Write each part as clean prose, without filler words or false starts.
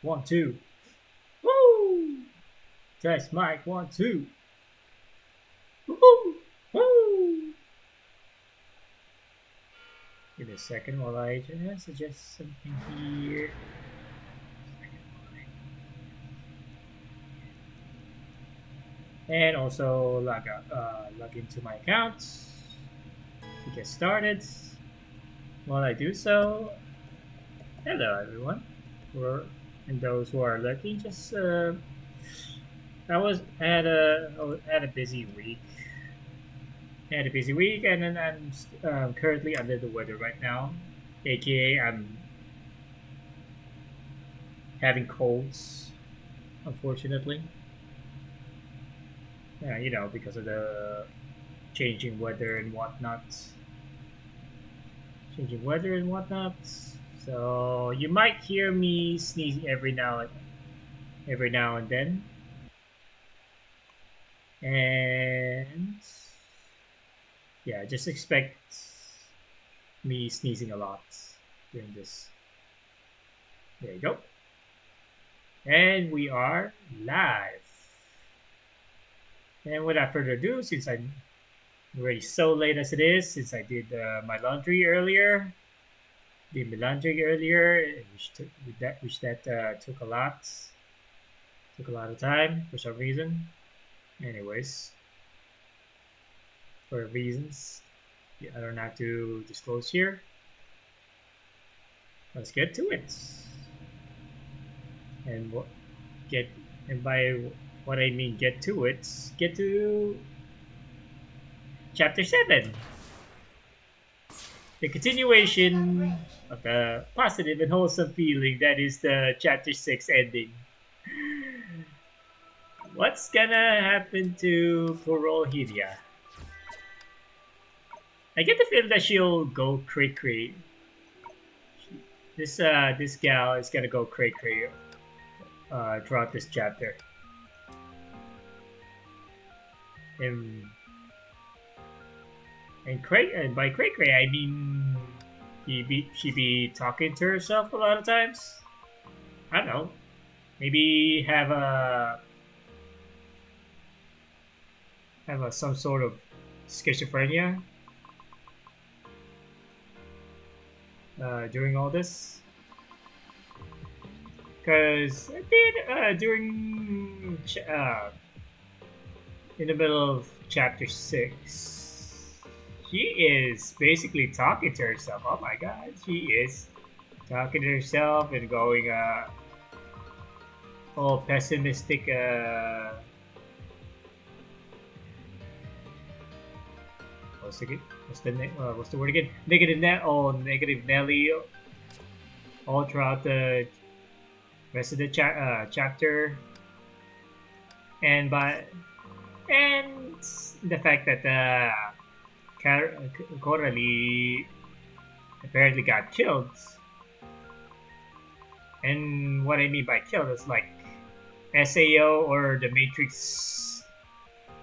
1, 2. Woo! Test mic 1, 2. Woo! Woo! Give me a second while I just suggest something here. And also log into my account to get started. While I do so, hello everyone, and those who are looking. Just I had a busy week. Had a busy week, and then I'm currently under the weather right now, aka I'm having colds, unfortunately. Because of the changing weather and whatnot. Changing weather and whatnot. So you might hear me sneezing every now and then. And yeah, just expect me sneezing a lot during this. There you go. And we are live. And without further ado, since I'm already so late as it is, since I did my laundry earlier, which took a lot of time for some reason. Anyways, for reasons I don't have to disclose here. Let's get to it. And by what I mean get to it, get to chapter 7. The continuation of the positive and wholesome feeling that is the chapter 6 ending. What's gonna happen to poor old Hylia? I get the feeling that she'll go cray cray. This gal is gonna go cray cray throughout this chapter. And by cray cray I mean she be talking to herself a lot of times. I don't know. Maybe have some sort of schizophrenia during all this. Because I did during in the middle of chapter 6, she is basically talking to herself. Oh my god, she is talking to herself and going all pessimistic. What's the word again? Negative Nelly all throughout the rest of the chapter, and the fact that Coralie apparently got killed. And what I mean by killed is like SAO or the Matrix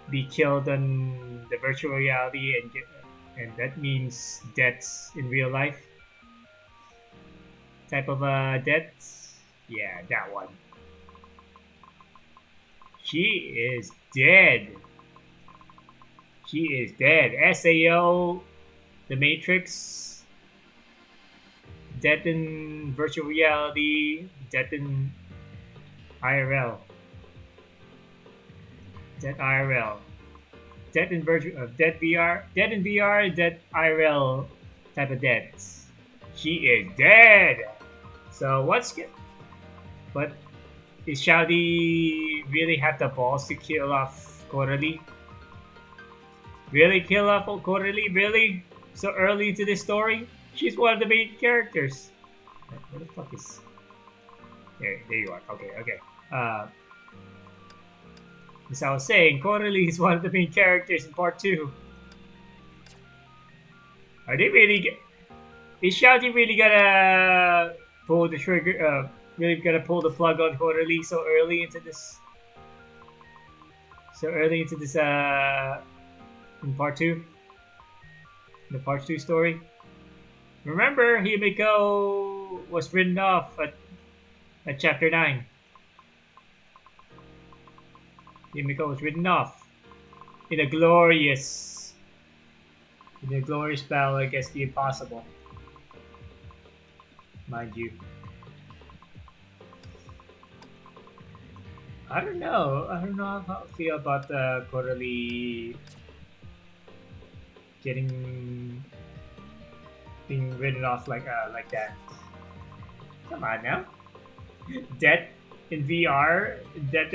be killed on the virtual reality, and that means deaths in real life type of deaths. Yeah, that one. She is dead. She is dead. SAO, the Matrix, death in virtual reality, death in IRL. Dead IRL, dead in VR, dead in VR, dead IRL type of dead. She is dead. So but is Shadi really have the balls to kill off Coralie? Really kill off Coralie? Really? So early into this story? She's one of the main characters. Where the fuck is? There you are. Okay. As I was saying, Coralie is one of the main characters in part 2. Are they really? Is Shouty really gonna pull the trigger? Really gonna pull the plug on Coralie so early into this? In part 2, the part 2 story. Remember, Himiko was written off at chapter 9. Himiko was written off in a glorious battle against the impossible. Mind you. I don't know how I feel about the quarterly being written off like that. Come on now. Debt in VR, the debt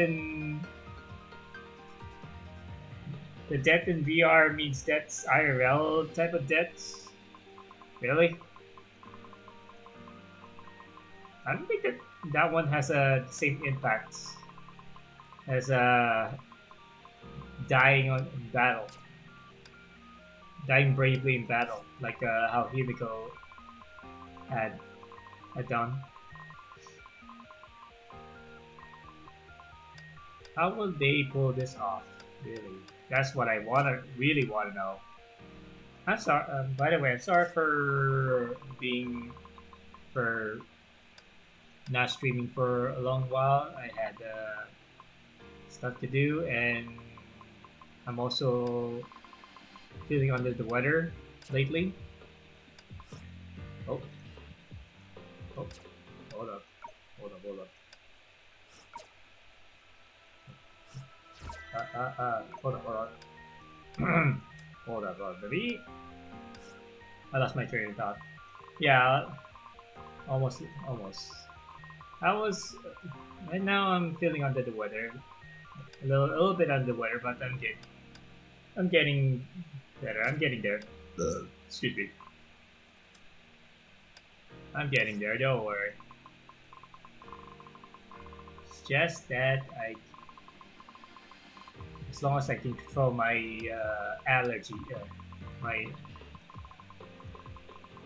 in VR means debts IRL type of debts. Really? I don't think that one has the same impact as dying in battle, dying bravely in battle, like how Himiko had done. How will they pull this off? Really, that's what I really wanna know. I'm sorry. By the way, I'm sorry for not streaming for a long while. I had stuff to do, and I'm also feeling under the weather lately. Oh, hold up. Hold on. Hold up, baby. I lost my train of thought. Yeah, almost. I was. Right now, I'm feeling under the weather. A little bit under the weather, but I'm getting better. I'm getting there. Excuse me. I'm getting there. Don't worry. It's just that as long as I can control my allergy,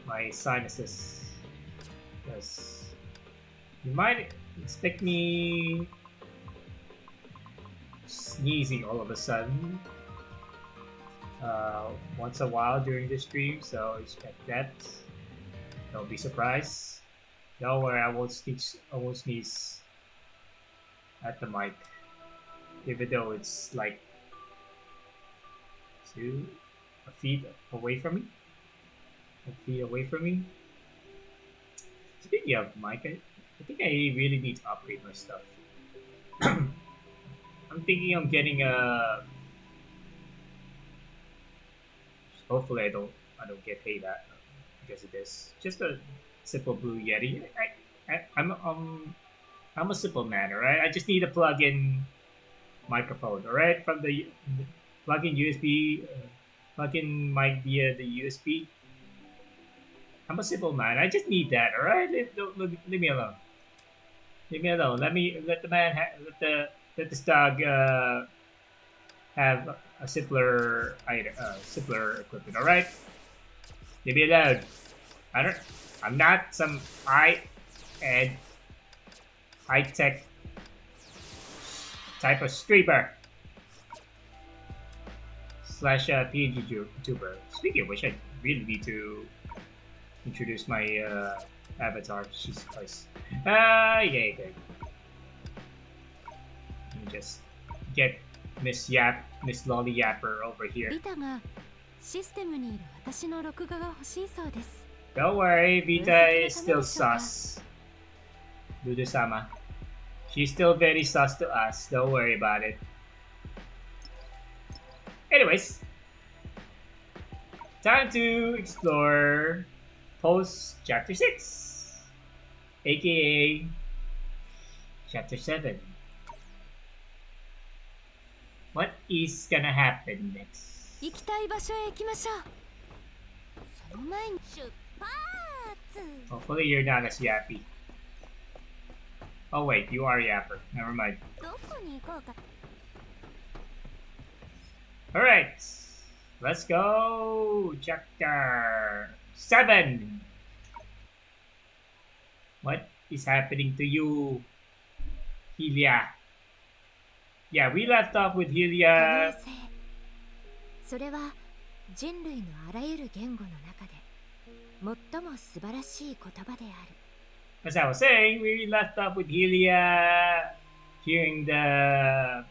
my sinuses, because you might expect me sneezing all of a sudden once a while during the stream, so expect that. Don't be surprised. Don't worry, I won't sneeze at the mic, even though it's like a feet away from me. Speaking of mic, I think I really need to upgrade my stuff. I'm thinking of getting a. Hopefully, I don't get paid that because of this. Just a simple Blue Yeti. I'm a simple man, alright? I just need a plug-in microphone, alright? From the plug-in USB, plug-in mic via the USB. I'm a simple man. I just need that, alright? Leave me alone. Leave me alone. Let this dog have a simpler equipment, alright? Leave me alone. I'm not some high-tech type of streamer / PNG YouTuber. Speaking of which, I really need to introduce my avatar. Jesus Christ. Yeah. Let me just get Miss Lolly Yapper over here. Don't worry, Vita is still sus. Dudu-sama. She's still very sus to us. Don't worry about it. Anyways, time to explore post chapter 6, aka chapter 7. What is gonna happen next? Hopefully you're not as yappy. Oh wait, you are Yapper. Never mind. Alright. Let's go. Chapter 7. What is happening to you, Helia? Yeah, we left off with Helia. それは人類のあらゆる言語の中で最も素晴らしい言葉である。as I was saying, we left off with Helia hearing uh,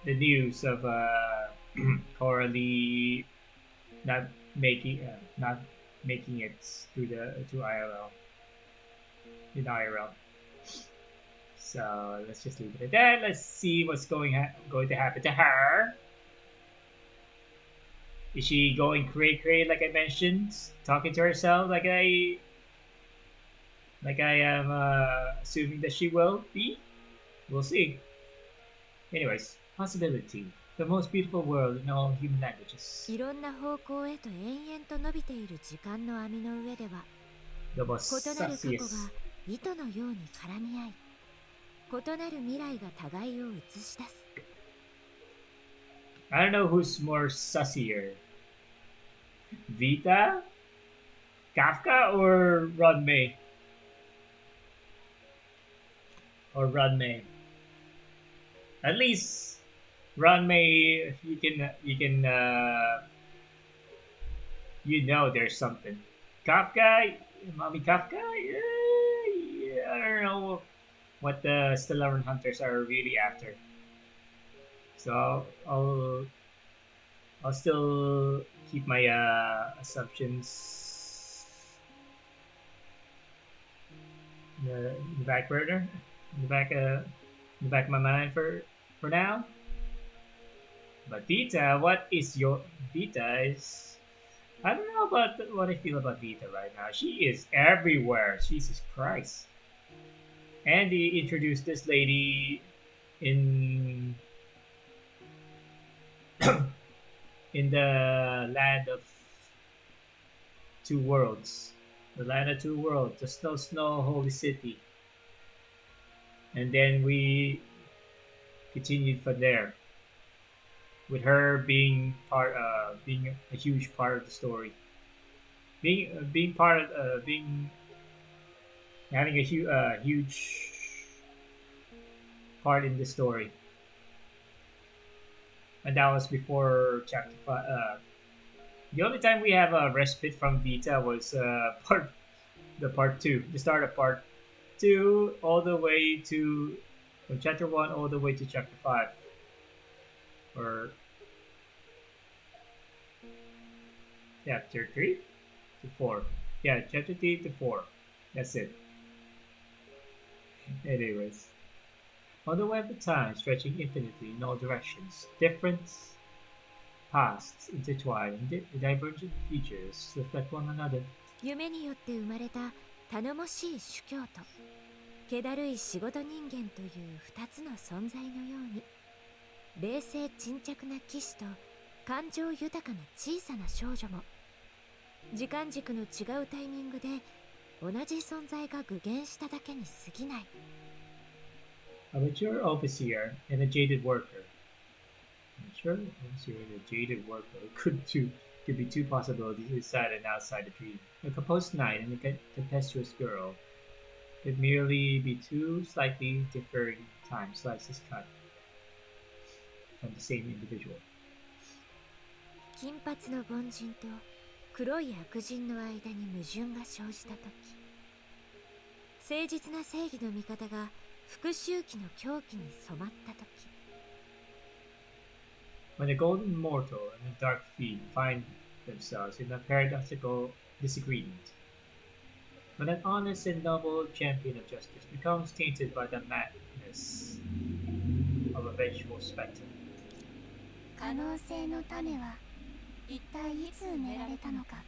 the news of Coralie not not making it to IRL in IRL. So let's just leave it at that. Let's see what's going to happen to her. Is she going cray like I mentioned, talking to herself like I am assuming that she will be? We'll see. Anyways, possibility. The most beautiful world in all human languages. いろんな方向へと延々と伸びている時間の網の上では The most 異なる過去が sussiest. 糸のように絡み合い異なる未来が互いを映し出す I don't know who's more sussier. Vita? Kafka or Runmei? Or Runmei? At least Runmei, you know there's something. Kafka, Mommy Kafka, yeah, I don't know what the Stellar Hunters are really after. So I'll still keep my assumptions in the back burner, in the back of my mind for now. But Vita, what is your Vita is? I don't know about what I feel about Vita right now. She is everywhere. Jesus Christ. And he introduced this lady in in the land of two worlds. The land of two worlds, the snow holy city. And then we continued from there, with her being being a huge part of the story, being part of having a huge part in the story. And that was before chapter 5. The only time we have a respite from Vita was part 2, the start of part 2, all the way to from chapter 1 all the way to chapter 5, or chapter 3 to 4. Yeah, chapter 3 to 4. That's it. Anyways, on the web of time stretching infinitely in all directions, different pasts intertwine and divergent futures reflect one another. 夢によって生まれた頼もしい主教と気だるい仕事人間という二つの存在のように冷静沈着な騎士と感情豊かな小さな少女も時間軸の違うタイミングで同じ存在が具現しただけに過ぎない。A mature overseer and a jaded worker. A mature overseer and a jaded worker could be two possibilities inside and outside the dream. A composed knight and a tempestuous girl could merely be two slightly differing time slices cut from the same individual. 金髪の凡人と黒い悪人の間に矛盾が生じたとき、誠実な正義の味方が復讐期の狂気に染まったとき、 When a golden mortal and a dark fiend find themselves in a paradoxical disagreement, when an honest and noble champion of justice becomes tainted by the madness of a vengeful spectre. 可能性の種は一体いつ埋められたのか。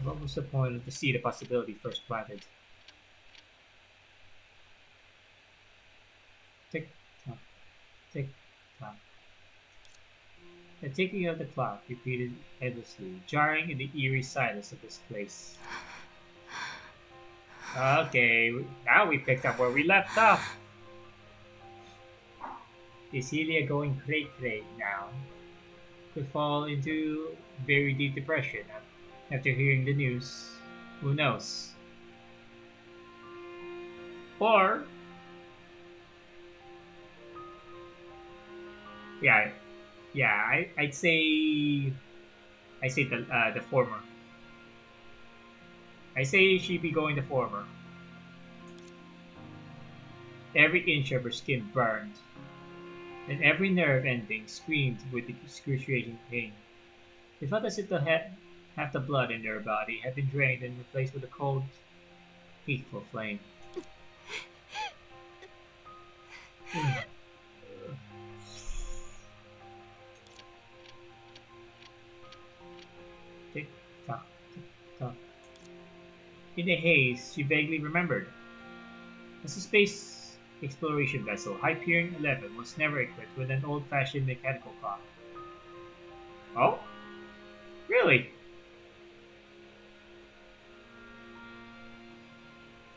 What was the point of the seed of possibility first planted? Tick tock, tick tock. The ticking of the clock repeated endlessly, jarring in the eerie silence of this place. Okay, now we picked up where we left off. Is Helia going cray now? Could fall into very deep depression after hearing the news. Who knows? Or I'd say the former. I say she be going the former. Every inch of her skin burned, and every nerve ending screamed with excruciating pain. They felt as if half the blood in their body had been drained and replaced with a cold, hateful flame. Tick tock, tick tock. In the haze, she vaguely remembered. As a space exploration vessel, Hyperion 11 was never equipped with an old-fashioned mechanical clock. Oh? Really?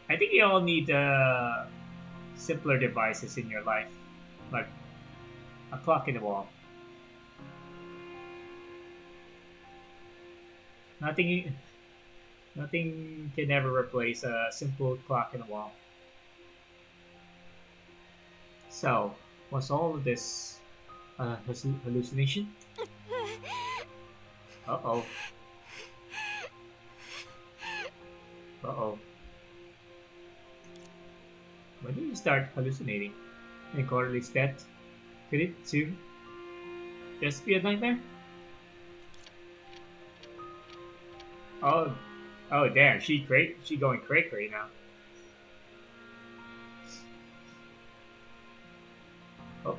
I think you all need simpler devices in your life, like a clock in the wall. Nothing, nothing can ever replace a simple clock in the wall. So, was all of this hallucination? Uh oh. Uh oh. When did you start hallucinating? And Corley's death? Could it too just be a nightmare? Oh, oh damn! She going cray cray now. Oh,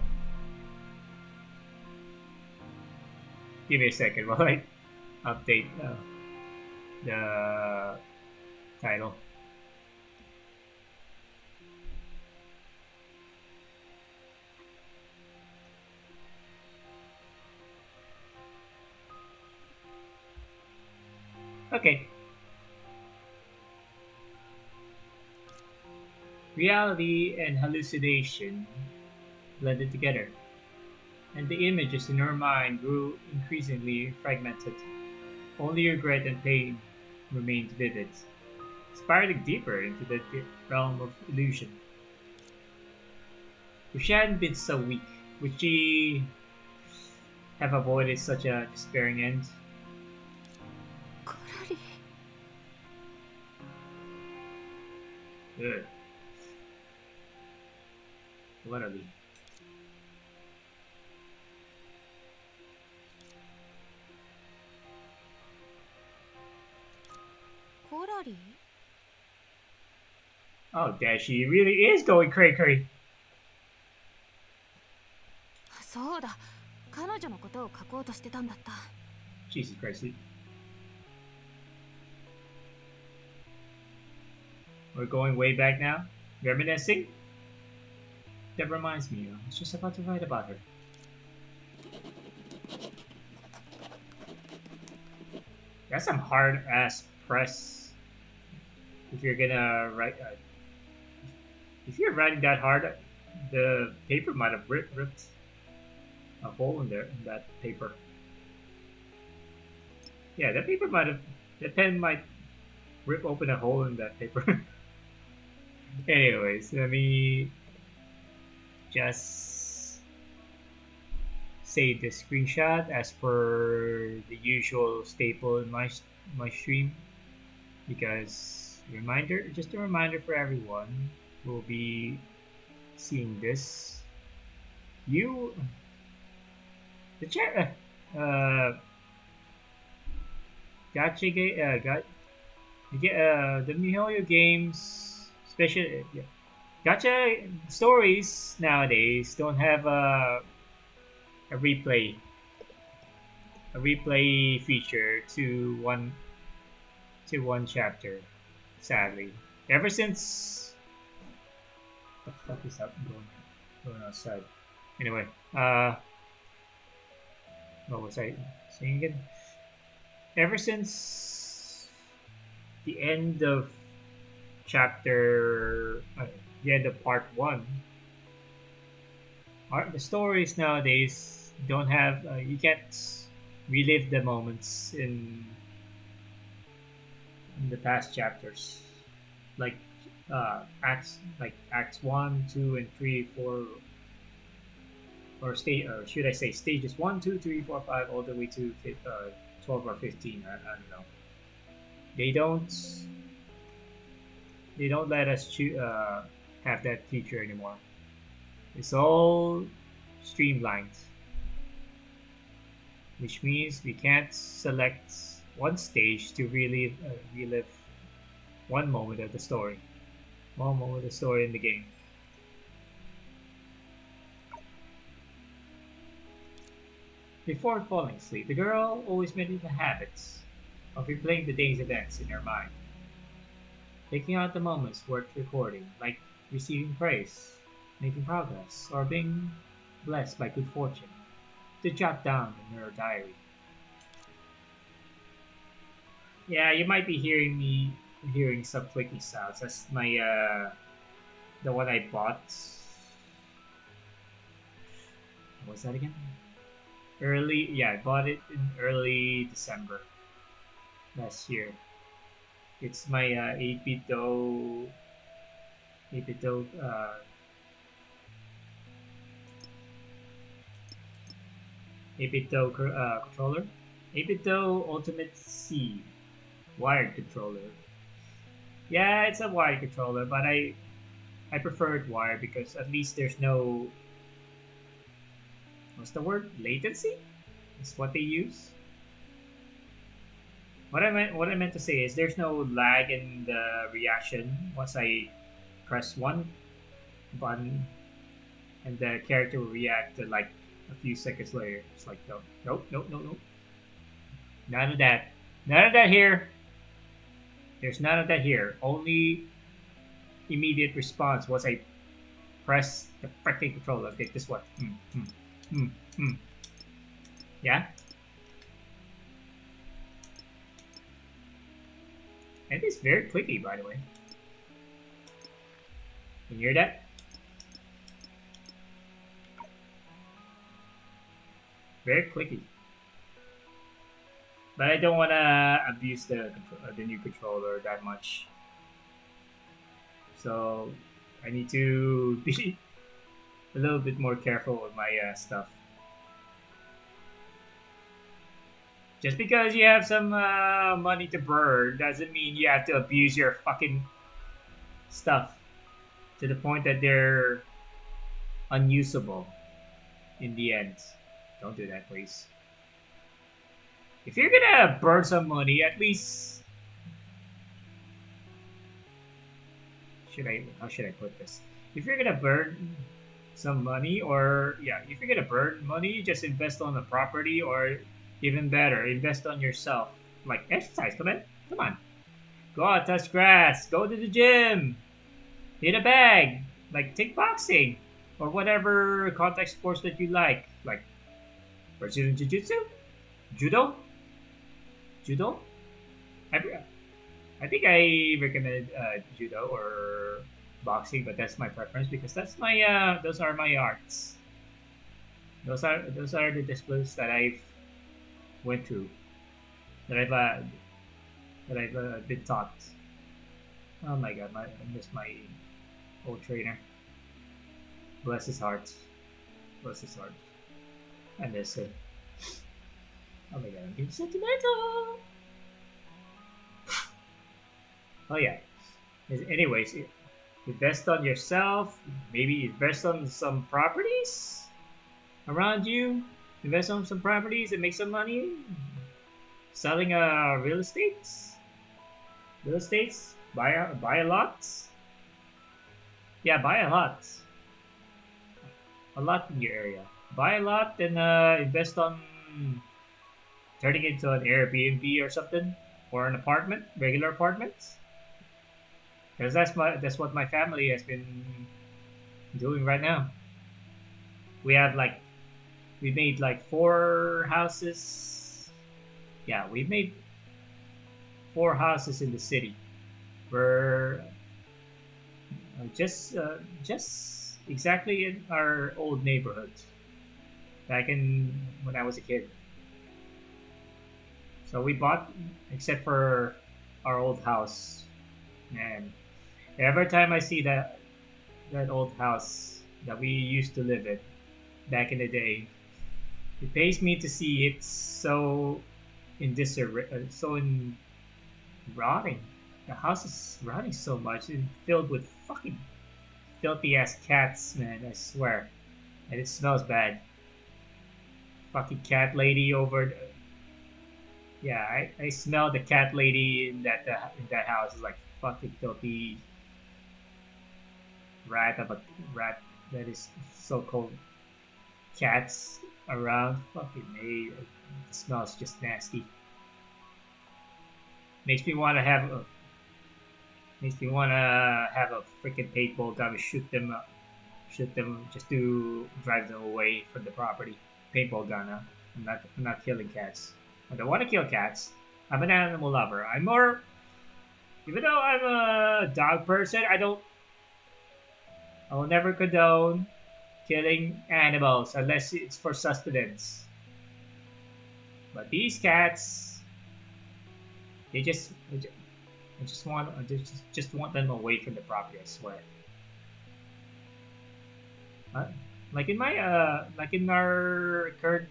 give me a second while I update the title. Okay. Reality and hallucination blended together, and the images in her mind grew increasingly fragmented. Only regret and pain remained vivid, spiraling deeper into the realm of illusion. If she hadn't been so weak, would she have avoided such a despairing end? コロリ Ugh. Literally. コロリ Oh, damn, she really is going cray cray. そうだ彼女のことを書こうとしてたんだった Jesus Christ. We're going way back now? Reminiscing? That reminds me, I was just about to write about her. That's some hard ass press. If you're gonna write, if you're writing that hard, the paper might have ripped a hole in there in that paper. Yeah, that pen might rip open a hole in that paper. Anyways, let me just save the screenshot as per the usual staple in my stream, because just a reminder for everyone who will be seeing this. The chat gotcha got the MiHoYo games special gotcha stories nowadays don't have a replay feature to one chapter, sadly. Ever since the fuck is that going outside? Anyway, what was I saying again? Ever since the end of the end of part 1, the stories nowadays don't have you can't relive the moments in the past chapters, like acts 1, 2, and 3, 4, or should I say stages 1, 2, 3, 4, 5, all the way to 12 or 15. I don't know. They don't. They don't let us have that feature anymore. It's all streamlined, which means we can't select one stage to really relive one moment of the story. One moment of the story in the game. Before falling asleep, the girl always made the habits of replaying the day's events in her mind, picking out the moments worth recording, like receiving praise, making progress, or being blessed by good fortune, to jot down in her diary. Yeah, you might be hearing some clicky sounds. That's my the one I bought. What was that again? I bought it in early December last year. It's my 8-bit Do 8-bit Do controller. 8-bit Do Ultimate C wired controller. Yeah, it's a wired controller, but I prefer it wired because at least there's no, what's the word? Latency? Is what they use. What I meant to say is there's no lag in the reaction once I press one button and the character will react to like a few seconds later. It's like no, nope, nope, nope, nope. None of that. None of that here. There's none of that here. Only immediate response once I press the freaking controller. Okay, this one. Yeah? And it's very clicky, by the way. Can you hear that? Very clicky. But I don't want to abuse the new controller that much. So I need to be a little bit more careful with my stuff. Just because you have some money to burn doesn't mean you have to abuse your fucking stuff to the point that they're unusable in the end. Don't do that, please. If you're gonna burn some money, at least how should I put this? If you're gonna burn some money, or yeah, if you're gonna burn money, just invest on a property, or even better, invest on yourself. Like exercise, come on. Go out, touch grass, go to the gym, hit a bag, like take boxing, or whatever contact sports that you like Brazilian Jiu-Jitsu, Judo. I think I recommended Judo or boxing, but that's my preference because that's my those are my arts. Those are the disciplines that I've went through, that I've been taught. Oh my god, I miss my old trainer. Bless his heart. Bless his heart. I miss him. Oh my god, I'm getting sentimental. Oh yeah. Anyways, invest on yourself. Maybe invest on some properties around you. Invest on some properties and make some money. Selling real estates. Buy a lot. Yeah, buy a lot. A lot in your area. Buy a lot and invest on turning it into an Airbnb or something, or an apartment, regular apartment. Because that's what my family has been doing right now. We made like 4 houses. Yeah, we made 4 houses in the city. We're just exactly in our old neighborhood back in when I was a kid. So we bought, except for our old house, and every time I see that old house that we used to live in back in the day, it pains me to see it so in disarray, so in rotting. The house is running so much and filled with fucking filthy ass cats, man. I swear, and it smells bad. Fucking cat lady over. Yeah, I smell the cat lady in that house is like fucking filthy rat of a rat that is so cold. Cats around, fucking me. The smell's just nasty. Makes me want to have a freaking paintball gun and shoot them just to drive them away from the property. Paintball gun, huh? I'm not killing cats. I don't want to kill cats. I'm an animal lover. I'm more, even though I'm a dog person, I will never condone killing animals unless it's for sustenance. But these cats, they just, I just want them away from the property. I swear. Like in my like in our current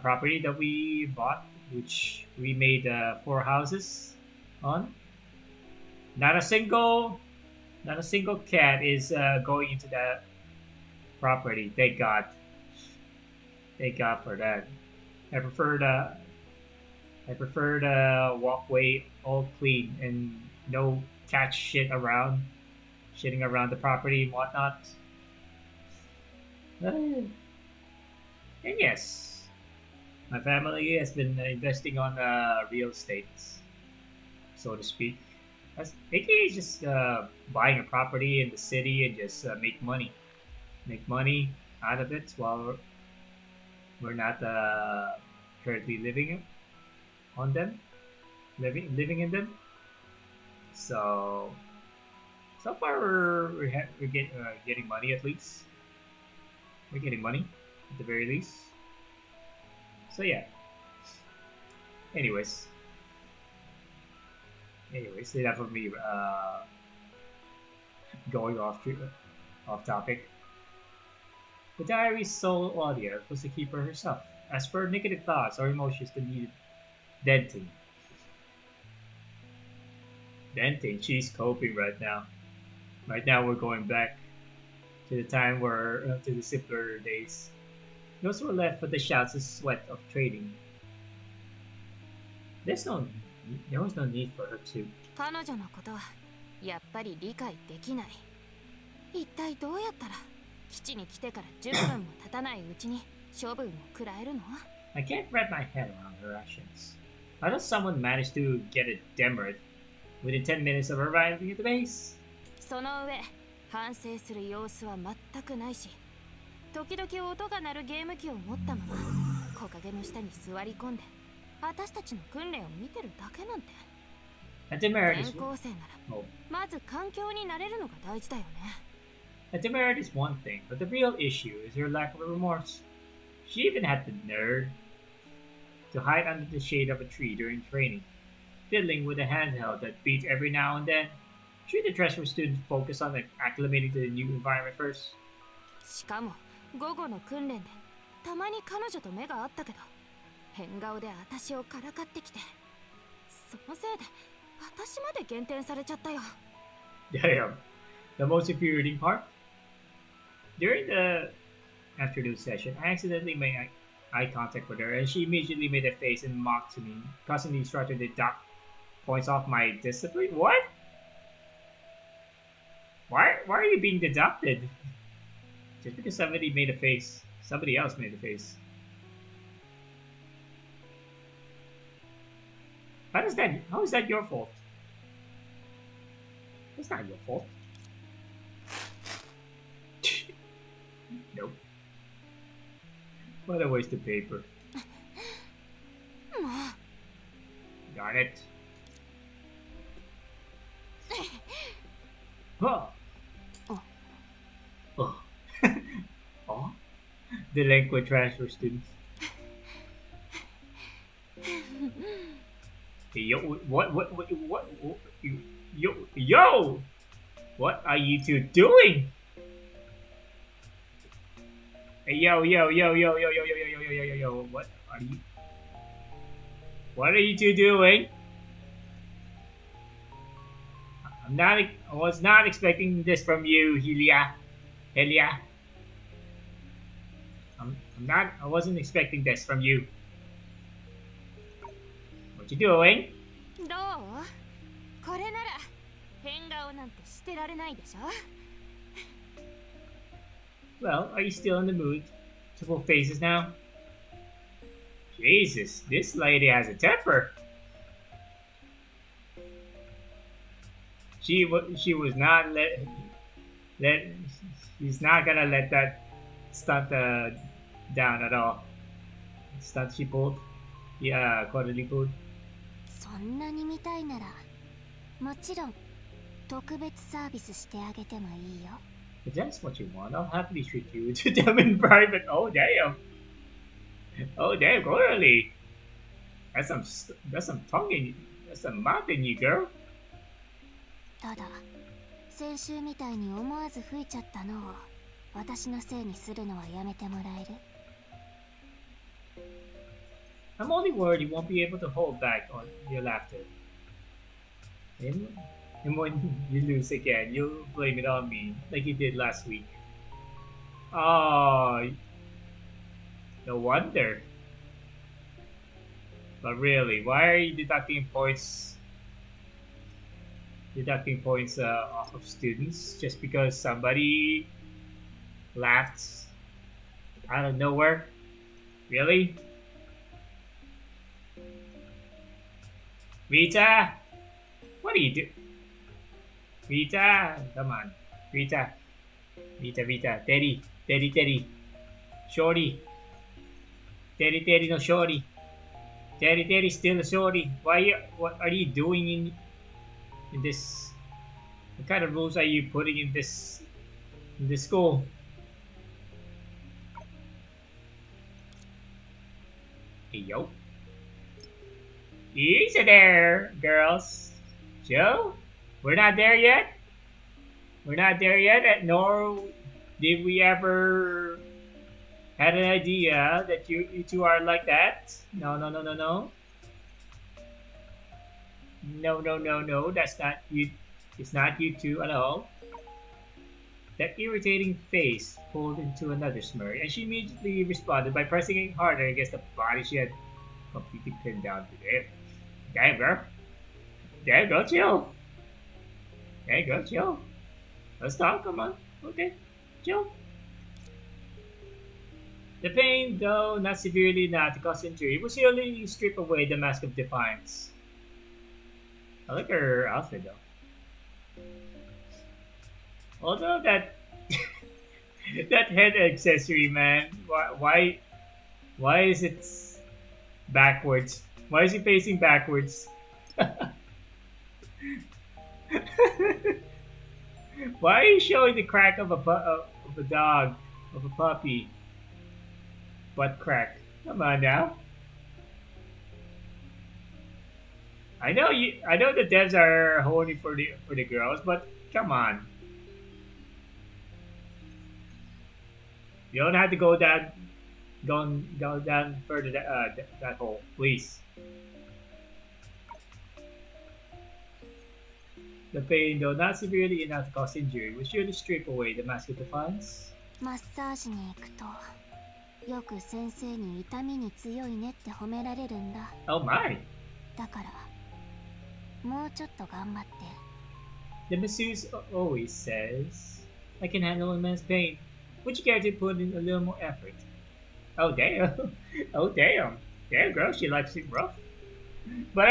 property that we bought, which we made 4 houses on. Not a single cat is going into that property. Thank God for that. I prefer the walkway all clean and no cat shitting around the property and whatnot. And yes, my family has been investing on real estate, so to speak. AKA just buying a property in the city and just make money out of it while we're not currently on them, living in them. So so far we're getting money at least. We're getting money at the very least. So yeah. Anyways, enough of me going off topic. The diary's sole audience was the keeper herself. As for negative thoughts or emotions that needed venting, she's coping right now. Right now, we're going back to the time where to the simpler days. Those were left with the shouts and sweat of trading. There's no, there was no need for her to. 彼女のことはやっぱり理解できない。一体どうやったら基地に来てから10分も経たないうちに処分を食らえるの？ I can't wrap my head around her actions. How does someone manage to get a demerit within 10 minutes of arriving at the base? その上、反省する様子は全くないし、時々音が鳴るゲーム機を持ったまま木陰の下に座り込んで私たちの訓練を見てるだけなんて。A demerit 転 is 校生ならまず環境に慣れるのが大事だよね。a demerit is one thing, but the real issue is her lack of remorse. She even had the nerve to hide under the shade of a tree during training, fiddling with a handheld that beat every now and then. Should the transfer student focus on acclimating to the new environment first? しかも午後の訓練でたまに彼女と目が合ったけど変顔で私をからかってきて、そのせいで私まで減点されちゃったよ。Damn. The most infuriating part? During the afternoon session, I accidentally made eye contact with her, and she immediately made a face and mocked me, causing the instructor to dock points off my discipline. What? Why are you being deducted? Just because somebody made a face. Somebody else made a face. How is that your fault? It's not your fault. Nope. What a waste of paper. Darn it. Oh. Oh. Oh. Delinquent transfer students. Hey, yo, what, yo! What are you two doing? Hey, yo, what are you two doing? I was not expecting this from you, Helia. I'm not. I wasn't expecting this from you. What you doing? どうこれなら変顔なんてしてられないでしょ Well, are you still in the mood to pull faces now? Jesus, this lady has a temper. She was not let she's not gonna let that stunt down at all. Stunt she pulled, yeah, quarterly pulled. そんなに見たいならもちろん特別サービスしてあげてもいいよ If that's what you want, I'll happily treat you to them in private. Oh damn! Oh damn, quarterly. That's some tongue that's some mouth in you, girl. ただ先週みたいに思わず吹いちゃったのを私のせいにするのはやめてもらえる I'm only worried you won't be able to hold back on your laughter. And when you lose again, you'll blame it on me, like you did last week. Oh, no wonder. But really, why are you deducting points? Off of students just because somebody laughed out of nowhere? Really? Rita, what are you doing? Rita, come on, Rita, Daddy, shorty, Daddy, no shorty, Daddy, still a shorty. What are you doing in this? What kind of rules are you putting in this school? Hey yo. Easy there, girls. Joe, we're not there yet. Nor did we ever had an idea that you two are like that. No. No. That's not you. It's not you two at all. That irritating face pulled into another smirk, and she immediately responded by pressing it harder against the body she had completely pinned down to there. Damn, girl. There, go chill. Let's talk, come on. Okay, chill. The pain, though not severely enough to cause injury, will surely strip away the mask of defiance. I like her outfit, though. Although that that head accessory, man, why is it backwards? Why is he facing backwards? Why are you showing the crack of a dog, of a puppy? Butt crack. Come on now. I know the devs are horny for the girls, but come on. You don't have to go down further that hole, please. The pain, though not severely enough to cause injury, will surely strip away the mask of defiance. マッサージに行くとよく先生に痛みに強いねって褒められるんだ Oh my! だからもうちょっと頑張って The masseuse always says, I can handle immense pain. Would you care to put in a little more effort? Oh damn! Oh damn! Damn girl, she likes it rough. But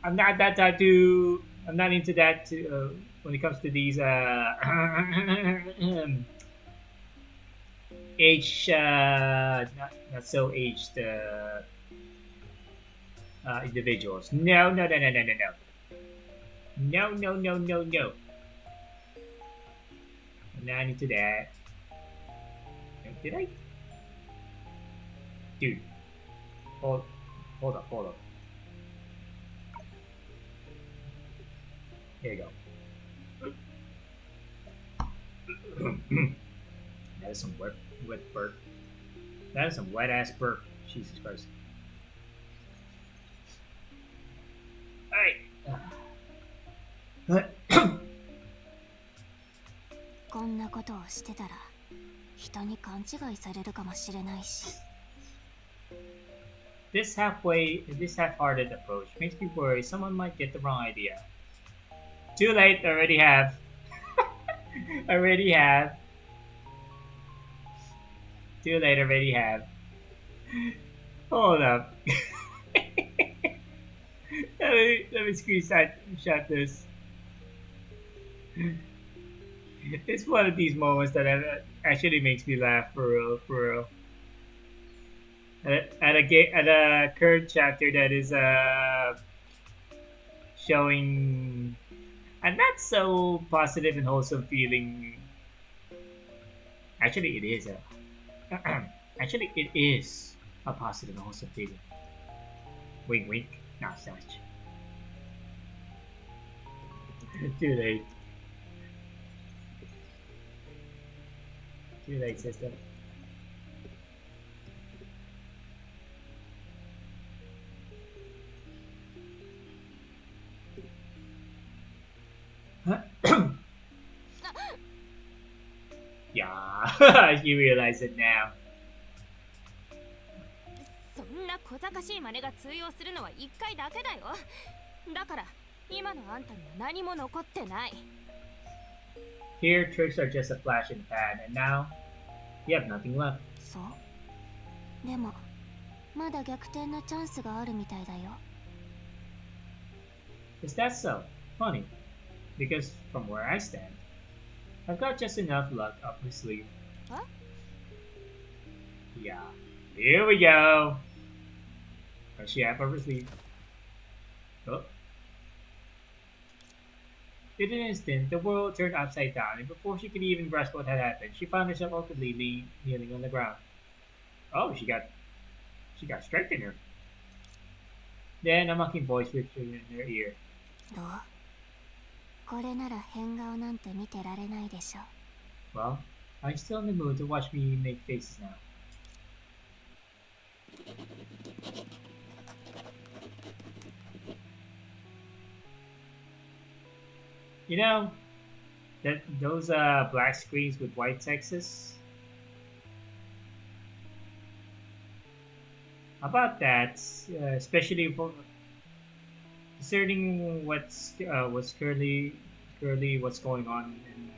I'm not that type to. I'm not into that when it comes to these age not so aged individuals. No. No. I'm not into that. Did I? Dude. Hold up. There you go. That is some wet burp. That is some wet ass burp. Jesus Christ. Alright. こんなことをしてたら人に勘違いされるかもしれないし。This half-hearted approach makes me worry someone might get the wrong idea. Too late, already have. Already have. Too late, already have. Hold up. let me screenshot this. It's one of these moments that actually makes me laugh for real, for real. At a current chapter that is showing a not so positive and wholesome feeling. Actually, it is actually it is a positive and wholesome feeling. Wink, wink. Not so much. Too late. Too late, sister. Yeah, you realize it now. そんな小賢しい真似が通用するのは1回だけだよ。だから今のあんたには何も残ってない。 Here, tricks are just a flash in the pan, and now you have nothing left. そう。でもまだ逆転のチャンスがあるみたいだよ。 Is that so? Funny, because from where I stand, I've got just enough luck up my sleeve. Huh? Yeah, here we go. What's she have up her sleeve? Oh. In an instant, the world turned upside down, and before she could even grasp what had happened, she found herself awkwardly kneeling on the ground. Oh, she got strength in her. Then a mocking voice whispered in her ear. どう？これなら変顔なんて見てられないでしょ。 Well, I'm still in the mood to watch me make faces now. You know, those black screens with white texts. How about that? Especially for concerning what's currently what's going on in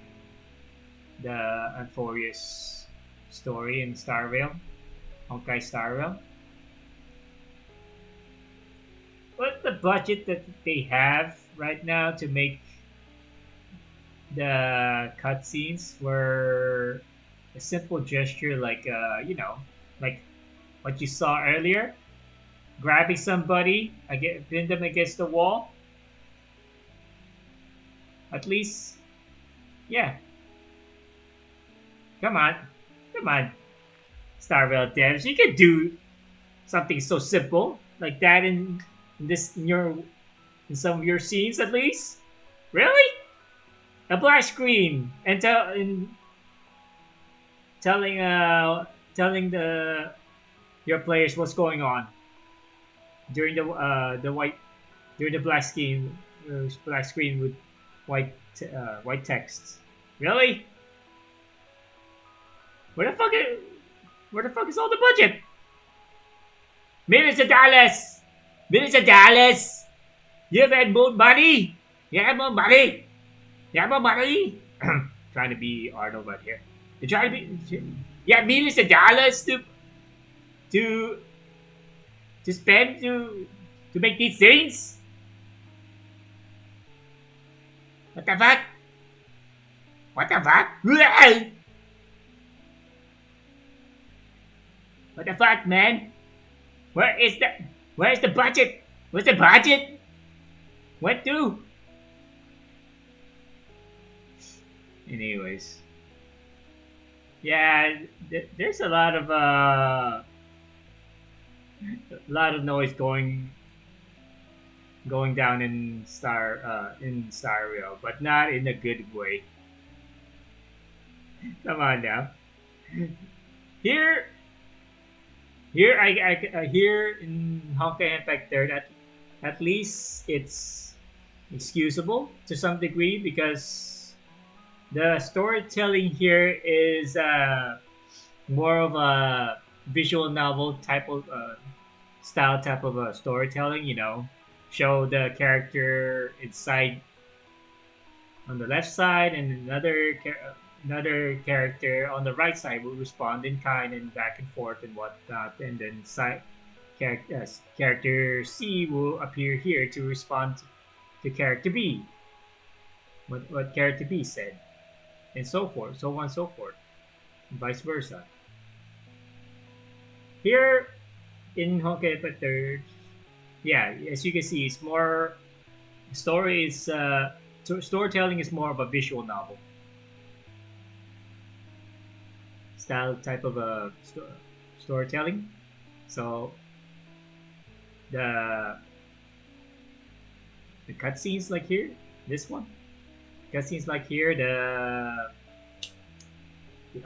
the Euphorious story in Star Realm, Honkai Star Realm. What the budget that they have right now to make the cutscenes were a simple gesture like like what you saw earlier, grabbing somebody, pin them against the wall. At least, yeah. Come on, Star Rail devs, you can do something so simple like that in some of your scenes at least. Really? A black screen and telling your players what's going on during the black screen with white text. Really? Where the fuck is all the budget? Millions of dollars. You have had more money. Trying to be Arnold right here. You're trying to be. Yeah, millions of dollars to spend to make these things. What the fuck? What the fuck, man? Where's the budget? What's the budget? What to? Anyways, yeah, there's a lot of noise going down in Star Rail, but not in a good way. Come on now. Here in Honkai Impact 3rd, at least it's excusable to some degree because The storytelling here is more of a visual novel type of style type of storytelling. You know, show the character inside on the left side, and another character on the right side will respond in kind and back and forth and whatnot, and then character C will appear here to respond to character B, what character B said, and so forth, so on and so forth, and vice versa. Here in Honkai but third, yeah, as you can see, it's more story is storytelling is more of a visual novel style type of a storytelling. So the the cutscenes like here, this one, cutscenes like here, the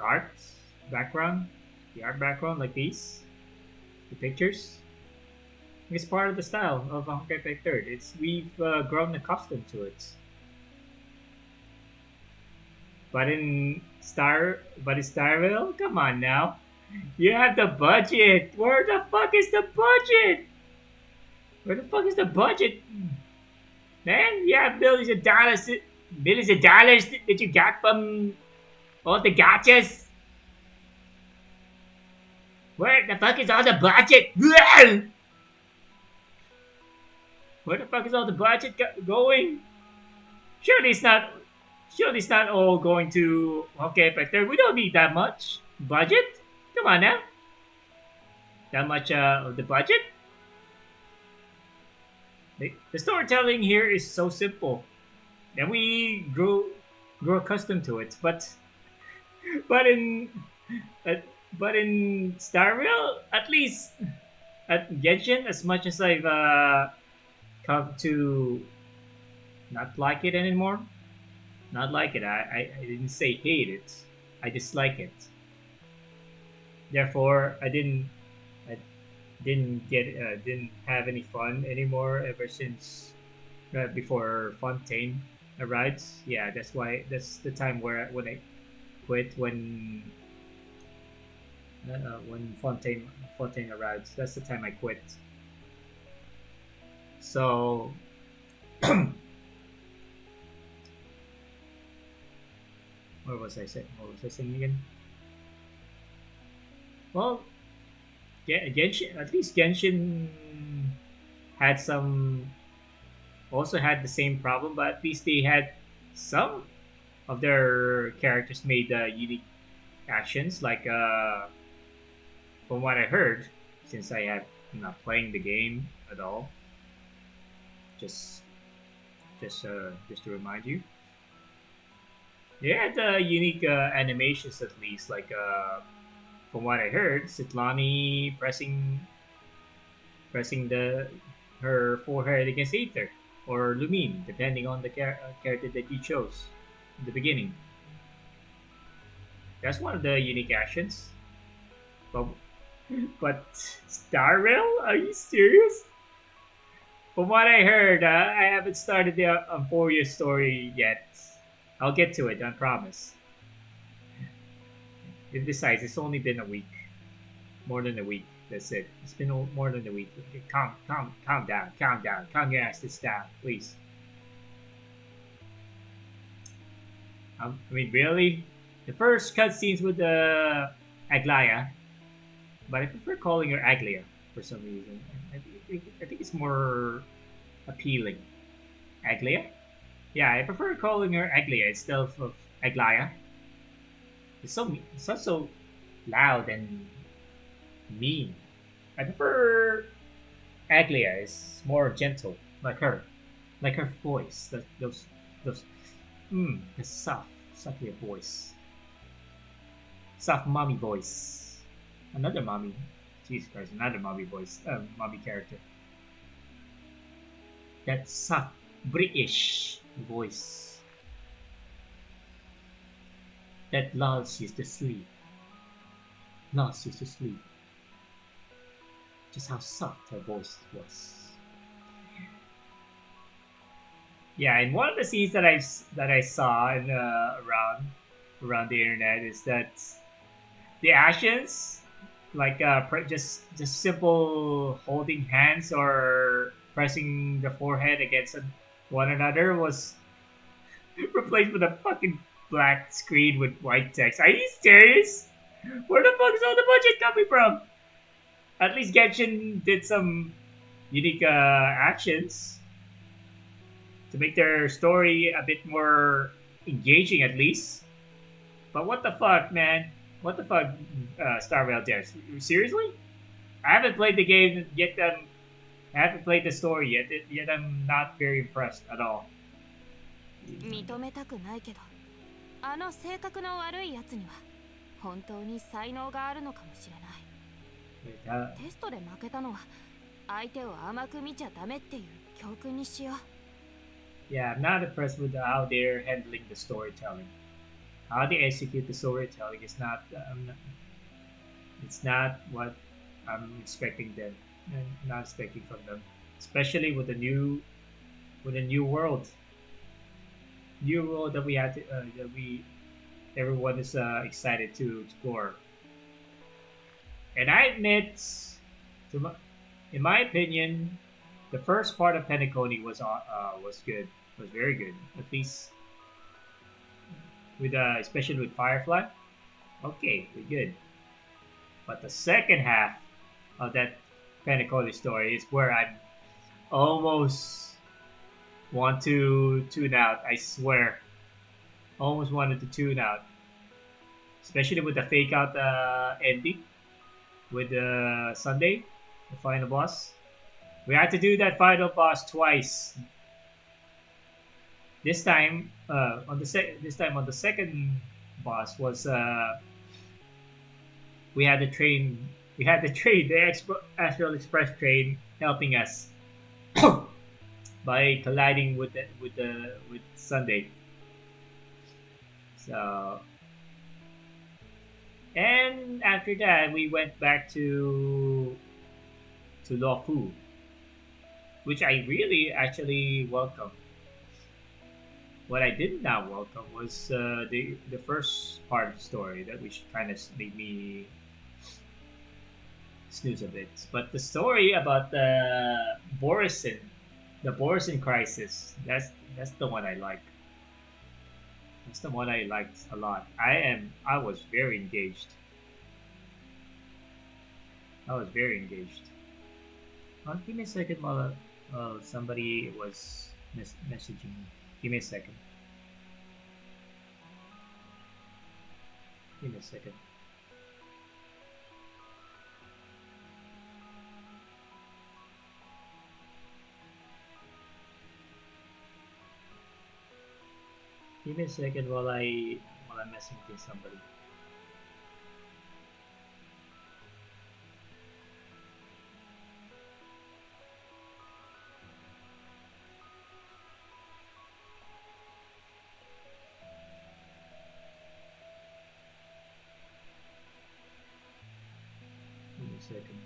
art background, the art background like these, the pictures. It's part of the style of Honkai Third. It's we've grown accustomed to it. But in Starville, come on now, you have the budget. Where the fuck is the budget? Where the fuck is the budget, man? You have billions of dollars that you got from all the gotchas. Where the fuck is all the budget? Where the fuck is all the budget going? Surely it's not. Surely it's not all going to Factor. We don't need that much budget. Come on now. That much of the budget. The storytelling here is so simple, and we grow accustomed to it. But in uh, but in Starville, at least at Genshin, as much as I've come to not like it anymore. Not like it. I didn't say hate it. I dislike it. Therefore, I didn't have any fun anymore ever since before Fontaine arrives. Yeah, that's the time when I quit when Fontaine arrives. That's the time I quit. So what was I saying? What was I saying again? Well, Genshin. At least Genshin had some. Also had the same problem, but at least they had some of their characters made unique actions. Like from what I heard, since I have not playing the game at all, just just to remind you, they had unique animations at least. Like from what I heard, Sitlani pressing the her forehead against Aether or Lumine, depending on the character that you chose in the beginning. That's one of the unique actions. But but Star Rail? Are you serious? From what I heard, I haven't started the Euphoria story yet. I'll get to it, I promise. And besides, it's only been a week. More than a week. That's it. It's been more than a week. Okay, calm down, calm your asses down, please. I mean, really? The first cutscenes with Aglaya, but I prefer calling her Aglia for some reason. I think it's more appealing. Aglia? Yeah, I prefer calling her Aglia instead of Aglaya. It's not so loud and mean. I prefer Aglia. It's more gentle, like her voice. Those the softly voice, soft mommy voice. Another mommy, Jesus Christ, another mommy voice, mommy character. That soft British voice that lulls you to sleep. Lulls you to sleep. Just how soft her voice was. Yeah, and one of the scenes that I saw in around the internet is that the actions, like just simple holding hands or pressing the forehead against one another, was replaced with a fucking black screen with white text. Are you serious? Where the fuck is all the budget coming from? At least Genshin did some unique actions to make their story a bit more engaging, at least. But what the fuck, man? What the fuck, Star Rail Dares? Seriously? I haven't played the game yet. I haven't played the story yet. Yet I'm not very impressed at all. 認めたくないけど、あの性格の悪いやつには本当に才能があるのかもしれない。テストで負けたのは相手を甘く見ちゃダメっていう教訓にしよう。Yeah, I'm not impressed with how they're handling the storytelling. How they execute the storytelling is not. It's not what I'm expecting them. Not expecting from them, especially with a new world that we had to, that we everyone is excited to explore. And I admit, to my, in my opinion, the first part of Penacony was good, was very good. At least with especially with Firefly. Okay, we're good. But the second half of that Penacony story is where I almost want to tune out. I swear, almost wanted to tune out, especially with the fake out ending with Sunday, the final boss. We had to do that final boss twice. This time on the second boss was we had the train. We had the train, the Astral Express train, helping us by colliding with Sunday. So, and after that, we went back to Lawfu, which I really actually welcome. What I did not welcome was the first part of the story that which kind of made me snooze a bit. But the story about Borisin, the Borisin crisis, that's the one I like. That's the one I liked a lot. I was very engaged. I was very engaged. Give me a second while somebody was messaging me. Give me a second. Give me a second. Give me a second while I'm messaging somebody. Give me a second.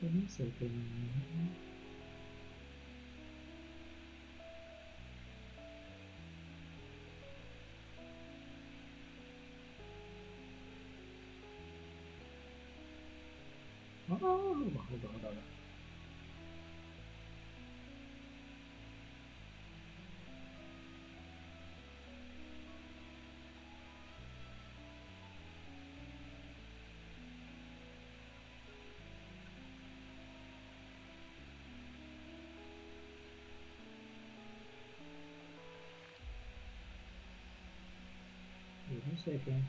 Give me a second. Oh, hold on. Give me a second.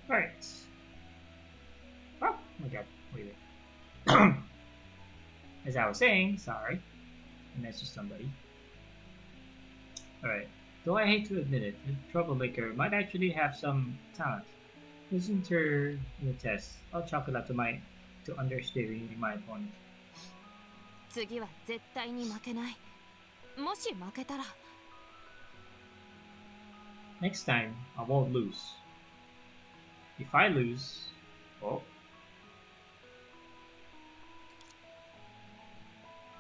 Alright. Oh my god, wait a minute. As I was saying, sorry. I messaged somebody. Alright. Though I hate to admit it, the troublemaker might actually have some talent. Listen to her in the test. I'll chalk it up to understating my opponent. 次は絶対に負けない。もし負けたら Next time, I won't lose. If I lose, oh.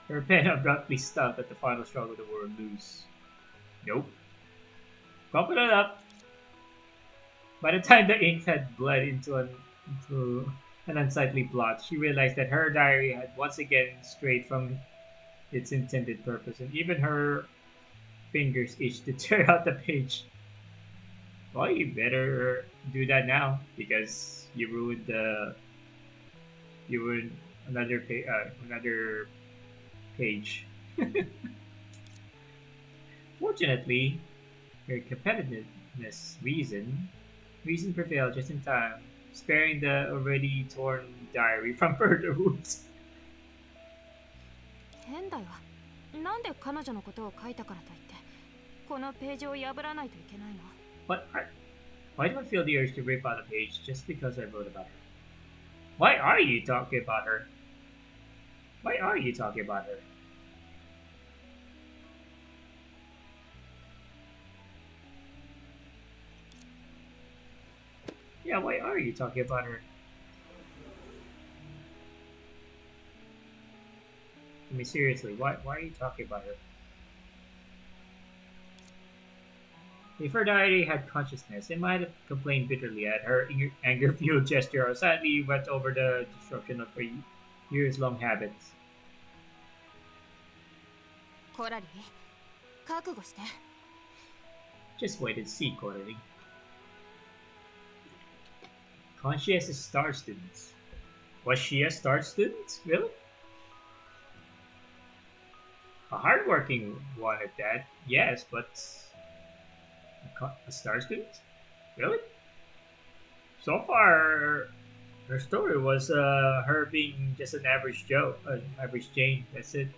Her pen abruptly stopped at the final stroke of the word lose. Nope. Open it up. By the time the ink had bled into an unsightly blot, she realized that her diary had once again strayed from its intended purpose, and even her fingers itched to tear out the page. Well, you better do that now, because you ruined another page. Fortunately, her competitiveness reason prevailed just in time, sparing the already torn diary from further wounds. 変だよ。なんで彼女のことを書いたからといって、このページを破らないといけないの？ Why do I feel the urge to rip out a page just because I wrote about her? Why are you talking about her? Why are you talking about her? Yeah, why are you talking about her? I mean, seriously, why are you talking about her? If her diary had consciousness, it might have complained bitterly at her anger-fueled gesture or sadly went over the destruction of her years-long habits. コラリー、覚悟して。 Just wait and see, Coralie. Conscientious star students. Was she a star student? Really? A hardworking one at that, yes, but a star student? Really? So far, her story was her being just an average Joe, average Jane. That's it.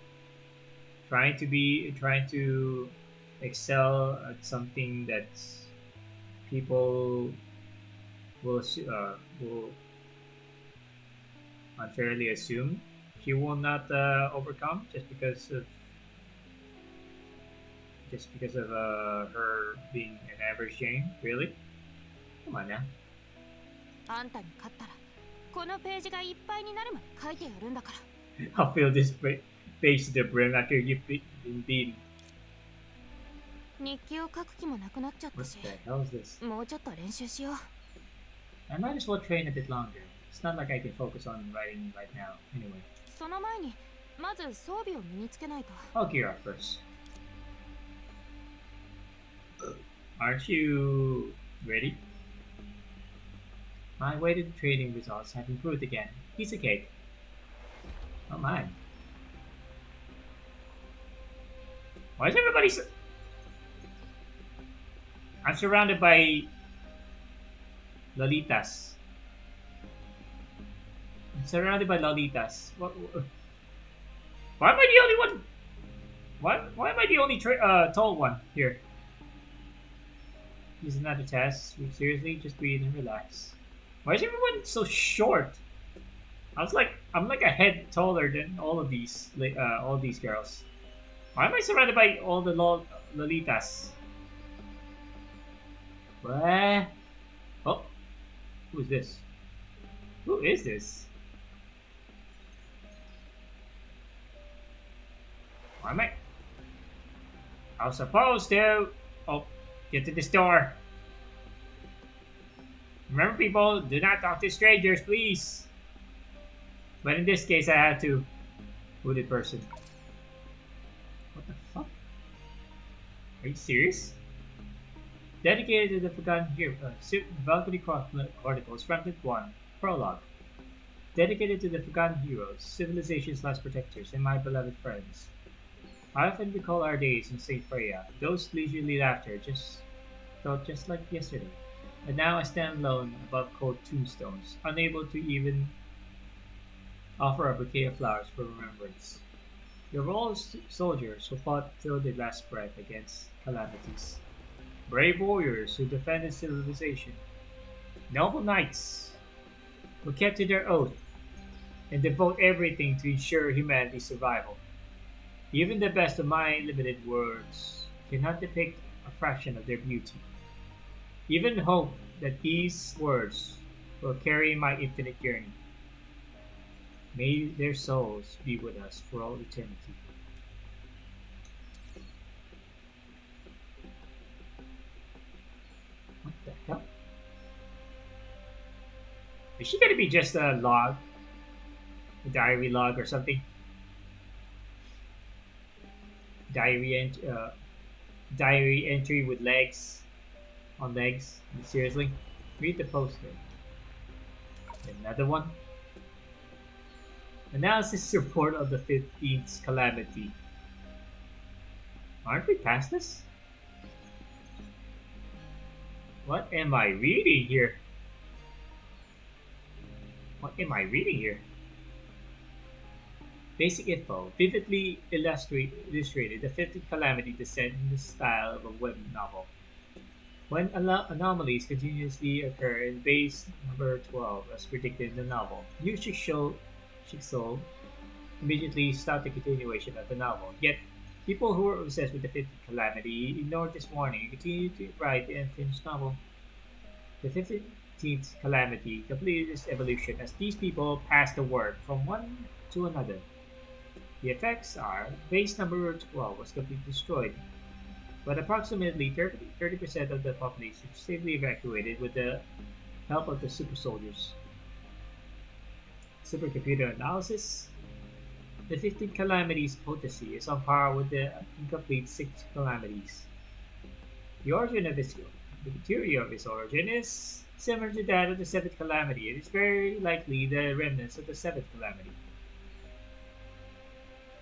Trying to excel at something that people will unfairly assume she will not overcome just because of her being an average Jane. Really? Come on now. あんたに勝ったら、このページがいっぱいになるまで書いてやるんだから。I'll fill this page to the brim after you've been beaten. 日記を書く気もなくなっちゃったし。 What the hell is this? もうちょっと練習しよう。 I might as well train a bit longer. It's not like I can focus on writing right now. Anyway. その前に、まず装備を身につけないと。 I'll gear up first. Aren't you ready? My weighted training results have improved again. Piece of cake. Oh my. Why is everybody so... I'm surrounded by Lolitas. I'm surrounded by Lolitas. Why am I the only one? Why am I the only tall one here? This is not a test. Seriously, just breathe and relax. Why is everyone so short? I'm like a head taller than all these girls. Why am I surrounded by all the Lolitas? What? Oh, who is this? Who is this? Why am I was supposed to. Oh, get to the store. Remember, people, do not talk to strangers, please. But in this case, I had to. Hooded person. What the fuck? Are you serious? Dedicated to the forgotten hero. Valkyrie Chronicles, Fragment 1. Prologue. Dedicated to the forgotten heroes, civilization's last protectors, and my beloved friends. I often recall our days in St. Freya. Those leisurely laughter felt just like yesterday. and now I stand alone above cold tombstones, unable to even offer a bouquet of flowers for remembrance. You're all soldiers who fought till their last breath against calamities. Brave warriors who defended civilization. Noble knights who kept to their oath and devote everything to ensure humanity's survival. Even the best of my limited words cannot depict a fraction of their beauty. Even hope that these words will carry my infinite journey. May their souls be with us for all eternity. What the hell? Is she gonna be just a log? A diary log or something? Diary, diary entry with legs on legs? Seriously? Read the poster. Another one? Analysis report of the 15th calamity. Aren't we past this? What am I reading here? What am I reading here? Basic info. Vividly illustrated the 15th calamity descent in the style of a web novel. When anomalies continuously occur in base number 12, as predicted in the novel, new Shikso immediately stopped the continuation of the novel. Yet, people who were obsessed with the 15th calamity ignored this warning and continued to write the unfinished novel. The 15th calamity completed its evolution as these people passed the word from one to another. The effects are base number 12 was completely destroyed, but approximately 30% of the population safely evacuated with the help of the super soldiers. Supercomputer analysis. The 15th calamity's potency is on par with the incomplete 6 calamities. The theory of its origin is similar to that of the 7th calamity. It is very likely the remnants of the 7th calamity.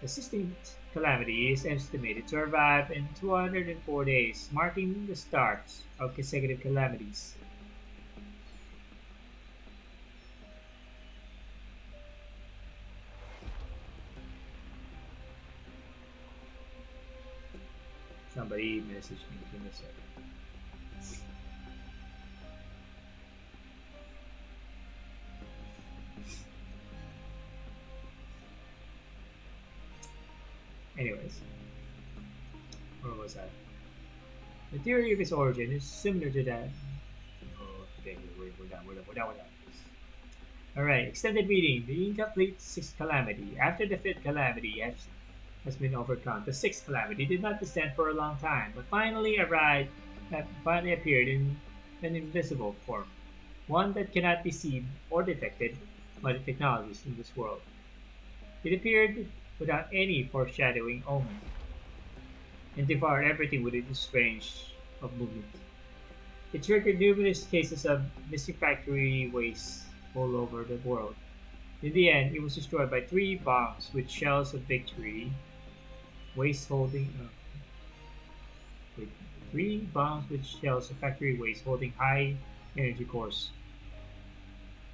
The 16th calamity is estimated to arrive in 204 days, marking the start of consecutive calamities. Somebody messaged me. Give me a second. Anyways, where was I? The theory of its origin is similar to that. Oh, okay, we're done. Alright, extended reading. The incomplete 6th calamity. After the 5th calamity has been overcome, the 6th calamity did not descend for a long time, but finally appeared in an invisible form, one that cannot be seen or detected by the technologies in this world. It appeared without any foreshadowing omen, and devoured everything within its range of movement. It triggered numerous cases of missing factory waste all over the world. In the end, it was destroyed by 3 bombs with shells of victory, waste holding. Wait, 3 bombs with shells of factory waste holding high energy cores.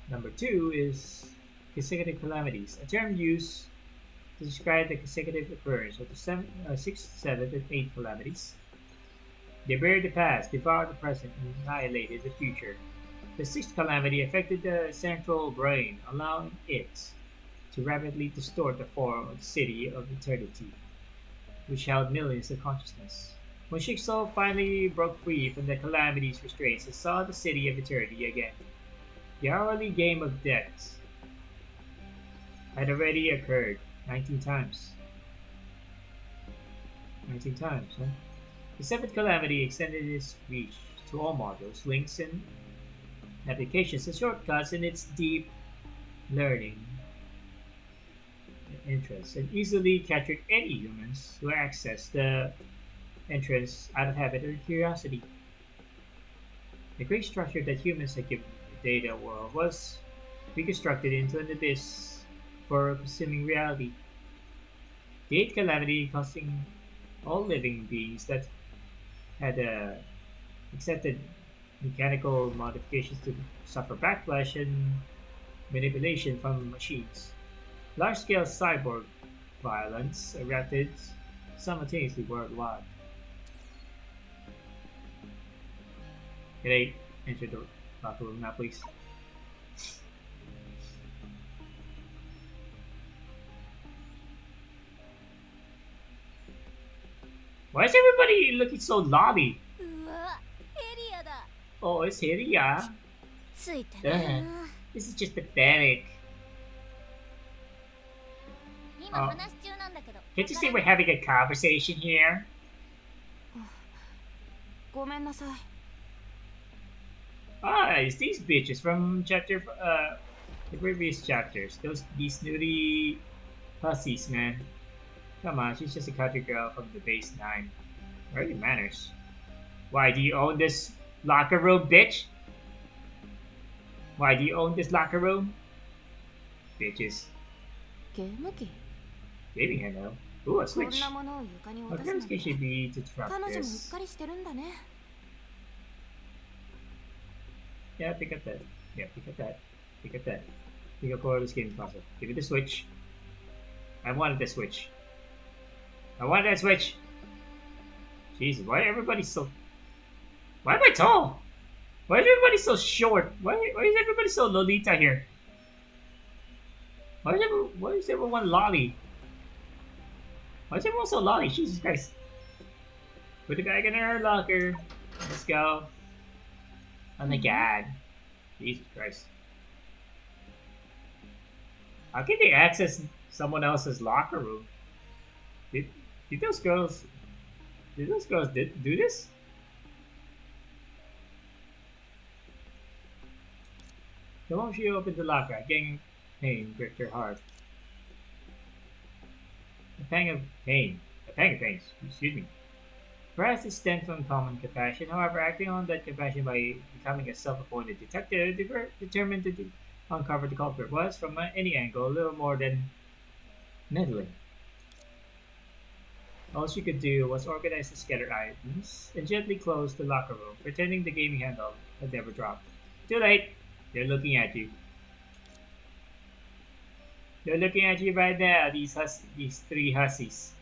Number 2 is consecutive calamities, a term used to describe the consecutive occurrence of the 6th, 7th, and 8th calamities. They buried the past, devoured the present, and annihilated the future. The 6th calamity affected the central brain, allowing it to rapidly distort the form of the City of Eternity, which held millions of consciousness. When Shikso finally broke free from the calamity's restraints and saw the City of Eternity again, the hourly game of death had already occurred 19 times. 19 times, huh? The 7th calamity extended its reach to all modules, links, and applications and shortcuts in its deep learning interests, and easily captured any humans who accessed the entrance out of habit or curiosity. The great structure that humans had given the data world was reconstructed into an abyss for seeming reality. The 8th calamity all living beings that had accepted mechanical modifications to suffer backlash and manipulation from machines. Large-scale cyborg violence erupted simultaneously worldwide. Can I enter the locker room now, please? Why is everybody looking so lobby? うわエリアだ Oh, it's here, yeah. ついてな This is just pathetic. 今話中なんだけど Can't you see we're having a conversation here? ごめんなさい。 Ah, it's these bitches from the previous chapters. These snooty pussies, man. Come on, she's just a country girl from the base 9. Where are your manners? Why do you own this locker room, bitch? Why do you own this locker room? Bitches. ゲーム機 Gaming handle. Ooh, a こん switch. なものを床に What 落とす kind な of んて skill should be to 彼 disrupt 女もうっ this? かりしてるんだね。 Yeah, pick up that. Yeah, pick up that. Pick up that. Pick up this game console. Give me the switch. I wanted the switch. I wanted that switch. Jesus, why everybody so... Why am I tall? Why is everybody so short? Why is everybody so Lolita here? Why is everyone lolly? Why is everyone so lolly? Jesus Christ. Put the bag in her locker. Let's go. Oh my god. Jesus Christ. How can they access someone else's locker room? Did those girls do this? The moment she opened the locker, a gang of pain gripped her heart. A pang of pain, excuse me. Perhaps it stemmed from common compassion. However, acting on that compassion by becoming a self-appointed detective, they were determined to uncover the culprit was, from any angle, a little more than meddling. All she could do was organize the scattered items and gently close the locker room, pretending the gaming handle had never dropped. Too late! They're looking at you. They're looking at you right now, these three hussies.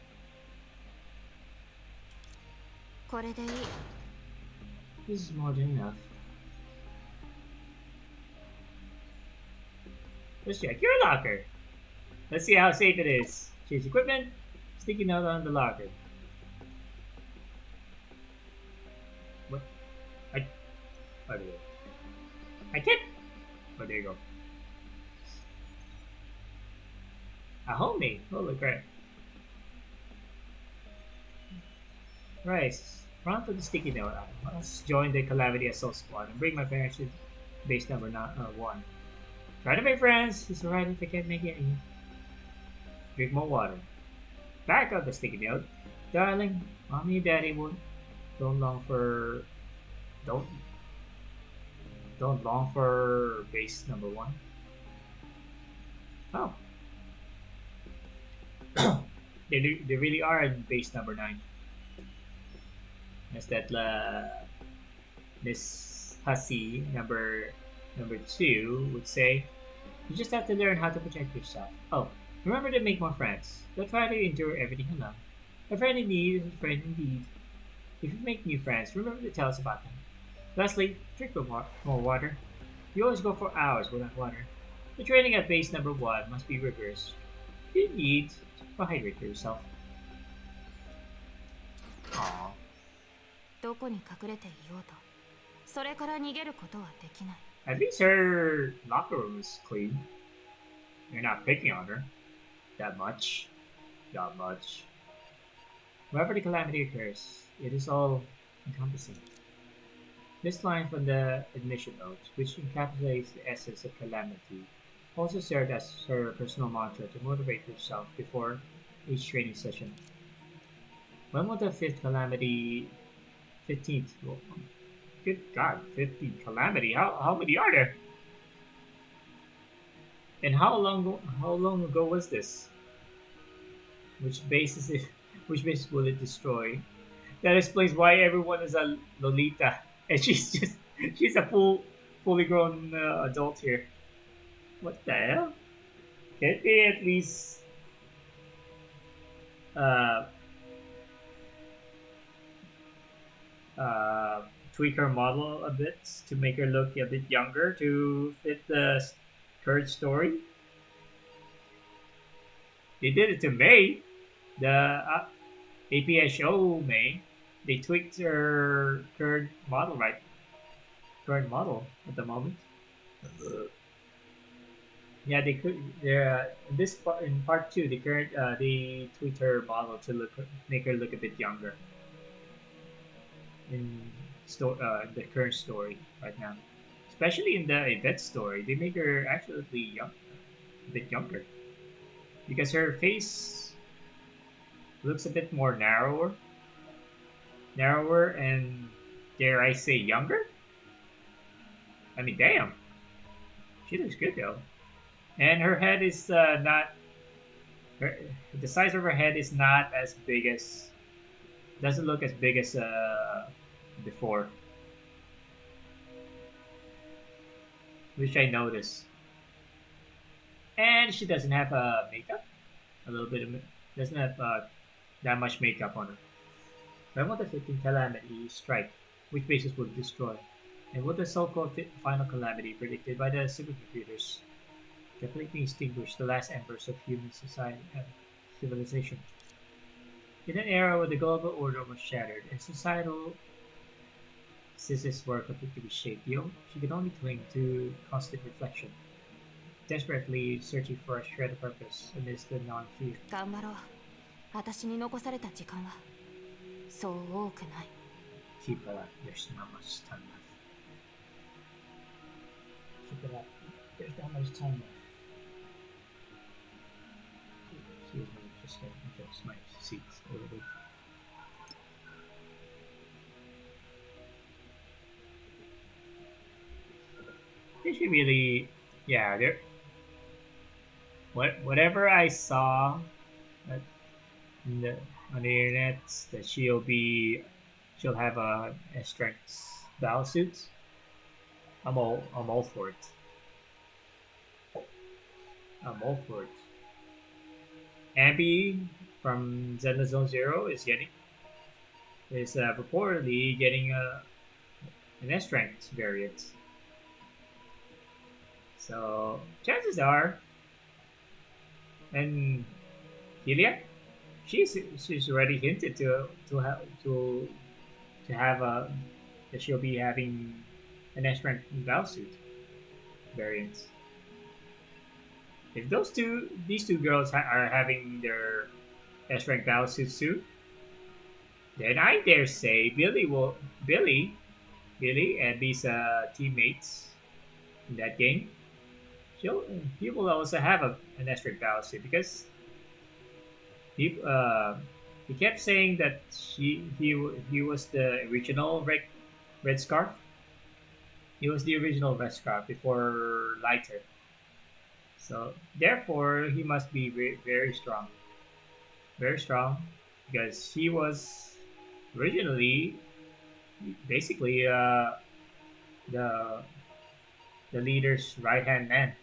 これでいい。 This is more than enough. Let's check your locker. Let's see how safe it is. Change equipment. Sticky note on the locker. What? Oh, there you go. I can't. Oh, there you go. A homemade. Holy crap. Right. Front of the sticky note. Let's join the Calamity Assault Squad and bring my parents to base number 1. Try to make friends. It's alright if I can't make any. Drink more water. Back of the sticky note. Darling, mommy and daddy don't long for base number 1. Oh. they really are in base number 9. As that Miss Hussy number 2 would say, you just have to learn how to protect yourself. Oh, remember to make more friends. Don't try to endure everything alone. A friend in need is a friend indeed. If you make new friends, remember to tell us about them. Lastly, drink more water. You always go for hours without water. The training at base number 1 must be rigorous. You need to hydrate yourself. Aww. どこに隠れていようと、それから逃げることはできない。 At least her locker room is clean. You're not picking on her. That much. Not much. Wherever the calamity occurs, it is all encompassing. This line from the admission note, which encapsulates the essence of calamity, also served as her personal mantra to motivate herself before each training session. When will the 5th calamity 15th? Well, good God, 15 calamity. How many are there? And how long ago was this? Which base is it? Which base will it destroy? That explains why everyone is a Lolita, and she's just She's a fully grown adult here. What the hell? Can't they at least uh, uh, tweak her model a bit to make her look a bit younger to fit the current story? They did it to May, the API show May. They tweaked her current model, right? Current model at the moment. Yeah, they could. They're in this part in part two. They tweaked her model to make her look a bit younger in the current story right now. Especially in the event story, they make her actually a bit younger because her face looks a bit more narrower, and dare I say younger. I mean, damn, she looks good though, and her head is not. Her, the size of her head is not as big as doesn't look as big as before, which I noticed. And she doesn't have makeup. A little bit of doesn't have that much makeup on her. When will the 15th calamity strike? Which bases will it destroy? And will the so-called final calamity predicted by the supercomputers completely extinguish the last embers of human civilization? In an era where the global order was shattered and societal systems were completely reshaped, she could only cling to constant reflection, desperately searching for a shred of purpose amidst the non-fear. 頑張ろう。私に残された時間はそう多くない。Keep it up. There's not much time left. Keep it up. There's not much time left. Excuse me, just going to adjust my seats a little bit. They should really, yeah. Whatever I saw on the internet that she'll have a strength battle suit. I'm all for it. I'm all for it. Abby from Zelda Zone Zero is reportedly getting an S strength variant. So chances are, and Helia, she's already hinted to have that she'll be having an S rank battle suit variant. If these two girls are having their S rank battle suits soon, then I dare say Billy and these teammates in that game, he will also have an S rank battle suit because he kept saying that he was the original red scarf. He was the original red scarf before lighter. So therefore, he must be very strong, because he was originally basically the leader's right hand man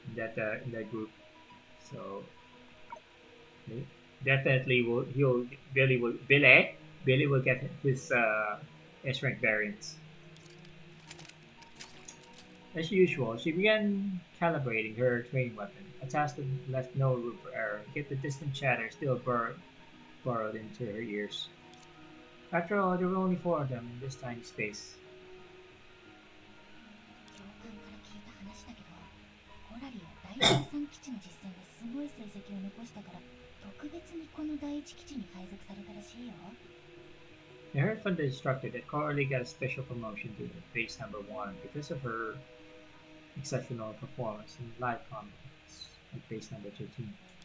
in that group. So definitely Billy will get his S rank variants. As usual, she began calibrating her training weapon, a task that left no room for error, yet the distant chatter still burrowed into her ears. After all, there were only 4 of them in this tiny space. 教官から聞いた話だけど、コラリは第13基地の実戦ですごい成績を残したから特別にこの第一基地に配属されたらしいよ。I heard from the instructor that Coralie got a special promotion to base number 1 because of her exceptional performance in live combats at base number 13.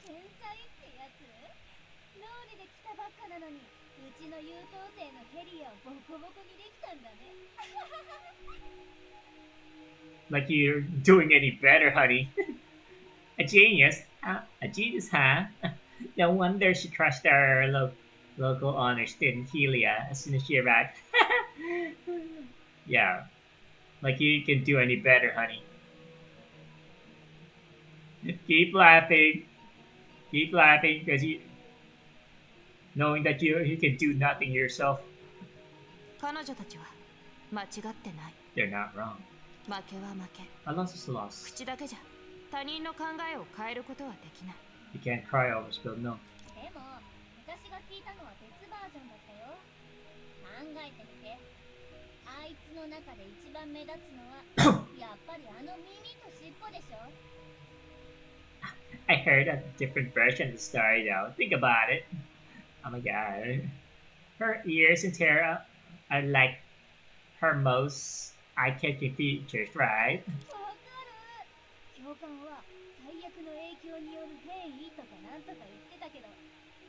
天才ってやつ？脳裏で来たばっかなのに、うちの優等生のヘリアをボコボコにできたんだね。Like you're doing any better, honey. A genius? A genius, huh? No wonder she crushed our local honor student Helia as soon as she arrived. Yeah, like you can do any better, honey. Keep laughing. Keep laughing because you knowing that you can do nothing yourself. 彼女たちは間違ってない。 They're not wrong. 負けは負け。 A loss is a loss. 口だけじゃ他人の考えを変えることはできない。 You can't cry over spilled milk. でも私が聞いたのは別バージョンだったよ。考えてみて。あいつの中で一番目立つのはやっぱりあの耳と尻尾でしょ。 I heard a different version of the story though. Think about it. Oh my god. Her ears and hair are like her most eye-catching features, right? わかる。教官は最悪の影響による変異とかなんとか言ってたけど、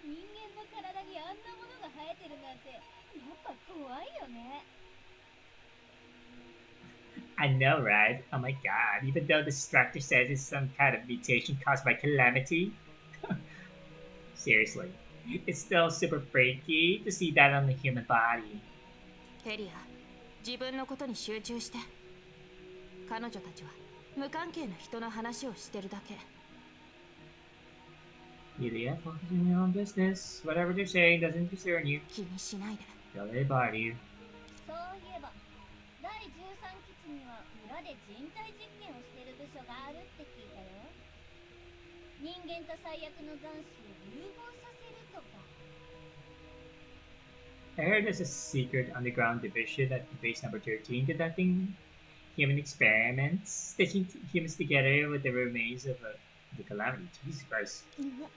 人間の体にあんなものが生えてるなんてやっぱ怖いよね。 I know, right? Oh my god. Even though the structure says it's some kind of mutation caused by calamity. Seriously. It's still super freaky to see that on the human body. ヘリア、自分のことに集中して。彼女たちは無関係な人の話をしてるだけ。 Yulia, focus on your own business. Whatever they're saying doesn't concern you. 気にしないで。 Don't let it bother you. そういえば、第13基地には裏で人体実験をしてる部署があるって聞いたよ。人間と最悪の残滓を融合させるとか。 I heard there's a secret underground division at base number 13 conducting human experiments, stitching humans together with the remains of the calamity. Jesus Christ. キモ。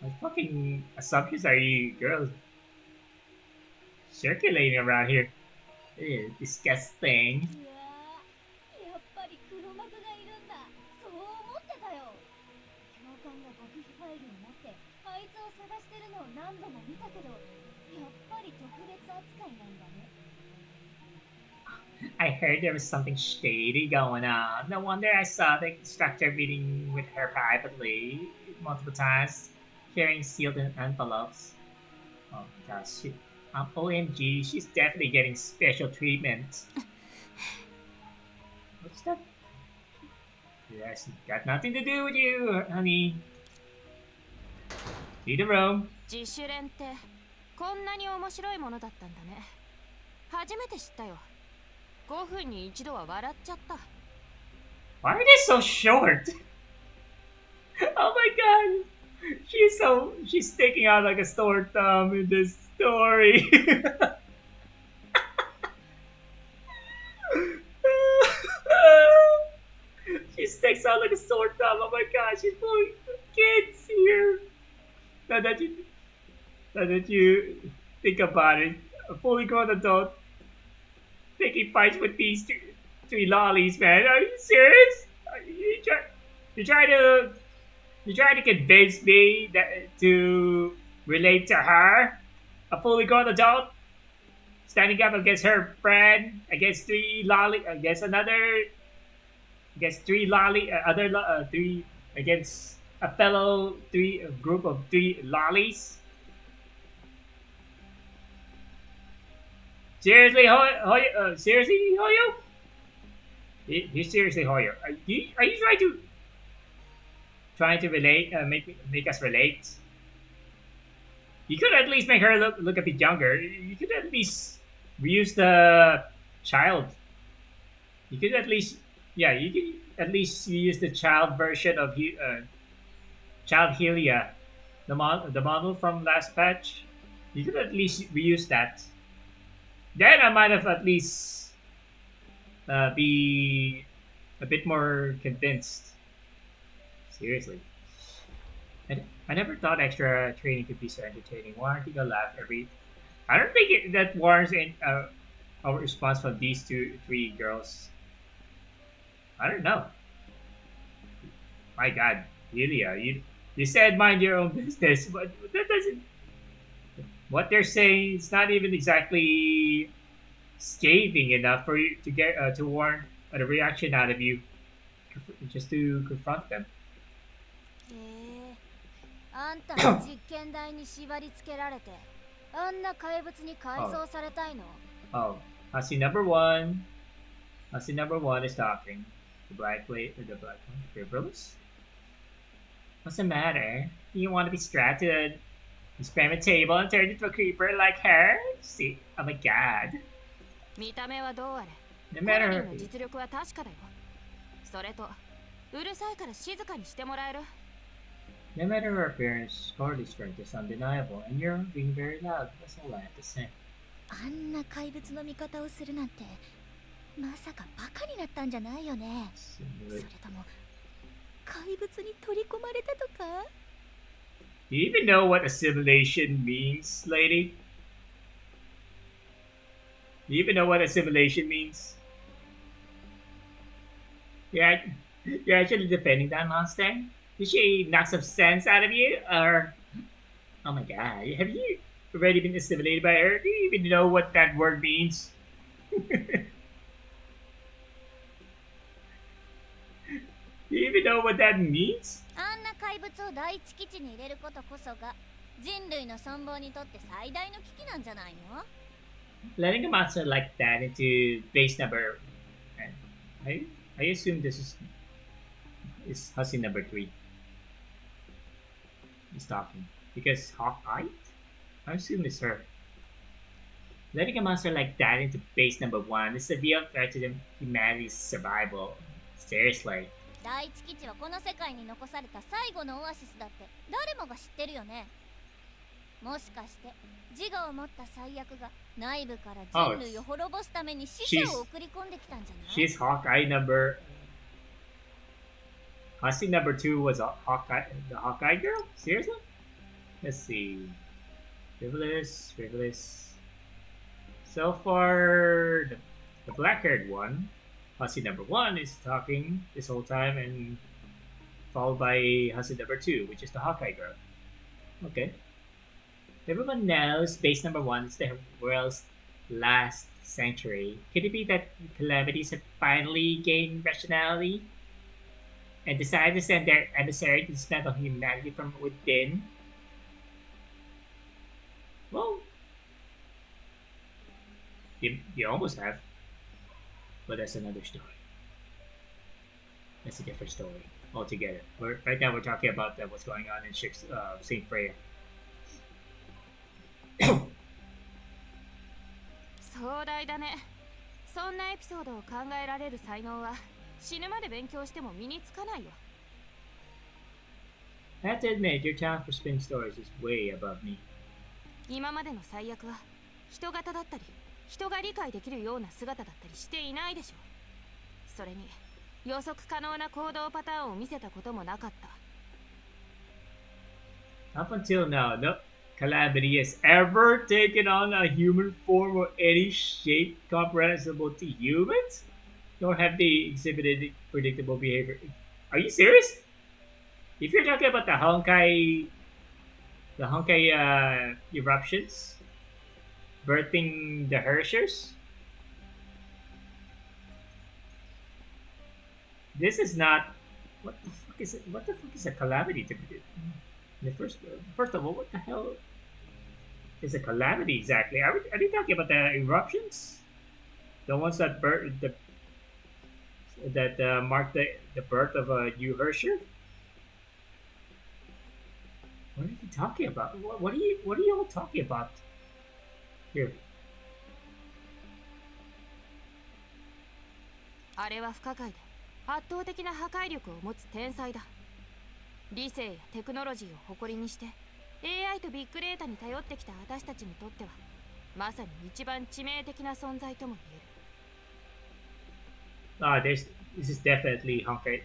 What fucking assumptions are you girls circulating around here? Ew, disgusting. うわー、やっぱり黒幕がいるんだ。そう思ってたよ。教官が極秘ファイルを持ってあいつを探してるのを何度も見たけど、やっぱり特別扱いなんだね。 I heard there was something shady going on. No wonder I saw the instructor meeting with her privately multiple times, carrying sealed envelopes. Oh my gosh, OMG, she's definitely getting special treatment. What's that? Yes, got nothing to do with you, honey. Leave the room. 自主練ってこんなに面白いものだったんだね。初めて知ったよ。5分に一度は笑っちゃった。 Why are they so short? Oh my god. She's sticking out like a sore thumb in this story. She sticks out like a sore thumb. Oh my god, she's pulling kids here. Now that you think about it, a fully grown adult taking fights with these three lollies, man. Are you serious? You trying to convince me that to relate to her, a fully grown adult, standing up against her friend, against three lolly, against three against a fellow group of three lollies. Seriously, Hoyo? Seriously, Hoyo? You seriously, Hoyo? Are you trying to relate? Make us relate? You could at least make her look a bit younger. You could at least reuse the child. You could at least, yeah, you could at least use the child version of Child Helia, the model from last patch. You could at least reuse that. Then I might have at least be a bit more convinced. Seriously. I never thought extra training could be so entertaining. Why aren't you gonna laugh every... I don't think that warrants a response from these three girls. I don't know. My god, Yulia, you said mind your own business, but that doesn't... What they're saying is not even exactly scathing enough for you to get to warrant a reaction out of you, just to confront them. あんたの実験台に縛り付けられてあんな怪物に改造されたいの？ Oh, Hussy number one. Hussy number one is talking. The black one, frivolous? What's the matter? Do you want to be strapped to an experiment table and turned into a creeper like her? See, oh my god. 見た目はどうあれ No コナ matter リ her, ーの実力は確かだよ。それとうるさいから静かにしてもらえる？ no matter her appearance, Carly's strength is undeniable, and you're being very loud. That's all I have to say. あんな怪物の味方をするなんて、まさかバカになったんじゃないよね。それとも怪物に取り込まれたとか？ Do you even know what assimilation means, lady? Do you even know what assimilation means? You're actually defending that monster? Did she knock some sense out of you? Or... Oh my god, have you already been assimilated by her? Do you even know what that word means? Do you even know what that means? あんな怪物を第一基地に入れることこそが人類の存亡にとって最大の危機なんじゃないの？ Letting a monster like that into base number... I assume this is Hussy number 3. He's talking. Because Hawkeye? I assume it's her. Letting a monster like that into base number 1 is a real threat to humanity's survival. Seriously. 第一基地はこの世界に残された最後のオアシスだって誰もが知ってるよね。もしかして自我を持った最悪が内部から人類を滅ぼすために死者を送り込んできたんじゃない？ She's Hawkeye number... Hussy number 2 was the Hawkeye girl? Seriously? Let's see. Frivolous. So far, the black-haired one, Hussy number 1, is talking this whole time, and followed by Hussy number 2, which is the Hawkeye girl. Okay. Everyone knows base number 1 is the world's last sanctuary. Could it be that calamities have finally gained rationality and decided to send their emissary to dismantle humanity from within? Well, you almost have. But that's another story. That's a different story altogether. Right now we're talking about what's going on in St. Freya. 壮大だね。そんなエピソードを考えられる才能は死ぬまで勉強しても身につかないよ。I have to admit, your talent for spin stories is way above me. 今までの最悪は人型だったり人が理解できるような姿だったりしていないでしょ。それに予測可能な行動パターンを見せたこともなかった。 Up until now, no calamity has ever taken on a human form or any shape comprehensible to humans, nor have they exhibited predictable behavior. Are you serious? If you're talking about the Honkai eruptions, birthing the Hershers, this is not. What the fuck is it? What the fuck is a calamity to be? First of all, what the hell is a calamity exactly? Are we talking about the eruptions? The ones that mark the birth of a new Hersher? What are you talking about? What are you all talking about? Here. あれは不可解で圧倒的な破壊力を持つ天才だ。理性やテクノロジーを誇りにして AI とビッグデータに頼ってきた私たちにとってはまさに一番致命的な存在とも言える。This is definitely the Honkai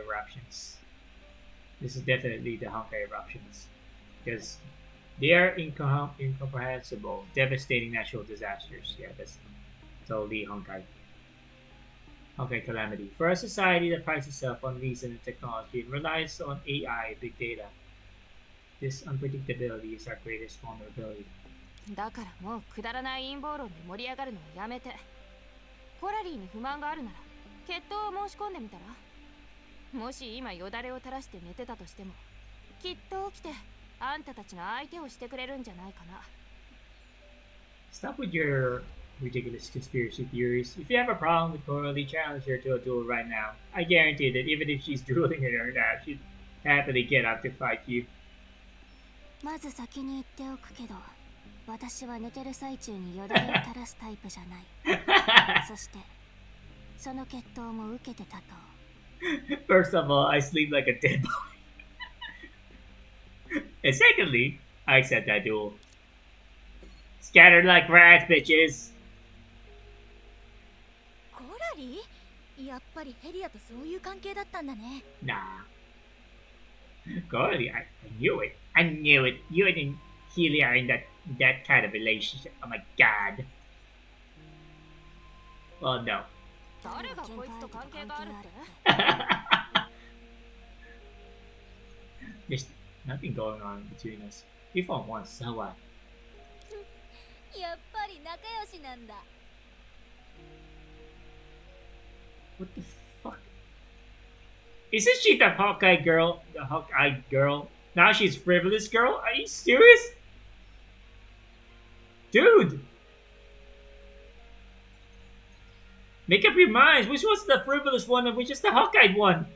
eruptions. This is definitely the Honkai eruptions. Because they are incomprehensible, devastating natural disasters. Yeah, that's totally Honkai calamity. For a society that prides itself on reason and technology and relies on AI, big data, this unpredictability is our greatest vulnerability. だからもうくだらない陰謀論で盛り上がるのはやめて。ポラリーに不満があるなら決闘を申し込んでみたら。もし今よだれを垂らして寝てたとしてもきっと起きてあんたたちの相手をしてくれるんじゃないかな。Stop with your ridiculous conspiracy theories. If you have a problem with Coralie, challenge her to a duel right now. I guarantee that even if she's drooling in her nap, she'd happily get up to fight you. まず先に言っておくけど、私は寝てる最中によだれを垂らすタイプじゃない。そして、その決闘も受けてたと。First of all, I sleep like a dead boy. And secondly, I accept that duel. Scattered like rats, bitches. コラリー？やっぱりヘリアとそういう関係だったんだね。Nah. Coralie, I knew it. I knew it. You and Healy are in that kind of relationship. Oh my god. Well, no. 誰がこいつと関係があるって？ There's nothing going on between us. We fought once, so what? やっぱり仲良しなんだ。 What the fuck? Isn't she the Hawkeye girl? The Hawkeye girl? Now she's frivolous girl? Are you serious? Dude! Make up your minds. Which one's the frivolous one and which is the Hawkeye one?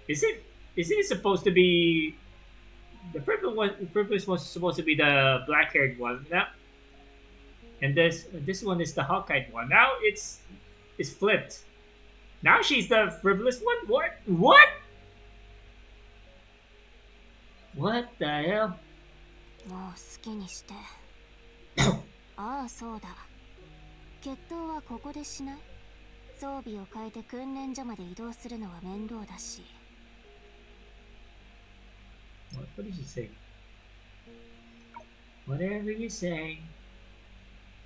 Isn't it supposed to be the frivolous one's supposed to be the black-haired one now? And this one is the Hawkeye one. Now it's flipped. Now she's the frivolous one? What? What the hell? もう好きにして。ああ、そうだ。決闘はここでしない？装備を変えて訓練所まで移動するのは面倒だし。What did she say? Whatever you say.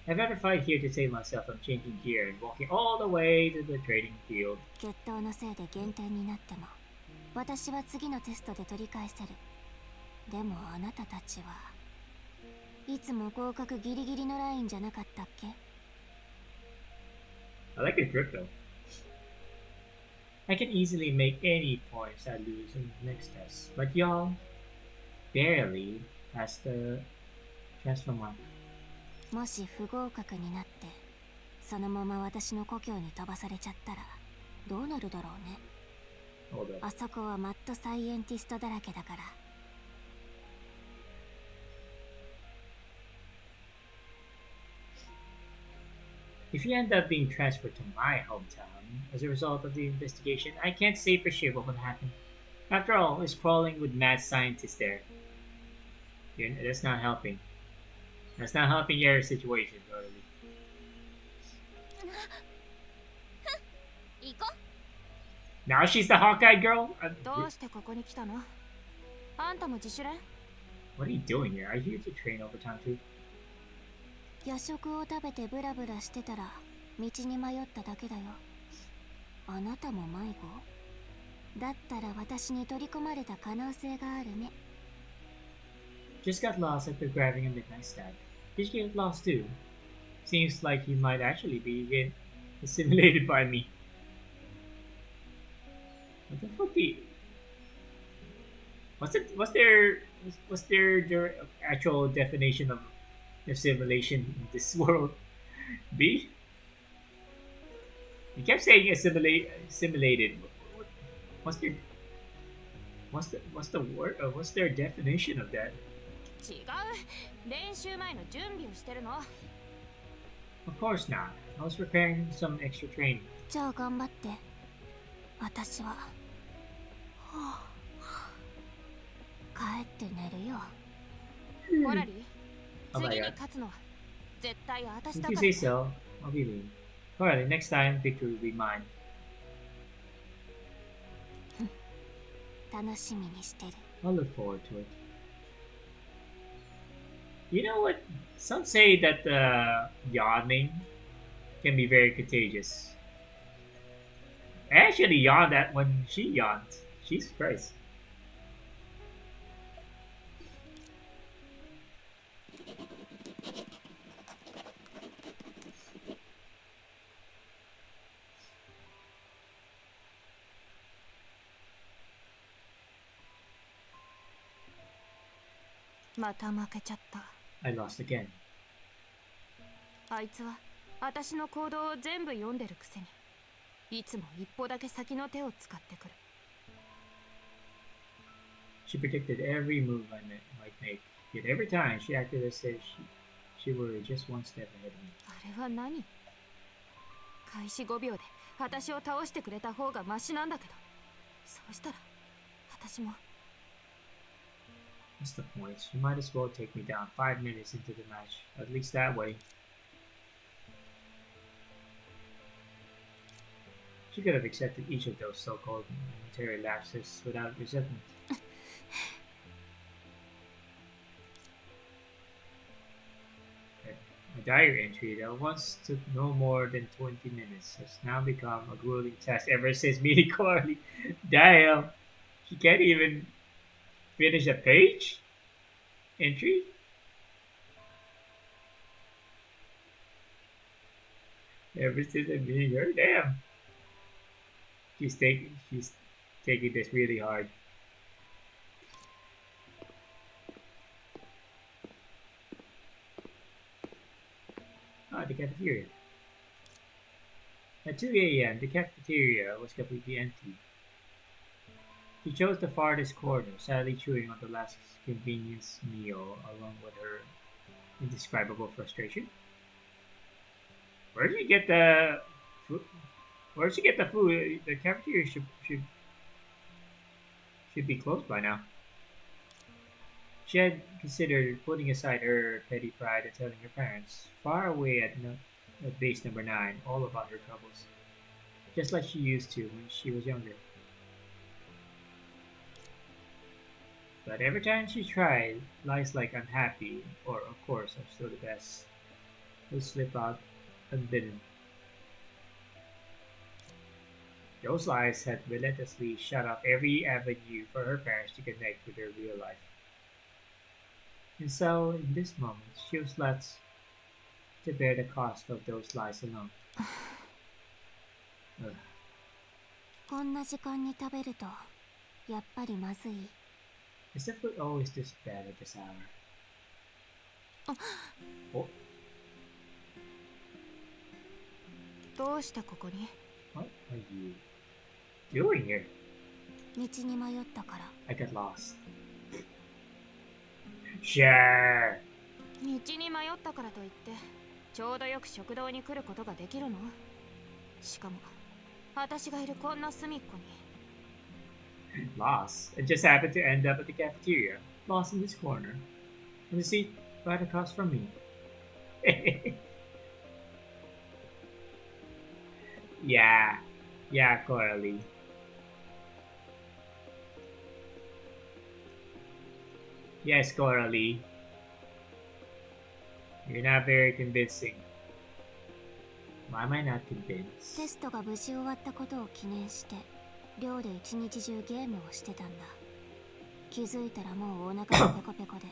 I'd rather fight here to save myself from changing gear and walking all the way to the training field. 決闘のせいで減点になっても、私は次のテストで取り返せる。でもあなたたちはいつも合格ギリギリのラインじゃなかったっけ？ I like the grip though. I can easily make any points I lose in the next test, but y'all barely pass the transfer mark. もし不合格になって、そのまま私の故郷に飛ばされちゃったらどうなるだろうね。Hold up. あそこはマッドサイエンティストだらけだから。If you end up being transferred to my hometown as a result of the investigation, I can't say for sure what would happen. After all, it's crawling with mad scientists there. That's not helping. That's not helping your situation, Charlie. 行こ Now she's the Hawkeye girl? どうしてここに来たの？あんたも自主練？ What are you doing here? Are you here to train overtime too? 夜食を食べてブラブラしてたら道に迷っただけだよ。あなたも迷子？だったら私に取り込まれた可能性があるね。Just got lost after grabbing a midnight snack. Did you get lost too? Seems like you might actually be assimilated by me. What the fuck? What's their actual definition of assimilation in this world? B? You kept saying assimilated. What's the word? What's their definition of that? 違う。練習前の準備をしてるの。Of course not. I was preparing some extra training. じゃあ頑張って。私は。帰って寝るよ。コラリー、 Oh my 次に god. 勝つのは絶対私 If だ you から say so, I'll be leaving. Alright, next time victory will be mine. 楽しみにしてる。 I'll look forward to it. You know what? Some say that yawning can be very contagious. I actually yawned at when she yawned. Jesus Christ. また負けちゃった。 I lost again. あいつは私の行動を全部読んでるくせに、いつも一歩だけ先の手を使ってくる。 She predicted every move I might make, yet every time she acted as if she were just one step ahead of me. あれは何？開始5秒で私を倒してくれた方がマシなんだけど、そうしたら私も。 What's the point? She might as well take me down 5 minutes into the match. At least that way. She could have accepted each of those so-called momentary lapses without resentment. A diary entry that once took no more than 20 minutes has now become a grueling task ever since meeting Carly. Damn! She can't even finish a page? Entry? Ever since I'm meeting her? Damn! She's taking this really hard. Ah, the cafeteria. At 2 a.m., the cafeteria was completely empty. She chose the farthest corner, sadly chewing on the last convenience meal along with her indescribable frustration. Where did you get the food? Where did she get the food? The cafeteria should be closed by now. She had considered putting aside her petty pride and telling her parents, far away at base number 9, all about her troubles, just like she used to when she was younger. But every time she tried, lies like unhappy, or of course I'm still the best, would slip out unbidden. Those lies had relentlessly shut off every avenue for her parents to connect with her real life. And so, in this moment, she was left to bear the cost of those lies alone. こんな時間に食べるとやっぱりまずい。 Is the food always this bad at this hour? Oh. どうしてここに？ What are you doing here? 道に迷ったから。 I got lost. Sure. 道に迷ったからといってちょうどよく食堂に来ることができるの？しかも私がいるこんな隅っこに。 Lost. I just happened to end up at the cafeteria, lost in this corner, in the seat right across from me. Yeah, Coralie. Yes, Coralie. You're not very convincing. Why am I not convinced? テストが無事終わったことを記念して寮で一日中ゲームをしてたんだ。気づいたらもうお腹がペコペコで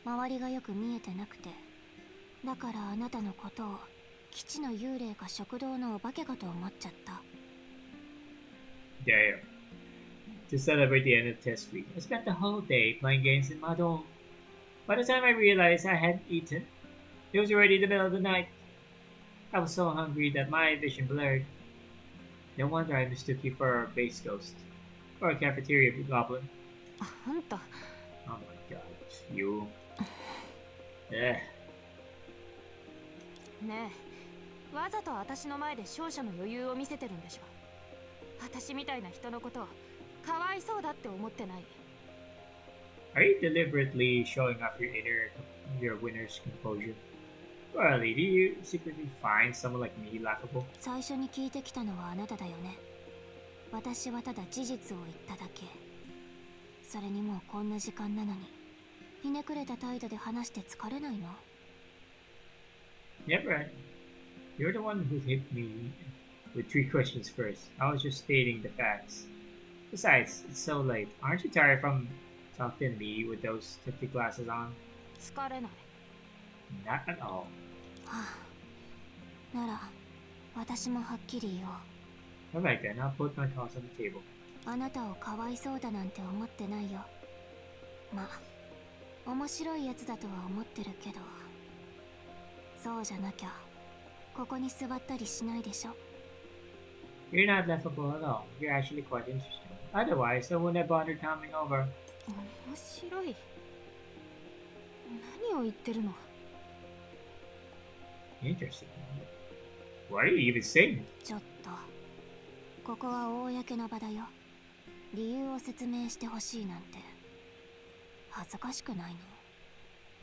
周りがよく見えてなくて、だからあなたのことを基地の幽霊か食堂のお化けかと思っちゃった。 Damn. To celebrate the end of test week, I spent the whole day playing games in my dorm. By the time I realized I hadn't eaten, it was already the middle of the night. I was so hungry that my vision blurred. No wonder I mistook you for a base ghost. Or a cafeteria goblin. あんた。 Oh my god, you. Ugh. ねえ、わざと私の前で勝者の余裕を見せてるんでしょ。私みたいな人のことをかわいそうだって思ってない。 Are you deliberately showing off your winner's composure? Riley, do you secretly find someone like me laughable? 最初に聞いてきたのはあなただよね。私はただ事実を言っただけ。それにもうこんな時間なのに、ひねくれた態度で話して疲れないの？ Yep, right. You're the one who hit me with 3 questions first. I was just stating the facts. Besides, it's so late. Aren't you tired from talking to me with those 50 glasses on? 疲れない。 Not at all. はあ、なら私もはっきり言おう。 Alright then, I'll put my cards on the table. あなたをかわいそうだなんて思ってないよ。まあ面白いやつだとは思ってるけど、そうじゃなきゃここに座ったりしないでしょ。 You're not laughable at all. You're actually quite interesting. Otherwise, I wouldn't have bothered coming over. 面白い。何を言ってるの？ Interesting. What are you even saying? ちょっと、ここは公の場だよ。理由を説明してほしいなんて恥ずかしくないの？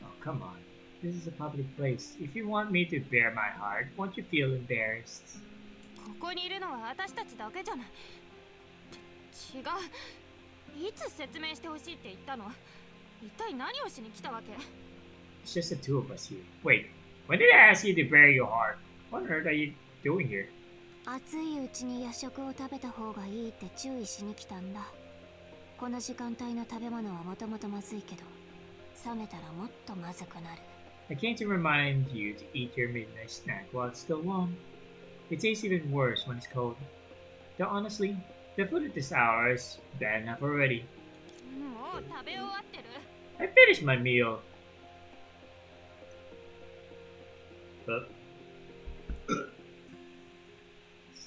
Oh, come on. This is a public place. If you want me to bare my heart, won't you feel embarrassed? ここにいるのは私たちだけじゃない。違う。いつ説明してほしいって言ったの？一体何をしに来たわけ？ It's just the two of us here. Wait, when did I ask you to bare your heart? What on earth are you doing here? 暑いうちに夜食を食べた方がいいって注意しに来たんだ。この時間帯の食べ物はもともとまずいけど、冷めたらもっとまずくなる。 I came to remind you to eat your midnight snack while it's still warm. It tastes even worse when it's cold. Though honestly, the food at this hour is bad enough already. もう食べ終わってる。I finished my meal.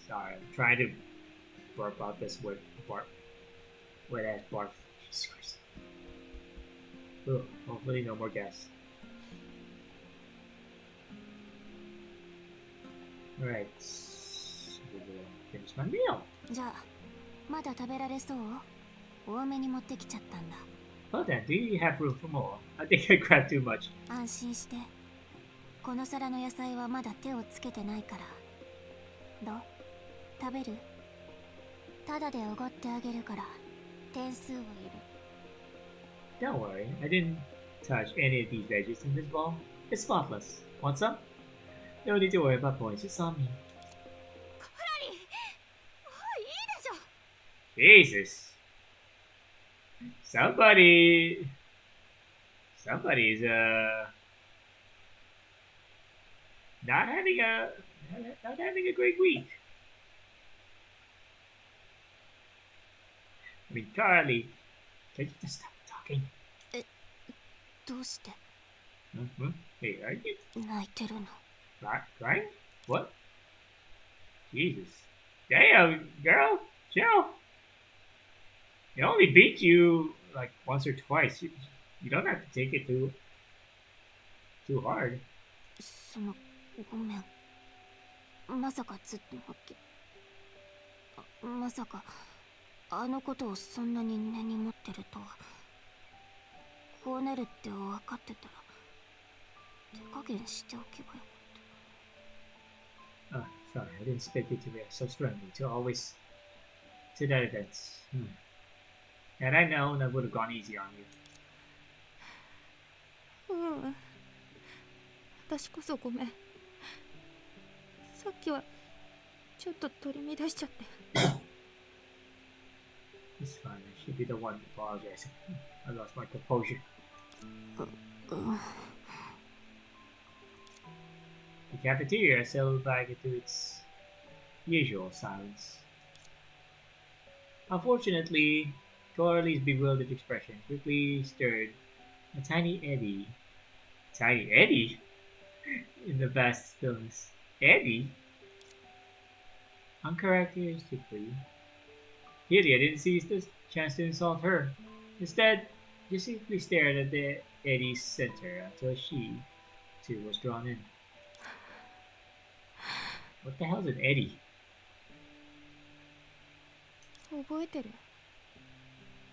Sorry, I'm trying to burp out this wet ass barf. Jesus Christ. Ugh, hopefully no more gas. Alright. Finish my meal. じゃあ、まだ食べられそう？多めに持ってきちゃったんだ。 Well then, do you have room for more? I think I grabbed too much. 安心して。この皿の野菜はまだ手をつけてないから。どう？食べる？ただでおごってあげるから点数を入れ。 Don't worry, I didn't touch any of these veggies in this bowl. It's spotless. Want some? No need to worry about points, it's on me. コラリー、もういいでしょ。 Jesus. Somebody is not having a great week. I mean, Carly, can you just stop talking? どうして？ Mm-hmm. Hey, are you 泣いてるの？ crying? What? Jesus. Damn, girl, chill. They only beat you like once or twice. You don't have to take it too hard. ごめん。まさかずっとまさかあのことをそんなに根に持ってるとは。こうなるって分かってたら手加減しておけばよかった。 Oh, sorry, I didn't expect you to react so strongly to always to that events. Had I known, I would have gone easy on you. 私こそごめん。さっきはちょっと取り乱しちゃって。 It's fine, I should be the one apologizing. I lost my composure. The cafeteria settled back into its usual silence. Unfortunately, Corley's bewildered expression quickly stirred a tiny eddy. Tiny eddy? In the vast stillness. Eddy? Uncharacteristically, Hylia didn't seize the chance to insult her. Instead, she simply stared at the eddy's center until she, too, was drawn in. What the hell's an eddy? 覚えてる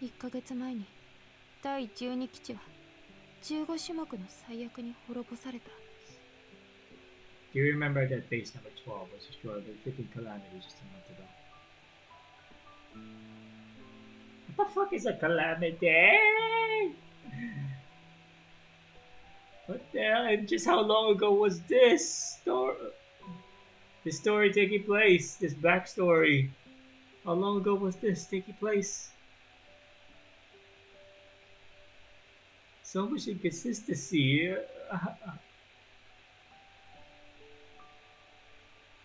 ？1ヶ月前に第12基地は15種目の最悪に滅ぼされた。 Do you remember that base number 12 was destroyed by freaking calamity just a month ago? What the fuck is a calamity? What the hell? And just how long ago was this story? This story taking place? This backstory? How long ago was this taking place? So much inconsistency.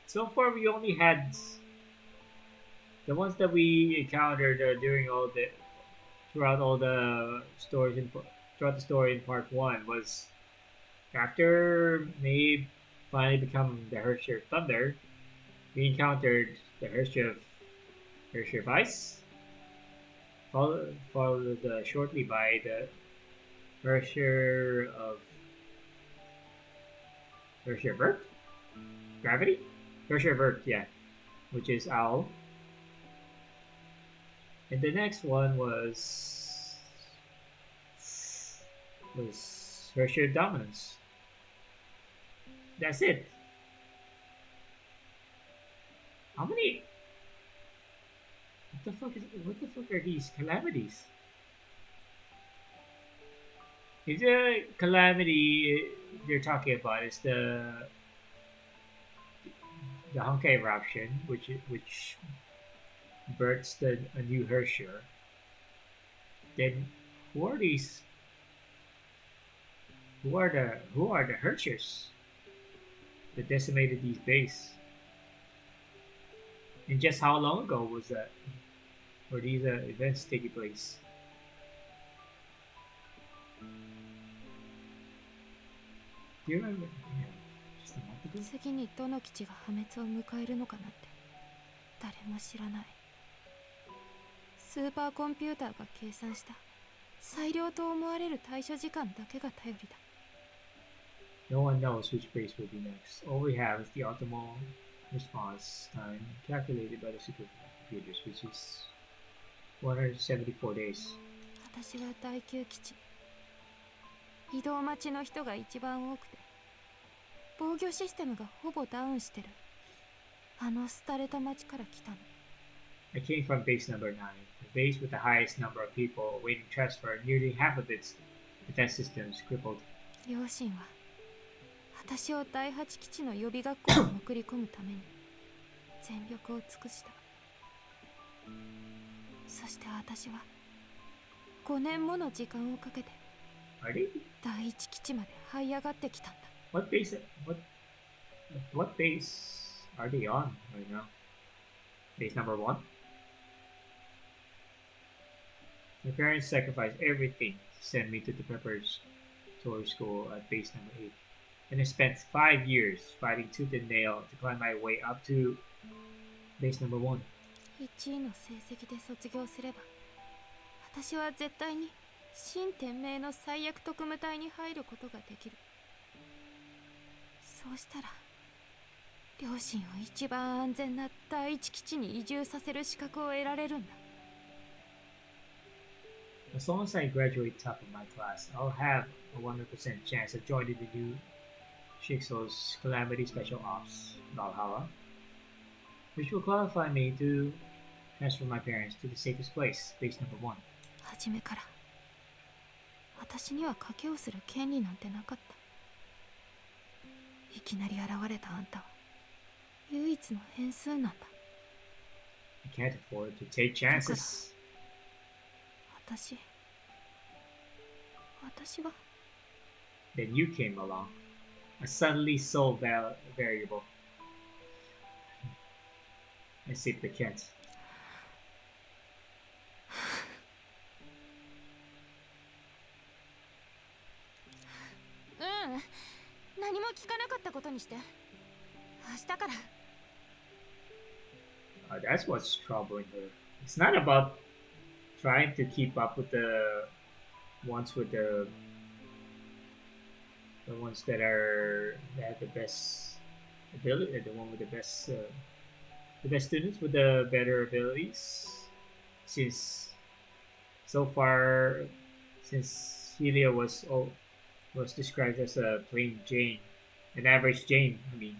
So far, we only had the ones that we encountered throughout all the stories throughout the story in part 1 was after Maeve finally become the Hersher of Thunder, we encountered the Hersher of Ice, followed shortly by the Hersher of Earth? Gravity? Hersher of Earth, yeah, which is Owl. And the next one was Hersher of Dominance. That's it. How many? What the fuck are these calamities? Is the calamity they're talking about is the Honkai eruption, which births a new Hersher. Then who are these? Who are the Hershers that decimated these base? And just how long ago was that? Were these events taking place? Do you remember? Yeah, just a month ago. 次にどの基地が破滅を迎えるのかなんて誰も知らない。スーパーコンピューターが計算した最良と思われる対処時間だけが頼りだ。No one knows which base will be next. All we have is the optimal response time calculated by the supercomputers, which is 174 days. 私は第9基地。移動待ちの人が一番多くて、防御システムがほぼダウンしてる。あの廃れた町から来たの。I came from base number 9, the base with the highest number of people awaiting transfer. Nearly half of its defense systems crippled. 両親は私を第8基地の予備学校に送り込むために全力を尽くした。そして私は5年もの時間をかけて第1基地まで這い上がってきたんだ。What base are they on right now? Base number 1? My parents sacrificed everything to send me to the preparatory school at base number 8. And I spent 5 years fighting tooth and nail to climb my way up to base number 1. 1位の成績で卒業すれば、私は絶対に新天命の最悪特務隊に入ることができる。そうしたら、両親を一番安全な第一基地に移住させる資格を得られるんだ。As long as I graduate top of my class, I'll have a 100% chance of joining the new Shixel's Calamity Special Ops, Valhalla, which will qualify me to transfer my parents to the safest place, base number 1. 初めから私には賭けをする権利なんてなかった。いきなり現れたあんたは唯一の変数なんだ。I can't afford to take chances. 私は Then you came along, a suddenly so variable. I sipped the Kent. 何も聞かなかったことにして。明日から。That's what's troubling her. It's not about trying to keep up with the ones that have the best ability, the one with the best students with the better abilities. Since so far, since Helia was described as a plain Jane, an average Jane. I mean,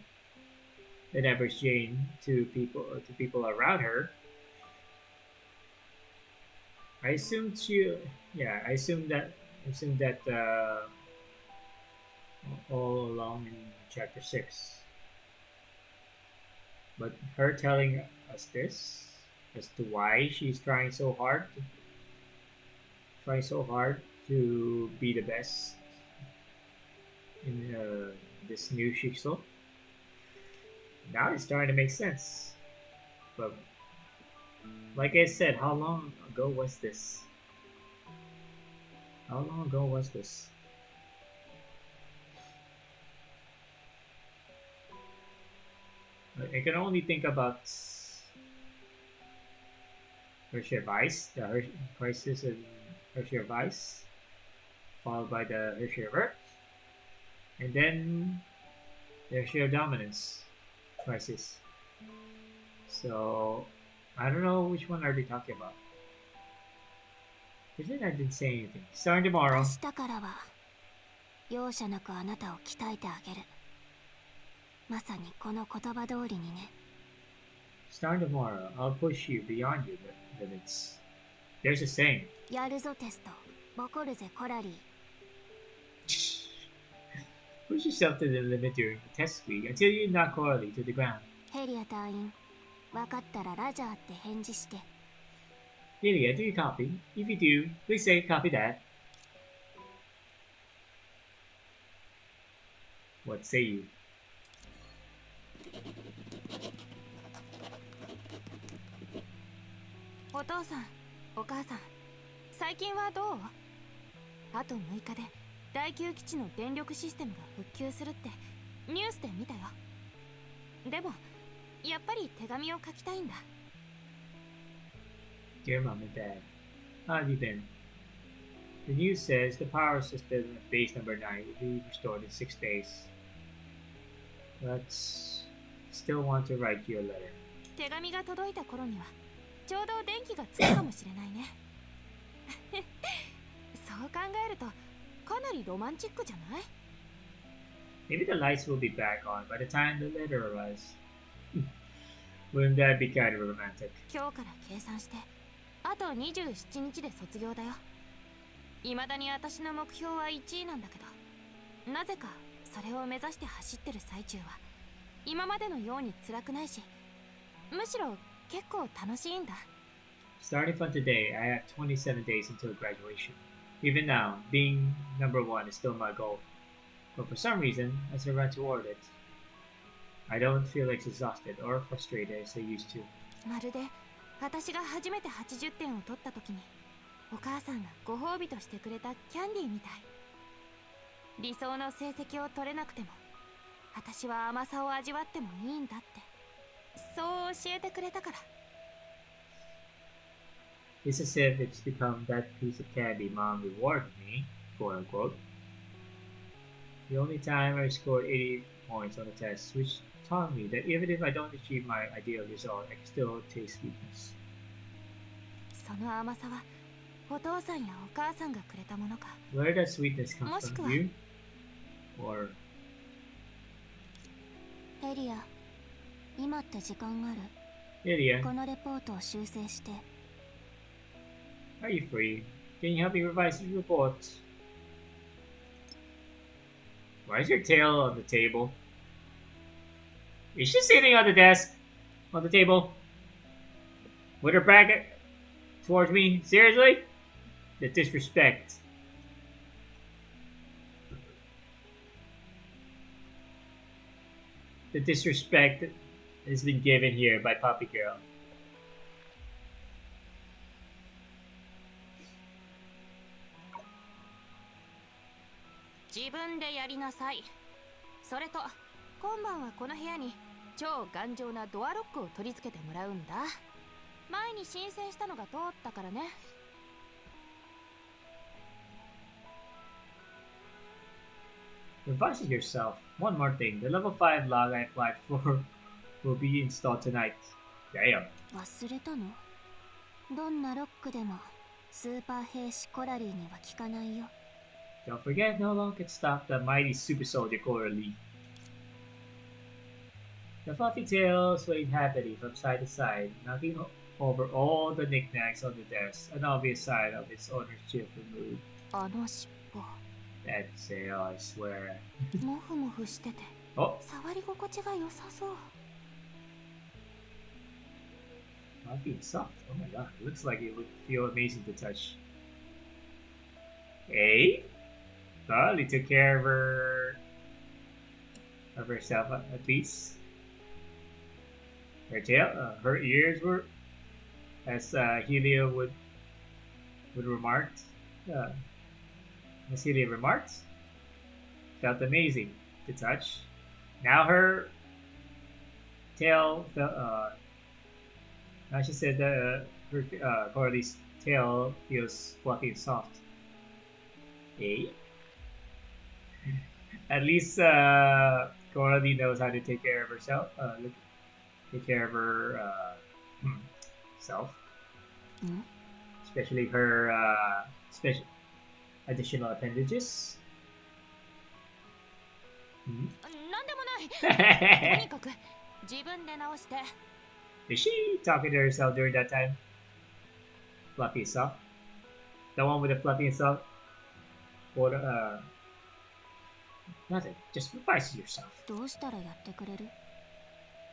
an average Jane to people around her. I assumed that all along in chapter 6. But her telling us this as to why she's trying so hard to be the best in this new Shixel. Now it's starting to make sense. But like I said, how long ago was this? How long ago was this? I can only think about Hershey Vice, the Crisis in Hershey Vice, followed by the Hershey River, and then the Hershey Dominance Crisis. So I don't know which one are they talking about. Because then I didn't say anything. Starting 明 tomorrow. 日からは容赦なくあなたを鍛えてあげる。まさにこの言葉通りにね。 Starting tomorrow, I'll push you beyond your limits. There's a saying. やるぞテスト。ボコるぜコラリー。 Push yourself to the limit during the test week until you knock Coralie to the ground. ヘリア隊員、分かったらラジャーって返事して。 Lilia, do you copy? If you do, please say copy that. What say you? お父さん、お母さん、最近はどう？あと6日で第9基地の電力システムが復旧するってニュースで見たよ。でも、やっぱり手紙を書きたいんだ。 Dear Mom and Dad, how have you been? The news says the power system at base number 9 will be restored in 6 days. But still want to write you a letter. 手紙が届いた頃にはちょうど電気がつくかもしれないね。そう考えるとかなりロマンチックじゃない？ Maybe the lights will be back on by the time the letter arrives. Wouldn't that be kind of romantic? 今日から計算してあと27日で卒業だよ。未だに私の目標は1位なんだけど、なぜかそれを目指して走ってる最中は今までのように辛くないし、むしろ結構楽しいんだ。 Starting from today, I have 27 days until graduation. Even now, being number 1 is still my goal. But for some reason, as I run toward it, I don't feel as exhausted or frustrated as I used to. まるで私が初めて80点を取った時にお母さんがご褒美としてくれたキャンディーみたい。理想の成績を取れなくても私は甘さを味わってもいいんだってそう教えてくれたから。 It's as if it's become that piece of candy Mom rewarded me, quote unquote. The only time I scored 80 points on the test, which taught me that even if I don't achieve my ideal result, I can still taste sweetness. その甘さはお父さんやお母さんがくれたものか。 Where does sweetness come from? You? Or エリア、今って時間ある？ Lydia, このレポートを修正して。 are you free? Can you help me revise this report? Why is your tail on the table? Is she sitting on the desk? On the table? With her back towards me? Seriously? The disrespect. The disrespect has been given here by Puppy Girl. 自分でやりなさい。それと今晩はこの部屋に超頑丈なドアロックを取り付けてもらうんだ。前に申請したのが通ったからね。 Revise it yourself. One more thing. The level 5 log I applied for will be installed tonight. Damn. 忘れたの？どんなロックでもスーパー兵士コラリーには効かないよ。 Don't forget, no one can stop the mighty super soldier Coralie. The fluffy tail swayed happily from side to side, knocking over all the knickknacks on the desk, an obvious sign of its owner's cheerful mood. あの尻尾。 That tail, I swear. モフモフしてて Oh, 触り心地が良さそう。 fluffy and soft. Oh my god, it looks like it would feel amazing to touch. Hey? Well, he took care of herself at least. Her tail, her ears were, as Helio would remark, Nasilia remarked. Felt amazing to touch. Now her tail felt. Now she said that her Coralie's tail feels fluffy and soft. Eh? At least Coralie knows how to take care of herself. Take care of her self, especially her special additional appendages. なんでもないとにかく自分で直して Is she talking to herself during that time? Fluffy and soft? The one with the fluffy and soft? Or, nothing. Just revise yourself. どうしたらやってくれる？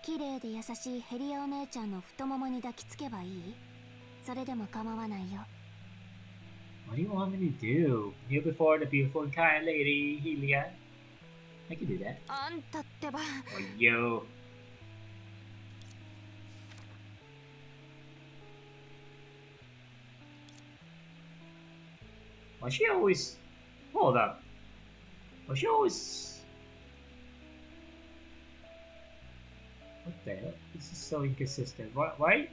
綺麗で優しいヘリアお姉ちゃんの太ももに抱きつけばいい？それでも構わないよ。What do you want me to do? Kneel before the beautiful and kind lady, Helia? I can do that. あんたってば Oh, yo. Why she always... Hold up. Why she always... What the hell? This is so inconsistent. Why?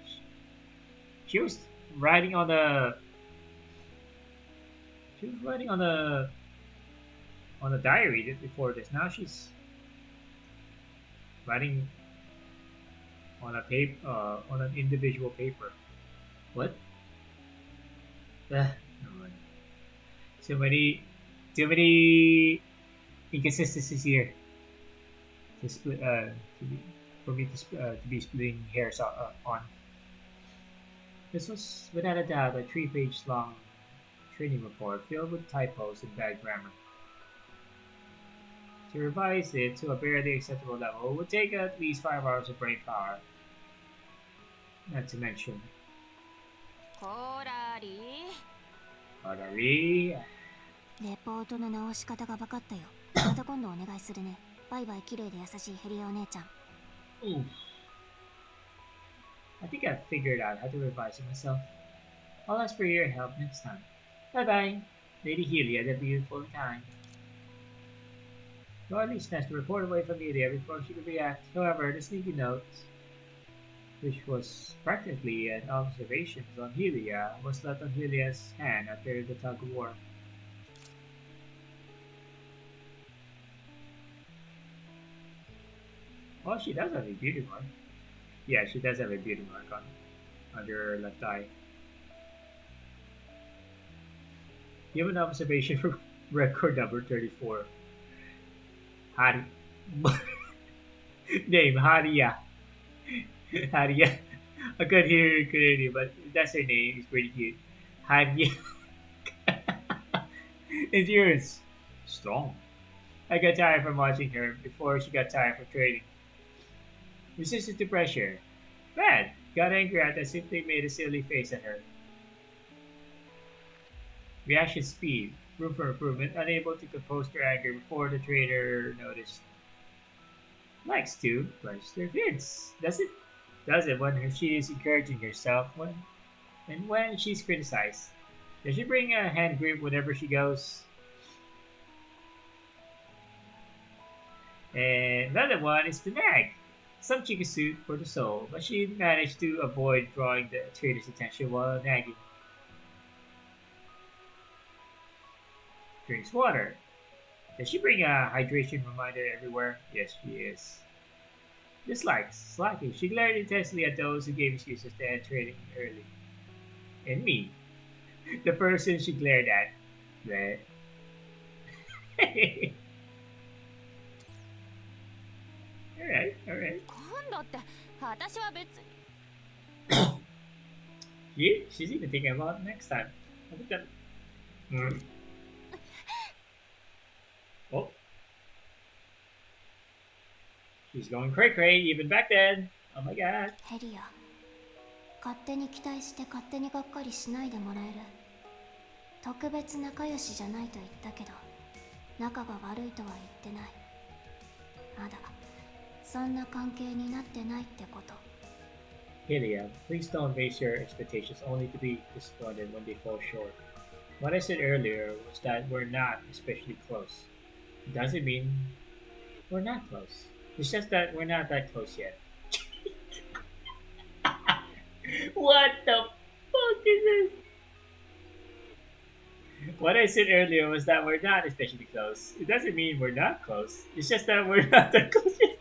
She was riding on the... She was riding on the... On the diary before this. Now she's... Writing... On a paper... on an individual paper. What? Never mind. Too many inconsistencies here. To split, for me to be splitting hairs on. This was without a doubt a 3-page long training report filled with typos and bad grammar. To revise it to a barely acceptable level would take at least 5 hours of brain power. Not to mention. コラリ Already. レポートの直し方が分かったよ。また今度お願いするね。バイバイ綺麗で優しいヘリアお姉ちゃん。Oof. I think I've figured out how to revise it myself. I'll ask for your help next time. Bye bye, Lady Helia, the beautiful and kind. Dorothy snatched the report away from Helia before she could react. However, the sneaky note, which was practically an observation on Helia, was left on Helia's hand after the tug of war. Oh, she does have a beauty mark. Yeah, she does have a beauty mark under her left eye. Give an observation for record number 34. Hari. Name, Haria. Haria. I couldn't hear her clearly, but that's her name. It's pretty cute. Haria. Endurance. Strong. I got tired from watching her before she got tired from training. Resisted to pressure. Bad. Got angry at us simply made a silly face at her. Reaction speed. Room for improvement. Unable to compose her anger before the trainer noticed. Likes to punch their fists. Does it when she is encouraging herself and when she's criticized. Does she bring a hand grip whenever she goes? And another one is the nag. Some chicken soup for the soul, but she managed to avoid drawing the traitor's attention while nagging. Drinks water. Does she bring a hydration reminder everywhere? Yes, she is. Dislikes. Slacking. She glared intensely at those who gave excuses to end training early. And me. The person she glared at. Bleh. Alright. 今度って私は別Yeah, に she's even thinking about it next time. I think that. Oh. She's going cray even back then. Oh my god. ヘリア、勝手に期待して勝手にがっかりしないでもらえる。特別仲良しじゃないと言ったけど、仲が悪いとは言ってない。まだそんな関係になってないってこと。Helia, please don't base your expectations only to be disappointed when they fall short. What I said earlier was that we're not especially close. It doesn't mean we're not close. It's just that we're not that close yet. What the fuck is this? What I said earlier was that we're not especially close. It doesn't mean we're not close. It's just that we're not that close yet.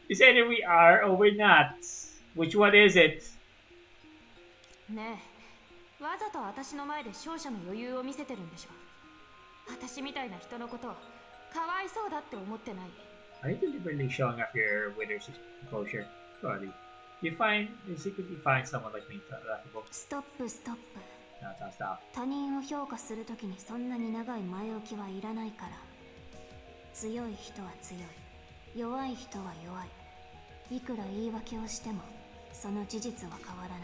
It's either we are or we're not. Which one is it? ねえ、わざと私の前で勝者の余裕を見せてるんでしょ。私みたいな人のことをかわいそうだって思ってない。Are you deliberately showing off your winner's composure? Probably. You secretly find someone like me laughable. ストップストップ。Stop. 他人を評価するときにそんなに長い前置きはいらないから。強い人は強い。弱い人は弱い。いくら言い訳をしてもその事実は変わらない。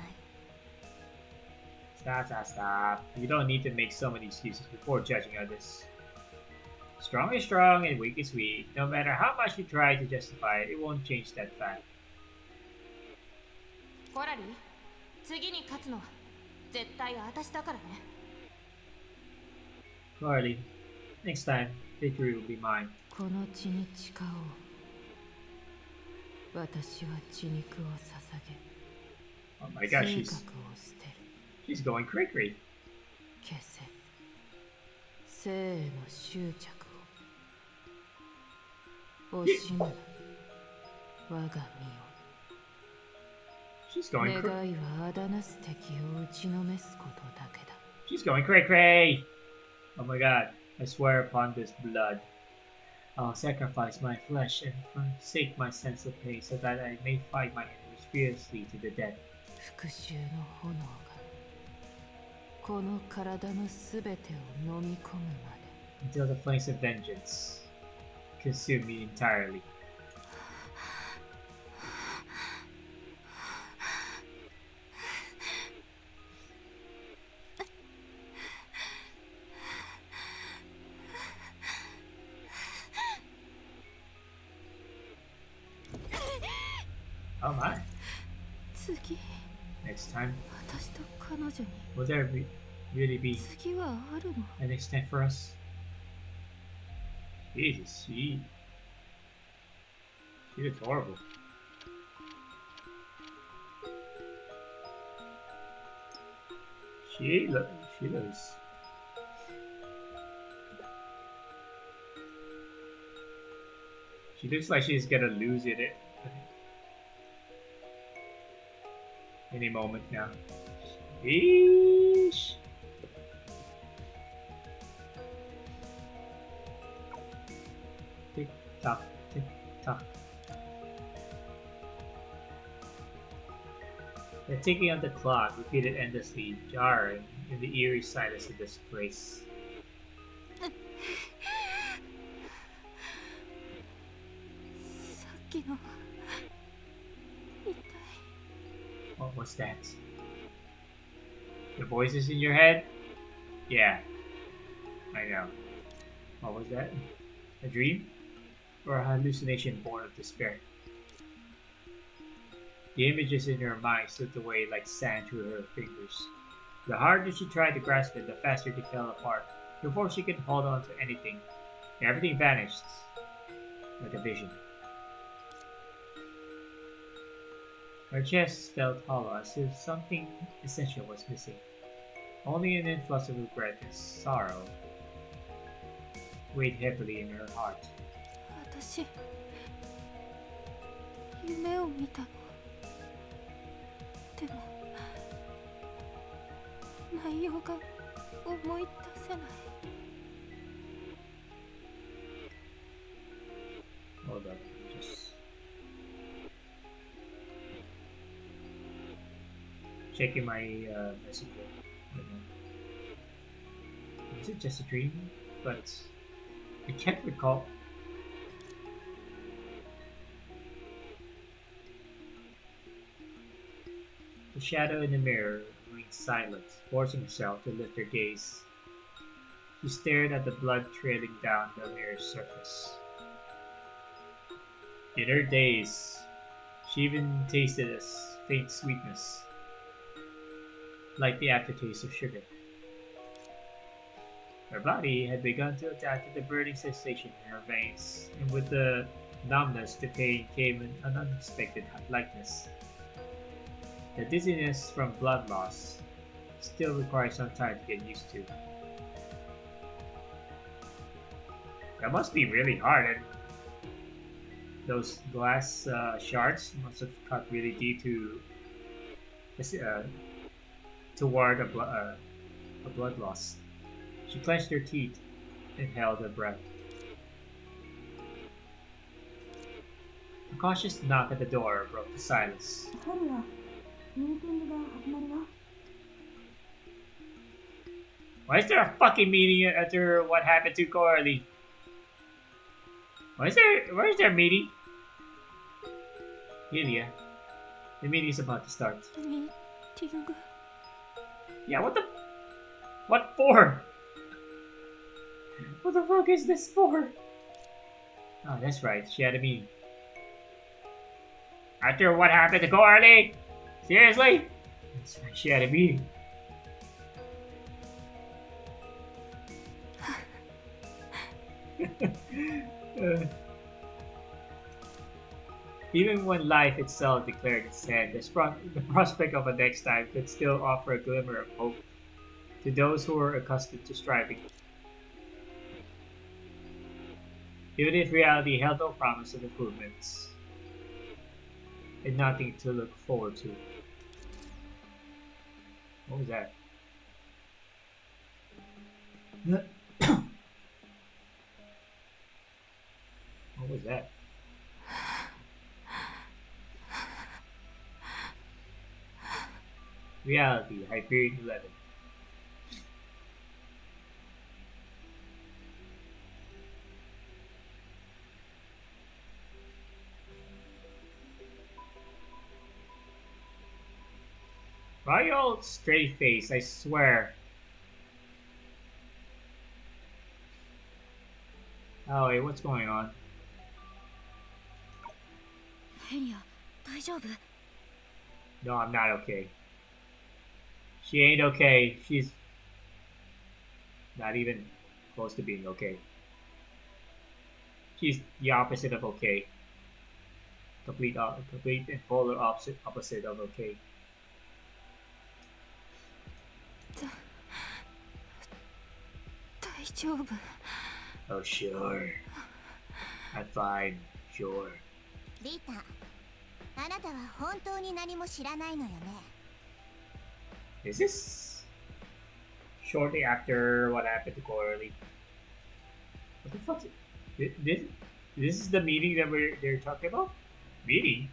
Stop. You don't need to make so many excuses before judging others. Strong is strong and weak is weak. No matter how much you try to justify it, it won't change that fact. コラリー、次に勝つのは絶対私だからね。Carly, next time, victory will be mine. この血に誓おう。私は血肉を捧げ。Oh my gosh, 性格を捨てる。she's going cray-cray. 消せ。生への執着を。惜しむな。我が身を。She's going 願いはあだなす敵を打ちのめすことだけだ。She's going cray-cray. Oh my god, I swear upon this blood. I'll sacrifice my flesh and forsake my sense of pain so that I may fight my enemies fiercely to the death. 復讐の炎がこの体のすべてを飲み込むまで。 Until the flames of vengeance consume me entirely. Oh my. 次、 Next time, 私と彼女に will there really be 次はあるの？ an next time for us? Jesus, she looks horrible. She looks. She looks like she's gonna lose it any moment now. Sheesh. Tick tock, tick tock. The ticking of the clock repeated endlessly, jarring in the eerie silence of this place. What was that? The voices in your head? Yeah, I know. What was that? A dream? Or a hallucination born of despair? The images in her mind slipped away like sand through her fingers. The harder she tried to grasp it, the faster they fell apart. Before she could hold on to anything, everything vanished like a vision. Her chest felt hollow, as if something essential was missing. Only an influx of regret and sorrow weighed heavily in her heart. 私、夢を見たの。でも、内容が思い出せない。Hold up, just checking my messenger. Is it just a dream? But I can't recall. The shadow in the mirror remained silent, forcing herself to lift her gaze. She stared at the blood trailing down the mirror's surface. In her daze, she even tasted a faint sweetness. like the aftertaste of sugar. Her body had begun to adapt to the burning sensation in her veins, and with the numbness to pain came an unexpected lightness. The dizziness from blood loss still requires some time to get used to. That must be really hard, and those glass shards must have cut really deep toward a blood loss. She clenched her teeth and held her breath. A cautious knock at the door broke the silence. Why is there a fucking meeting after what happened to Coralie? Where's their meeting? Yulia, the meeting's about to start. Yeah, what for? What the fuck is this for? Oh, that's right, she had a meeting. After what happened to Coralie? Seriously? That's right, she had a meeting. Even when life itself declared its hand, the prospect of a next time could still offer a glimmer of hope to those who were accustomed to striving. Even if reality held no promise of improvements, and nothing to look forward to. What was that? What was that? Reality, Hyperion 11. Why are you all straight face? I swear. Oh, wait, what's going on? No, I'm not okay. She ain't okay. She's not even close to being okay. She's the opposite of okay. Complete and polar opposite of okay. Oh, sure. I'm fine. Sure. リタ、あなたは本当に何も知らないのよね。Is this shortly after what happened to Coralie? What the fuck? This is the meeting that they're talking about? Meeting?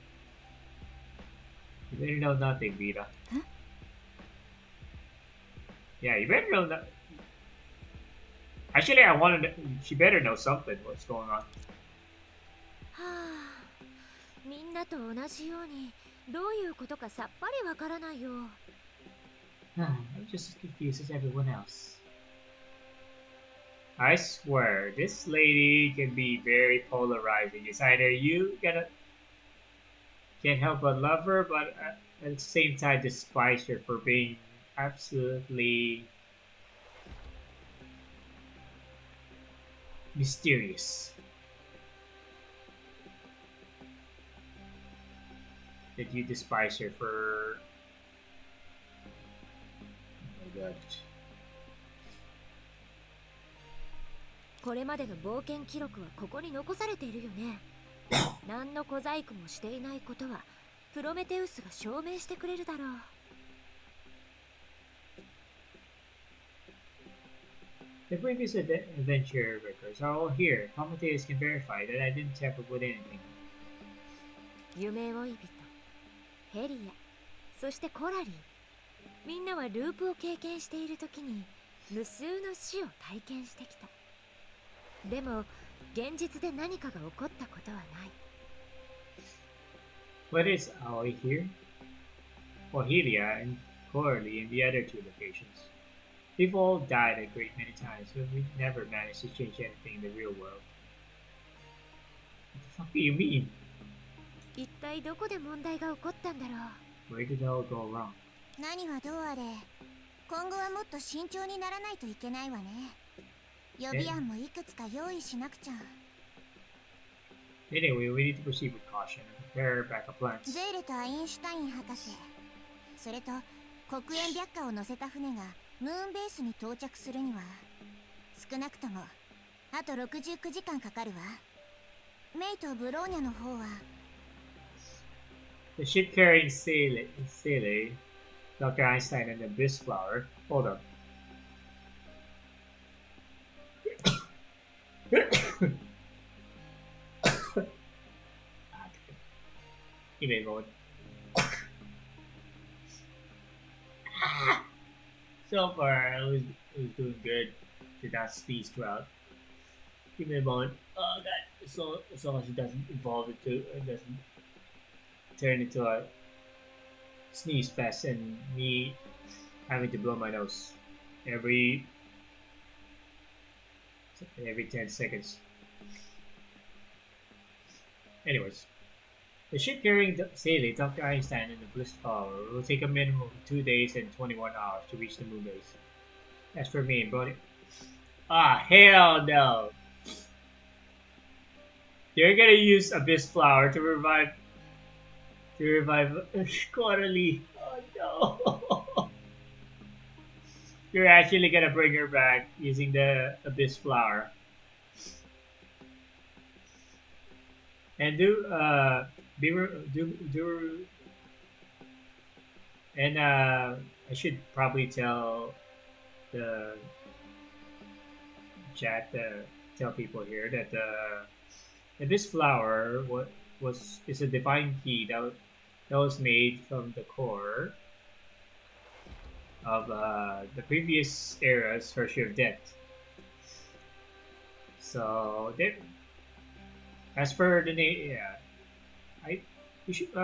You better know nothing, Vita. Huh? Yeah, you better know nothing. Actually, I wanted to, she better know something. What's going on? はあ、みんなと同じようにどういうことかさっぱりわからないよ。I'm just as confused as everyone else. I swear, this lady can be very polarizing. It's either you can't help but love her, but at the same time despise her for being absolutely mysterious. That you despise her for... Oh my god. これまでの冒険記録はここに残されているよね。何の小細工もしていないことはプロメテウスが証明してくれるだろう。The previous adventure records are all here. Prometheus can verify that I didn't tamper with anything. 夢追い人、ヘリア、そしてコラリー。みんなはループを経験している時に無数の死を体験してきた。でも現実で何かが起こったことはない。What is Aoi here? Well, Helia and Coralie in the other two locations. We've all died a great many times, but we never managed to change anything in the real world. What the fuck do you mean? 一体どこで問題が起こったんだろう。 Where did it all go wrong? 何はどうあれ、今後はもっと慎重にならないといけないわね。予備案もいくつか用意しなくちゃ。Anyway, we need to proceed with caution and prepare backup plans. ゼーレとアインシュタイン博士、それと黒煙白化を乗せた船がムーンベースに到着するには少なくともあと69時間かかるわ。メイとブローニャの方は The ship carrying Sele, Dr. Einstein, and the Abyss Flower. Hold up. Give me a moment. So far, I was doing good. Did not sneeze throughout. Give me a moment. Oh god, so as long as it doesn't evolve into, it doesn't turn into a sneeze fest and me having to blow my nose every 10 seconds. Anyways, the ship carrying Sele, Dr. Einstein, and the Bliss Flower will take a minimum of 2 days and 21 hours to reach the moon base. As for me and Brody, hell no! They're gonna use Abyss Flower to revive Quarterly. Oh no! You're actually gonna bring her back using the Abyss Flower. And I should probably tell the chat, tell people here that this flower is a divine key that was made from the core of the previous era's Hershey of Death. So there. As for the name, yeah, we should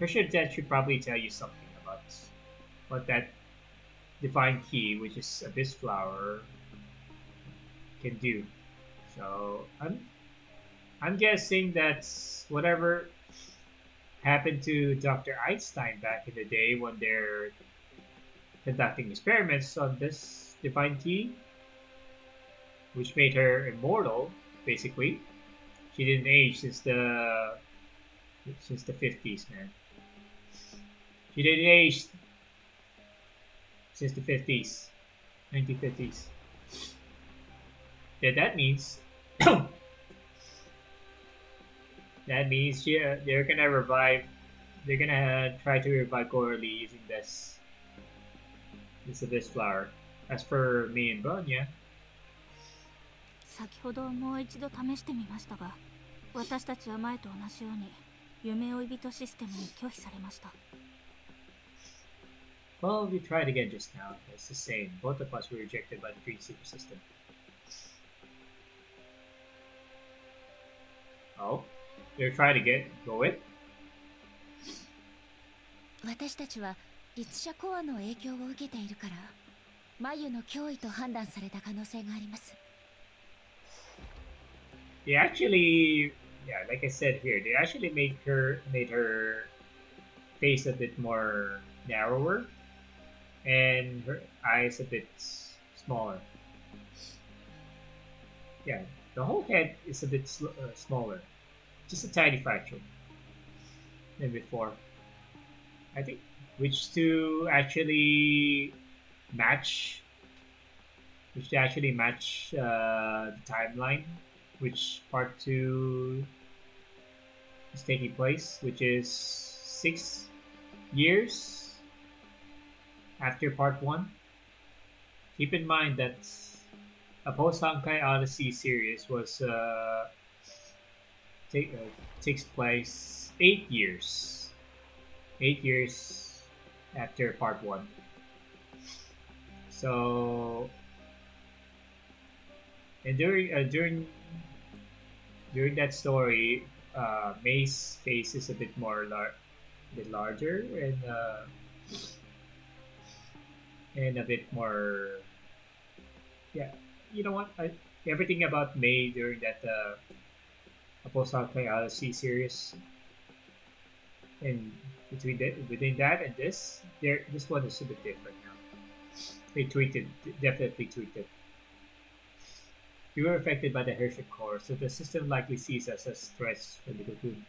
Hershey of Death should probably tell you something about what that divine key, which is Abyss Flower, can do. So I'm guessing that's whatever happened to Dr. Einstein back in the day when they're conducting experiments on this divine key, which made her immortal, basically. She didn't age since the 50s, man. She didn't age since the 50s, 1950s. Yeah, that means they're gonna revive. They're gonna try to revive Coralie using this Abyss Flower. As for me and Bronya, 先ほどもう一度試してみましたが、私たちは前と同じように夢追い人システムに拒否されました。well, we tried again just now. It's the same. Both of us were rejected by the Dream Seeker system. Oh, you tried again. Go it. 私たちは律者コアの影響を受けているから、眉の脅威と判断された可能性があります。They actually, yeah, like I said here, they actually made her face a bit more narrower and her eyes a bit smaller. Yeah, the whole head is a bit smaller, just a tiny fraction than before. I think which to actually match the timeline. Which part 2 is taking place, which is 6 years after part 1. Keep in mind that a post-Hankai Odyssey series was takes place 8 years. 8 years after part 1. So, and during that story, May's face is a bit more larger and a bit more. Yeah, you know what? Everything about May during that Apostle Odyssey series, and within that and this one is a bit different now. They tweeted, definitely tweeted. We were affected by the Hershey core, so the system likely sees us as threats from the cocoon.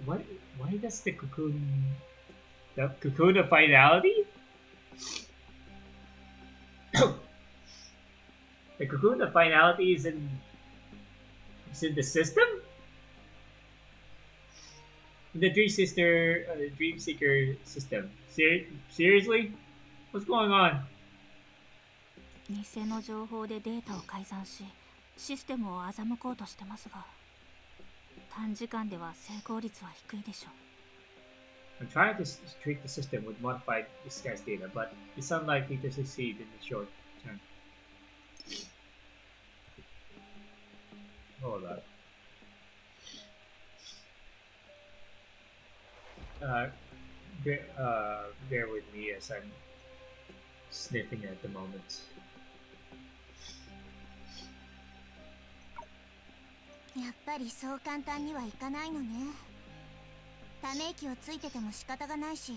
Why does the cocoon of finality? The cocoon of finality is in the system? The Dream Seeker system. Seriously? What's going on? 偽の情報でデータを改ざんし、システムを欺こうとしてますが、短時間では成功率は低いでしょう。 I'm trying to treat the system with modified disguise data, but it's unlikely to succeed in the short term. Hold on. Bear with me as I'm sniffing at the moment. やっぱりそう簡単にはいかないのね。ため息をついてても仕方がないし、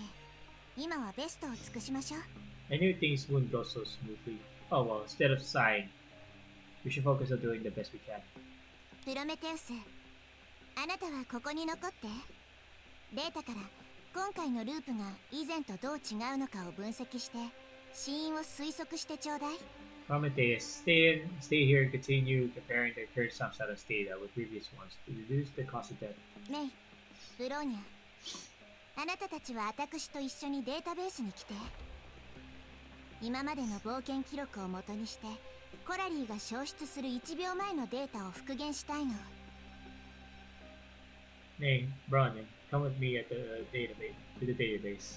今はベストを尽くしましょう。 I knew things wouldn't go so smoothly. Oh well, instead of sighing, we should focus on doing the best we can. プロメテウス、あなたはここに残って。データから今回のループが以前とどう違うのかを分析して、死因を推測してちょうだい。 Prometheus, stay here and continue comparing the current substance data with previous ones to reduce the cost of death. メイ、ブローニャ、あなたたちは私と一緒にデータベースに来て。今までの冒険記録を元にして、コラリーが消失する1秒前のデータを復元したいの。 Nay, Bronwyn, come with me to the database.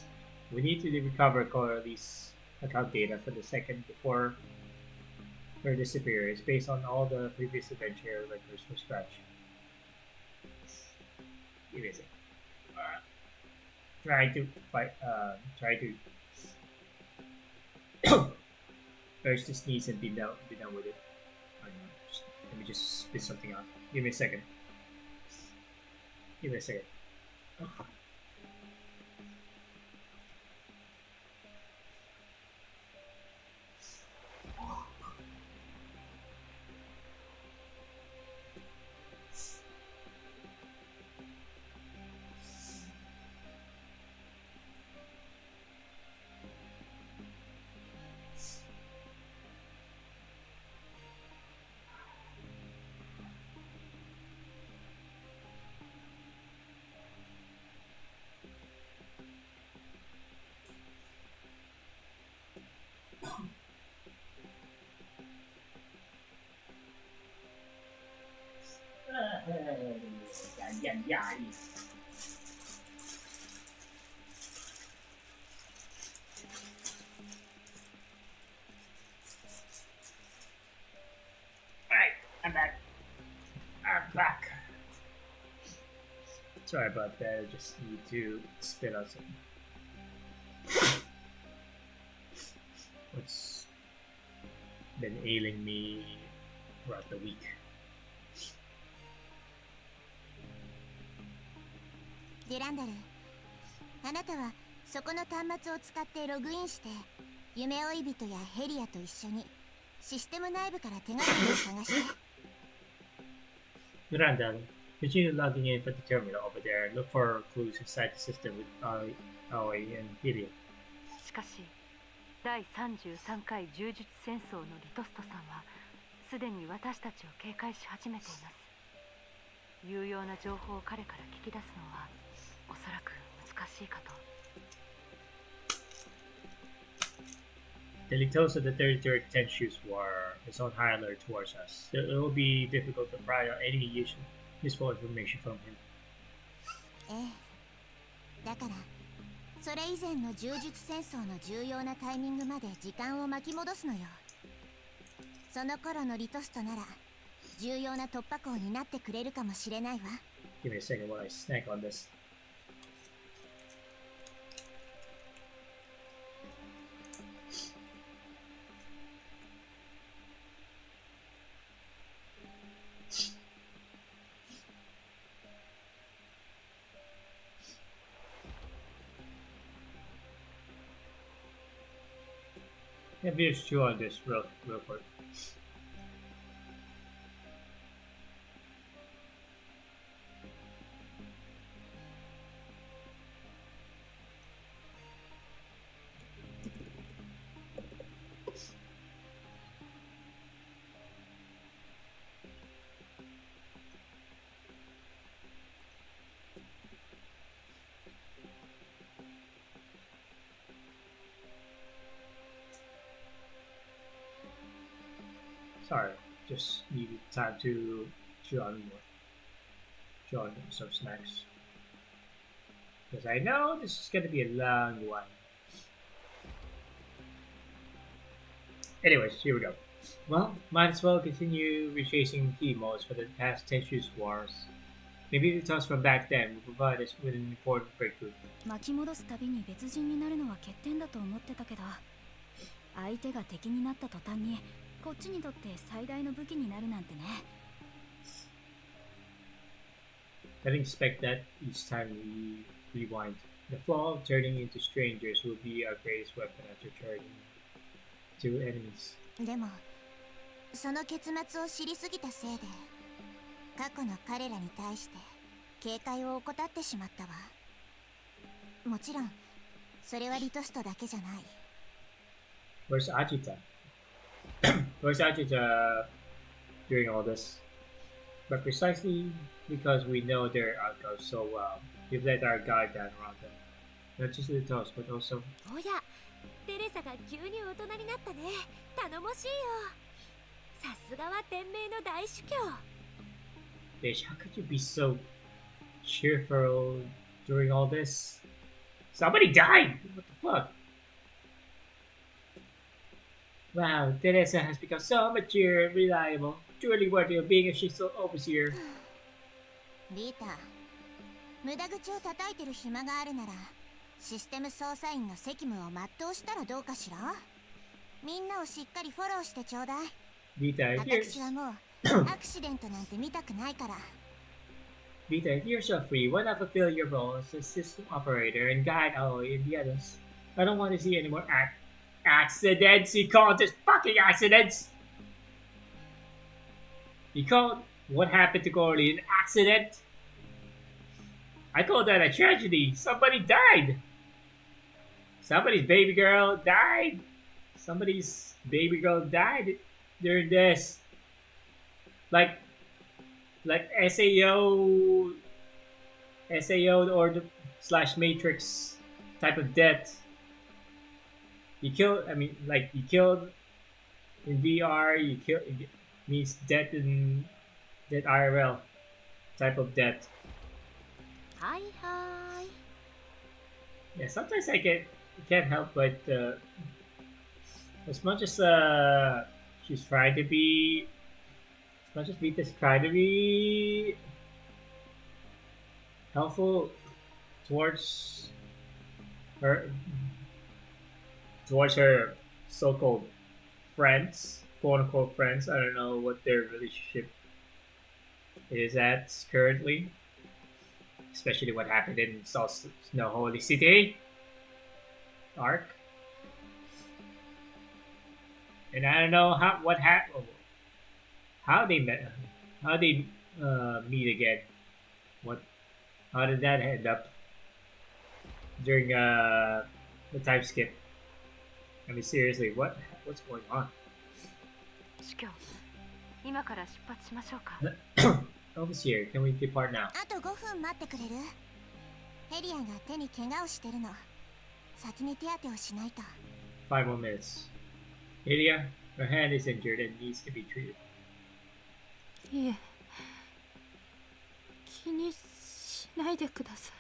We need to recover Coralie's account data for the second before her disappearance based on all the previous adventure records from scratch. Give me a second. Try to urge to sneeze and be done with it. I don't know. Let me just spit something out. Give me a second. Give me a second. Alright, I'm back. I'm back. Sorry about that, I just need to spit out something. What's been ailing me throughout the week? デランダル、あなたはそこの端末を使ってログインして、夢追い人やヘリアと一緒にシステム内部から手がかりを探して。Miranda, continue logging in for the terminal over there and look for clues inside the system with Aoi and Helium. しかし、第33回柔術戦争のリトストさんは、すでに私たちを警戒し始めています。有用な情報を彼から聞き出すのは、おそらく難しいかと。The Litos of the 33rd Tenshu's War is on high alert towards us. It will be difficult to pry out any useful information from him. ええ。だから、それ以前の柔術戦争の重要なタイミングまで時間を巻き戻すのよ。その頃のリトストなら、重要な突破口になってくれるかもしれないわ。Give me a second while I snack on this. Let me just chew on this real quick. Sorry, just needed time to chew on some snacks. Because I know this is gonna be a long one. Anyways, here we go. Well, might as well continue retracing key modes for the past 10 shoes wars. Maybe the toss from back then will provide us with an important breakthrough. 巻き戻すたびに別人になるのは欠点だと思ってたけど、相手が敵になった途端にこっちにとって最大の武器になるなんてね。I didn't expect that each time we rewind. The flaw of turning into strangers will be our greatest weapon after turning to enemies. でもその結末を知りすぎたせいで過去の彼らに対して警戒を怠ってしまったわ。もちろんそれはリトストだけじゃない。 Where's Ajita? Where's Ajita during all this? But precisely because we know their outcomes so well, we've let our guard down around them. Not just the toast, but also... おや、テレサが急に大人になったね。頼もしいよ。さすがは天命の大主教。Bitch, how could you be so cheerful during all this? Somebody died! What the fuck? Wow, Teresa has become so mature and reliable. Truly worthy of being a Shiso overseer. リータ、無駄口を叩いてる暇があるならシステム操作員の責務を全うしたらどうかしら。みんなをしっかりフォローしてちょうだい。 Vita, if you're... 私はもうアクシデントなんて見たくないから。 Vita, if you're so free, why not fulfill your role as a system operator and guide Aoi and the others? I don't want to see any more accidents. You call this fucking accidents? You call what happened to Corley an accident? I call that a tragedy. Somebody died. Somebody's baby girl died. Somebody's baby girl died during this. Like SAO or the / Matrix type of death. You killed. I mean, like you killed in VR. You kill means death in dead IRL type of death. はいはい。 Yeah, sometimes I can't help but as much as she's trying to be, as much as Vita's trying to be helpful towards her so-called friends, quote-unquote friends. I don't know what their relationship is at currently, especially what happened in Snow Holy City arc. And I don't know how they met, how they meet again. How did that end up during the time skip? I mean, seriously, what's going on? 主教、今から出発しましょうか。Overseer, can we depart now? あと5分待ってくれる？ヘリアが手に怪我をしてるの。先に手当てをしないと。 5 more minutes. Lydia, her hand is injured and needs to be treated. いえ、気にしないでください。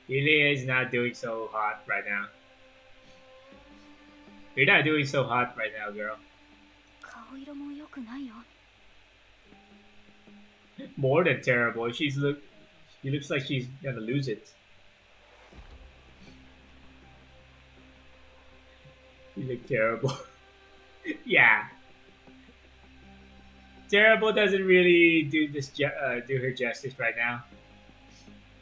Lydia is not doing so hot right now. You're not doing so hot right now, girl. 顔色も良くないよ。 More than terrible. She looks like she's gonna lose it. You look terrible. Yeah. Terrible doesn't really do her justice right now.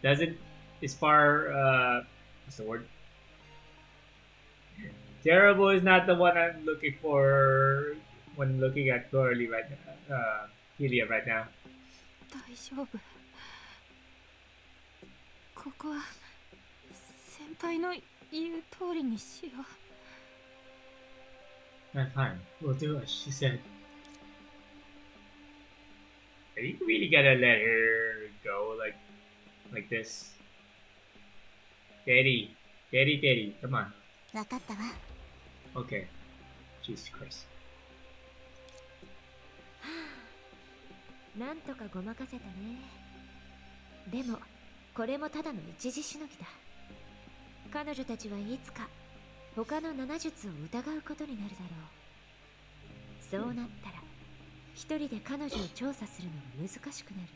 Doesn't as far what's the word? Terrible is not the one I'm looking for when looking at Corley right now. Helia right now. 大丈夫。ここは先輩の言う通りにしよう。I'm fine. We'll do it, she said. Are you really gonna let her go like this? Daddy, come on. わかったわ。 Okay. Jesus Christ. なんとかごまかせたね。でもこれもただの一時しのぎだ。彼女たちはいつか他の7術を疑うことになるだろう。そうなったら一人で彼女を調査するのが難しくなる。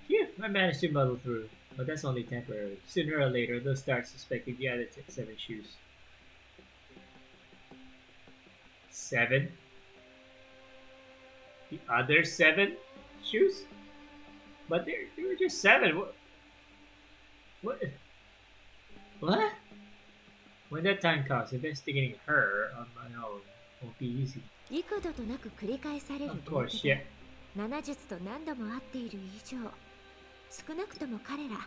Phew, I managed to muddle through, but that's only temporary. Sooner or later, they'll start suspecting the other 7 shoes. 7? The other 7 shoes? But they were just 7. What? What? When that time comes, investigating her on my own won't be easy. 幾度となく繰り返される Of course, yeah. 7術と何度も会っている以上、少なくとも彼ら、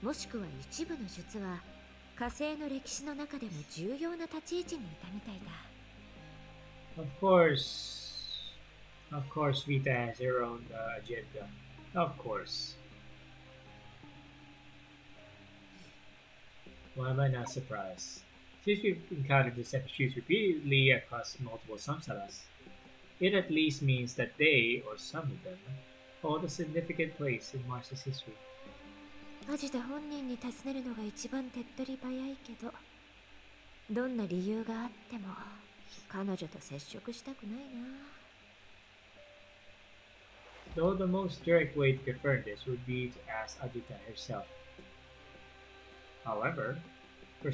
もしくは一部の術は火星の歴史の中でも重要な立ち位置にいたみたいだ。Of course, Vita has her own agenda. Of course. Why am I not surprised? Since we've encountered the 7 shoes repeatedly across multiple samsaras, it at least means that they, or some of them, hold a significant place in Mars's history. マジで本人に尋ねるのが一番手っ取り早いけど、どんな理由があっても彼女と接触したくないな。 Though the most direct way to confirm this would be to ask Adita herself. However, for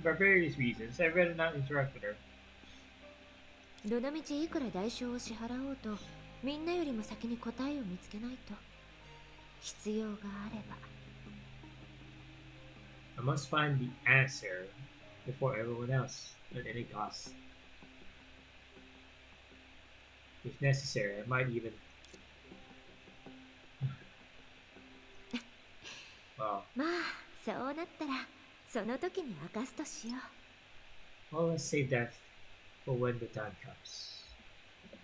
various reasons, I'd rather not interact with her. どのみちいくら代償を支払おうと、みんなよりも先に答えを見つけないと。必要があれば。I must find the answer before everyone else, at any cost. If necessary, I might even... Well, まあ、そうなったら、その時に明かすとしよう。 well, let's save that for when the time comes.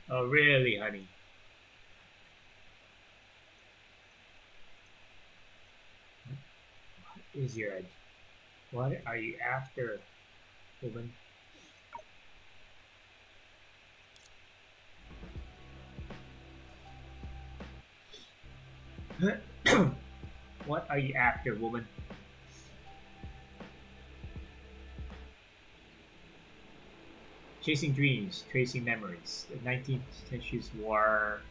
Oh, really, honey? What is your idea? What are you after, woman? What are you after, woman? Chasing dreams, tracing memories. The 19th century's war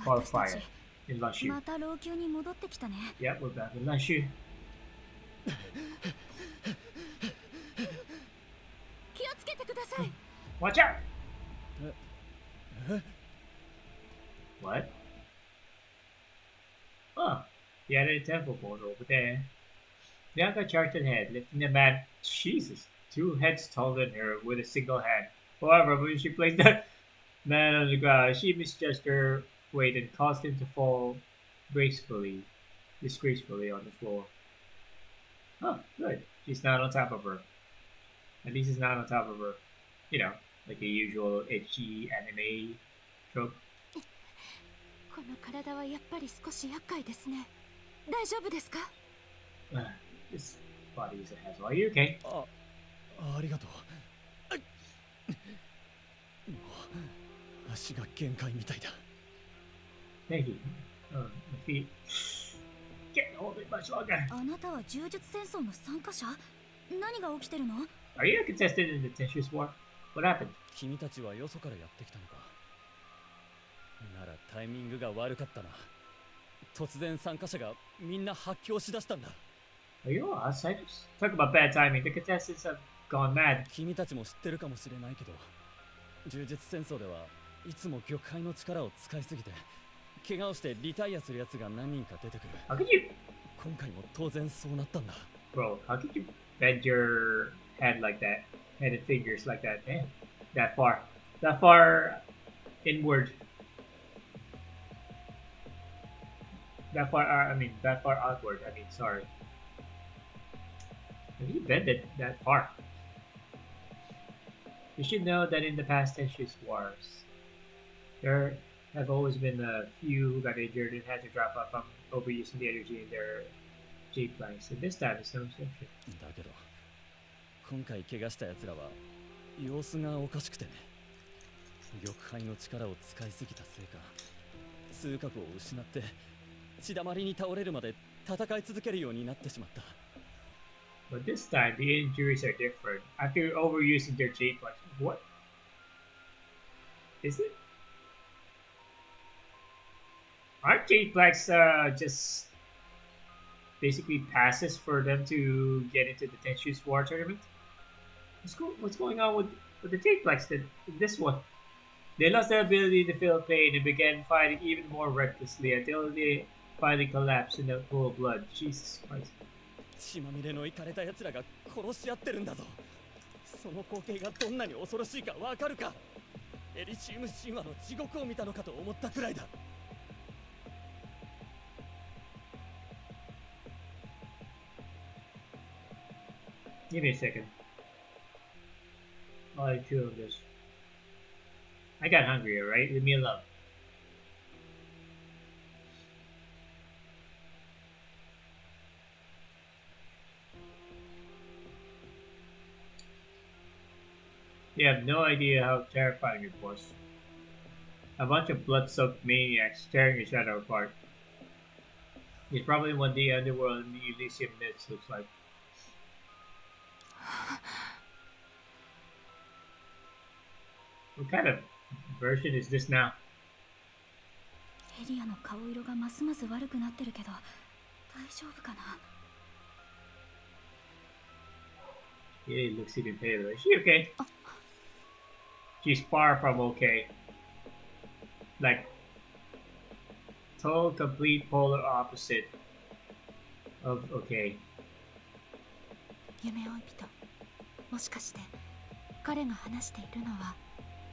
qualifier in Lashu. また老朽に戻ってきたね。 Yep, we're back in Lashu. 気をつけてください。 Watch out! What? Oh, the other temple board over there. Bianca charged ahead, lifting the man. Jesus, 2 heads taller than her with a single hand. However, when she placed the man on the ground, she misjudged her weight and caused him to fall disgracefully on the floor. Oh, good. She's not on top of her. At least it's not on top of her. You know, like a usual edgy anime trope. この体はやっぱり少し厄介ですね。大丈夫ですか？ This body is a hassle. Are you okay? ありがとう。もう足が限界みたいだ。Thank you. My feet can't hold it much longer. あなたは銃術戦争の参加者？何が起きてるの？ Are you a contestant in the Tenshus War? What happened? 君たちはよそからやってきたのか。ならタイミングが悪かったな。突然参加者がみんな発狂しだしたんだ。Are you all outsiders? Talk about bad timing. The contestants have gone mad. 君たちも知ってるかもしれないけど、銃術戦争ではいつも玉砕の力を使いすぎて怪我をしてリタイアするやつが何人か出てくる。How could you? 今回も当然そうなったんだ。 Bro, how could you bend your head like that? headed figures like that. Eh? That far inward, that far outward. I mean, sorry. Have you bent it that far? You should know that in the past Tenchu's wars, there have always been a few who got injured and had to drop out from overusing the energy in their J planks, and this time is no exception. だけど、今回怪我した奴らは様子がおかしくてね。玉杯の力を使いすぎたせいか、数覚を失って血だまりに倒れるまで戦い続けるようになってしまった。But this time, the injuries are different. After overusing their J planks, what is it? Aren't J planks just basically passes for them to get into the Tenchu's War tournament? What's going on with the J planks in this one? They lost their ability to feel pain and began fighting even more recklessly until they finally collapsed in a pool of blood. Jesus Christ. 血まみれのいかれた奴らが殺し合ってるんだぞ。その光景がどんなに恐ろしいかわかるか。エリシウム神話の地獄を見たのかと思ったくらいだ。Give me a second. I'll chew on this. I got hungry, alright? Leave me alone. You have no idea how terrifying it was. A bunch of blood-soaked maniacs tearing each other apart. It's probably what the underworld in the Elysium myths looks like. What kind of version is this now? エリアの顔色がますます悪くなってるけど、大丈夫かな。It looks even paler. Is she okay? She's far from okay. Like, total complete polar opposite of okay. 夢追い人、もしかして彼が話しているのは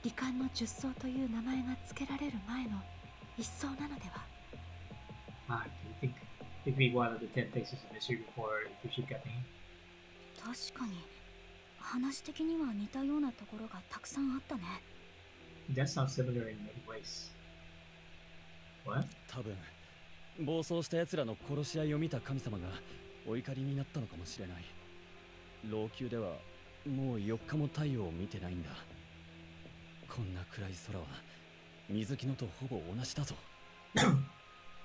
罹患の十層という名前が付けられる前の一層なのでは。Do you think be one of the 10 faces of mystery before you should get named? 確かに話的には似たようなところがたくさんあったね。That sounds similar in many ways. What? 多分暴走した奴らの殺し合いを見た神様がお怒りになったのかもしれない。老朽ではもう4日も太陽を見てないんだ。こんな暗い空は水木のとほぼ同じだぞ。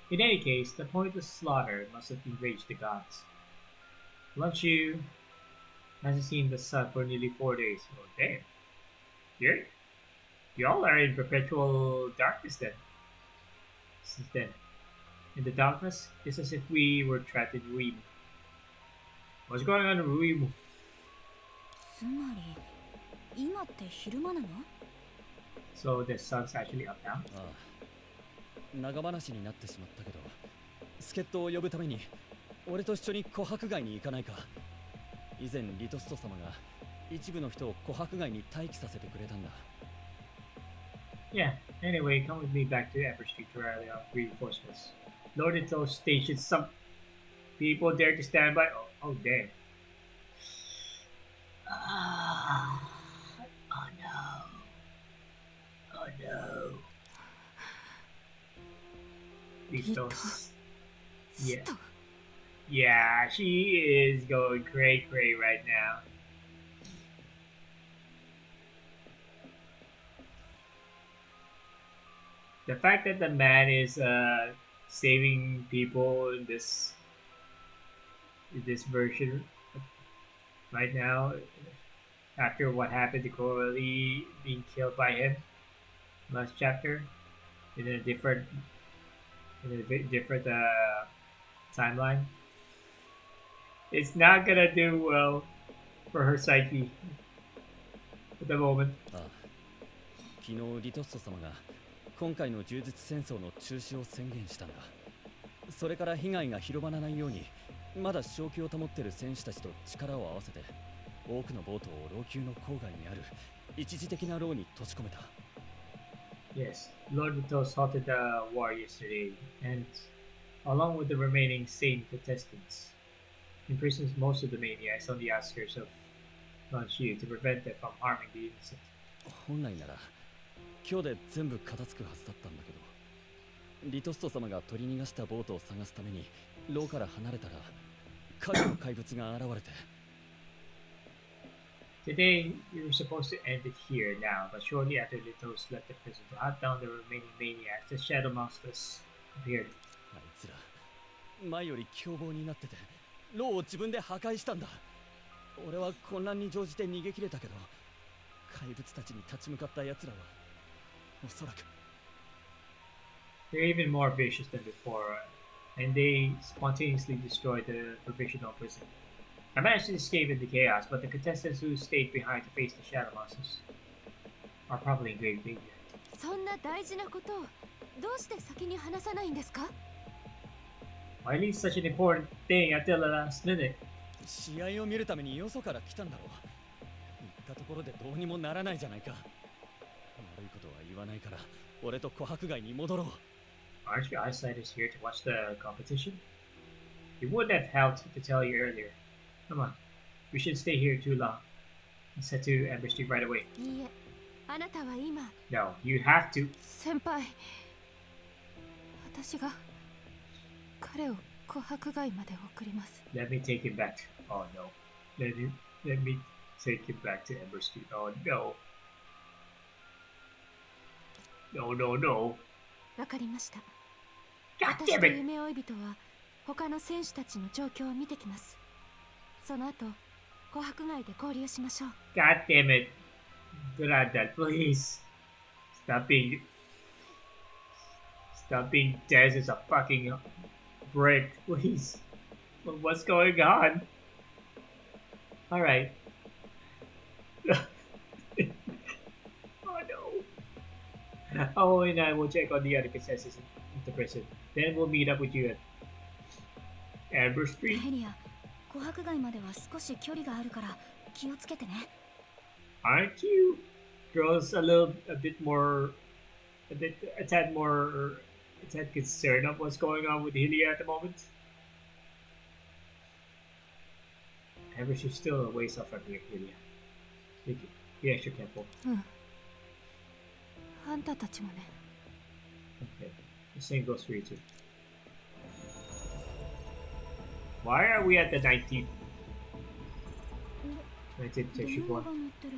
In any case, the pointless slaughter must have enraged the gods. Lunchu hasn't seen the sun for nearly 4 days. Oh damn. Y'all are in perpetual darkness then. Since then. In the darkness, it's as if we were trapped in Ruimu. What's going on in Ruimu? つまり今って昼間なの？ So the sun's actually up now? ああ、長話になってしまったけど、助っ人を呼ぶために俺と一緒に琥珀街に行かないか。以前リトスト様が一部の人を琥珀街に待機させてくれたんだ。Yeah, anyway, come with me back to Emperor Street to rally on reinforcements. Lord Ito stationed some people there to stand by. Oh damn. Oh no. Oh no. Ritos. Yeah. Yeah, she is going cray cray right now. The fact that the man is saving people in this version right now, after what happened to Coralie being killed by him last chapter, in a different timeline, it's not gonna do well for her psyche at the moment. ああ、昨日リトスト様が今回の銃術戦争の中止を宣言したんだ。それから被害が広まらないようにまだ正気を保っている戦士たちと力を合わせて多くのボートを老朽の郊外にある一時的な牢に閉じ込めた。 Yes, Lord Vitos halted the war yesterday, and along with the remaining sane contestants, imprisons most of the maniacs on the outskirts of Lanshu to prevent them from harming the innocent. 本来なら今日で全部片付くはずだったんだけど、リトスト様が取り逃がしたボートを探すために牢から離れたら影の怪物が現れて。 Today, we were supposed to end it here now, but shortly after Litos left the prison to hunt down the remaining maniacs, the shadow monsters appeared. あいつら前より凶暴になってて牢を自分で破壊したんだ。俺は混乱に乗じて逃げ切れたけど、怪物たちに立ち向かった奴らはおそらく They're even more vicious than before, and they spontaneously destroyed the provisional prison. I managed to escape in the chaos, but the contestants who stayed behind to face the shadow monsters are probably in grave danger. そんな大事なことをどうして先に話さないんですか？ Why leave such an important thing until the last minute? 試合を見るためによそから来たんだろう。言ったところでどうにもならないじゃないか。悪いことは言わないから俺と琥珀街に戻ろう。 Aren't you outsiders here to watch the competition? It would have helped to tell you earlier. Come on, we shouldn't stay here too long. Let's head to Amber Street right away. いいえ、あなたは今。 No, you have to. 先輩、私が彼を琥珀街まで送ります。 Let me take him back. Oh no. Let me take him back to Amber Street. Oh no. No, no, no. わかりました。 God 私 damn と it! 夢追い人は他の選手たちの状況を見てきます。その後、琥珀街で合流しましょう。 God damn it. Grandad, please. Stop being dead as a fucking brick, please. What's going on? Alright. Oh no. Oh, and I will check on the other contestants at the prison. Then we'll meet up with you at Amber Street. ヘリア、琥珀街までは少し距離があるから気をつけてね。 Aren't you girls a bit more, a tad concerned of what's going on with Hylia at the moment? However, she's still a ways off from here, Hylia. Be extra careful. うん。あんたたちもね。 Okay, the same goes for you too. Why are we at the 19th 電話 Tetris が one? 鳴ってる。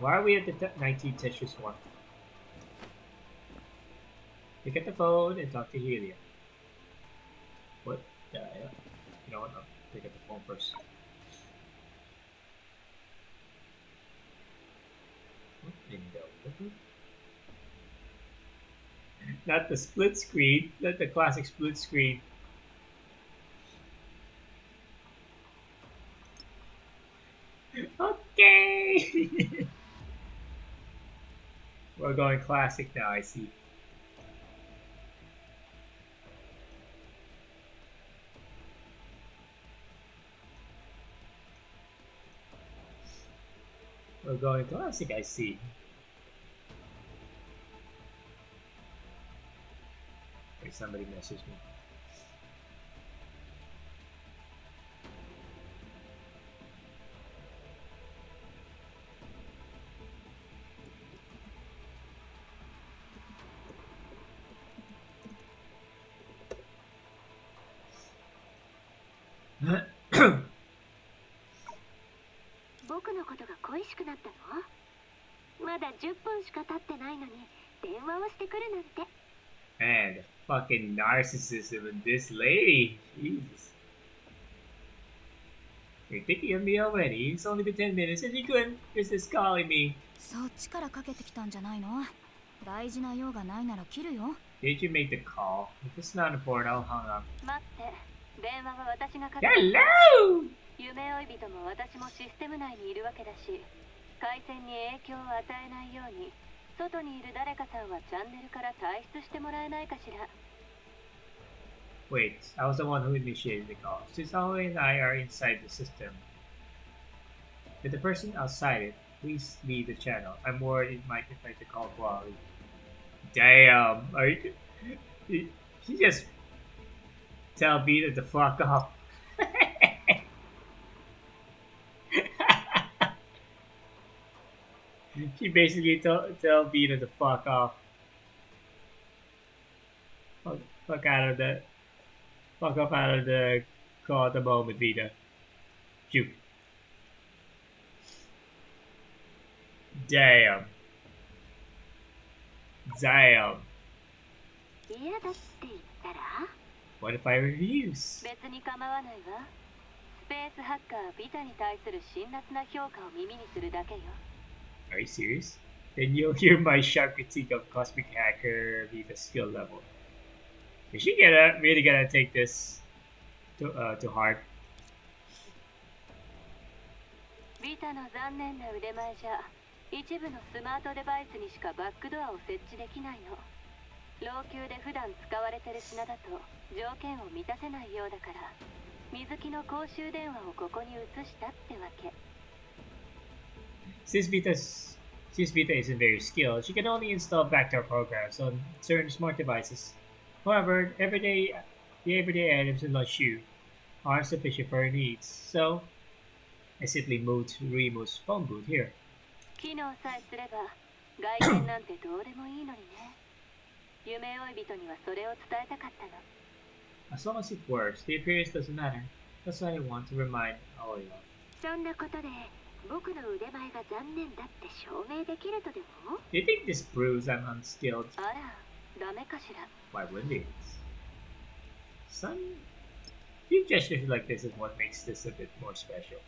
Why are we at the 19th Tetris one? Pick up the phone and talk to Hylia. What the hell? You know what? I'll pick up the phone first. What in the world? Not the split screen, not the classic split screen. Okay! We're going classic now, I see. We're going classic, I see. Wait, somebody messaged me. Huh? 僕のことが恋しくなったの？まだ10分しか経ってないのに電話をしてくるなんて。 Man, the fucking narcissism in this lady. Jesus. You're thinking of me already. It's only been 10 minutes and you couldn't resist calling me. そっちからかけてきたんじゃないの？大事な用がないなら切るよ。 Did you make the call? If it's not important, I'll hang up. 待って、電話は私がかけ Hello! 夢追い人も私もシステム内にいるわけだし、回線に影響を与えないように、外にいる誰かさんはチャンネルから退出してもらえないかしら。Wait, I was the one who initiated the call. Since Aoi and I are inside the system, with the person outside it, please leave the channel. I'm worried it might affect the call quality. Damn, are you? She just tell Vita to fuck off. She basically tell Vita to fuck off. Fuck out of the fuck off out of the call at the moment, Vita. Shoot. Damn. Damn. 嫌だって言ったら What if I refuse? 別に構わないわ。スペースハッカービタに対する辛辣な評価を耳にするだけよ。Are you serious? Then you'll hear my sharp critique of Cosmic Hacker Vita's skill level. Is she really gonna take this to heart? ビタの残念な腕前じゃ、一部のスマートデバイスにしかバックドアを設置できないの。老朽で普段使われてる品だと条件を満たせないようだから、水木の公衆電話をここに移したってわけ。Since Vita isn't very skilled, she can only install backdoor programs on certain smart devices. However, the everyday items in Lashu are sufficient for her needs, so I simply moved to Rimu's phone booth here. 機能さえすれば、外見なんてどうでもいいのにね。夢追い人にはそれを伝えたかったの。As long as it works, the appearance doesn't matter. That's what I want to remind Aoi of. そんなことで、僕の腕前が残念だって証明できるとでも Do you think this proves I'm unskilled? あら、ダメかしら。Why wouldn't it? Some few gestures like this is what makes this a bit more special.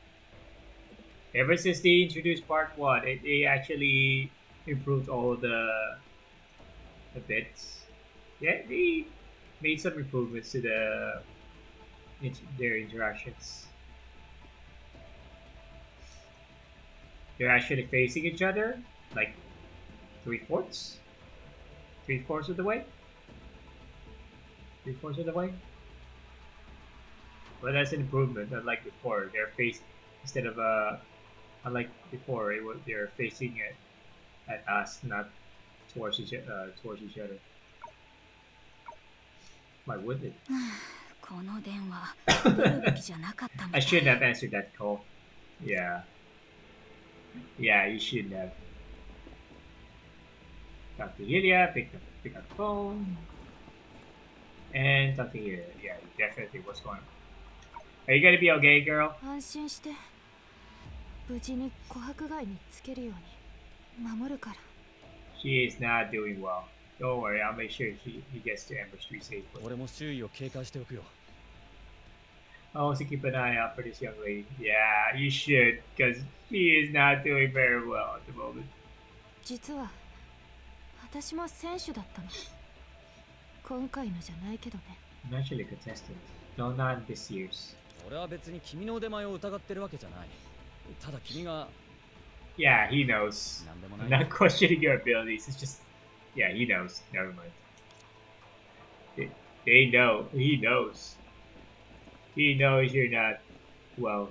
Ever since they introduced Part 1, they actually improved all the bits. Yeah, they made some improvements to their interactions. They're actually facing each other, like 3/4? 3/4 of the way? 3/4 of the way? Well, that's an improvement, unlike before. They're facing, instead of, unlike before, they're facing it at us, not towards each other. Why would it? この電話出るべきじゃなかったみた I い。 shouldn't have answered that call. Yeah. Yeah, you shouldn't have. Talk to Lydia, pick up the phone. And talk to Lydia. Yeah, definitely. What's going on? Are you gonna be okay, girl? 安心して。無事に琥珀街につけるように守るから。 She is not doing well. Don't worry, I'll make sure he gets to Amber Street safely. 俺も周囲を警戒しておくよ。 I'll also keep an eye out for this young lady. Yeah, you should, because she is not doing very well at the moment. 実は私も選手だったの。今回のじゃないけどね。I'm actually a contestant, though not in this year's. 俺は別に君の腕前を疑ってるわけじゃない。ただ君が Yeah, he knows. 何でも I'm ない。 not questioning your abilities. It's just, yeah, he knows. Never mind. They know. He knows. He knows you're not well.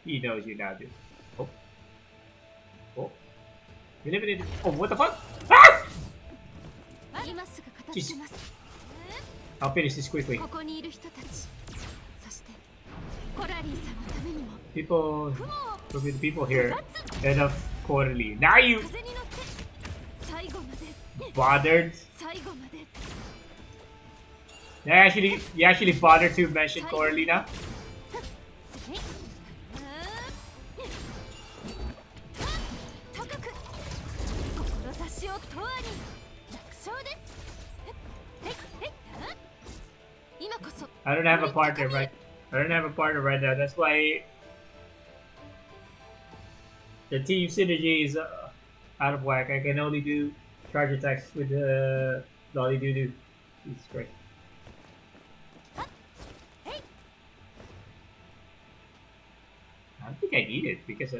He knows you're not. Oh. Oh. Eliminated. Oh, what the fuck? Ah! 今すぐ片付けます。 I'll finish this quickly. ここにいる人たち、そしてコラリーさんのためにも People, the people here, enough quarterly. Now you 風に乗って最後まで bothered. 最後まで You actually bothered to mention quarterly now? 高く志を永遠に楽勝です。今こそ I don't have a partner right. I don't have a partner right now. That's why the team synergy is out of whack. I can only do charge attacks with Lolly Doo Doo. Jesus Christ. I don't think I need it because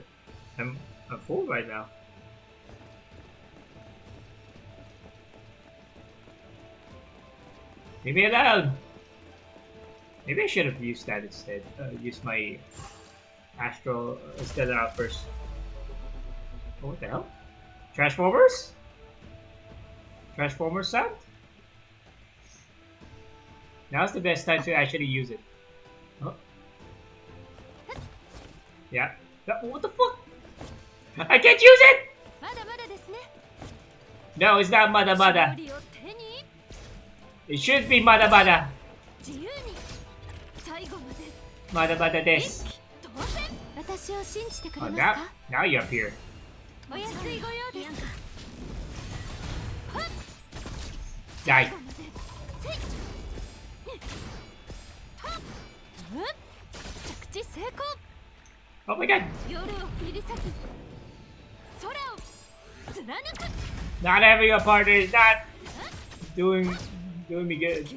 I'm full right now. Leave me alone! Maybe I should have used that instead. Used my astral stellar outburst. Oh, what the hell? Transformers? Transformers sound? Now's the best time to actually use it. Oh. Yeah. What the fuck? I can't use it! No, it's not Mada Mada. It should be Mada Mada. Mada Mada desu. Oh, now you're up here. Die. Oh my god. Not having a partner is not doing me good.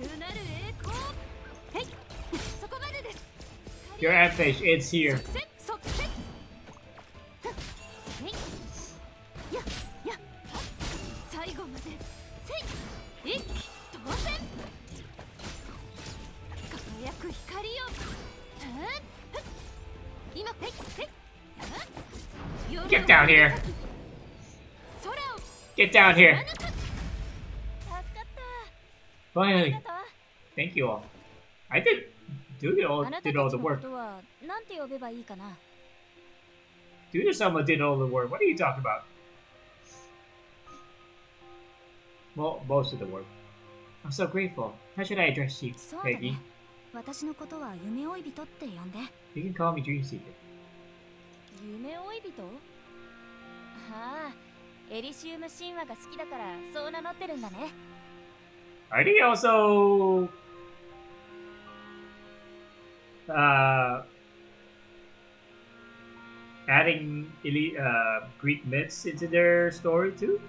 Your ambush, it's here. Get down here. Get down here. Finally. Thank you all. I did all the work. Dude-sama did all the work. What are you talking about? Well, most of the work. I'm so grateful. How should I address you, Peggy? You can call me Dream Seeker. Are they also adding Greek myths into their story too?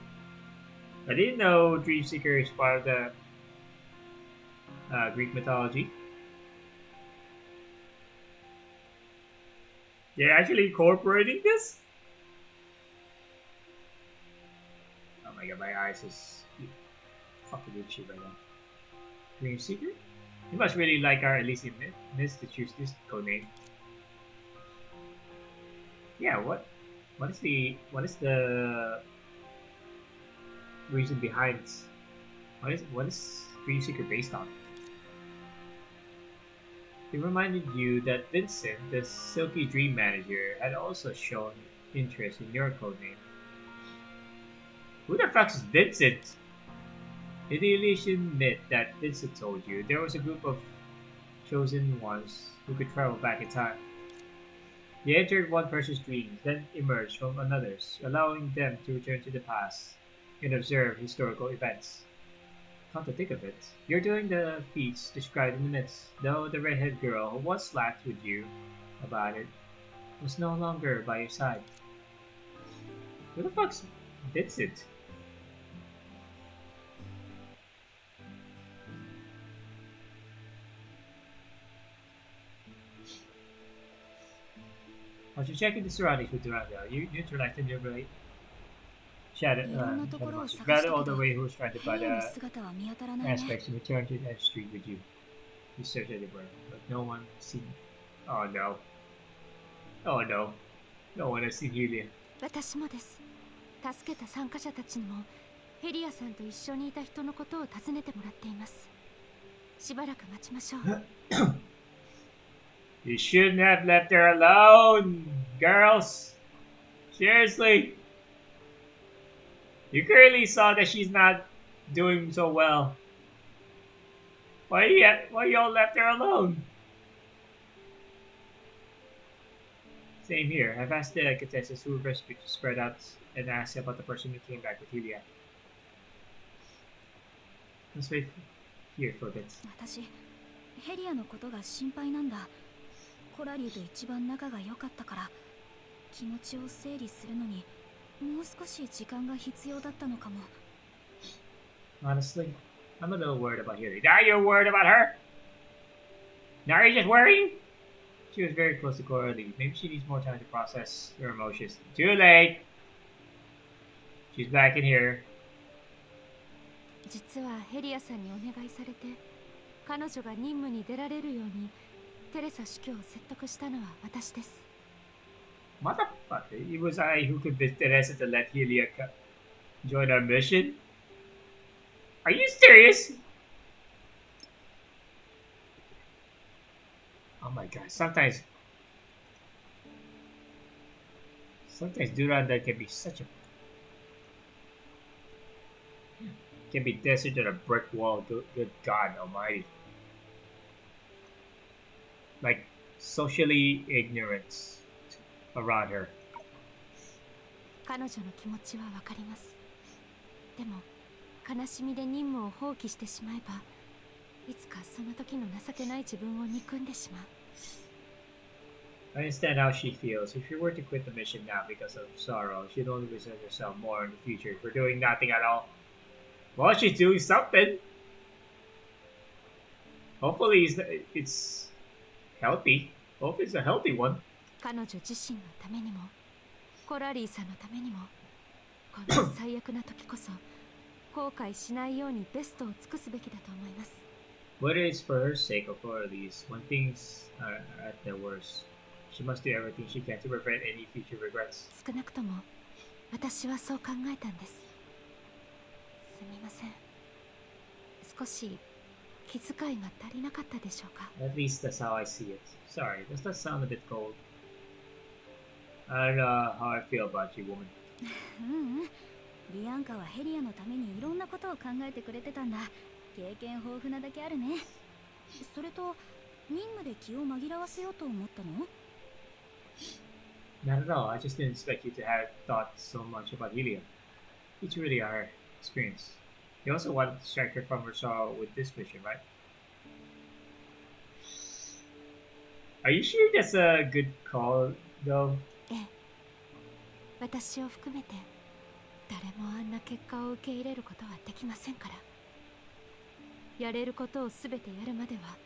I didn't know Dream Seeker is part of the Greek mythology. They're actually incorporating this? Oh my god, my eyes is fucking itchy right now. Dream Seeker? You must really like our Elysium myths to choose this codename. Yeah, what is the reason behind this? What is Dream Seeker based on? It reminded you that Vincent, the Silky Dream Manager, had also shown interest in your codename. Who the fuck is Vincent? In the Elysian myth that Vincent told you, there was a group of chosen ones who could travel back in time. They entered one person's dreams, then emerged from another's, allowing them to return to the past and observe historical events. Come to think of it, you're doing the feats described in the myths, though the redhead girl who once slacked with you about it was no longer by your side. Who the fuck's Vincent? After checking the surroundings with Durandal, you neutralized the nearby shadow all the way who was stranded by the aspects and returned to the street with you. You searched everywhere, but no one has seen. Oh no. Oh no. No one has seen Julia. 私もです。助けた参加者たちにもヘリアさんと一緒にいた人のことを尋ねてもらっています。しばらく待ちましょう。You shouldn't have left her alone, girls. Seriously. You clearly saw that she's not doing so well. Why y'all left her alone? Same here. I've asked the contestants who rescued to spread out and asked about the person who came back with Julia. Let's wait here for a bit. 私、ヘリアのことが心配なんだ。コラリュウと一番仲が良かったから、気持ちを整理するのにもう少し時間が必要だったのかも。Honestly, I'm a little worried about Julia. Now you're worried about her? Now you're just worrying? She was very close to Coralie. Maybe she needs more time to process her emotions. Too late! She's back in here. 実はヘリアさんにお願いされて彼女が任務に出られるようにテレサ主教を説得したのは私です。 Motherfucker, it was I who convinced Teresa to let Helia join our mission? Are you serious? Oh my god, sometimes Durandal can be such a can be desert on a brick wall. Good God Almighty! Like socially ignorant around her. 彼女の気持ちはわかります。でも悲しみで任務を放棄してしまえば、いつかその時の情けない自分を憎んでしまう。I understand how she feels. If she were to quit the mission now because of sorrow, she'd only resent herself more in the future for doing nothing at all. Well, she's doing something. Hopefully it's healthy. Hope it's a healthy one. 彼女自身のためにも、コラリーさんのためにも、この最悪な時こそ後悔しないようにベストを尽くすべきだと思います。Whether it's for her sake or for Elise, when things are at their worst, she must do everything she can to prevent any future regrets. 少なくとも私はそう考えたんです。すみません。少し気遣いが足りなかったでしょうか。 At least that's how I see it. Sorry, does that sound a bit cold? I don't know how I feel about you, woman. ビアンカはヘリアのためにいろんなことを考えてくれてたんだ。経験豊富なだけあるね。それと任務で気を紛らわせようと思ったの？ Not at all. I just didn't expect you to have thought so much about Helia. It's really our experience. You also wanted to distract her from her sorrow with this mission, right? Are you sure that's a good call, though? ええ、私を含めて誰もあんな結果を受け入れることはできませんから。やれることをすべてやるまでは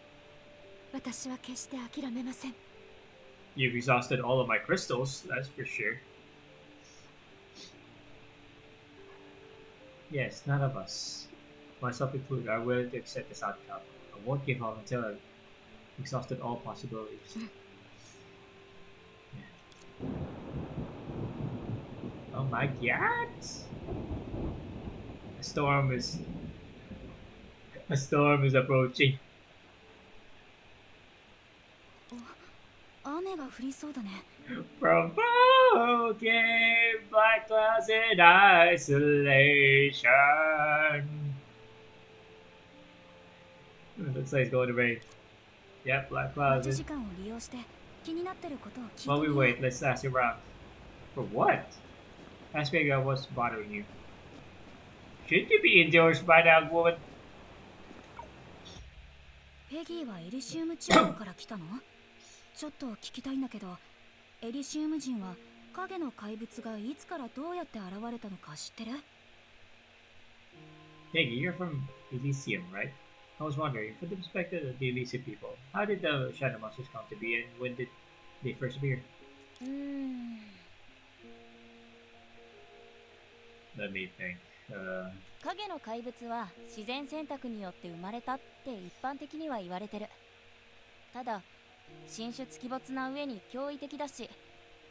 私は決して諦めません。 You've exhausted all of my crystals, that's for sure. Yes, none of us, myself included, are willing to accept this outcome. I won't give up until I've exhausted all possibilities. Yeah. Oh my god! A storm is approaching. 雨が降りそうだね。 Provoking black clouds in isolation. Looks like it's going to rain. Yep, black 待 clouds. ち時間を利用して気になってることを聞いて While み we よう。 wait, let's ask around. For what? Ask me again what's bothering you. Shouldn't you be indoors by now, woman? ペギーはエリシウム地方から来たの？ちょっと聞きたいんだけど、エリシウム人は影の怪物がいつからどうやって現れたのか知ってる？ Peggy, you're from Elysium, right? I was wondering, from the perspective of the Elysium people, how did the shadow monsters come to be and when did they first appear? Let me think. 影の怪物は自然選択によって生まれたって一般的には言われてる。ただ神出鬼没な上に驚異的だし、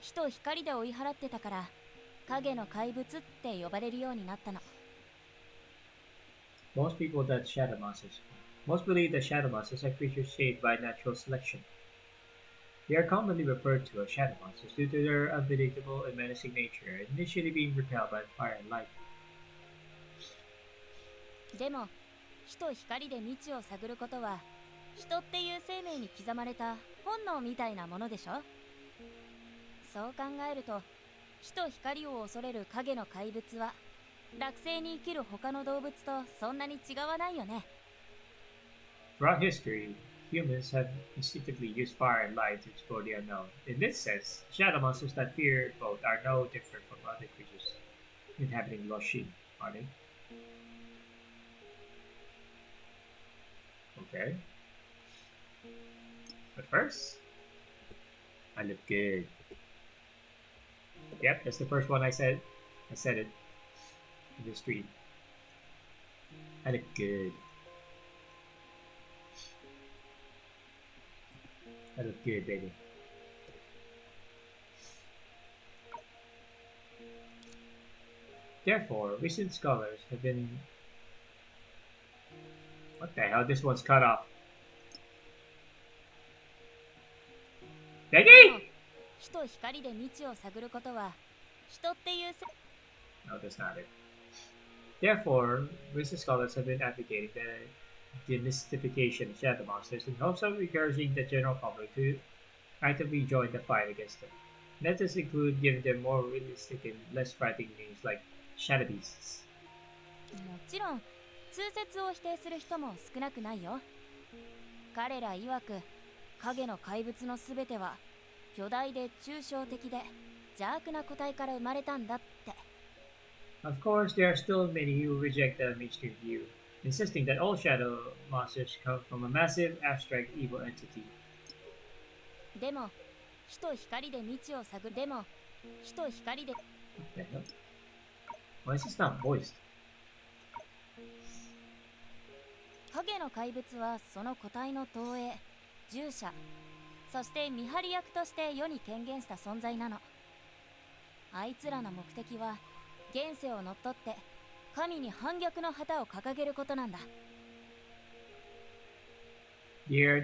火と光で追い払ってたから影の怪物って呼ばれるようになったの。 Most believe that shadow monsters are creatures shaped by natural selection. They are commonly referred to as shadow monsters due to their unpredictable and menacing nature, and initially being repelled by fire and light. でも火と光で未知を探ることは人っていう生命に刻まれた本能みたいなものでしょ。そう考えると火と光を恐れる影の怪物は落星に生きる他の動物とそんなに違わないよね。 Throughout history, humans have instinctively used fire and light to explore the unknown. In this sense, shadow monsters that fear both are no different from other creatures inhabiting Lost Sheep, are they? Okay. But first, I look good. Yep, that's the first one I said. I said it in the stream. I look good. That looked good, baby. Therefore, recent scholars have been... What the hell? This one's cut off. Becky? 火と光で未知を探ることは人っていうせ No, that's not it. Therefore, recent scholars have been advocating the demystification of shadow monsters in hopes of encouraging the general public to actively join the fight against them. Methods include giving them more realistic and less frightening names like shadow beasts. もちろん通説を否定する人も少なくないよ。彼ら曰く影の怪物のすべては巨大で抽象的で邪悪な個体から生まれたんだって。Of course, there are still many who reject the mainstream view, insisting that all shadow monsters come from a massive, abstract, evil entity. でも、火と光で未知を探る。でも、火と光で。What the hell? Why is this not voiced? 影の怪物はその個体の投影、従者、そして見張り役として世に権限した存在なの。あいつらの目的は、現世を乗っ取って神に反逆の旗を掲げることなんだ。They are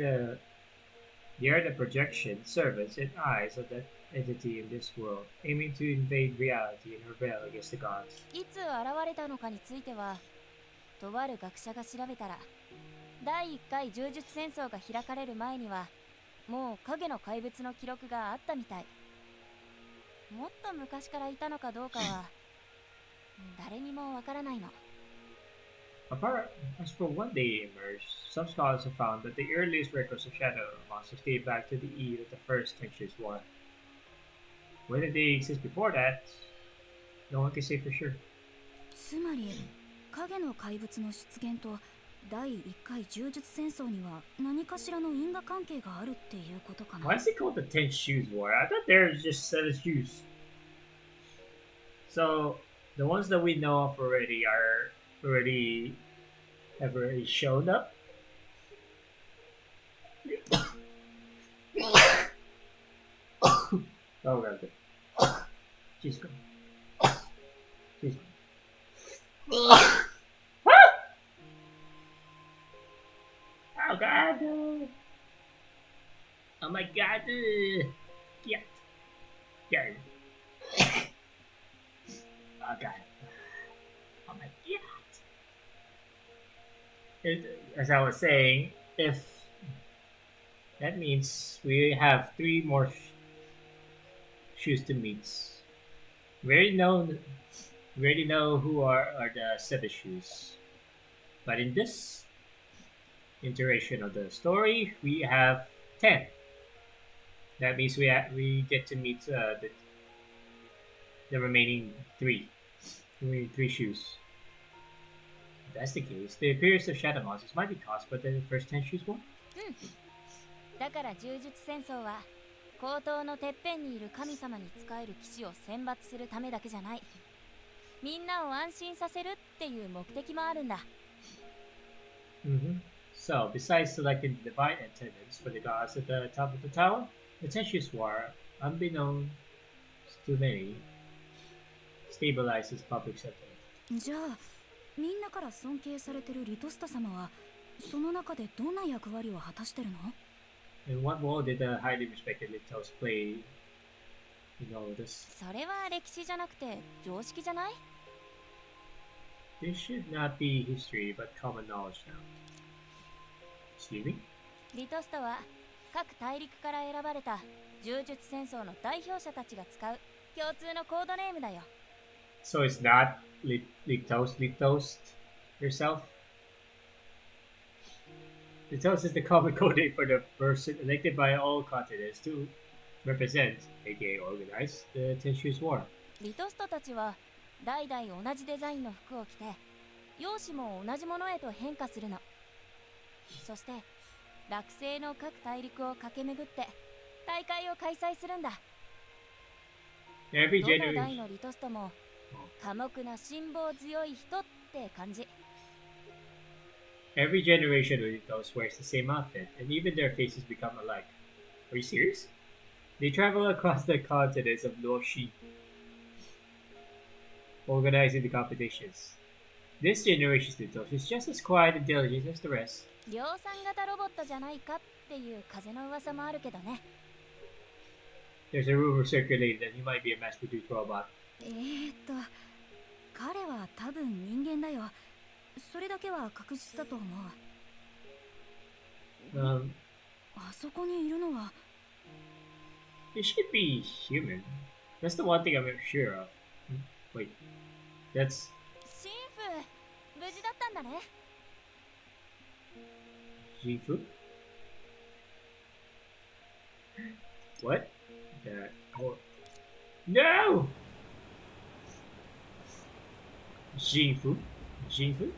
the projection, servants, and eyes of that entity in this world, aiming to invade reality and rebel against the gods. いつ現れたのかについては、とある学者が調べたら、第1回柔術戦争が開かれる前には、もう影の怪物の記録があったみたい。もっと昔からいたのかどうかは、誰にもわからないの。As for when they emerged, some scholars have found that the earliest records of shadow monsters date back to the eve of the First Tensions War. Whether they exist before that, no one can say for sure. つまり影の怪物の出現と第1回柔術戦争には何かしらの因果関係があるっていうことかな。 Why is it called the Ten Shoes War? I thought there was just 7 shoes. So the ones that we know of already have already shown up. Oh god. Jeez. Jeez. Oh god. Oh my god. Yeah. Yeah. Oh god. Oh my god. As I was saying, if that means we have 3 more shoes to meet. We already know who are the 7 shoes. But in this iteration of the story, we have 10. That means we get to meet the remaining 3. The remaining 3 shoes. If that's the case, the appearance of shadow monsters might be caused by the first 10 shoes one. だから柔術戦争は高等のてっぺんにいる神様に仕える騎士を選抜するためだけじゃない。みんなを安心させるっていう目的もあるんだ。So, besides selecting the divine attendants for the gods at the top of the tower, the Ten Shoes War, unbeknownst to many, stabilizes public sentiment. じゃあみんなから尊敬されてるリトスタ様はその中でどんな役割を果たしてるの？ And what role did the highly respected Litos play in all of this? それは歴史じゃなくて常識じゃない？ This should not be history, but common knowledge now. Excuse me? リトスタは各大陸から選ばれた柔術戦争の代表者たちが使う共通のコードネームだよ。 So it's not Litos herself? Litos is the common code name for the person elected by all continents to represent, aka organize, the Ten Shoes War. リトストたちは代々同じデザインの服を着て容姿も同じものへと変化するの。そして落星の各大陸を駆け巡って大会を開催するんだ。どの代のリトストも寡黙な辛抱強い人って感じ。 Every generation of Litos wears the same outfit, and even their faces become alike. Are you serious? They travel across the continents of Noshi, organizing the competitions. This generation's Litos is just as quiet and diligent as the rest. 量産型ロボットじゃないかっていう風の噂もあるけどね。There's a rumor circulating that he might be a mass-produced robot. 彼は多分人間だよ。それだけは確実だと思う。あそこにいるのは。It should be human. That's the one thing I'm sure of. Wait, that's. シンフ、無事だったんだね。Jifu? What? That. Oh. No! Jinfu? Jinfu?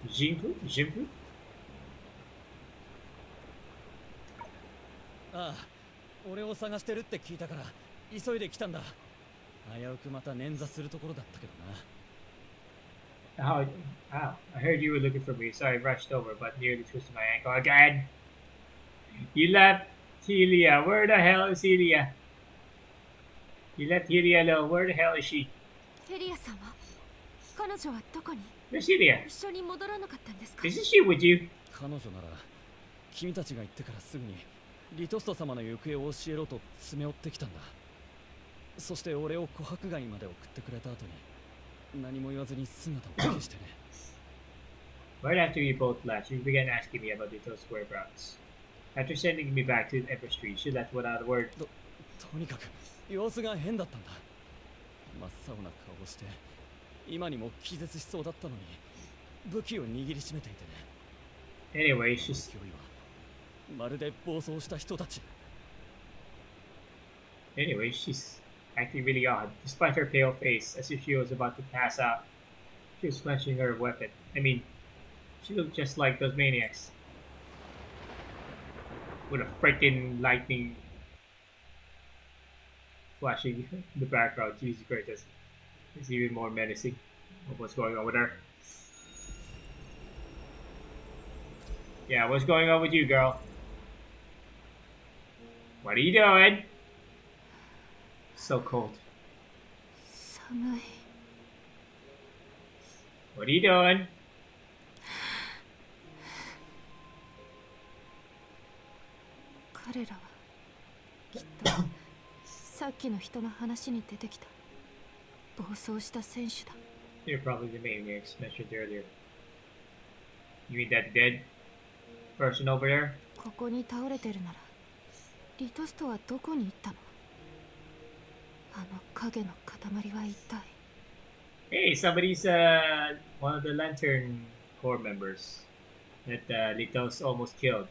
Jinfu? Jinfu? ああ、俺を探してるって聞いたから急いで来たんだ。危うくまた捻挫するところだったけどな。Oh, wow. I heard you were looking for me, so I rushed over, but nearly twisted my ankle again. You left Helia. Where the hell is Helia? You left Helia alone. Where the hell is she? ヘリア様、彼女はどこに？ Where's Helia? 一緒に戻らなかったんですか？ Isn't she with you? 彼女なら君たちが行ってからすぐにリトスト様の行方を教えろと詰め寄ってきたんだ。そして俺を琥珀街まで送ってくれた後に何も言わずに姿を消してね。Right after you both left, she began asking me about Lito's whereabouts. After sending me back to Emperor Street, she left without a word. とにかく様子が変だったんだ。真っ青な顔をして今にも気絶しそうだったのに武器を握りしめていてね。Anyway, she's 勢いはまるで暴走した人たち。Anyway, she's acting really odd, despite her pale face, as if she was about to pass out. She was flashing her weapon. I mean, she looked just like those maniacs. With a freaking lightning flashing in the background. Jesus Christ, it's even more menacing of what's going on with her. Yeah, what's going on with you, girl? What are you doing? So cold. 寒い。 What are you doing? 彼らはきっとさっきの人の話に出てきた暴走した選手だ。 They're probably the maniacs mentioned earlier. You mean that dead person over there? ここに倒れてるならリトストはどこに行ったの？あの影の塊は一体。 Hey, somebody's one of the Lantern Corps members that Litos almost killed.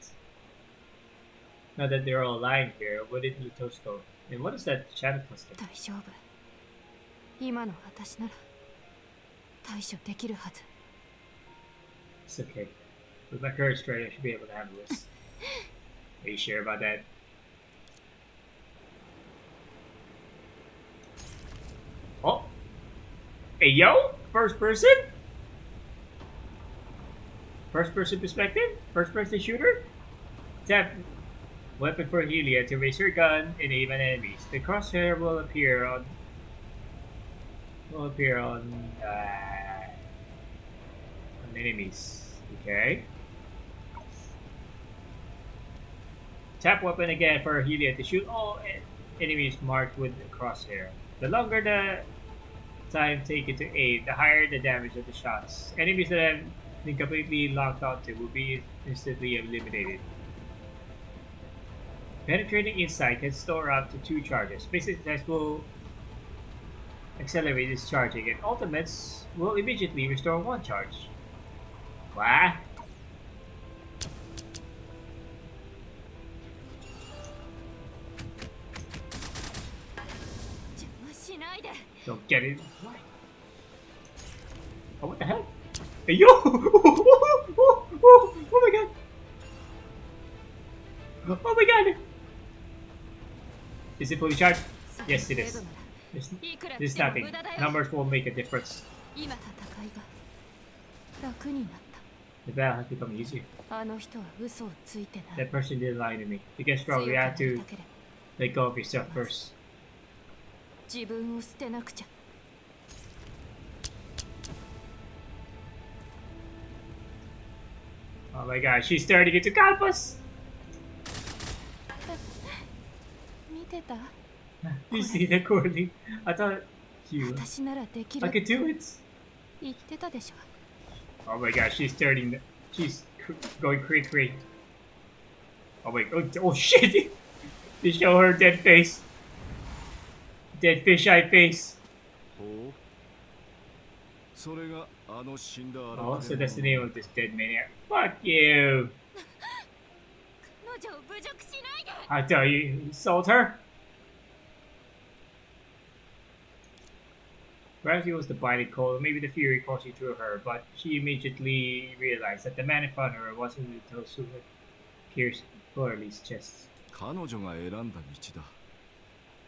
Now that they're all lying here, where did Litos go? And what is that shadow cluster? 大丈夫。今の私なら対処できるはず。 It's okay. With my current strength, I should be able to handle this. Are you sure about that? Oh! Hey, yo! First person? First person perspective? First person shooter? Tap weapon for Helia to raise her gun and aim at enemies. The crosshair will appear on enemies. Okay. Tap weapon again for Helia to shoot all enemies marked with the crosshair. The longer the time taken to aim, the higher the damage of the shots. Enemies that have been completely locked onto will be instantly eliminated. Penetrating inside can store up to 2 charges. Basic attacks will accelerate its charging, and ultimates will immediately restore 1 charge. What? Don't get it. What? Oh, what the hell? Hey, yo! Oh my god! Oh my god! Is it fully charged? Yes, it is. There's nothing. Numbers won't make a difference. 今戦いが楽になった。The battle has become easier. あの人は嘘をついてない。 That person didn't lie to me. To get strong, you have to let go of yourself first. 自分を捨てなくちゃ。 Oh my god, she's turning into campus! 見てた？ You see that, Courtney? I thought you. 私ならできる I could do it. 言ってたでしょ。 Oh my god, she's turning. She's going cray. Oh my. Oh shit! They show her dead face. Dead fisheye face. Oh, so that's the name of this dead maniac. Fuck you! 彼女を侮辱しないで。 I tell you, insult her. Perhaps it was the biting cold, or maybe the fury coursing through her, but she immediately realized that the man in front of her wasn't the toast who had pierced Laurel's chest. 彼女が選んだ道だ。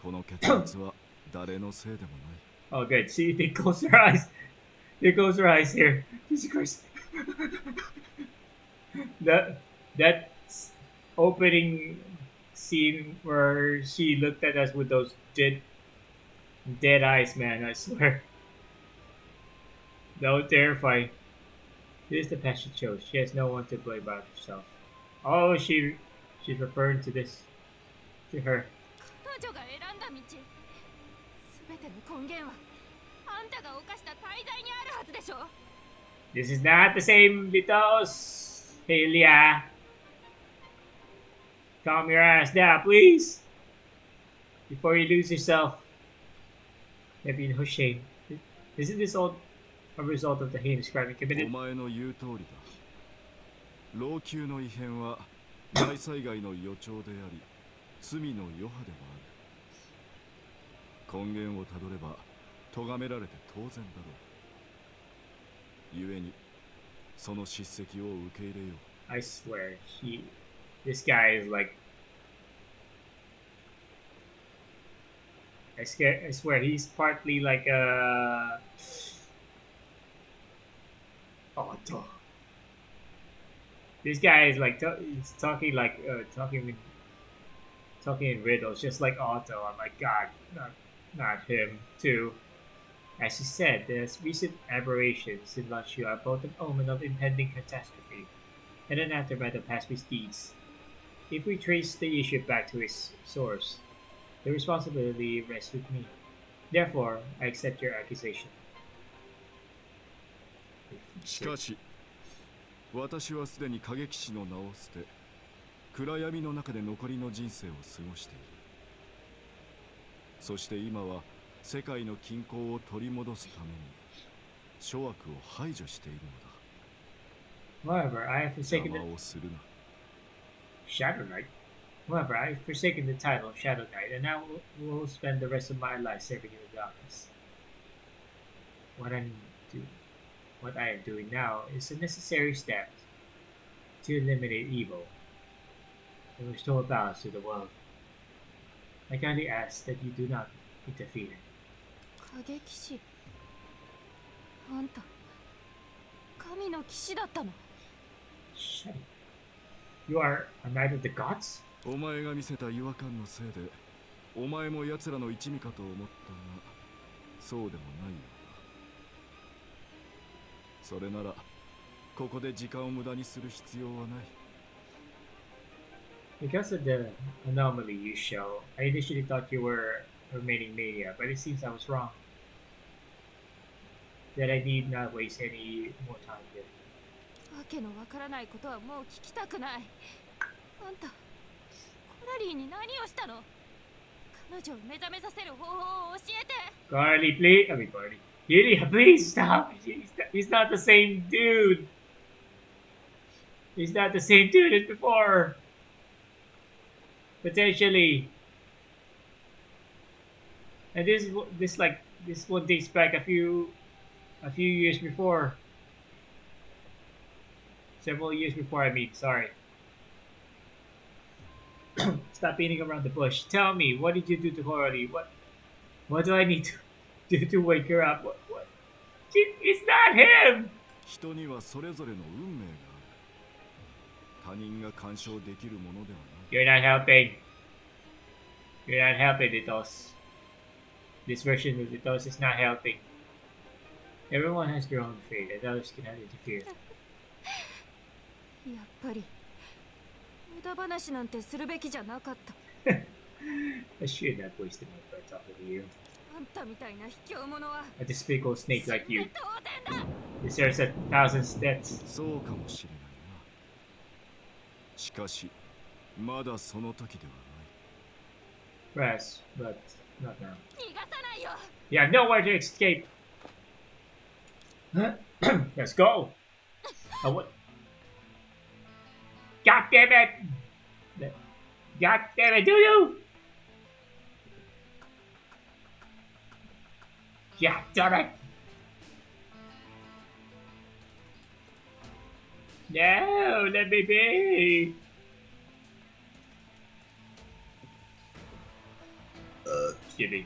この結末は誰のせいでもない。 Oh, good. See, they close her eyes. They close her eyes here. Jesus Christ. that opening scene where she looked at us with those dead eyes, man, I swear. That was terrifying. This is the path she chose. She has no one to blame but herself. Oh, she's referring to this. To her. 彼女が選んだ道。すべての根源はあんたが犯した大罪にあるはずでしょ。 This is not the same, Vitos. Hey, Leah. Calm your ass down, please. Before you lose yourself. Maybe no shame. Isn't this all a result of the heinous crime you committed? お前の言う通りだ。老朽の異変は大災害の予兆であり、罪の余波でもある。根源をたどれば咎められて当然だろう。故にその叱責を受け入れよう。I swear, this guy is like. I swear he's partly like a. Oh, this guy is like he's talking like talking in riddles, just like Otto. I'm like, God, not him too. As he said, there's recent aberrations in Luxio are both an omen of impending catastrophe and an aftermath of past misdeeds. If we trace the issue back to its source, the responsibility rests with me. Therefore, I accept your accusation. しかし、私はすでに過激師の名を捨て、暗闇の中で残りの人生を過ごしている。そして今は世界の均衡を取り戻すために諸悪を排除しているのだ。 However, I have forsaken the Shadow Knight. However, I have forsaken the title of Shadow Knight, and I will spend the rest of my life serving in the darkness. What I am doing now is a necessary step to eliminate evil and restore balance to the world. I kindly ask that you do not interfere. 過激師。あんた、神の騎士だったの。Shut up. You are a knight of the gods? お前が見せた違和感のせいで、お前も奴らの一味かと思ったが、そうでもないようだ。それなら、ここで時間を無駄にする必要はない。Because of the anomaly you show, I initially thought you were a remaining mania, but it seems I was wrong. That I need not waste any more time here. わけのわからないことはもう聞きたくない。あんた、コラリーに何をしたの？彼女を目覚めさせる方法を教えて。Carly, please. I mean, Carly. Yulia, please stop. He's not the same dude. He's not the same dude as before. Potentially. And this one dates back a few years before. Several years before, I mean, sorry. Stop beating around the bush. Tell me, what did you do to Coralie? What do I need to do to wake her up? What? It's not him! 人にはそれぞれの運命が他人が干渉できるものではない。You're not helping. You're not helping, Litos. This version of Litos is not helping. Everyone has their own fate, and others cannot interfere. やっぱり無駄話なんてするべきじゃなかった。I should not waste my breath talking to you. あんたみたいな卑怯者は A despicable snake like you 当然だ。 deserves 1,000 deaths. そうかもしれないな。しかし、まだその時ではない。 Press, but not now. 逃がさないよ。 You have nowhere to escape. Let's go. Oh, what? God damn it! God damn it, do you? God damn it! No, let me be. Kidding.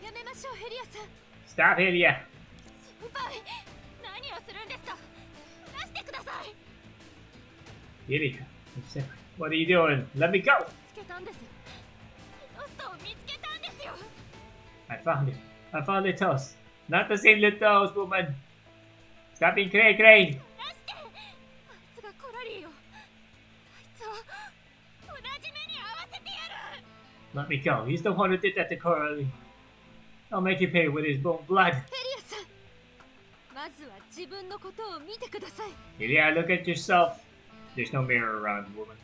やめましょう、ヘリアさん。 Stop here, yeah. 先輩、何をするんですか。出してください。 Here, what are you doing? Let me go. 見つけたんです。ロストを見つけたんですよ。 I found it. I found Litos. Not the same Litos, woman. Stop being cray cray. 出して。あいつがコラリーを。あいつを同じ目に合わせてやる。 Let me go. He's the one who did that to Coralie. I'll make you pay with his own blood. ヘリアさん、まずは自分のことを見てください。 Yeah, look at yourself. There's no mirror around, woman.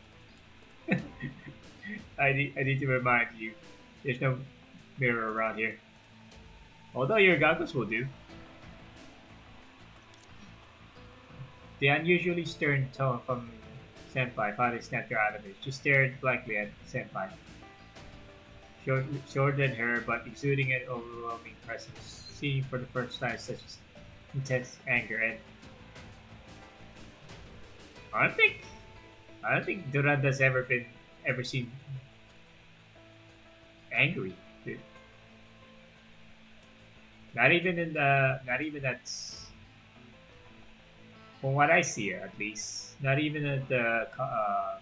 I need to remind you. There's no mirror around here. Although your goggles will do. The unusually stern tone from Senpai finally snapped her out of it. She stared blankly at Senpai. Shorter than her, but exuding an overwhelming presence, seeing for the first time such intense anger. And I don't think Duranda's ever seen angry. Dude. Not even that's from what I see, at least. Not even in the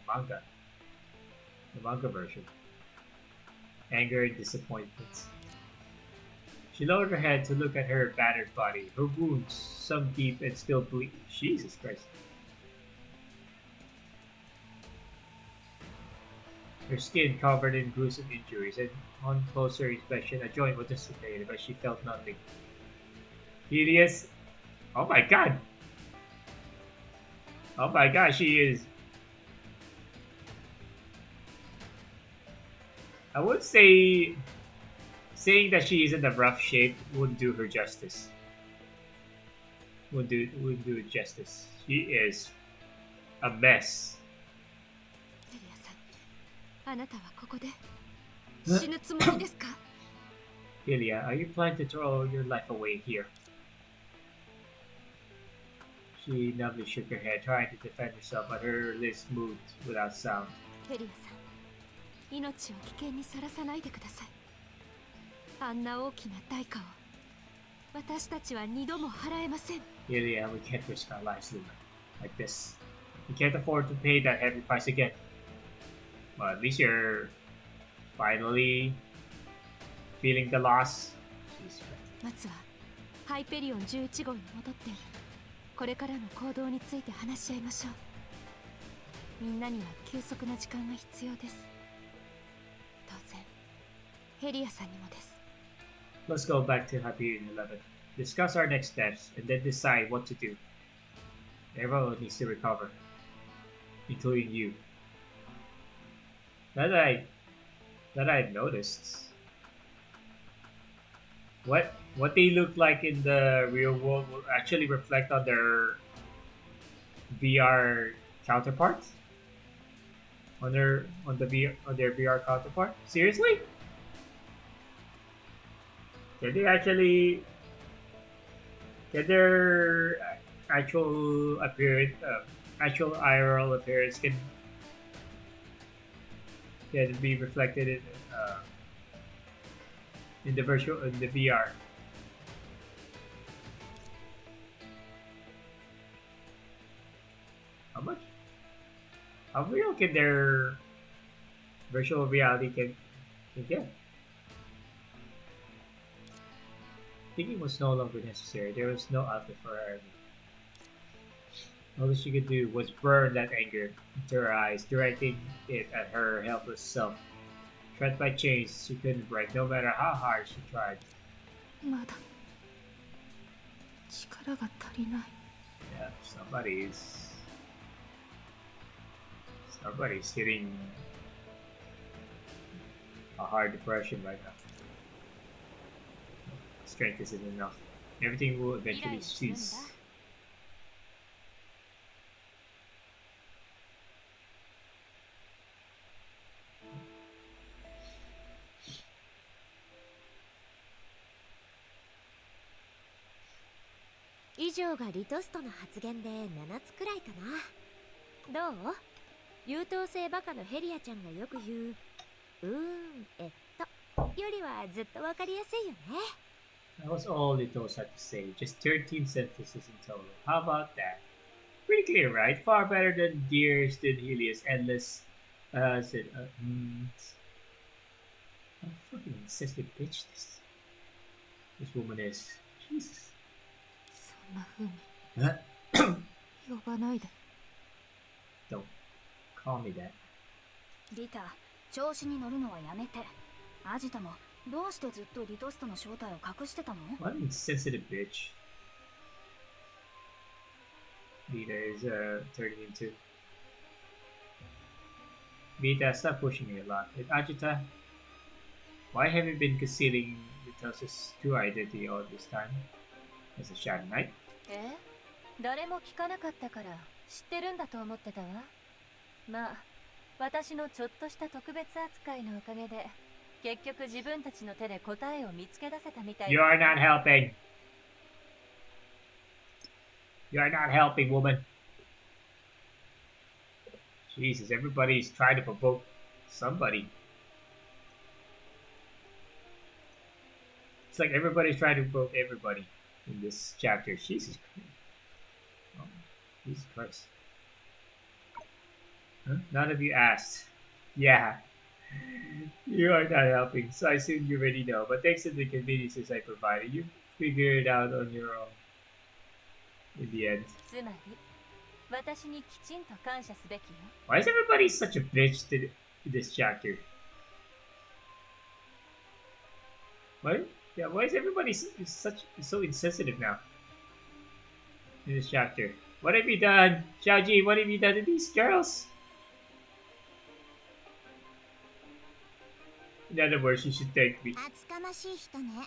manga, the manga version. Anger and disappointment. She lowered her head to look at her battered body, her wounds, some deep and still bleeding. Jesus Christ. Her skin covered in gruesome injuries, and on closer inspection, a joint was dislocated, but she felt nothing. Hideous. Oh my god! Oh my god, she is. I would say saying that she is in a rough shape wouldn't do her justice. Wouldn't do it justice. She is a mess. ヘリアさん、あなたはここで死ぬつもりですか。 Ilya, are you planning to throw your life away here? She numbly shook her head, trying to defend herself, but her lips moved without sound. ヘリアさん、命を危険にさらさないでください。あんな大きな代価を私たちは二度も払えません。 Ilya, we can't risk our lives, Luna, like this. We can't afford to pay that heavy price again. Well, at least you're finally feeling the loss. まずはハイペリオン11号に戻ってこれからの行動について話し合いましょう。みんなには休息な時間が必要です。当然ヘリアさんにもです。 Let's go back to Hyperion 11. Discuss our next steps and then decide what to do. Everyone needs to recover, including you. That I've noticed. What they look like in the real world will actually reflect on their VR counterparts. On their VR counterpart. Seriously? Can their actual appearance, actual IRL appearance can be reflected in the VR? much? How real can their virtual reality can get? Thinking was no longer necessary. There was no outlet for her. All she could do was burn that anger into her eyes, directing it at her helpless self. Trapped by chains she couldn't break, no matter how hard she tried. まだ力が足りない。 Yeah, somebody's hitting a hard depression right now. Strength isn't enough. Everything will eventually cease. 以上がリトストの発言で7つくらいかな。どう？優等生バカのヘリアちゃんがよく言うよりはずっとわかりやすいよね。 That was all Litos had to say, just 13 sentences in total. How about that? Pretty clear, right? Far better than Dear Stood Helios Endless. Said, How fucking insensitive bitch this woman is. Jesus. そんな風に呼ばないで。 Don't call me that. リタ、調子に乗るのはやめて。アジトもどうしてずっとリトストの正体を隠してたの？ What an insensitive bitch. Vita is turning into. Vita, stop pushing me a lot. And Ajita, why have you been concealing Vitos's true identity all this time? As a Shadow Knight? 誰も聞かなかったから知ってるんだと思ってたわ。まあ、私のちょっとした特別扱いのおかげで結局自分たちの手で答えを見つけ出せたみたい。 You are not helping. You are not helping, woman. Jesus, everybody's trying to provoke somebody. It's like everybody's trying to provoke everybody in this chapter. Jesus Christ. Oh, Jesus Christ. Huh? None of you asked. Yeah. You are not helping, so I assume you already know. But thanks to the conveniences I provided, you figure it out on your own. In the end. つまり、私にきちんと感謝すべきよ。 Why is everybody such a bitch to this chapter? What? Yeah, why is everybody so insensitive now? In this chapter. What have you done? Xiaoji, what have you done to these girls? In other words, you should thank me. 厚かましい人ね。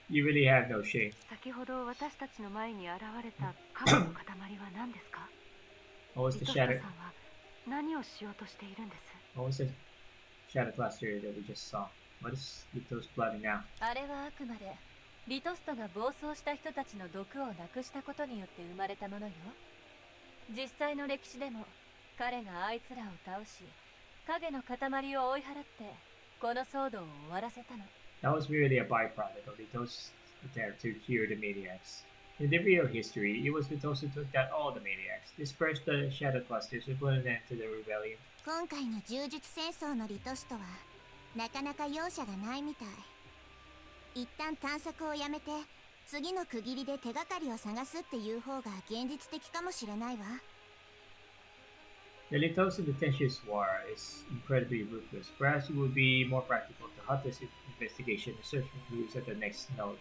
You really have no shame. 先ほど私たちの前に現れた影の塊は何ですか？ What was リ the トスト shadow? さんは何をしようとしているんです？ What was the shadow cluster that we just saw? What is Lito's plotting now? あれはあくまでリトストが暴走した人たちの毒をなくしたことによって生まれたものよ。実際の歴史でも彼があいつらを倒し、影の塊を追い払ってこの騒動を終わらせたの。 That was merely a byproduct of Lito's attempt to cure the maniacs. In the real history, it was Litos who took down all the maniacs, dispersed the shadow clusters, and put an end to the rebellion. 今回の柔術戦争のリトストはなかなか容赦がないみたい。一旦探索をやめて次の区切りで手がかりを探すっていう方が現実的かもしれないわ。 The Litos in the Tenshus War is incredibly ruthless. Perhaps it would be more practical to halt this investigation and search for clues at the next node.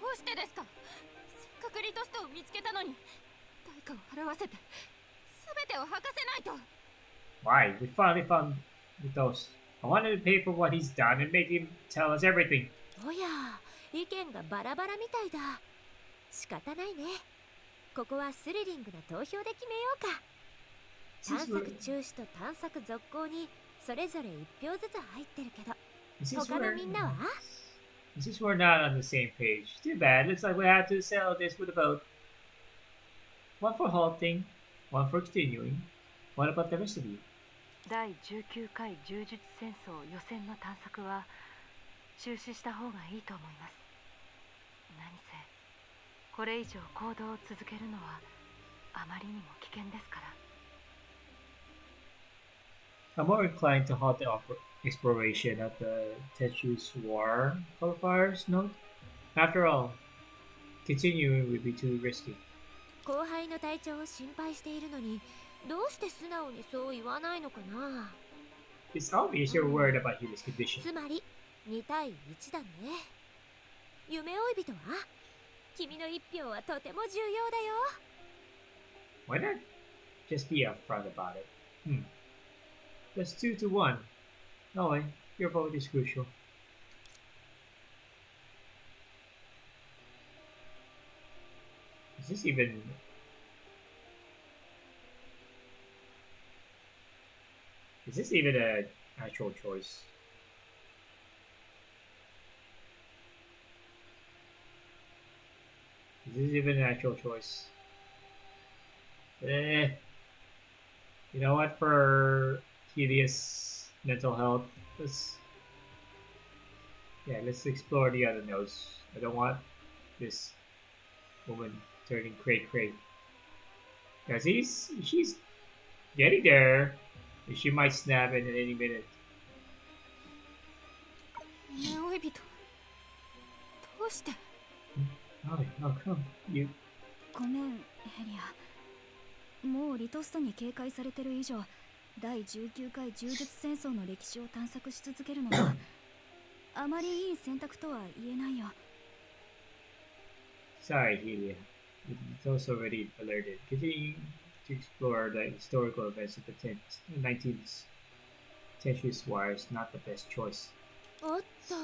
どうしてですか？せっかくリトストを見つけたのに対価を払わせて全てを吐かせないと。 Why? We finally found Litos. I wanted to pay for what he's done and make him tell us everything. おや、意見がバラバラみたいだ。仕方ないね。ここはスリリングな投票で決めようか。探索中止と探索続行にそれぞれ1票ずつ入ってるけど、他のみんなは？ Since we're not on the same page, too bad. Looks like we have to settle this with a vote. One for halting, one for continuing. What about the rest of you? 第19回柔術戦争予選の探索は中止した方がいいと思います。何せこれ以上行動を続けるのはあまりにも危険ですから。I'm more inclined to halt the exploration of the Tetsu's War qualifiers node. After all, continuing would be too risky. 後輩の体調を心配しているのに、どうして素直にそう言わないのかな。It's obvious you're worried about Hide's condition. つまり2対1だね。夢追い人は君の一票はとても重要だよ。Why not just be upfront about it? That's 2-1. No way, your vote is crucial. Is this even... Is this even an actual choice? Is this even an actual choice? You know what, for Helios mental health, let's explore the other nodes. I don't want this woman turning cray. Cause she's getting there. She might snap in any minute. 夢追い人どうして。 Oh, come. You... ごめんヘリア。もうリトストに警戒されてる以上、第19回柔術戦争の歴史を探索し続けるのはあまりいい選択とは言えないよ。 Sorry, Helia. It's also already alerted. Continuing to explore the historical events of the 19th century's war is not the best choice. おっと、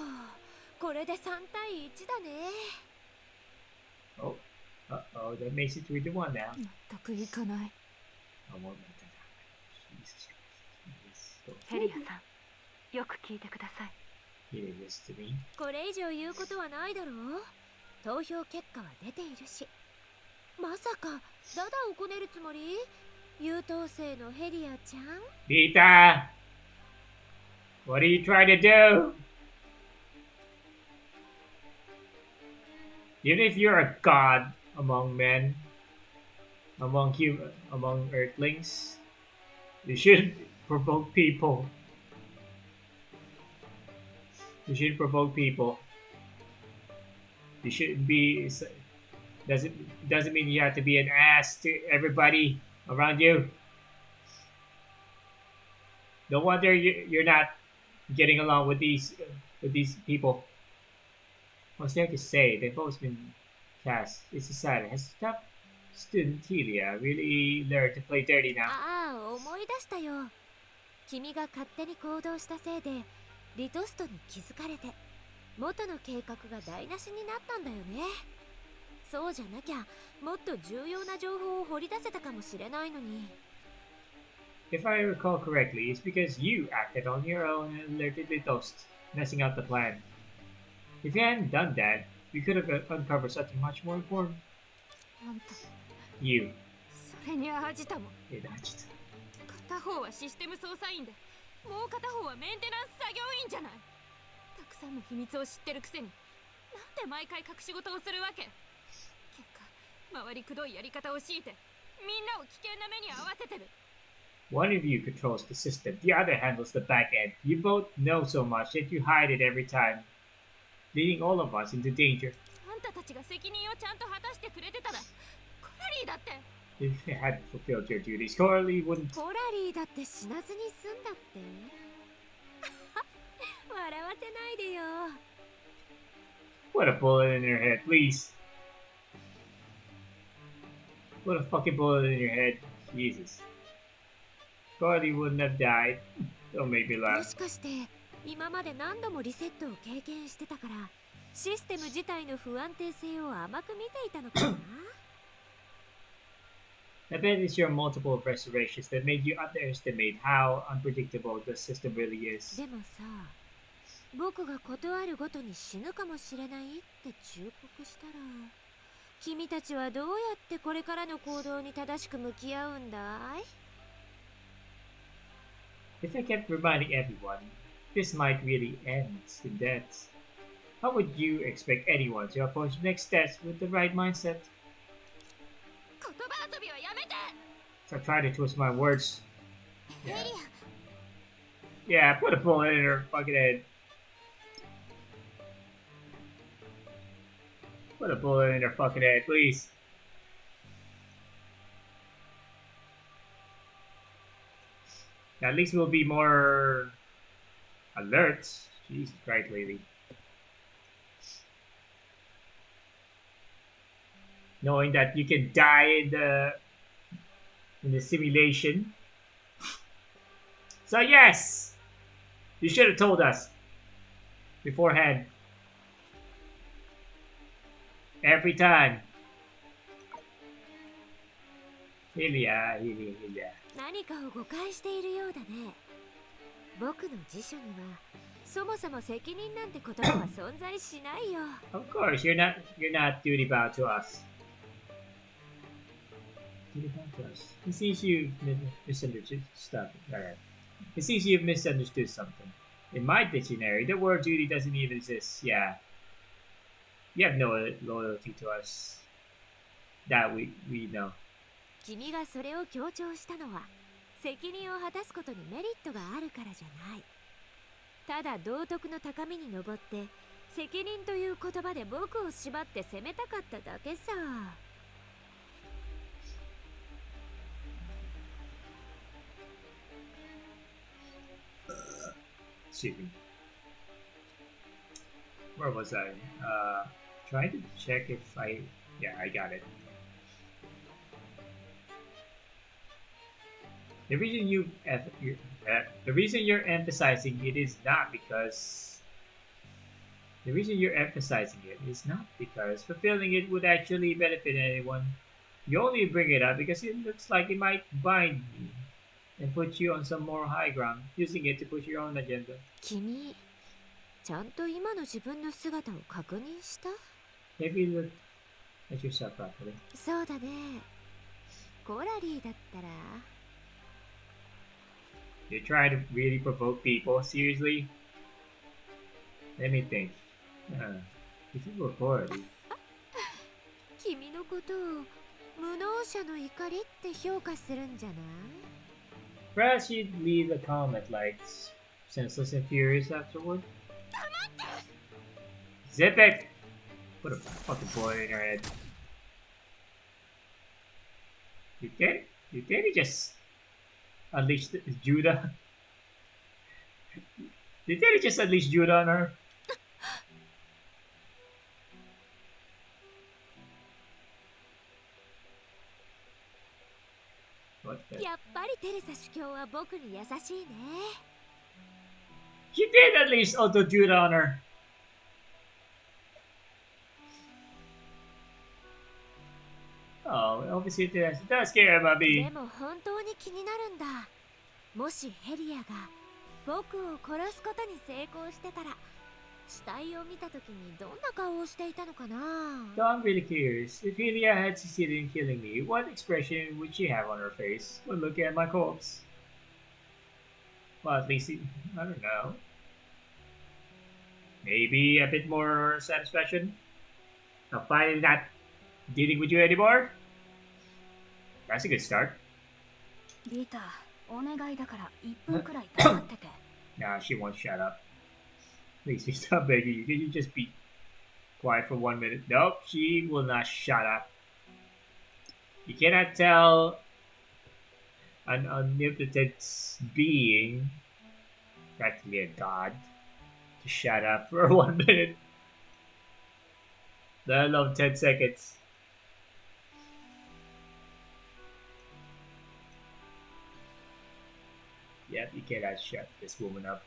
これで3対1だね。 Oh, uh-oh, that makes it 3-1 now. 納得いかない。 I won't let that happen. Jesus Christ. ヘリアさん、よく聞いてください。 He did this to me. これ以上言うことはないだろう。投票結果は出ているし。まさかダダをこねるつもり？優等生のヘリアちゃん？ Rita! What are you trying to do? Even if you're a god among men, among earthlings, you shouldn't provoke people. You shouldn't provoke people. You shouldn't be... Doesn't mean you have to be an ass to everybody around you. No wonder you're not getting along with these people. What's there to say? They've always been cast. It's decided. Has the top student Telia really learned to play dirty now? ああ、思い出したよ。君が勝手に行動したせいでリトストに気づかれて元の計画が台無しになったんだよね。そうじゃなきゃもっと重要な情報を掘り出せたかもしれないのに。 If I recall correctly, it's because you acted on your own and alerted Litost, messing up the plan. If you hadn't done that, we could have uncovered something much more important. あんた You. それにアジトも Yeah, just... 片方はシステム操作員でもう片方はメンテナンス作業員じゃない。たくさんの秘密を知ってるくせになんで毎回隠し事をするわけ。結果回りくどいやり方を強いてみんなを危険な目に遭わせてる。 One of you controls the system, the other handles the back end. You both know so much that you hide it every time, leading all of us into danger. あんたたちが責任をちゃんと果たしてくれてたらコラリーだって。 If you hadn't fulfilled your duties, Coralie wouldn't... コラリーだって死なずに済んだって笑わせないでよ。 Put a bullet in your head, please. Put a fucking bullet in your head. Jesus. Coralie wouldn't have died. Don't make me も laugh. しかして今まで何度もリセットを経験してたからシステム自体の不安定性を甘く見ていたのかな。 I bet it's your multiple restorations that made you underestimate how unpredictable the system really is. でもさ、僕が断るごとに死ぬかもしれないって忠告したら、君たちはどうやってこれからの行動に正しく向き合うんだい？ If I kept reminding everyone, this might really end in death. How would you expect anyone to approach next steps with the right mindset? So I try to twist my words. Yeah. Yeah, put a bullet in her fucking head. Put a bullet in her fucking head, please. At least we'll be more alert. Jesus Christ, lady. Knowing that you can die in the simulation. So yes, you should have told us beforehand. Every time. Hilya. 何かを誤解しているようだね。僕の辞書にはそもそも責任なんて言葉は存在しないよ。Of course, you're not duty bound to us. Duty bound to us. It seems you've misunderstood stuff. Alright. It seems you've misunderstood something. In my dictionary, the word duty doesn't even exist. Yeah. You have no loyalty to us. That we know. 君がそれを強調したのは責任を果たすことにメリットがあるからじゃない。ただ道徳の高みに登って責任という言葉で僕を縛って責めたかっただけさ。Excuse me. Where was I? Trying to check if yeah, I got it. The reason you're emphasizing it is not because fulfilling it would actually benefit anyone. You only bring it up because it looks like it might bind you and put you on some more high ground, using it to push your own agenda. 君、ちゃんと今の自分の姿を確認した？ Have you looked at yourself properly? そうだね。コラリーだったら。You're trying to really provoke people? Seriously? Let me think. If you were Coralie. 君のことを無能者の怒りって評価するんじゃない？ Perhaps you'd leave a comment like senseless and furious afterward? Zip it! Put a fucking bullet in her head. You did just unleash Judah. Did they just unleash Judah on her? What the? やっぱりテレサ主教は僕に優しいね。You did unleash Auto Judah on her. Oh, obviously it does scare Bobby. でも本当に気になるんだ。もしヘリアが僕を殺すことに成功してたら、死体を見たときにどんな顔をしていたのかな？ So I'm really curious. If Helia had succeeded in killing me, what expression would she have on her face when looking at my corpse? Well, at least, I don't know. Maybe a bit more satisfaction? Of finally not dealing with you anymore? That's a good start. リータ、お願いだから1分くらい黙ってて。Nah, she won't shut up. Please, stop begging you. Can you just be quiet for 1 minute? Nope, she will not shut up. You cannot tell an omnipotent being, practically a god, to shut up for 1 minute. Let alone 10 seconds. Yep, you cannot shut this woman up.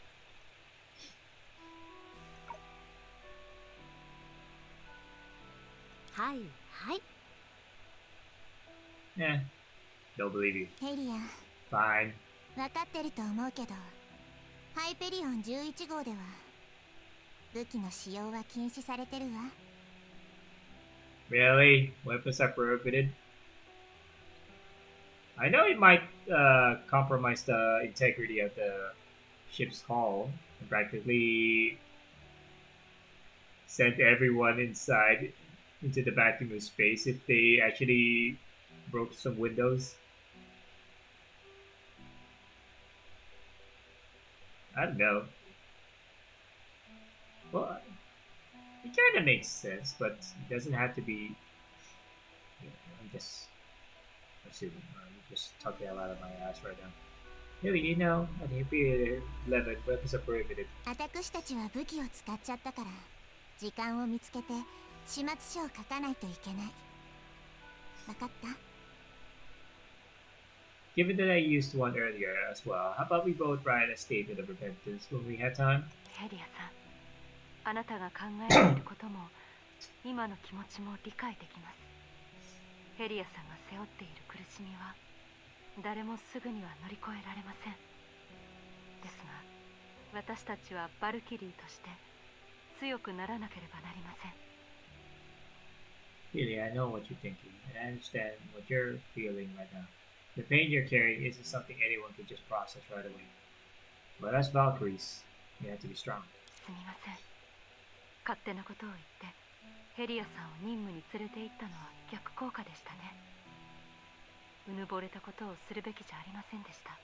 Hi. Eh, don't believe you. ヘリア、 Fine. 分かってると思うけど、ハイペリオン11号では武器の使用は禁止されてるわ。Really? Weapons are prohibited? I know it might compromise the integrity of the ship's hull and practically sent everyone inside into the vacuum of space if they actually broke some windows. I don't know. Well, it kind of makes sense, but it doesn't have to be. I'm just assuming. I'm just talking a lot of my ass right now. Really, you know, I think we 11 weapons are prohibited. 私たちは武器を使っちゃったから時間を見つけて始末書を書かないといけない。わかった？ Given that I used one earlier as well, how about we both write a statement of repentance when we have time? ヘリアさん、あなたが考えていることも今の気持ちも理解できます。ヘリアさんが背負っている苦しみは誰もすぐには乗り越えられません。ですが、私たちはバルキリーとして強くならなければなりません。Really, I know what you're thinking, and I understand what you're feeling right now. The pain you're carrying isn't something anyone can just process right away. But as Valkyries, you have to be strong. すみません。勝手なことを言って、ヘリアさんを任務に連れて行ったのは逆効果でしたね。うぬぼれたことをするべきじゃありませんでした。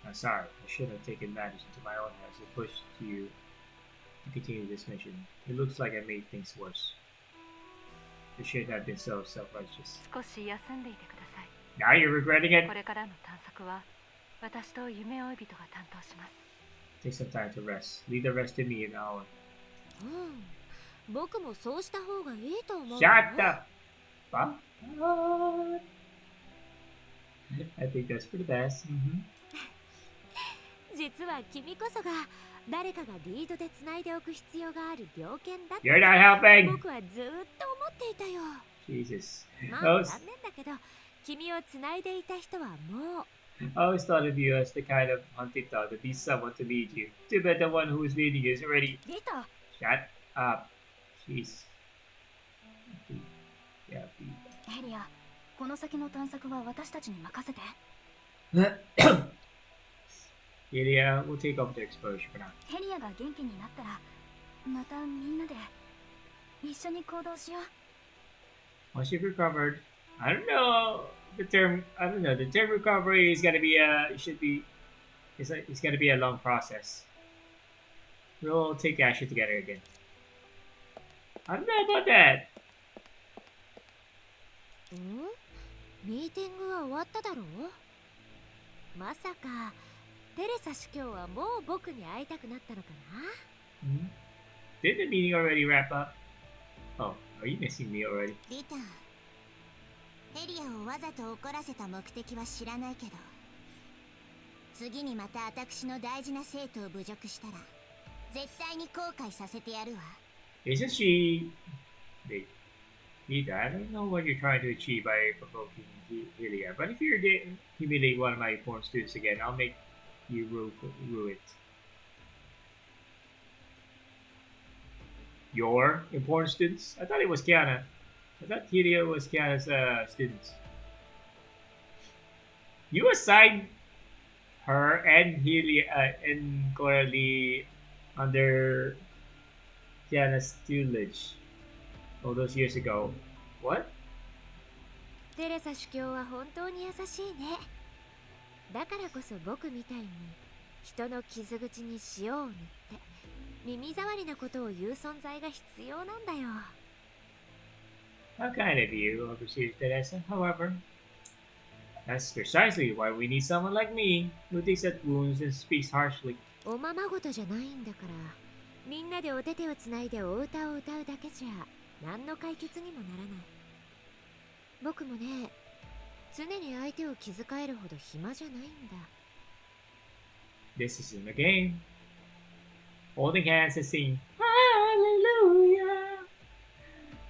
I'm sorry, I should have taken matters into my own hands and pushed you to continue this mission. It looks like I made things worse. You should have been so self-righteous. 少し休んでいてください。Now you're regretting it? これからの探索は私と夢追い人が担当します。Take some time to rest. Leave the rest to me an hour. 僕もそうした方がいいと思う。Shut up! What? I think that's for the best. 実は君こそが誰かがリードで繋いでおく必要がある猟犬だって You're not helping! 僕はずっと思っていたよ。 Jesus. まあ残念だけど君を繋いでいた人はもう I always thought of you as the kind of hunting dog that needs someone to lead you. Too bad the one who is leading you is already. リタ Shut up. Jeez. Yeah, ヘリア、この先の探索は私たちに任せて。Yeah, we'll take over the exposure for now. ヘリアが元気になったら、またみんなで一緒に行動しよう。Once you've recovered, I don't know the term. I don't know the term recovery is gonna be it's gonna be a long process. We'll take action together again. I don't know about that. ミーティングは終わっただろう？まさかテレサ司教はもう僕に会いたくなったのかな？ Did the meeting already wrap up? Oh, are you missing me already? リタ、ヘリアをわざと怒らせた目的は知らないけど、次にまた私の大事な生徒を侮辱したら絶対に後悔させてやるわ。 Isn't she? Wait, Nita, I don't know what you're trying to achieve by provoking Hylia, but if you're to humiliate one of my important students again, I'll make you rue it. Your important students? I thought it was Kiana. I thought Hylia was Kiana's students. You assigned her and Hylia and Coralie under Kiana's tutelage all those years ago. What? テレサ司教は本当に優しいね。だからこそ僕みたいに人の傷口に塩を塗って耳障りなことを言う存在が必要なんだよ。How kind of you, overseer Teresa. However, that's precisely why we need someone like me, who digs at wounds and speaks harshly. おままごとじゃないんだから、みんなでお手手をつないでお歌を歌うだけじゃ何の解決にもならない。僕もね、常に相手を気遣えるほど暇じゃないんだ。This isn't a game. Holding hands and singing Hallelujah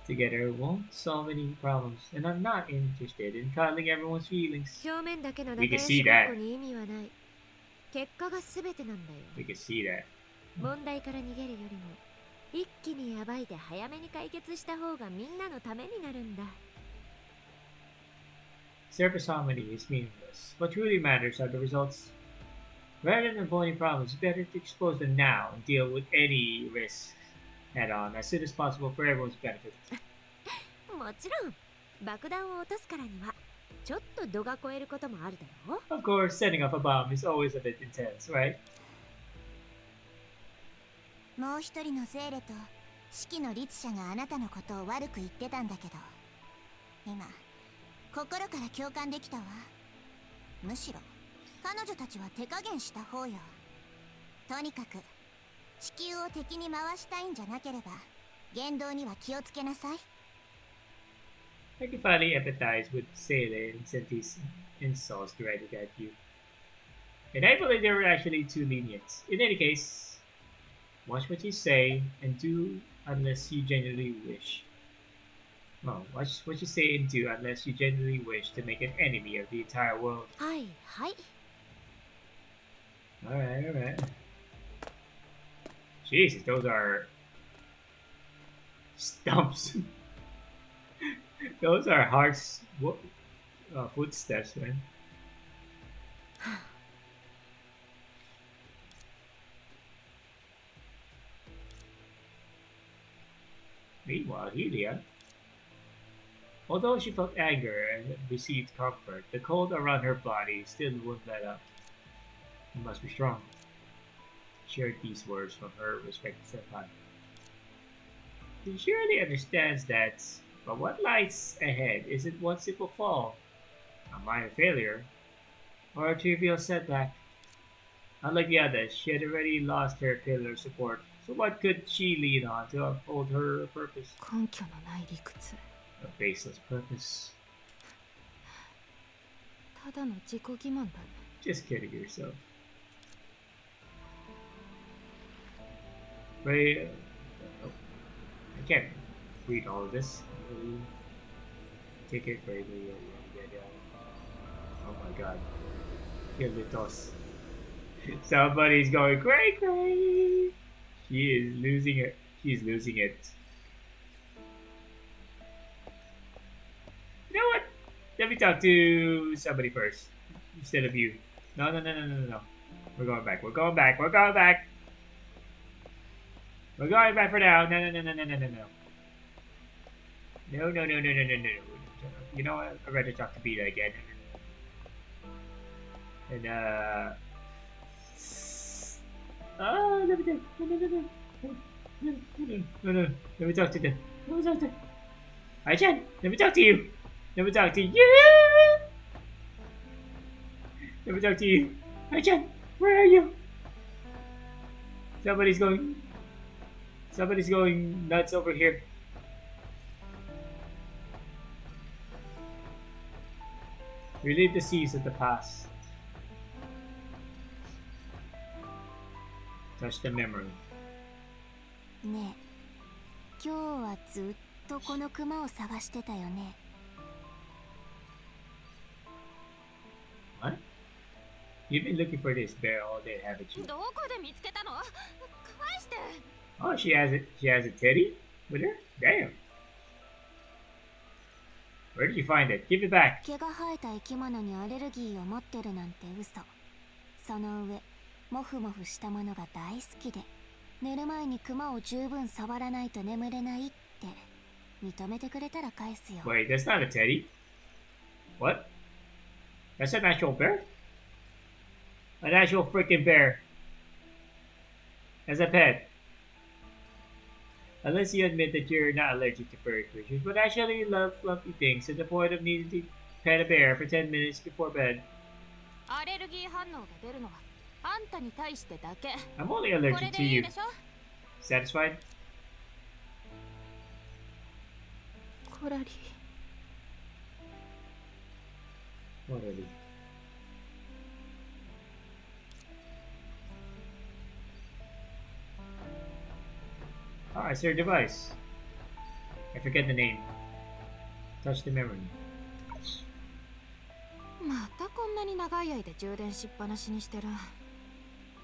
together won't solve any problems, and I'm not interested in cuddling everyone's feelings. 表面だけの We 仲 can 良 see しごっ that. こに意味はない。結果が全てなんだよ。 We can see that. 問題から逃げるよりも一気に暴いて早めに解決した方がみんなのためになるんだ。Surface harmony is meaningless. What truly matters are the results. Rather than avoiding problems, it's better to expose them now and deal with any risks head on as soon as possible for everyone's benefit. もちろん爆弾を落とすからにはちょっと度が超えることもあるだろう。 Of course, setting off a bomb is always a bit intense, right? もう一人のゼーレと式の律者があなたのことを悪く言ってたんだけど、今心から共感できたわ。むしろ彼女たちは手加減した方よ。とにかく地球を敵に回したいんじゃなければ言動には気をつけなさい。 I can finally empathize with Saleh and sent these insults directed at you. And I believe they were actually too lenient. In any case, watch what you say and do unless you genuinely wish. Well, watch what you say and do unless you genuinely wish to make an enemy of the entire world. はいはい。 Alright, alright. Jesus, those are stumps. Those are hard footsteps, man. Meanwhile, Helia, although she felt anger and received comfort, the cold around her body still wouldn't let up. You must be strong. She heard these words from her respected senpai. She surely understands that, but what lies ahead isn't one simple fall, a minor failure, or a trivial setback. Unlike the others, she had already lost her pillar of support, so what could she lean on to uphold her purpose? 根拠のない理屈。 A baseless purpose. ただの自己欺瞞だね。 Just kidding yourself. Right, I can't read all of this. Take it bravely. Oh my god. Kirlitos. Somebody's going cray cray. She is losing it. She's losing it. You know what? Let me talk to somebody first. Instead of you. No. We're going back. We're going back. We're going back. We're going back for now. No. No. You know what? I'd rather talk to Beta again. And let me Let me talk to them. Hi-chan, let me talk to you. Let me talk to you. Let me talk to you. Hi-chan, where are you? Somebody's going nuts over here. Relive the seas of the past. Touch the memory. ねえ、今日はずっとこのクマを探してたよね。What? You've been looking for this bear all day, haven't you? どこで見つけたの？返して。 Oh, she has a teddy with her? Damn. Where did you find it? Give it back. 毛が生えた生き物にアレルギーを持ってるなんて嘘。その上、モフモフしたものが大好きで、寝る前にクマを十分触らないと眠れないって認めてくれたら返すよ。 Wait, that's not a teddy. What? That's an actual bear? An actual freaking bear. As a pet. Unless you admit that you're not allergic to furry creatures, but actually love fluffy things to the point of needing to pet a bear for 10 minutes before bed. アレルギー反応が出るのはあんたに対してだけ。 I'm only こ allergic れ to でいい you. でしょ？ Satisfied? コラリー。 What are they? Ah, it's their device. I forget the name. Touch the memory. またこんなに長い間充電しっぱなしにしてる。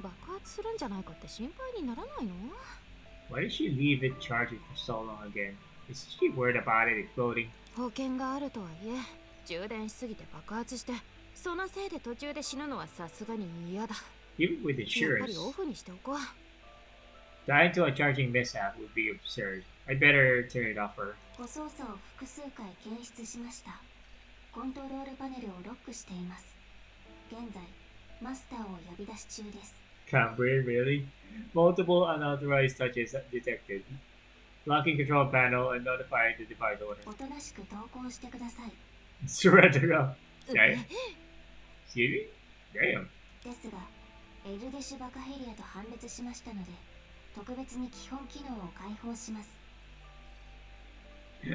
爆発するんじゃないかって心配にならないの？ Why did she leave it charging for so long again? Is she worried about it exploding? 保険があるとはいえ、充電しすぎて爆発して、そのせいで途中で死ぬのはさすがに嫌だ。Even with やっぱ insurance, りオフにしておこう。 dying to a charging mishap would be absurd. I'd better turn it off her. ご操作を複数回検出しました。コントロールパネルをロックしています。現在マスターを呼び出し中です。 Cambridge, really? Multiple unauthorized touches detected. Locking control panel and notifying the device owner. おとなしく同行してください。 Surrender up. Damn. Excuse me? Damn. ですが、エルデシュバカヘリアと判別しましたので、特別に基本機能を開放します。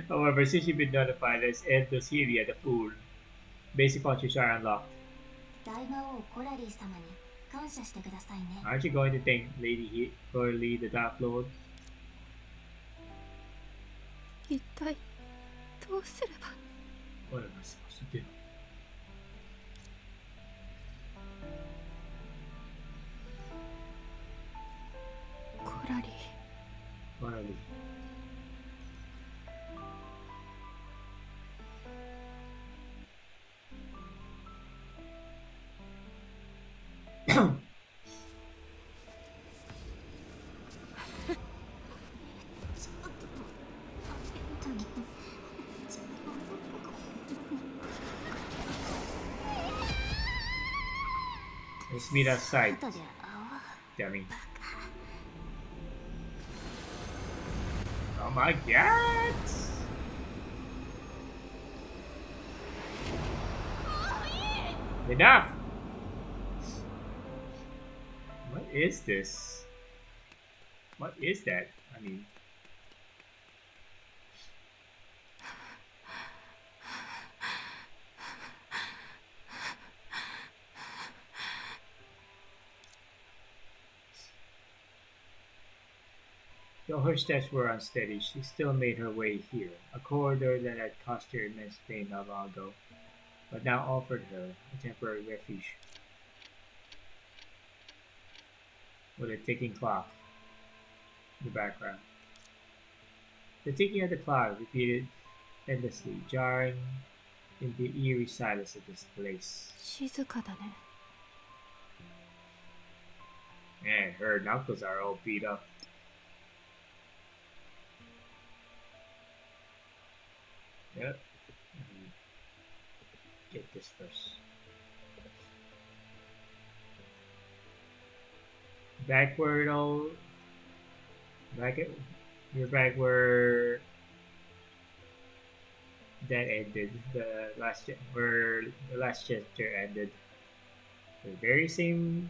However, since you've been notified as Endless Helia the Fool, basic functions are unlocked. 大魔王コラリー様に感謝してくださいね。 Aren't you going to thank Lady Coralie the Dark Lord? 一体どうすれば。 What am I supposed to do? コラリー。 Coralie. Let's meet outside. 後で会おう。 Dummy. Oh my god! Enough! What is this? What is that? I mean... Though her steps were unsteady, she still made her way here, a corridor that had cost her immense pain not long ago, but now offered her a temporary refuge. With a ticking clock in the background. The ticking of the clock repeated endlessly, jarring in the eerie silence of this place. 静かだね。 Man, her knuckles are all beat up. Yep. Get this first. Backward, oh. You're back where that ended. Where the last chapter ended. The very same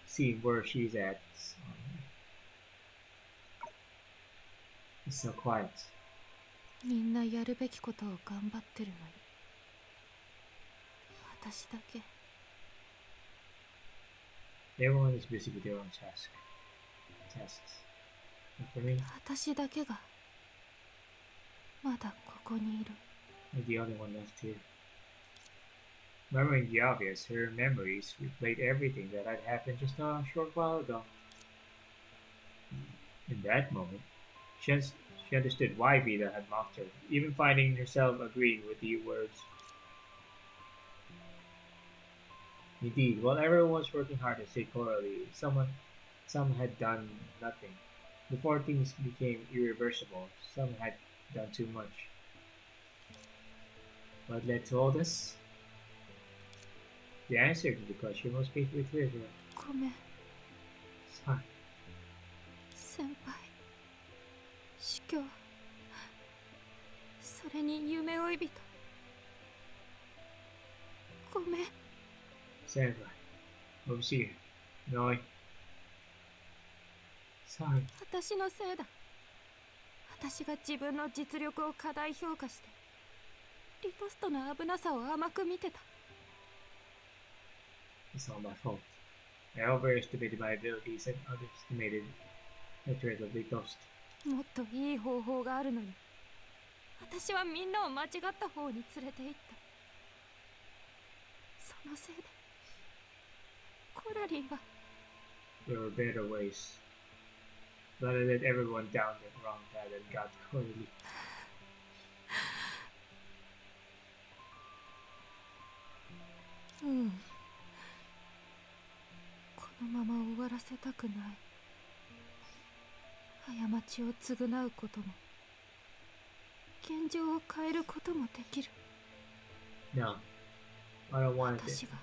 scene where she's at. It's so quiet. みんなやるべきことを頑張ってるのに、私だけ。 Everyone is busy with their own tasks. And for me, 私だけがまだここにいる。 I'm the only one left here. Remembering the obvious, her memories replayed everything that had happened just a short while ago. In that moment, she understood why Vida had mocked her, even finding herself agreeing with the words. Indeed, while everyone was working hard to save Coralie, some had done nothing. Before things became irreversible, some had done too much. What led to all this? The answer to the question was painfully clear to her. ごめん、 Sorry. 先輩。司教。それに夢追い人。ごめん。 Senpai. Overseer. Noi. Sorry. 私のせいだ。私が自分の実力を過大評価して、リポストの危なさを甘く見てた。 It's all my fault. I overestimated my abilities and underestimated the threat of the ghost. もっといい方法があるのに、私はみんなを間違った方に連れて行った。そのせいで、コラリーは。 There were better ways. But I led everyone down the wrong path and got Coralie. やうん。このまま終わらせたくない。過ちを償うことも現状を変えることもできる。 No, I don't want it 私が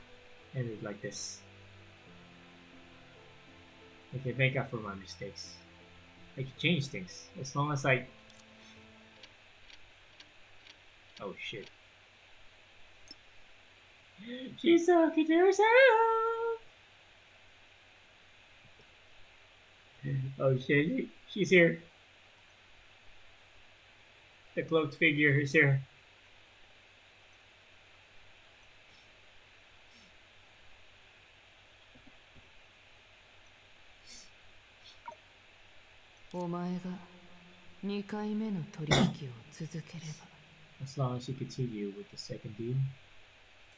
ended like this. I can make up for my mistakes. I can change things as long as I. Oh shit. She's talking to herself. Oh shit, she's here. The cloaked figure is here. お前が2回目の取引を続ければ As long as you continue with the second deal.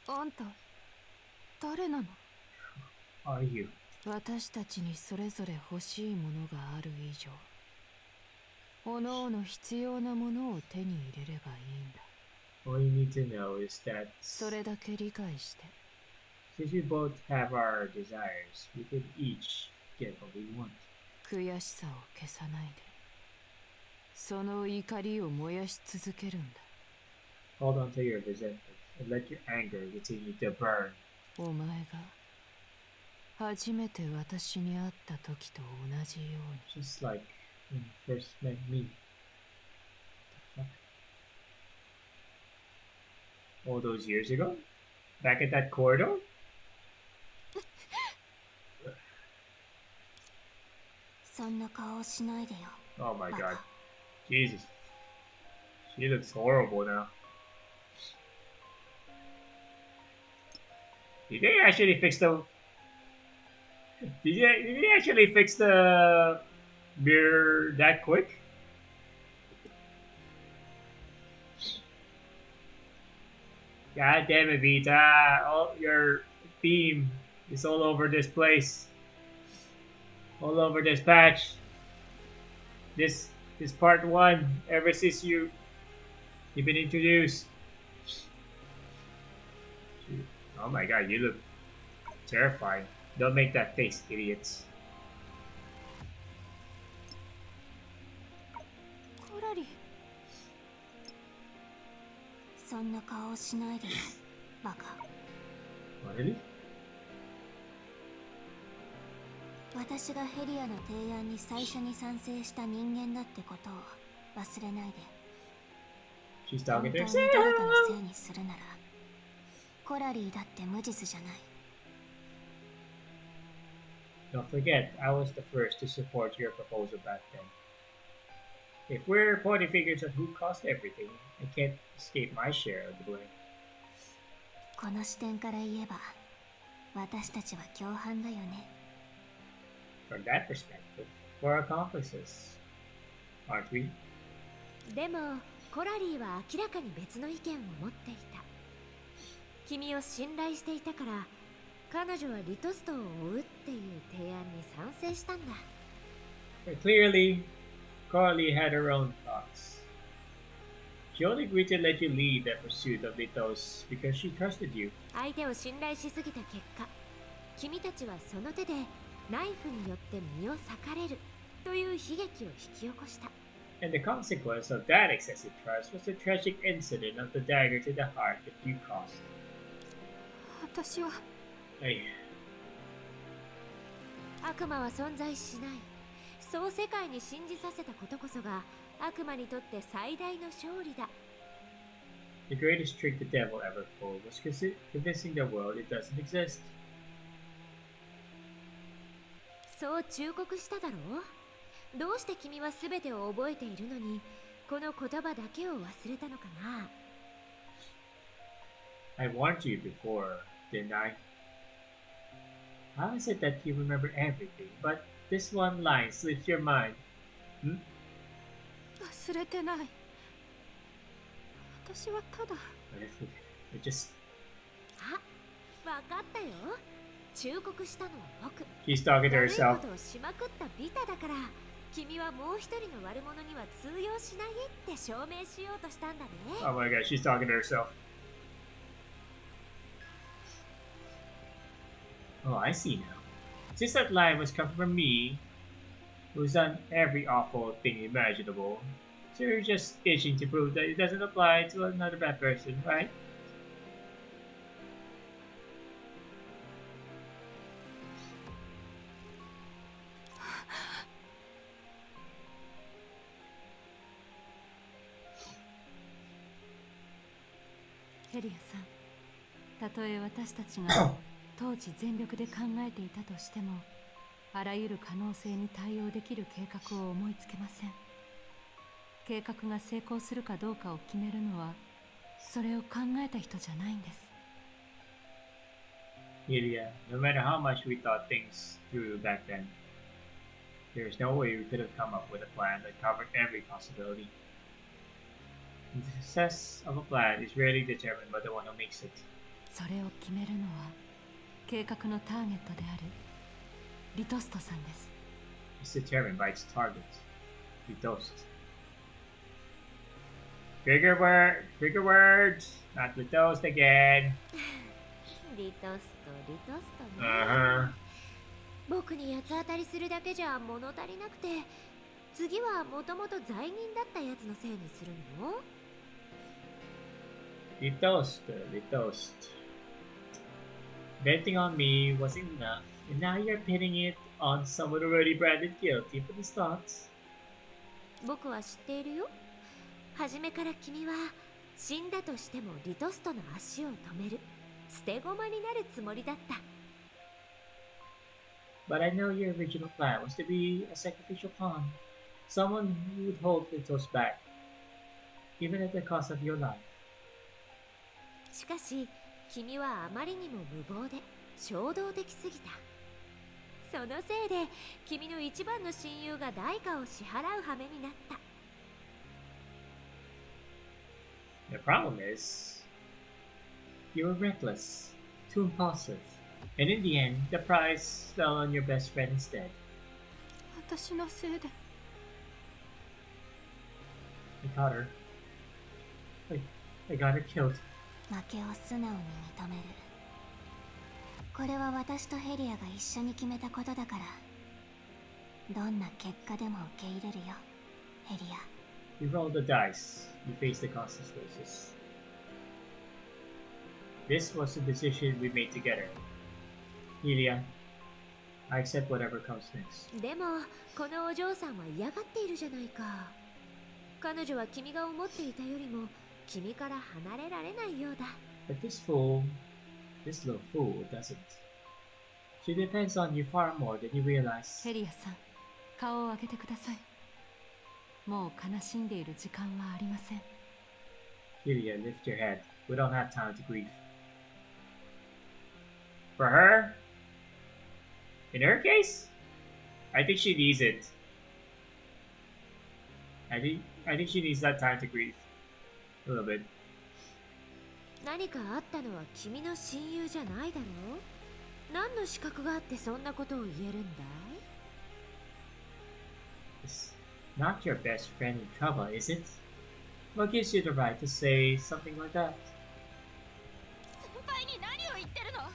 あんた誰なの Are you? 私たちにそれぞれ欲しいものがある以上各々必要なものを手に入れればいいんだ All you need to know is that それだけ理解して since we both have our desires, we can each get what we want. 悔しさを消さないでその怒りを燃やし続けるんだ Hold on to your resentment and let your anger continue to burn. お前が初めて私に会った時と同じように Just like when you first met me. What the fuck? All those years ago? Back at that corridor? そんな顔をしないでよ。 Oh my god. Jesus. She looks horrible now. Did they actually fix the... Did they actually fix the mirror that quick? God damn it, Vita. All your theme is all over this place. All over this patch. This part 1 ever since you've been introduced. Oh my god, you look terrifying. Don't make that face, idiots. コラリそんな顔をしないでよ、バカ。 Really? 私がヘリアの提案に最初に賛成した人間だってことを忘れないで。 She's 本 talking 当 to に herself. 誰かのせいにするなら、コラリーだって無実じゃない。 Don't forget, I was the first to support your proposal back then. If we're pointing fingers at who caused everything, I can't escape my share of the blame. この視点から言えば、私たちは共犯だよね。 From that perspective, we're accomplices, aren't we? でもコラリーは明らかに別の意見を持っていた。君を信頼していたから彼女はリトストを追うっていう提案に賛成したんだ。But clearly, Carly had her own thoughts. She only agreed to let you lead the pursuit of Litos because she trusted you. 相手を信頼しすぎた結果、君たちはその手でナイフによって身を裂かれるという悲劇を引き起こした。And the consequence of that excessive trust was the tragic incident of the dagger to the heart that you caused. 私は Ay, 悪魔は存在しない。そう世界に信じさせたことこそが悪魔にとって最大の勝利だ。the greatest trick the devil ever pulled was convincing the world it doesn't exist. そう忠告しただろう。どうして君は全てを覚えているのにこの言葉だけを忘れたのかな。 I warned you before, didn't I? How is it that you remember everything, but this one line slips your mind? Hmm? 忘れてない。私はただ I just... あ、わかったよ。忠告したのは僕。 She's talking to 悪い herself. ことをしまくったビタだから君はもう一人の悪者には通用しないって証明しようとしたんだね。 Oh my god, she's talking to herself. Oh, I see now. Since that line was coming from me, who's done every awful thing imaginable, so you're just itching to prove that it doesn't apply to another bad person, right?ヘリアさん、たとえ私たちが当時全力で考えていたとしても、あらゆる可能性に対応できる計画を思いつけません。計画が成功するかどうかを決めるのは、それを考えた人じゃないんです。Ilya, no matter how much we thought things through back then, there's no way we could have come up with a plan that covered every possibility. The success of a plan is rarely determined by the one who makes it. それを決めるのは計画のターゲットであるリトストさんです。It's determined by its target, the toast. Bigger word, not the toast again. リトストね。僕に八つ当たりするだけじゃ物足りなくて、次はもともと罪人だったやつのせいにするのThe toast. Betting on me wasn't enough, and now you're pitting it on someone already branded guilty for the start. 僕は知っているよ。初めから君は死んだとしてもリトストの足を止める捨て駒になるつもりだった。But I know your original plan was to be a sacrificial pawn, someone who would hold the toast back, even at the cost of your life. しかし君はあまりにも無謀で衝動的すぎた。そのせいで君の一番の親友が代価を支払う羽目になった。The problem is, you were reckless, too impulsive, and in the end, the prize fell on your best friend instead. 私のせいで。I caught her. I got her killed. 負けを素直に認める。これは私とヘリアが一緒に決めたことだから、どんな結果でも受け入れるよ、ヘリア。You roll the dice. You face the consequences. This was the decision we made together. Ilya, I accept whatever comes next. でもこのお嬢さんは嫌がっているじゃないか。彼女は君が思っていたよりも君から離れられないようだ。But this little fool doesn't. She depends on you far more than you realize. ヘリアさん、顔を上げてください。もう悲しんでいる時間はありません。Ilya, lift your head. We don't have time to grieve. For her? In her case? I think she needs it. I think she needs that time to grieve. A little bit. 何かあったのは君の親友じゃないだろう。何の資格があってそんなことを言えるんだい？ It's not your best friend in trouble, is it? What gives you the right to say something like that? 先輩に何を言ってるの？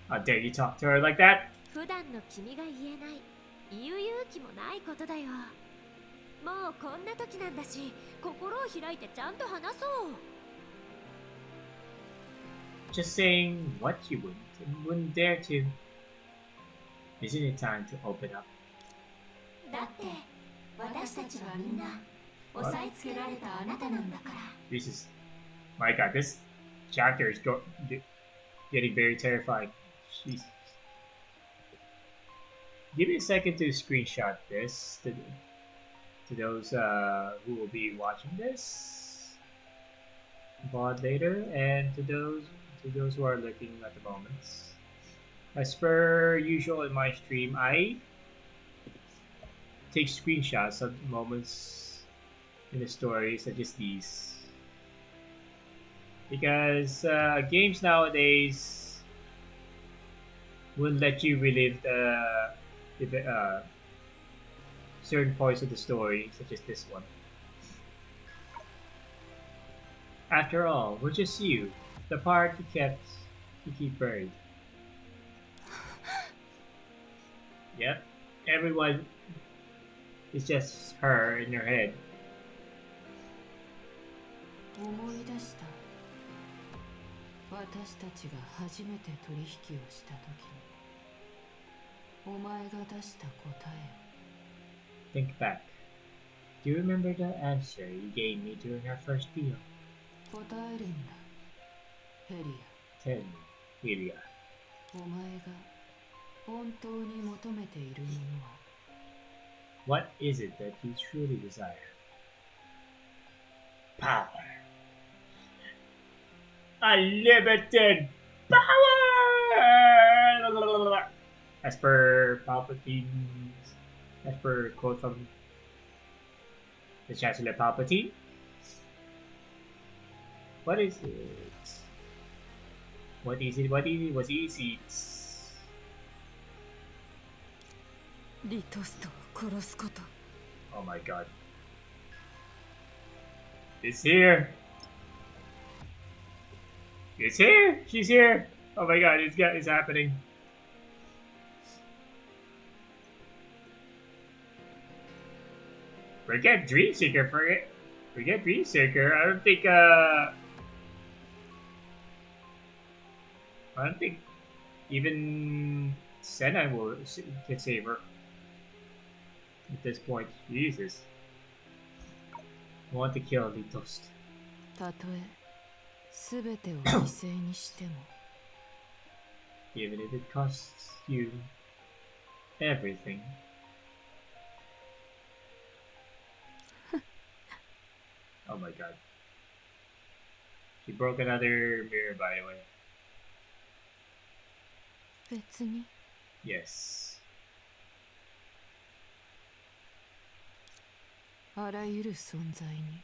How dare you talk to her like that? 普段の君が言えない、言う勇気もないことだよ。もうこんな時なんだし、心を開いてちゃんと話そう。Just saying what you wouldn't dare to. Isn't it time to open up? だって私たちはみんな押さえつけられたあなたなんだから。 This is... My god, this chapter is getting very terrifying. Jesus. Give me a second to screenshot this to those who will be watching this VOD later, and to those who are looking at the moment. As per usual in my stream, I take screenshots of moments in the story such as these, because games nowadays wouldn't let you relive certain points of the story, such as this one. After all, we're just you, the part you keep buried. Yep. Everyone is just her in her head. 思い出した。私たちが初めて取引をした時に、お前が出した答え Think back. Do you remember the answer you gave me during our first deal? を答えるんだ。ヘリ Tell me, Ilya. ア、お前が本当に求めているものは What is it that you truly desire? Power. Unlimited power! As per Palpatine's, as per quote from the Chancellor Palpatine. What is it? What is it? What is it? What is it? リトストを殺すこと。 Oh my god. It's here. It's here. She's here. Oh my god, it's happening. Forget Dreamseeker. Forget Dreamseeker. I don't think even Senna can save her. At this point, Jesus. I want to kill Litos. たとえ全てを犠牲にしても Even if it costs you everything. Oh my god. She broke another mirror, by the way. 別に Yes. あらゆる存在に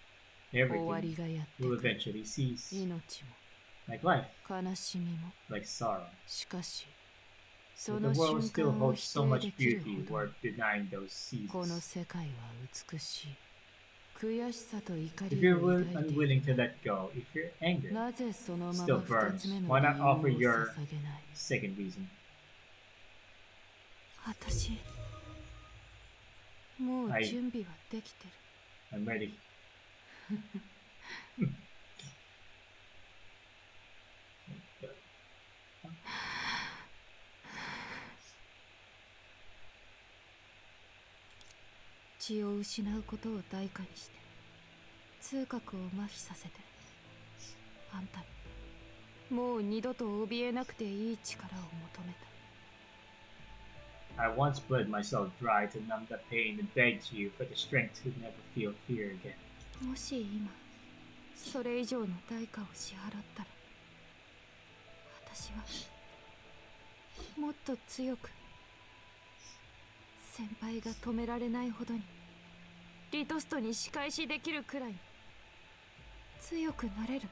終わり Everything がやって will くる。 eventually cease. 命も Like life, 悲しみも like sorrow. しかしそ But の the world 瞬 still 間を holds 否 so 定 much できる beauty ほど worth denying those この seasons. 世界は美しい。悔しさと怒 If り you're を抱いてい unwilling to る let go, if you're angry, なぜそのまま still 二 burns, つ目の why 理 not 由 offer を your 捧げない。 second reason? 私もうはい準備はできてる。 I'm ready. 血を失うことを代価にして痛覚を麻痺させてあんたにもう二度と怯えなくていい力を求めた。 I once bled myself dry to numb the pain and begged you for the strength to never feel fear again. もし今それ以上の代価を支払ったら私はもっと強く先輩が止められないほどにリトストに仕返しできるくらい強くなれる。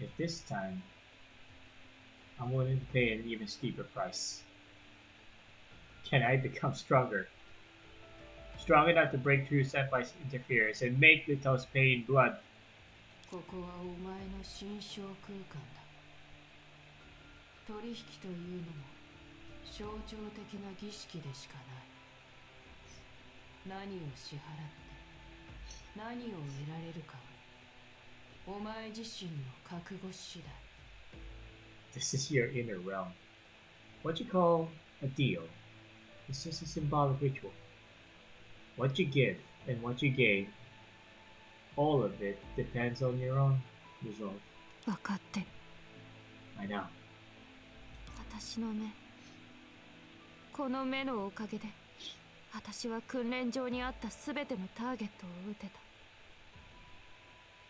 If this time, I'm willing to pay an even steeper price. Can I become stronger? Strong enough to break through Senpai's interference and make Litos pay in blood. ここはお前の心象空間だ。取引というのも象徴的な儀式でしかない。何を支払って何を得られるかはお前自身の覚悟次第。 This is your inner realm. What you call a deal is just a symbolic ritual. What you give and what you gain, all of it depends on your own resolve. 分かってる。 I know. 私の目、この目のおかげで私は訓練場にあったすべてのターゲットを撃てた。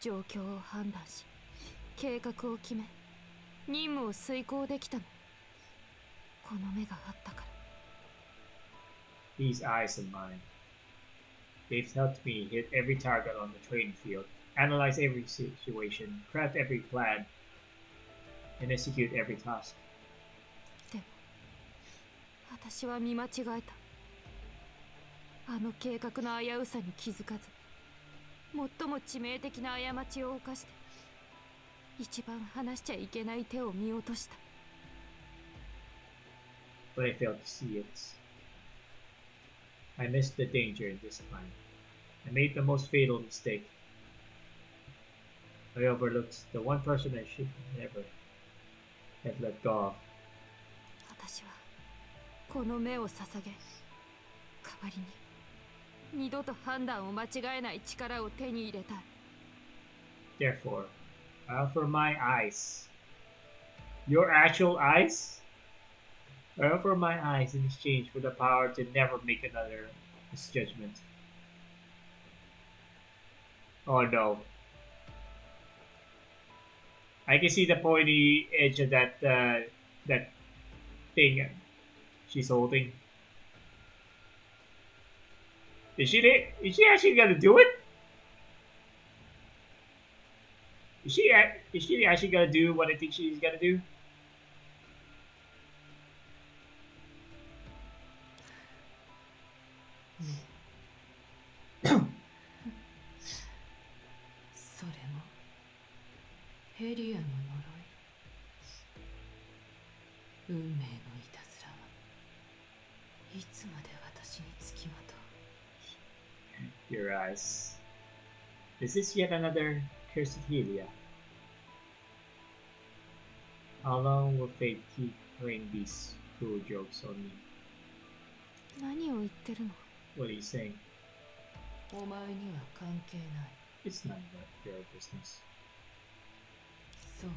状況を判断し計画を決め任務を遂行できたのこの目があったから。 These eyes of mine, they've helped me hit every target on the training field, analyze every situation, craft every plan, and execute every task. でも私は見間違えた。あの計画の危うさに気づかず最も致命的な過ちを犯して一番離しちゃいけない手を見落とした。but I failed to see it. I missed the danger this time. I made the most fatal mistake. I overlooked the one person I should never have let go of. 私はこの目を捧げ、代わりに二度と判断を間違えない力を手に入れたい。Therefore, I offer my eyes. Your actual eyes? I offer my eyes in exchange for the power to never make another misjudgment. Oh no. I can see the pointy edge of that thing she's holding. Is she actually gonna do it? Is she actually gonna do what I think she's gonna do? それもヘリアの呪い。運命のいたずらはいつまで私につきまとう。 Your eyes. Is this yet another cursed Helia? How long will fate keep playing these cruel jokes on me? 何を言ってるの？ What are you saying? お前には関係ない。 It's none of your business. そう。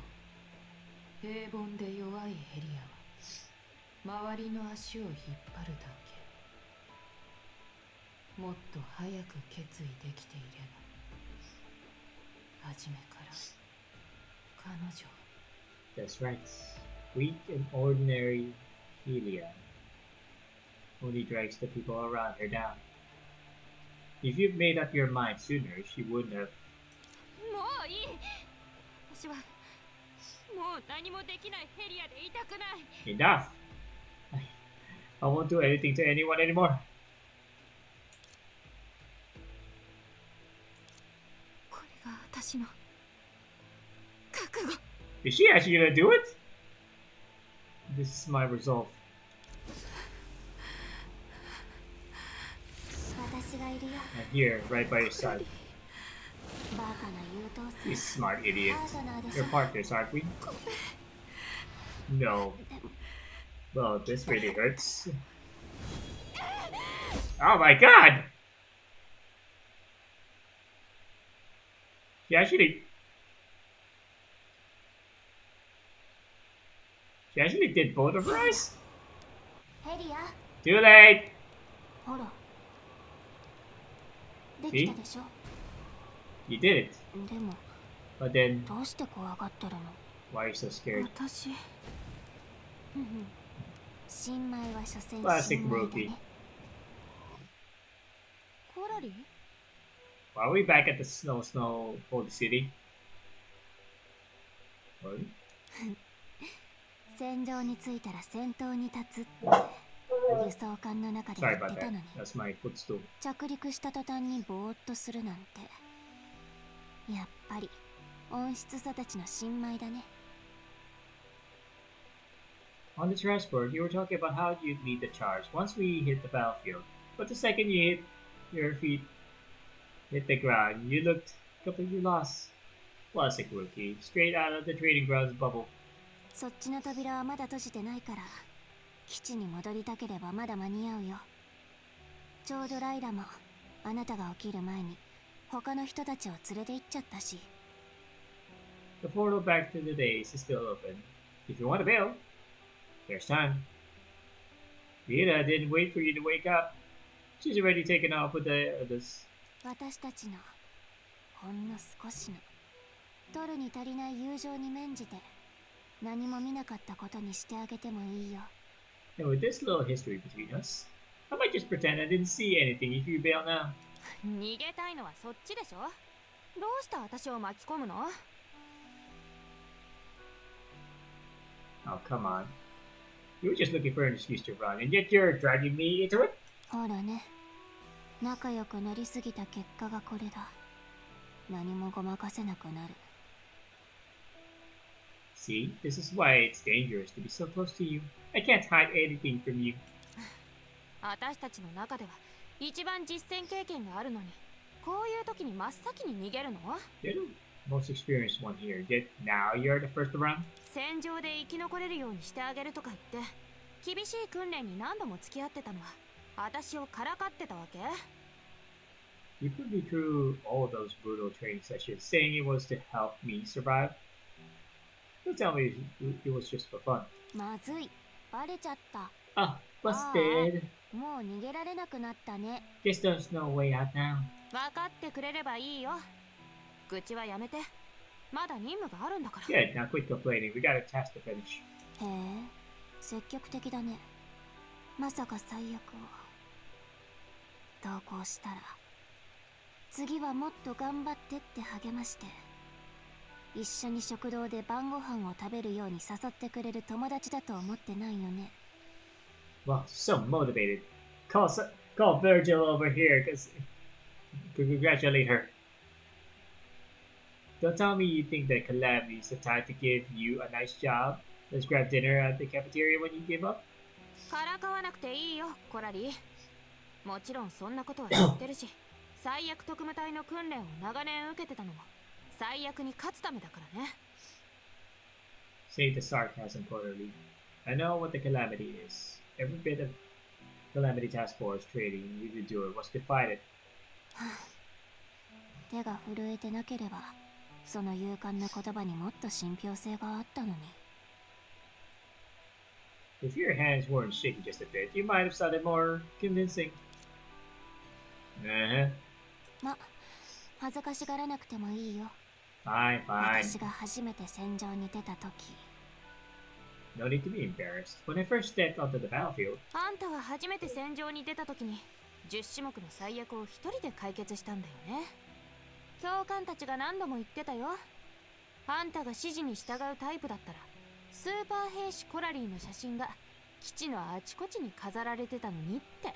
平凡で弱いヘリアは周りの足を引っ張るだけ。もっと早く決意できていれば。初めから彼女。 That's right. Weak and ordinary Helia only drags the people around her down. If you'd made up your mind sooner, she wouldn't have. もういい。私はもう何もできないヘリアでいたくない。 Enough! I won't do anything to anyone anymore. これが私の覚悟。 Is she actually gonna do it? This is my resolve. 私がいるよ。 I'm here, right by your side. バカな優等生。 You smart idiot. パートナーでしょ。 We're partners, aren't we? No. Well, this really hurts. Oh my god! She actually did both of her eyes? ヘリア、 Too late! ほら。できたでしょ。 You did it. でも、 But then, どうして怖がってるの？ why are you so scared? 私。新米は所詮 Classic 新米だ rookie. ね。コラリ Are we back at the Snow Holy City? What? 戦場に着いたら先頭に立つって輸送艦の中で Sorry 言っ about てた that. のに、 That's my footstool. 着陸した途端にぼーっとするなんて、やっぱり温室育ちの新米だね。 On the transport, you were talking about how you'd lead the charge once we hit the battlefield. But the second your feet hit the ground, you looked completely lost. Classic rookie, straight out of the training grounds bubble. そっちの扉はまだ閉じてないから、基地に戻りたければまだ間に合うよ。ちょうどライラもあなたが起きる前に他の人たちを連れて行っちゃったし。 The portal back to the days is still open. If you want to bail, there's time. Rita didn't wait for you to wake up. She's already taken off with the others. 私たちのほんの少しの取るに足りない友情に免じて何も見なかったことにしてあげてもいいよ。 And with this little history between us, I might just pretend I didn't see anything if you bail now. 逃げたいのはそっちでしょ。どうして私を巻き込むの？ Oh, come on. You were just looking for an excuse to run, and yet you're dragging me into it? ほらね、仲良くなりすぎた結果がこれだ。何もごまかせなくなる。See, this is why it's dangerous to be so close to you. I can't hide anything from you. 私たちの中では一番実戦経験があるのに、こういう時に真っ先に逃げるの？ You're the most experienced one here, yet now you're the first around? 戦場で生き残れるようにしてあげるとか言って、厳しい訓練に何度も付き合ってたのは私をからかってたわけ？ You put me through all those brutal training sessions, saying it was to help me survive. Don't tell me it was just for fun. まずい、バレちゃった。Ah, busted. もう逃げられなくなったね。 Guess there's no way out now. 分かってくれればいいよ。愚痴はやめて。まだ任務があるんだから。Good, now quit complaining. We got a task to finish. へえ、積極的だね。まさか最悪を。同行したら、次はもっと頑張ってって励まして、一緒に食堂で晩ご飯を食べるように誘ってくれる友達だと思ってないよね。Wow, so motivated. Call Virgil over here, congratulate her. Don't tell me you think that Calamity is the time to give you a nice job. Let's grab dinner at the cafeteria when you give up. からかわなくていいよ、コラリー。もちろんそんなことは知ってるし、最悪特務隊の訓練を長年受けてたのも最悪に勝つためだからね。Say the sarcasm quarterly. I know what the Calamity is. Every bit of Calamity Task Force training you could do it was divided. 手が震えてなければ、その勇敢な言葉にもっと信憑性があったのに。If your hands weren't shaking just a bit, you might have sounded more convincing. Uh-huh. ま、恥ずかしがらなくてもいいよ。Fine, fine. 私が初めて戦場に出た時。No need to be embarrassed. When I first stepped onto the battlefield, あんたは初めて戦場に出た時に10種目の最悪を一人で解決したんだよね。教官たちが何度も言ってたよ。あんたが指示に従うタイプだったら、スーパー兵士コラリーの写真が基地のあちこちに飾られてたのにって。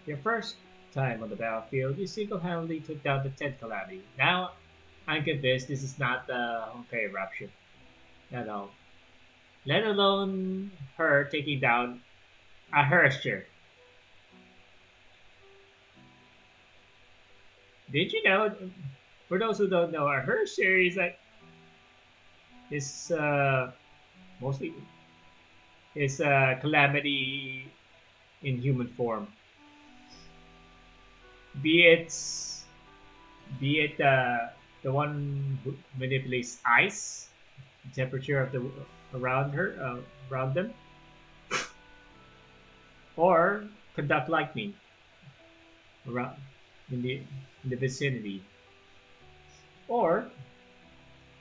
your first time on the battlefield, you single-handedly took down the 10th Calamity. Now, I'm convinced this is not the Honkai eruption at all. Let alone her taking down a Hersher. Did you know? For those who don't know, a Hersher is mostly Calamity in human form. Be it the one who manipulates ice, the temperature of the around them, or conduct lightning around in the vicinity, or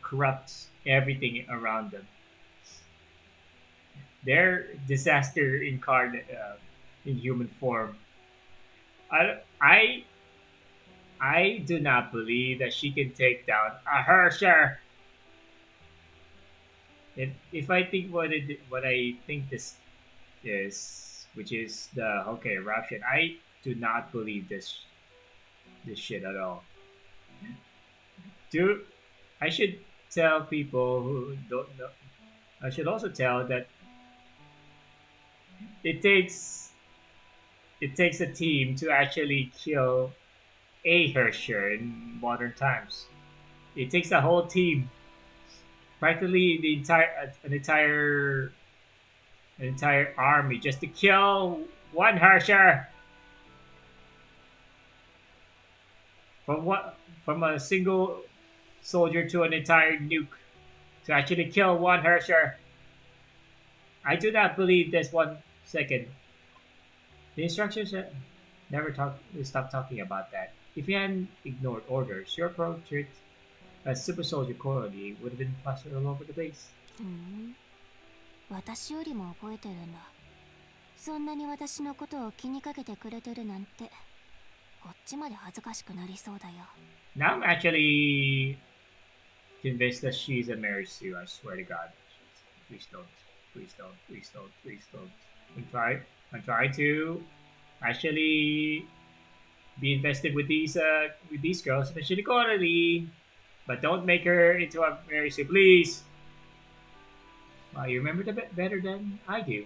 corrupt everything around them. They're disaster incarnate in human form. I do not believe that she can take down a Hersher. If I think what I think this is, which is the Honkai eruption, I do not believe this shit at all. I should tell people who don't know. I should also tell that it takes a team to actually kill a Hersher in modern times. It takes a whole team, practically an entire army just to kill one Hersher. From a single soldier to an entire nuke to actually kill one Hersher. I do not believe this 1 second. The instructions never stop talking about that. If you hadn't ignored orders, your portrait as Super Soldier Coralie would have been plastered all over the base. 私よりも覚えてるんだ。そんなに私のことを気にかけてくれてるなんて、こっちまで恥ずかしくなりそうだよ。Now I'm actually convinced that she's a Mary Sue, I swear to God. Please don't. Please don't. Please don't. Please don't. I'm trying to actually be invested with these girls, especially Coralie. But don't make her into a Mary Sue, please. Wow, you remember the better than I do.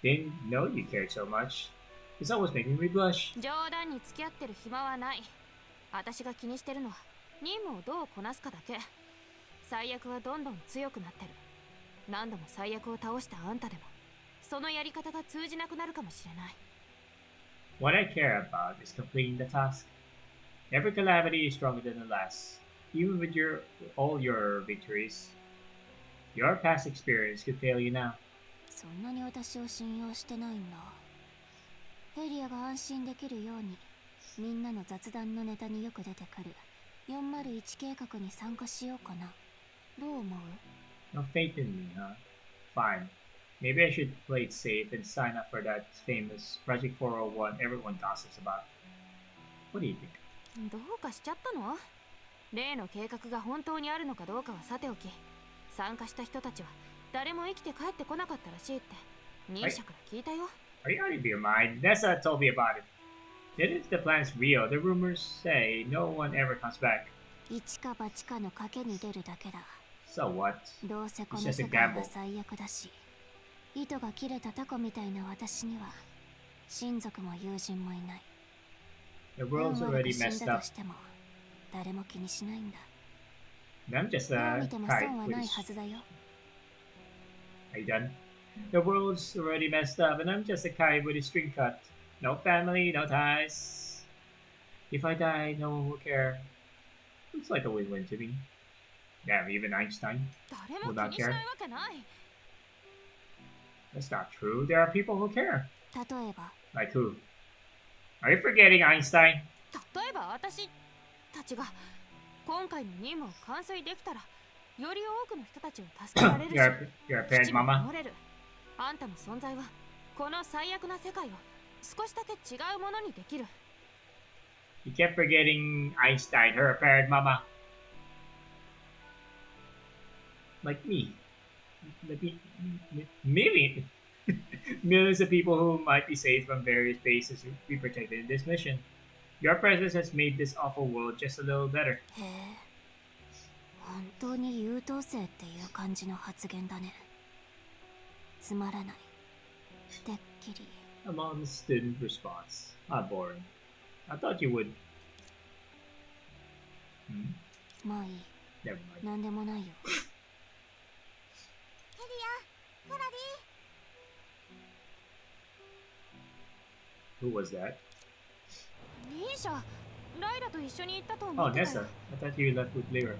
Didn't know you cared so much. It's always making me blush. 冗談に付き合ってる暇はない。私が気にしてるのは任務をどうこなすかだけ。最悪はどんどん強くなってる。何度も最悪を倒したあんたでもそのやり方が通じなくなるかもしれない。What I care about is completing the task. Every calamity is stronger than the last, even with all your victories. Your past experience could fail you now. そんなに私を信用してないんだ。ヘリアが安心できるように、みんなの雑談のネタによく出てくる401計画に参加しようかな。どう思う？ No faith in me, huh? Fine. Maybe I should play it safe and sign up for that famous Project 401 everyone gossips about. What do you think? どうかしちゃったの？例の計画が本当にあるのかどうかはさておき、参加した人たちは誰も生きて帰ってこなかったらしいってニーシャから聞いたよ。Are you out of your mind? Nessa told me about it. Then if the plan's real, the rumors say no one ever comes back. 一か八かの賭けに出るだけだ。So what? どうせこの世界は最悪だし、糸が切れたタコみたいな私には親族も友人もいない。The world's already messed up. 誰も気にしないんだ。I'm just どう a 見ても kite 損は with ない a... はずだよ。Are you done? The world's already messed up, and I'm just a kite with a string cut. No family, no ties. If I die, no one will care. Looks like a win-win to me. Damn, even Einstein will not care. That's not true. There are people who care. 例えば Like who? Are you forgetting Einstein? 例えば私たちが今回の任務を完遂できたら、より多くの人たちを助けられるし、You're a parent, 基地も mama. 守れる。あんたの存在はこの最悪な世界を少しだけ違うものにできる。You kept forgetting Einstein, her parent, mama. Like me. Millions of people who might be saved from various bases to be protected in this mission. Your presence has made this awful world just a little better. へえ、本当に優等生っていう感じの発言だね。つまらない。てっきり。A mom student response. Ah, boring. I thought you would. もういい。Never mind. なんでもないよ。ヘリア、コラリー。 Who was that? ニーシャ、ライラと一緒に行ったと思 Oh, ってたよ。 Nessa. I thought you left with Lyra.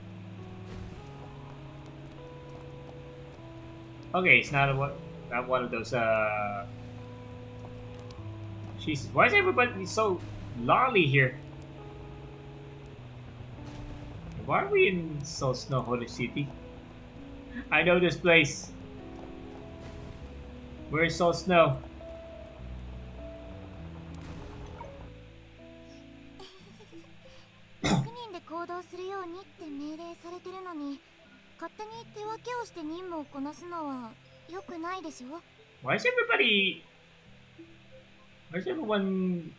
Okay, it's not one of those, Jesus, why is everybody so lolly here? Why are we in Snow Holy City? I know this place. Where is Soul Snow? 6人で行動するようにって命令されてるのに、勝手に手分けをして任務をこなすのは良くないでしょ？ Why is everyone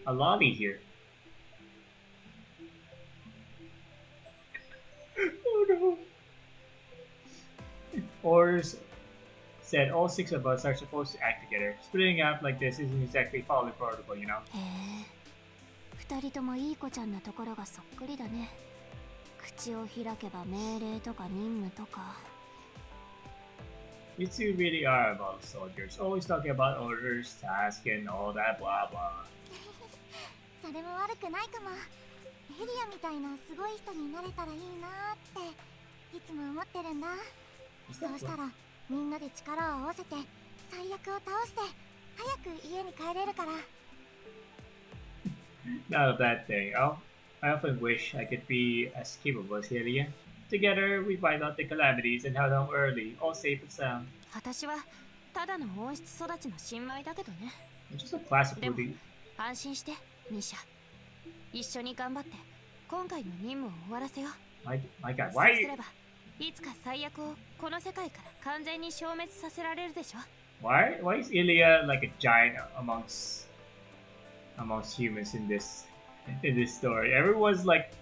a lolly here? Oh no. Orders said all 6 of us are supposed to act together. Splitting up like this isn't exactly following protocol, you know? へえ、2人ともいい子ちゃんなところがそっくりだね。口を開けば命令とか任務とか。You two really are about soldiers, always talking about orders, tasks, and all that blah blah. それも悪くないかも。ヘリアみたいなすごい人になれたらいいなっていつも思ってるんだ。そうしたらみんなで力を合わせて最悪を倒して早く家に帰れるから。Not a bad thing. I often wish I could be as capable as Hylia. Together, we fight out the calamities and head home early, all safe and sound. 私はただの温室育ちの新米だけどね。Just a classic でも movie. 安心して、ニシャ。一緒に頑張って今回の任務を終わらせよう。My God, そう why? すればいつか最悪をこの世界から完全に消滅させられるでしょ。Why is Hylia like a giant amongst humans in this story? Everyone's like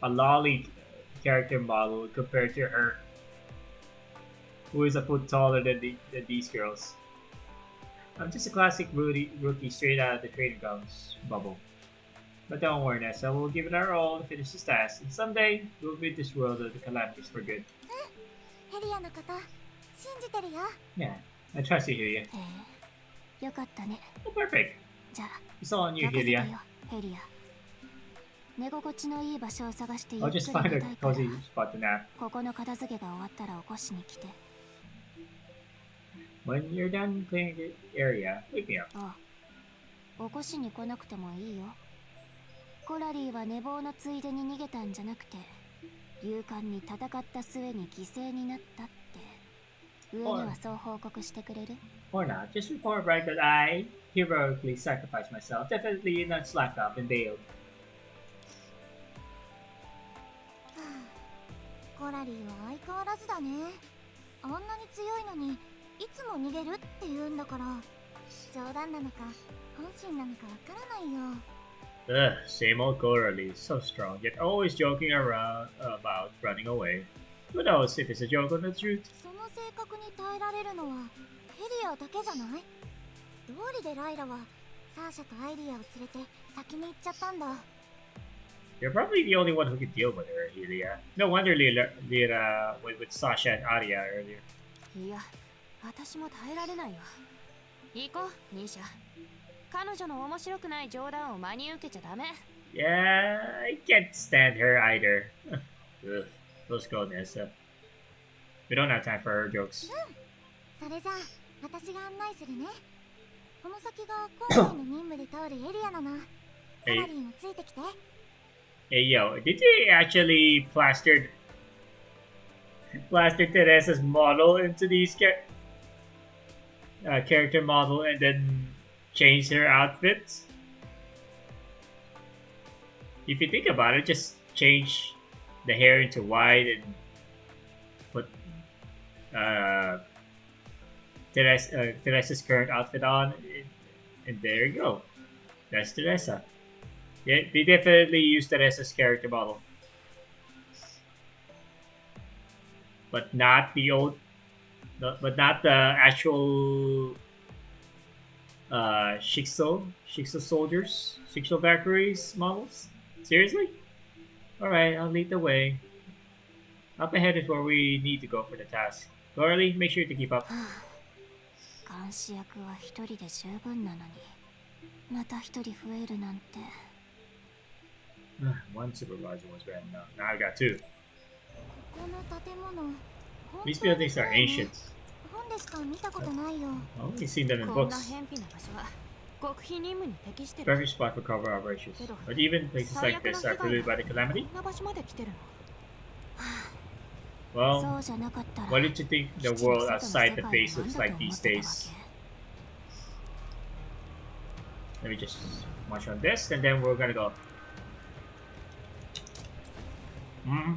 a lolly character model compared to her, who is a foot taller than these girls. I'm just a classic rookie straight out of the training grounds bubble. But don't worry, Nessa, we'll give it our all to finish this task, and someday we'll rid this world of the calamities for good. ヘリアのこと信じてるよ。 Yeah, I trust you, Hylia. よかったね。 Oh, perfect. じゃあ It's all on you, 任せて Hylia. よ、ヘリア。寝心地のいい場所を探してゆっ I'll くり just 寝 find た a いから cozy spot to nap. ここの片付けが終わったら起こしに来て。 When you're done clearing the area, wake me up. ああ、起こしに来なくてもいいよ。コラリーは寝坊のついでに逃げたんじゃなくて、勇敢に戦った末に犠牲になったって上にはそう報告してくれる？ Or not, just report right that I heroically sacrificed myself, definitely not slacked off and bailed. コラリーは相変わらずだね。あんなに強いのにいつも逃げるって言うんだから、冗談なのか本心なのかわからないよ。 Ugh, same old Coralie, so strong, yet always joking around about running away. Who knows if it's a joke or the truth? その性格に耐えられるのはヘリアだけじゃない？道理でライラはサーシャとアイリアを連れて先に行っちゃったんだ。 You're probably the only one who can deal with her, Hylia. No wonder Lira went with Sasha and Arya earlier. いや、私も耐えられないわ。行こう、ニーシャ。彼女の面白くない冗談を真に受けちゃダメ。Yeah, I can't stand her either. Ugh, let's go, Nessa. We don't have time for her jokes. それじゃあ私が案内するね。この先が今回の任務で通るエリアなの。コラリーもついてきて。 Hey yo, did they actually plaster Teresa's model into these character model and then change her outfits? If you think about it, just change the hair into white and put Teresa's current outfit on, and there you go. That's Teresa. Yeah, they definitely used Teresa's character model, but not the but not the actual Shixo soldiers, Shixo Valkyries models. Seriously? Alright, I'll lead the way. Up ahead is where we need to go for the task. Coralie, make sure to keep up. 監視役は一人で十分なのに、また一人増えるなんて。 One supervisor was bad enough. Now I got two. この建物、 These buildings are ancient. 本でしか見たことないよ。 I've only seen them in こんな books. 偏僻な場所は極秘任務に適してる。 Perfect spot for cover operations. But even places like this are polluted by the calamity? こんな場所まで来てるの。 Well, そうじゃなかったら、 what did you think the world outside the base looks like these days? Let me just march on this, and then we're gonna go. Hmm.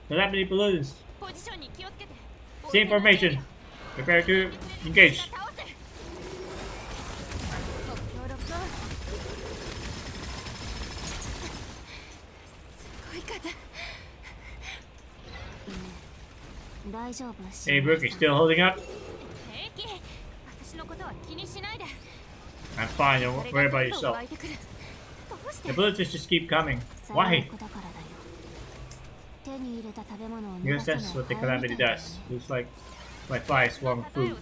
Calamity balloons. ポジションに気をつけて。 Same formation. Prepare to engage. 倒せ。ご協力。すごい数。大丈夫？ Hey, Brooke, you still holding up? 平気。私のことは気にしないで。 I'm fine. Don't worry about yourself. 湧いてくる。どうして？ The bullets just keep coming. Why? 手に入れた食べ物を Because that's what the calamity does. Looks like my fire swarm of food.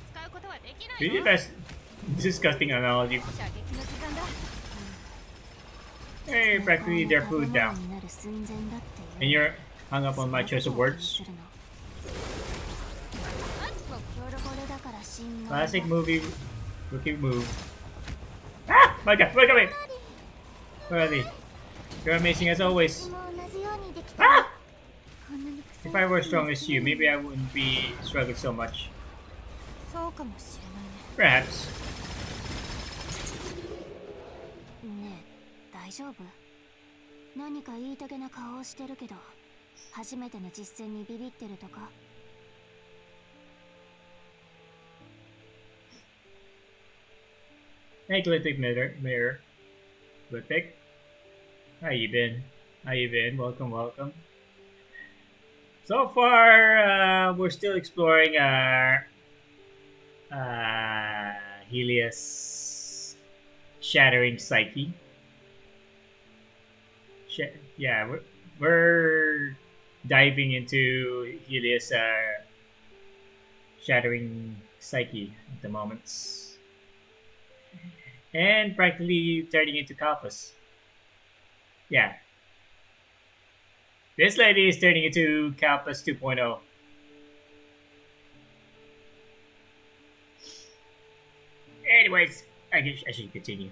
Really best disgusting analogy. Hey, practically their food down. And you're hung up on my choice of words. Classic movie rookie move. Ah! My god, look at me! Where are they? You're amazing as always. Ah! If I were as strong as you, maybe I wouldn't be struggling so much. そうかもしれないね。 Perhaps. ねえ、大丈夫？何か言いたげな顔をしてるけど、初めての実戦にビビってるとか？ Hey, Glyptic Mirror. Glyptic. How you been? How you been? Welcome, welcome. So far, we're still exploring our Helios shattering psyche. Yeah, we're diving into Helios shattering psyche at the moment, and practically turning into Kalpas. Yeah, this lady is turning into Kalpas 2.0. Anyways, I should continue.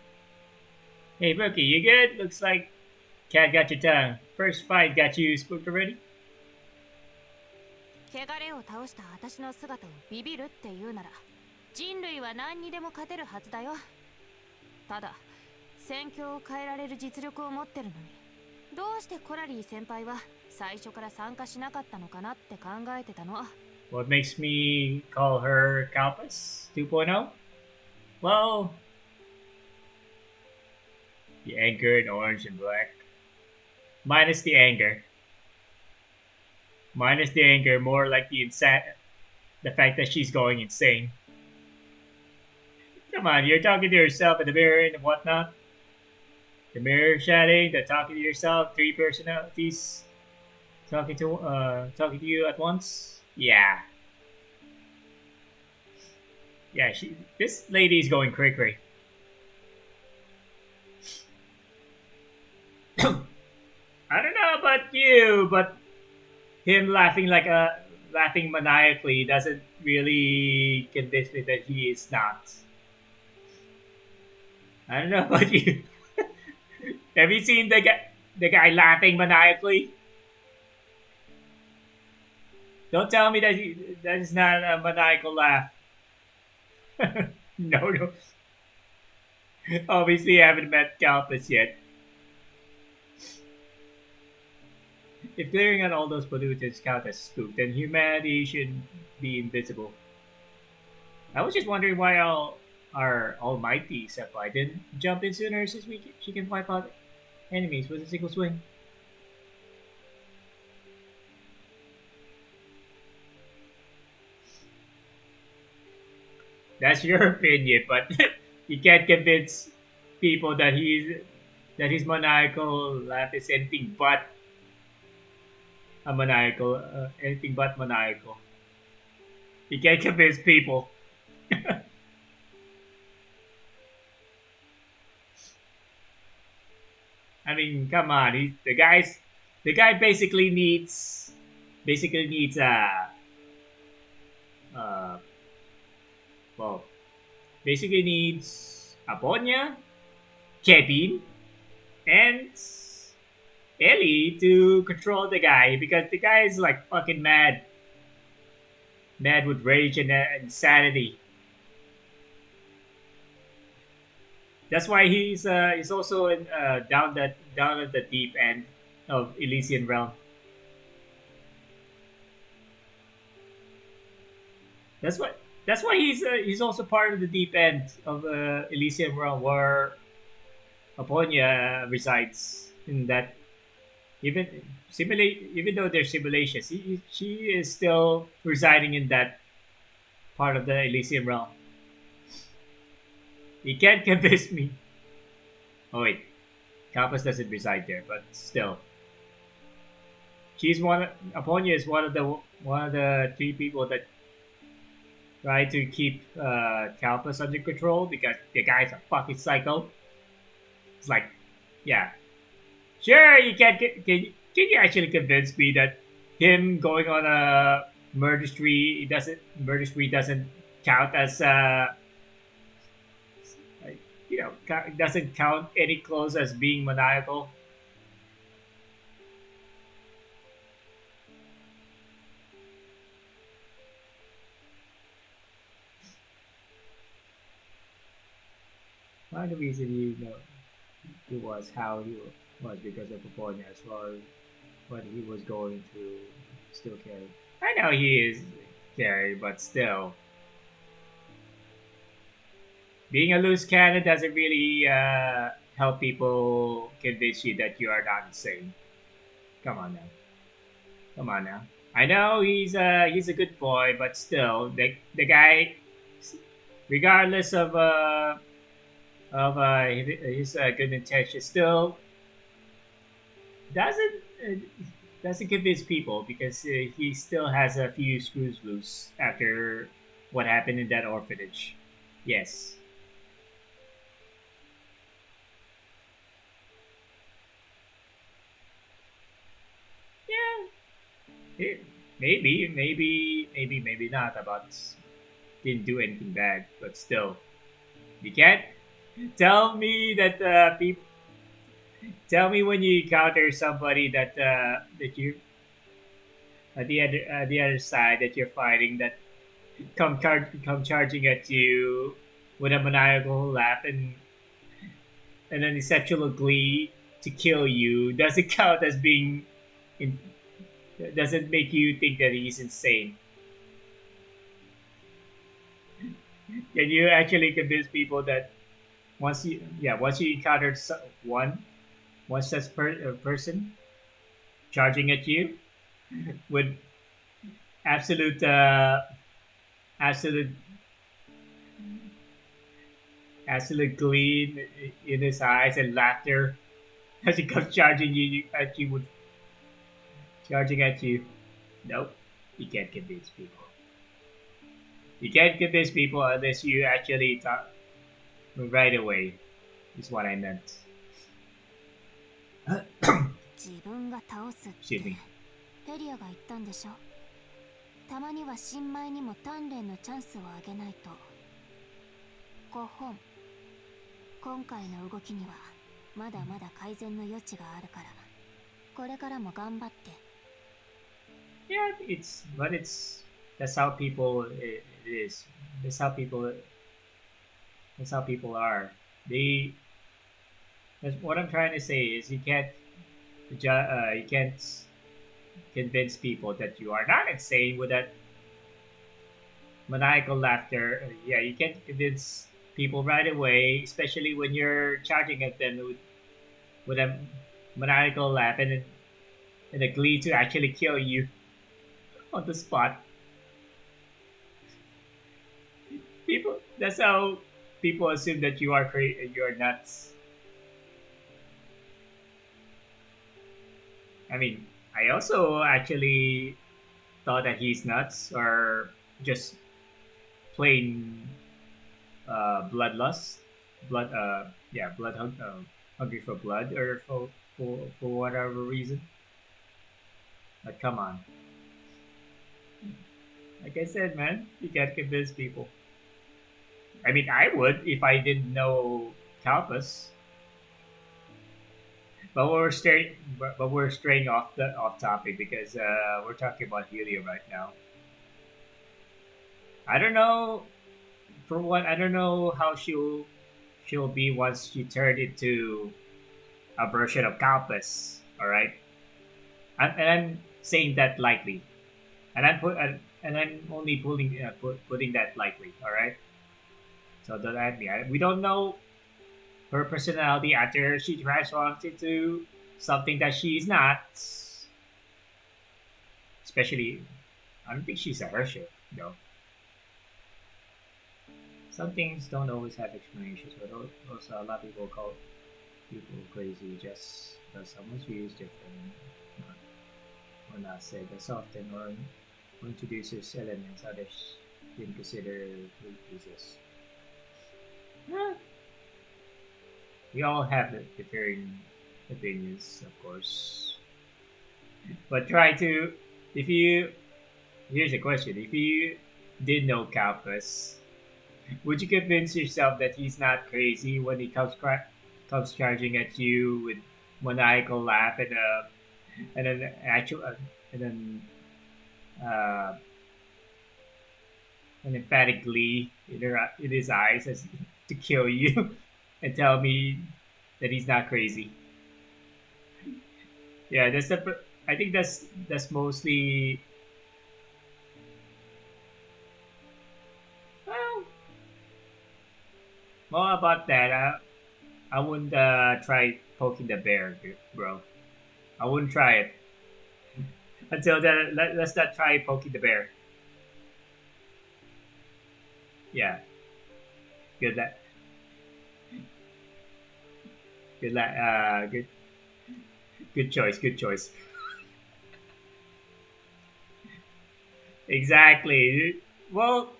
Hey, Rookie, you good? Looks like Cat got your tongue. First fight got you spooked already? 汚れを倒した私の姿をビビるって言うなら人類は何にでも勝てるはずだよ。ただ戦況を変えられる実力を持ってるのにどうしてコラリー先輩は最初から参加しなかったのかなって考えてたの。 What makes me call her Kalpas 2.0? Well, the anger in orange and black. Minus the anger. Minus the anger, more like the fact that she's going insane. Come on, you're talking to yourself in the mirror and whatnot. The mirror chatting, the talking to yourself, three personalities talking to you at once. Yeah. Yeah, this lady is going cray cray. I don't know about you, but him laughing maniacally doesn't really convince me that he is not. I don't know about you. Have you seen the guy laughing maniacally? Don't tell me that is not a maniacal laugh. No. Obviously, I haven't met Kalpas yet. If clearing out all those pollutants count as spook, then humanity should be invisible. I was just wondering why our almighty Senpai didn't jump in sooner, since she can wipe out enemies with a single swing. That's your opinion, but you can't convince people that his maniacal laugh is anything but anything but maniacal. You can't convince people. I mean, come on. The guy basically needs basically needs Aponya, Kevin, and Ellie to control the guy, because the guy is like fucking mad with rage and insanity. That's why he's also in, down at the deep end of Elysian Realm. That's why he's also part of the deep end of Elysian Realm, where Aponya resides. In that, even though they're simulations, she is still residing in that part of the Elysian Realm. You can't convince me. Oh wait, Kalpas doesn't reside there, but still, Aponya is one of the three people that try to keep Kalpas under control, because the guy's a fucking psycho. It's like, yeah, sure, you can't can you actually convince me that him going on a murder spree doesn't count as doesn't count any close as being maniacal? One of the reason it was how he was because of Aponya, as well as what he was going to still carry. I know he is carry, but still. being a loose cannon doesn't really help people convince you that you are not insane. Come on now. Come on now. I know he's a good boy, but still, the guy, regardless of his good intentions, still doesn't uh, doesn't convince people because he still has a few screws loose after what happened in that orphanage. Yes. Yeah. Maybe not about didn't do anything bad, but still, you can't tell me that people. Tell me when you encounter somebody that you the other side that you're fighting that come charging at you with a maniacal laugh and an sexual glee to kill you doesn't count as being in, doesn't make you think that he's insane. Can you actually convince people that once you encountered one such person charging at you with absolute absolute absolute glee in his eyes and laughter as he comes charging you at you with charging at you. Nope, you can't convince people. You can't convince people unless you actually talk right away. Is what I meant. 自分が倒すって Excuse me. ヘリアが言ったんでしょ。たまには新米にも鍛錬のチャンスをあげないと。5本。今回の動きにはまだまだ改善の余地があるから、これからも頑張って。Yeah, that's how people it is. That's how people are. That's what I'm trying to say is you can't convince people that you are not insane with that maniacal laughter. Yeah, you can't convince people right away, especially when you're charging at them with a maniacal laugh and a glee to actually kill you on the spot. That's how people assume that you are you're nuts. I mean, I also actually thought that he's nuts or just plain bloodlust, hungry for blood or for whatever reason. But come on, like I said, man, you can't convince people. I mean, I would if I didn't know Calpus. But we're straying off topic because we're talking about helium right now. I don't know. For one, I don't know how she'll be once she turned into a version of Calpus. All right, and I'm saying that lightly, and I'm only putting that lightly. All right. So don't at me. We don't know her personality after she transforms into something that she is not. Especially, I don't think she's a Hershey, though. Some things don't always have explanations, but also a lot of people call people crazy just because someone's view is different, or not said as often, or introduces elements others didn't consider weaknesses. We all have differing opinions, of course. But try to, here's a question. If you did know Calpus, would you convince yourself that he's not crazy when he comes charging at you with maniacal laugh and an actual and then an emphatic glee in his eyes as to kill you and tell me that he's not crazy? Yeah, I think that's mostly. Well, about that, I wouldn't try poking the bear, bro. I wouldn't try it. Until then, let's not try poking the bear. Yeah. Good luck. Good luck. Good choice. Good choice. Exactly. Well,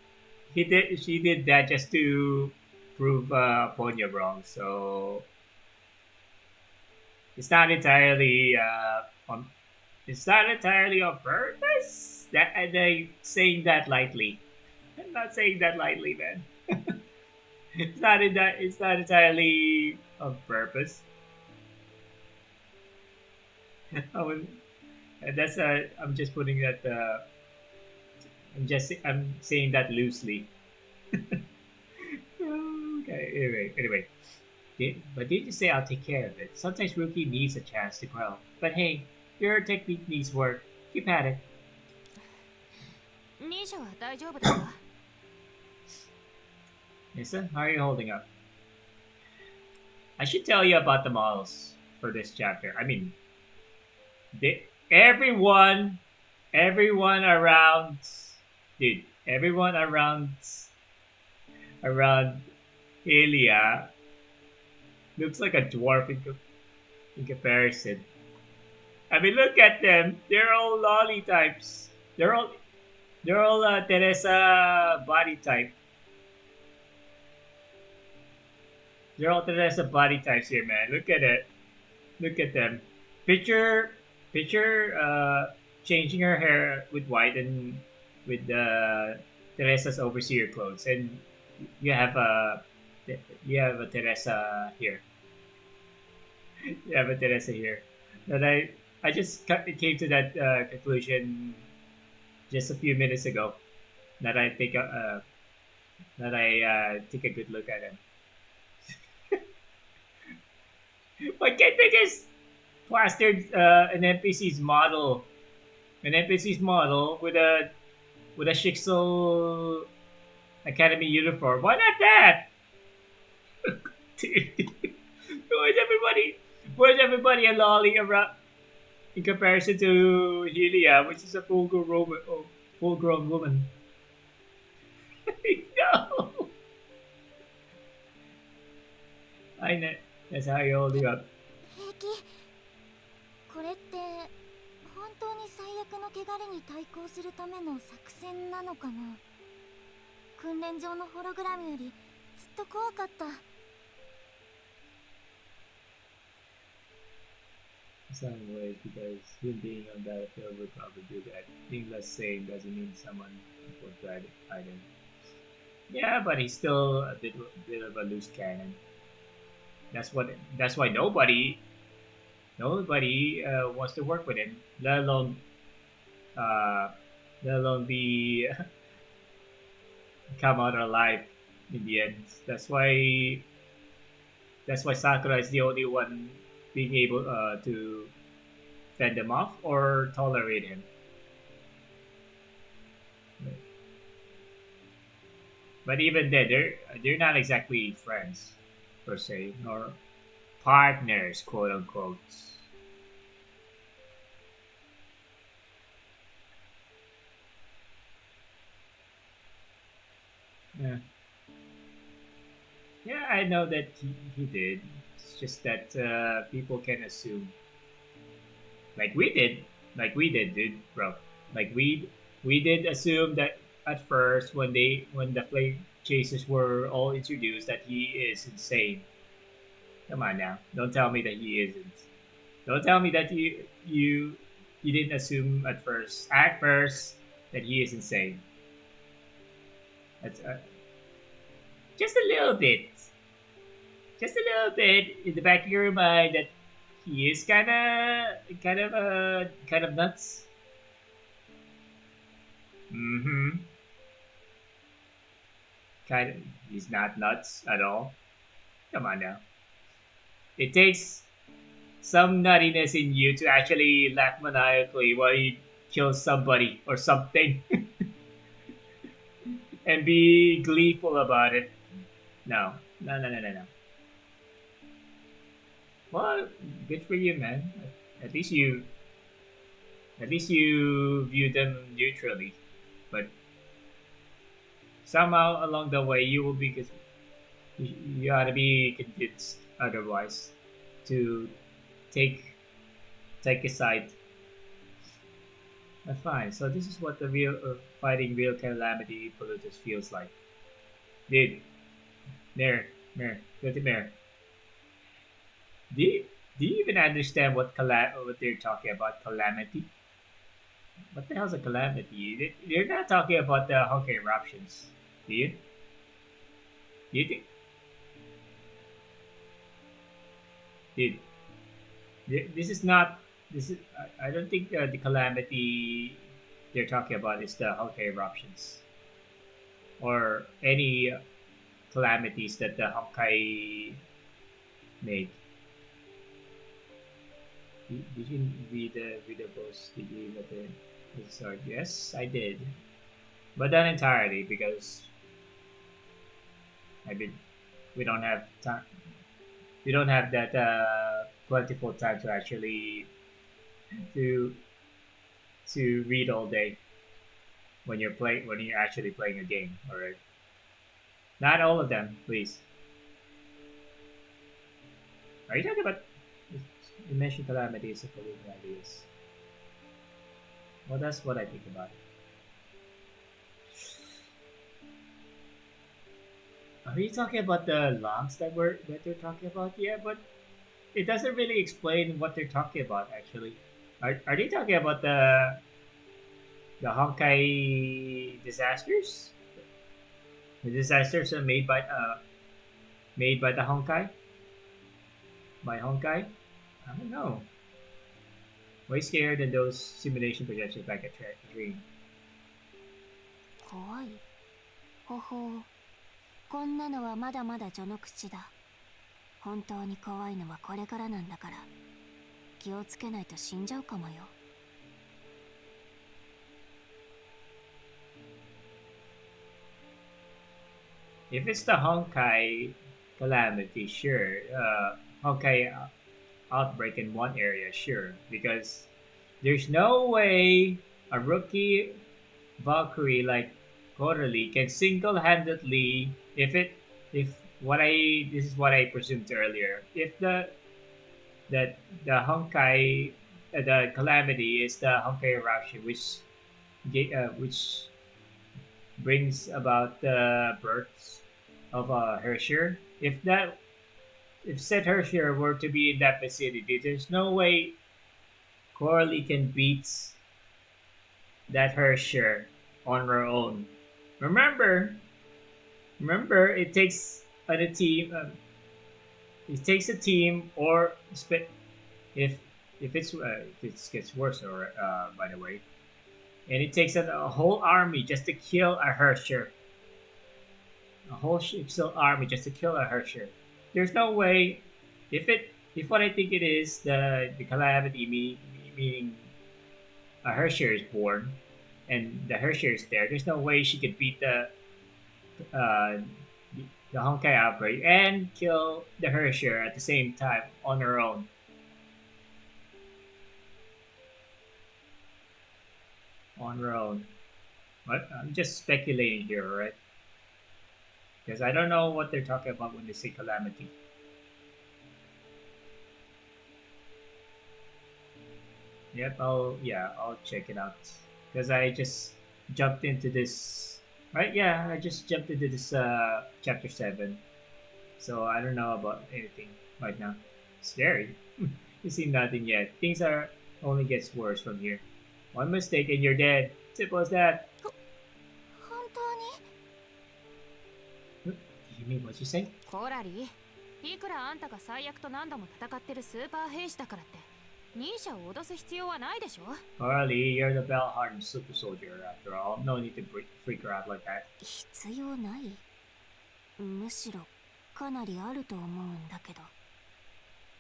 she did that just to prove Ponya wrong. So it's not entirely on. It's not entirely on purpose. That and I saying that lightly. I'm not saying that lightly, man. It's not in that. It's not entirely on purpose. I would, and that's I'm just putting that. I'm saying that loosely. Okay. Anyway. But did you say I'll take care of it? Sometimes Rookie needs a chance to grow. But hey, your technique needs work. Keep at it. ニーシャは大丈夫だか Nissa, how are you holding up? I should tell you about the models for this chapter. I mean, everyone around, dude, everyone around Helia looks like a dwarf in comparison. I mean, look at them. They're all lolly types. They're all Teresa body type. They're all Teresa body types here, man. Look at it. Look at them. Picture changing her hair with white and with Teresa's overseer clothes, and you have a Teresa here. You have a Teresa here. That I just came to that conclusion just a few minutes ago. That I take take a good look at him. Why can't they just plastered an NPC's model with a Shixel Academy uniform? Why not that? Dude, where's everybody a lolly around in comparison to Helia, which is a full-grown woman? No. I know. That's how you hold it up. 平気これって本当に最悪の汚れに対抗するための作戦なのかな訓練場のホログラムよりずっと怖かった Some ways, because him being on battlefield would probably do that. Being less sane doesn't mean someone would try to fight him. Yeah, but he's still a bit of a loose cannon. That's why nobody wants to work with him, let alone be come out alive in the end. That's why Sakura is the only one being able to fend him off or tolerate him. But even then, they're not exactly friends per se, nor partners, quote unquote. Yeah, I know that he did. It's just that people can assume, like we did, dude, bro. Like we did assume that at first when the flame chasers were all introduced that he is insane. Come on now, don't tell me that he isn't. Don't tell me that you didn't assume at first that he is insane. That's just a little bit in the back of your mind that he is kind of nuts. He's not nuts at all. Come on now. It takes some nuttiness in you to actually laugh maniacally while he kills somebody or something and be gleeful about it. No, No, no, no, no, no. Well, good for you, man. At least you, at least you view them neutrally. But somehow along the way, you will be, you ought to be convinced otherwise to take take a side. That's fine. So this is what the real fighting real calamity polluters feels like. Dude, Mirror, go to Mirror. Do you even understand what they're talking about? Calamity? What the hell's a calamity? They're not talking about the Honkai eruptions. Do you? Do you think? Dude, this is not. This is. I don't think the calamity they're talking about is the Honkai eruptions or any calamities that the Honkai made. Did you read the post? Did you let the start? Yes, I did, but not entirely because I mean we don't have time. We don't have that plentiful time to actually to read all day when you're actually playing a game. All right, not all of them, please. Are you talking about? You mentioned calamities and polluting ideas. Well, that's what I think about it. Are you talking about the logs that they're talking about? Yeah, but it doesn't really explain what they're talking about actually. Are they talking about the Honkai disasters? The disasters are made by the Honkai? By Honkai? I don't know. Way scarier than those simulation projections back at Dream. 怖い。ほほう。こんなのはまだまだ序の口だ。本当に怖いのはこれからなんだから。気をつけないと死んじゃうかもよ。If it's the Honkai calamity, sure. Honkai outbreak in one area, sure. Because there's no way a rookie Valkyrie like Coralie can single-handedly, if what I this is what I presumed earlier. If the Honkai the calamity is the Honkai eruption, which brings about the births of a Herrscher. If said Herrscher were to be in that vicinity, there's no way Coralie can beat that Herrscher on her own. Remember, it takes a team. It takes a team, or if it gets worse, or by the way, and it takes a whole army just to kill a Herrscher. A whole still army just to kill a Herrscher. There's no way. If what I think it is the calamity meaning a Herrscher is born, and the Herrscher is there. There's no way she could beat the Honkai outbreak and kill the Herrscher at the same time on her own. On her own. But I'm just speculating here, right? Because I don't know what they're talking about when they say calamity. Yep, I'll check it out. Because I just jumped into this, right? Yeah, I just jumped into this chapter 7. So I don't know about anything right now. Scary. You see nothing yet. Things are only gets worse from here. One mistake and you're dead. Simple as that. 本当に Did you mean what you say? コラリー、いくらあんたが最悪と何度も戦ってるスーパー兵士だからって忍者を脅す必要はないでしょ。 Carly, you're the bell-hardened super soldier after all. No need to freak her out like that. 必要ない。むしろかなりあると思うんだけど。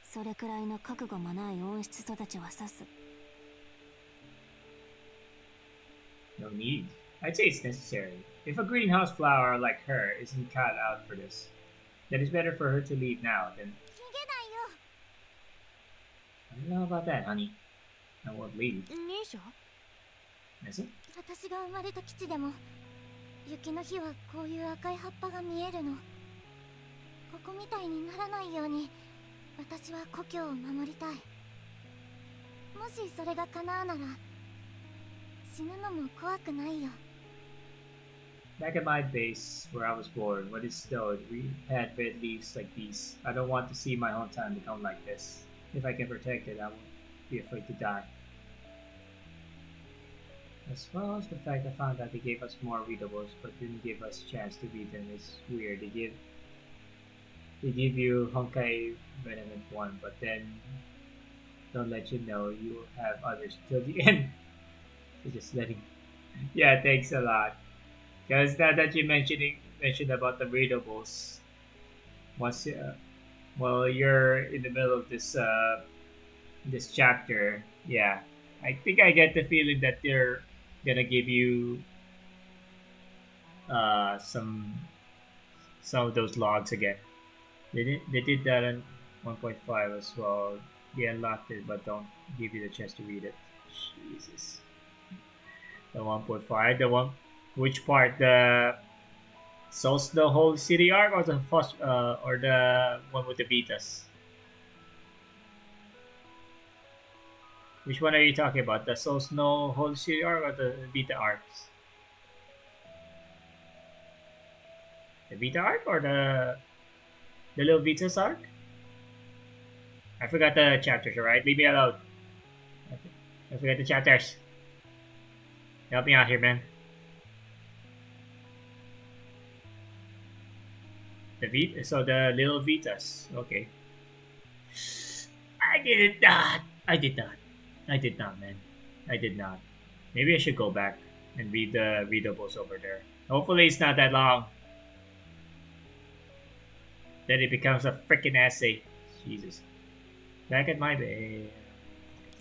それくらいの覚悟もない温室育ちは指す。No need. I'd say it's necessary. If a greenhouse flower like her isn't cut out for this, then it's better for her to leave now. Then I don't know about that, honey. I won't leave. 兄者 Is it? 私が生まれた基地でも雪の日はこういう赤い葉っぱが見えるの。ここみたいにならないように私は故郷を守りたい。もしそれが叶うなら死ぬのも怖くないよ。 Back at my base, where I was born, when it snowed, we had red leaves like these. I don't want to see my hometown become like this. If I can protect it, I won't be afraid to die. As well as the fact I found out they gave us more readables, but didn't give us a chance to read them is weird. They give you Honkai Venomant 1, but then don't let you know you have others till the end. So just letting. Yeah, thanks a lot. Because now that you mentioned about the readables, once well you're in the middle of this chapter, yeah, I think I get the feeling that they're gonna give you some of those logs again. They did that in 1.5 as well. They unlocked it, but don't give you the chance to read it. Jesus. The 1.5, the one, which part? The Souls the whole city arc, or or the one with the Vitas? Which one are you talking about? The Souls no whole city arc or the Vita arcs? The Vita arc or the little Vitas arc? I forgot the chapters, alright? Leave me alone. I forgot the chapters. Help me out here, man. So the little Vitas. Okay. I did not, man. I did not. Maybe I should go back and read the readables over there. Hopefully it's not that long. Then it becomes a freaking essay. Jesus. Back at my base.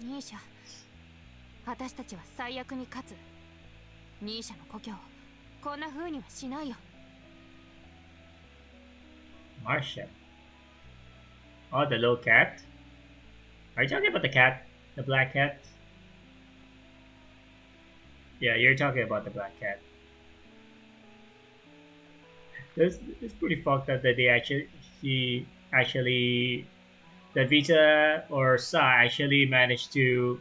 兄者、私たちは最悪に勝つ。兄者の故郷をこんな風にはしないよ。Marcia. Oh, the little cat? Are you talking about the cat? The black cat? Yeah, you're talking about the black cat. It's pretty fucked up that that Vita or Sa actually managed to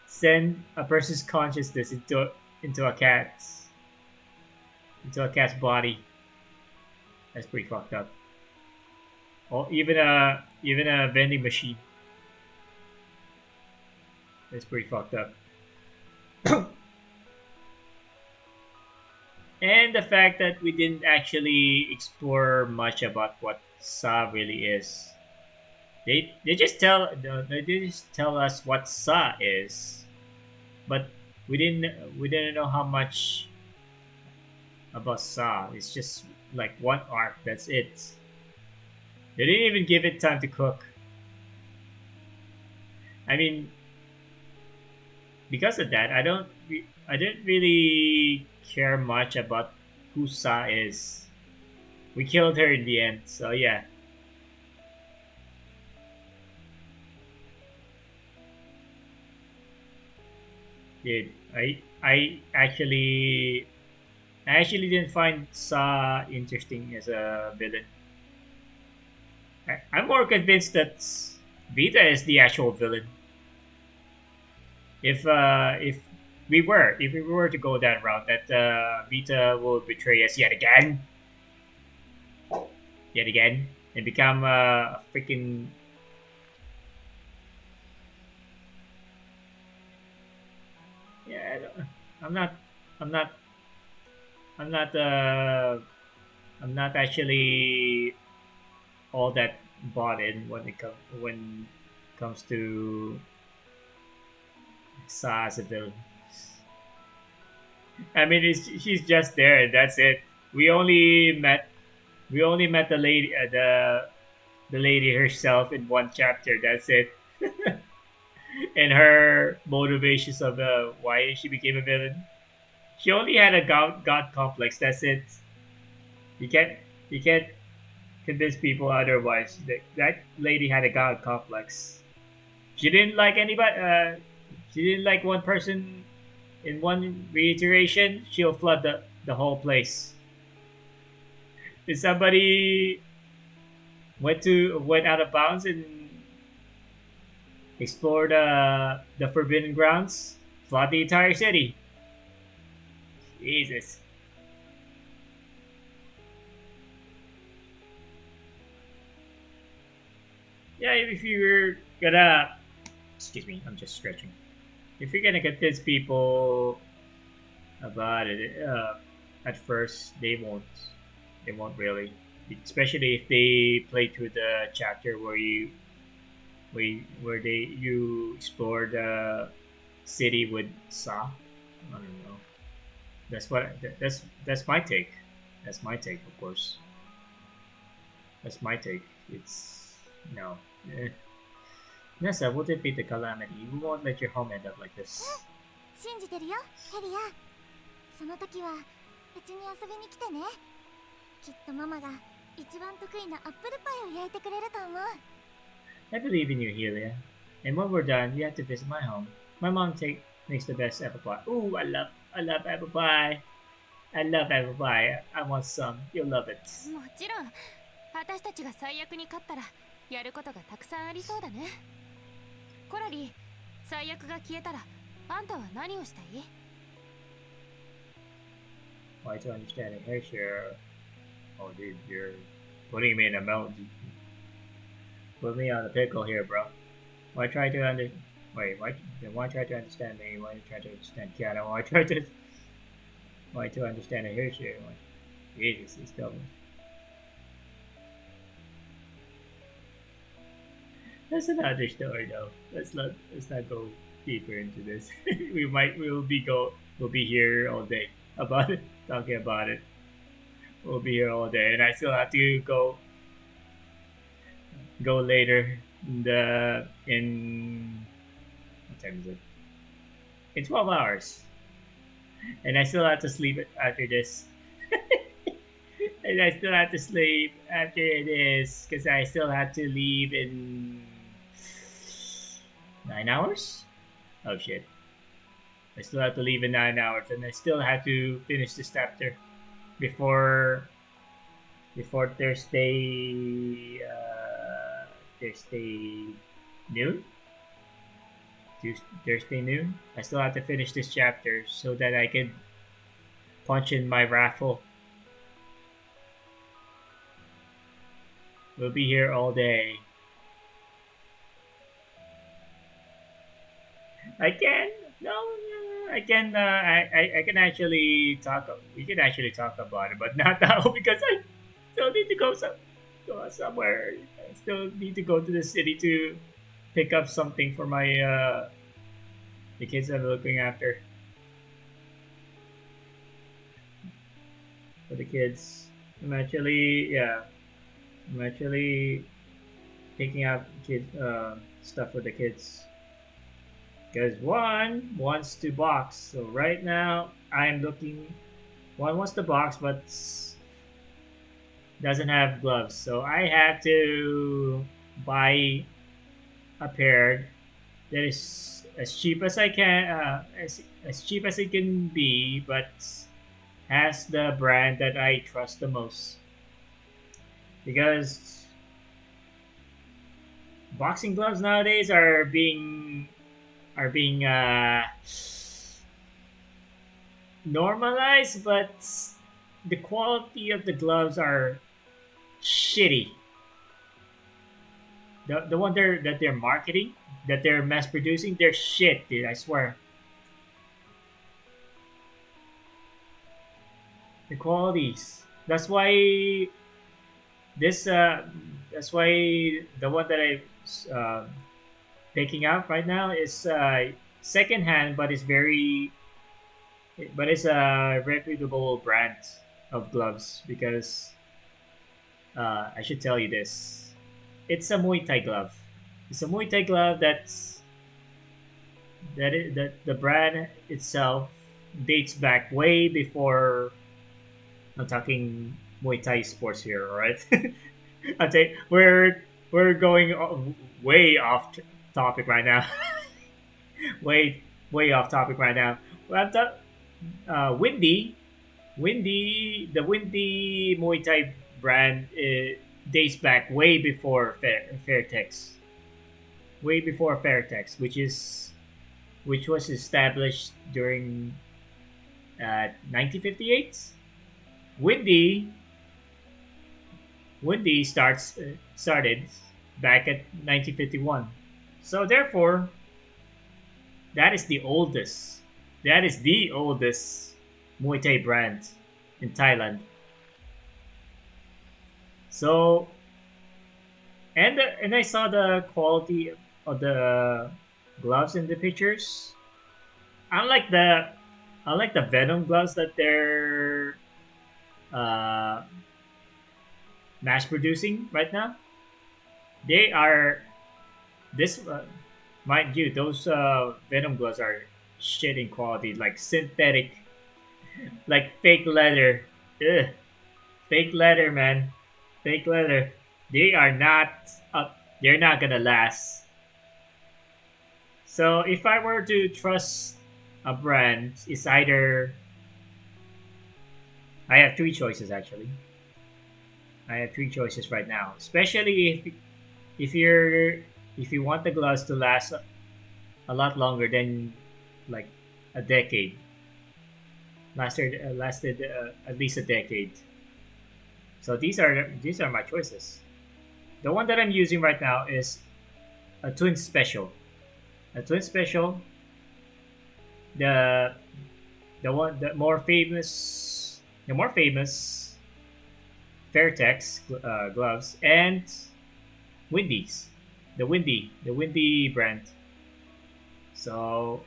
send a person's consciousness into a cat's body. That's pretty fucked up. Oh, even a vending machine. That's pretty fucked up. And the fact that we didn't actually explore much about what Sa really is. They just tell us what Sa is, but we didn't know how much about Sa. It's just like one arc. That's it. They didn't even give it time to cook. I mean, because of that, I didn't really care much about who Sa is. We killed her in the end, so yeah. Dude, I actually didn't find Sa interesting as a villain. I'm more convinced that Vita is the actual villain. If we were to go that route, that Vita will betray us yet again, and become a freaking. Yeah, I'm not actually all that bought in when it comes to Sa as a villain. I mean, she's just there, and that's it. We only met the lady, the lady herself in one chapter. That's it. And her motivations of why she became a villain. She only had a god complex. That's it. You can't You can't convince people otherwise. That lady had a god complex. She didn't like anybody. She didn't like one person in one reiteration. She'll flood the whole place. If somebody went out of bounds and explored the forbidden grounds, flood the entire city. Jesus. Yeah, if you're gonna, excuse me, I'm just stretching. If you're gonna convince people about it, at first they won't. They won't really, especially if they play through the chapter where you explore the city with Sa. I don't know. That's my take. That's my take, of course. That's my take. It's no. Eh. Nessa, we'll defeat the calamity. We won't let your home end up like this. 信じてるよ、ヘリア。その時はうちに遊びに来てね。きっとママが一番得意なアップルパイを焼いてくれると思う。I believe in you, Helia. And when we're done, you have to visit my home. My mom makes the best apple pie. Ooh, I love apple pie. I love apple pie. I want some. You'll love it. もちろん、私たちが最悪に勝ったらやることがたくさんありそうだね。コラリー、最悪が消えたらあんたは何をしたい？Why to understand a hair share? Oh, dude, you're putting me in a melt. Put me on a pickle here, bro. Why try to why try to understand me? Why try to understand Kiana? Why to understand a hair share? Jesus, he's dumb. That's another story, though. Let's not go deeper into this. We'll be here all day about it, talking about it. We'll be here all day, and I still have to go later in what time is it? In 12 hours, and I still have to sleep after this. And I still have to sleep after this because I still have to leave in 9 hours. Oh shit! I still have to leave in 9 hours, and I still have to finish this chapter before Thursday noon. Thursday noon. I still have to finish this chapter so that I can punch in my raffle. We'll be here all day. I can actually talk. We can actually talk about it, but not now because I still need to go somewhere. I still need to go to the city to pick up something for my the kids I'm looking after. For the kids, I'm actually picking up kids stuff for the kids. Because one wants to box, so right now I'm looking. One wants to box, but doesn't have gloves, so I have to buy a pair that is as cheap as I can, as cheap as it can be, but has the brand that I trust the most. Because boxing gloves nowadays are being normalized, but the quality of the gloves are shitty. The one that they're marketing, that they're mass producing, they're shit, dude. I swear. The qualities. That's why the one that I picking up right now is second hand, but it's a reputable brand of gloves because I should tell you this. It's a Muay Thai glove. It's a Muay Thai glove that the brand itself dates back way before. I'm talking Muay Thai sports here, all right? I'll say we're going way off topic right now. Way off topic right now. Well, the Windy Muay Thai brand dates back way before Fairtex, way before Fairtex, which was established during 1958. Windy Windy started back at 1951. So therefore, that is the oldest. That is the oldest Muay Thai brand in Thailand. So and I saw the quality of the gloves in the pictures. Unlike the unlike the Venom gloves that they're uh, mass producing right now, they are this mind you, those Venom gloves are shit in quality, like synthetic, like fake leather. Ugh, fake leather, man, fake leather. They are not up. They're not gonna last. So if I were to trust a brand, it's either I have three choices actually. I have three choices right now, especially if you're if you want the gloves to last a lot longer than like a decade. Lasted at least a decade. So these are my choices. The one that I'm using right now is a twin special. A twin special. The the more famous Fairtex gloves and Windies, the Windy brand. So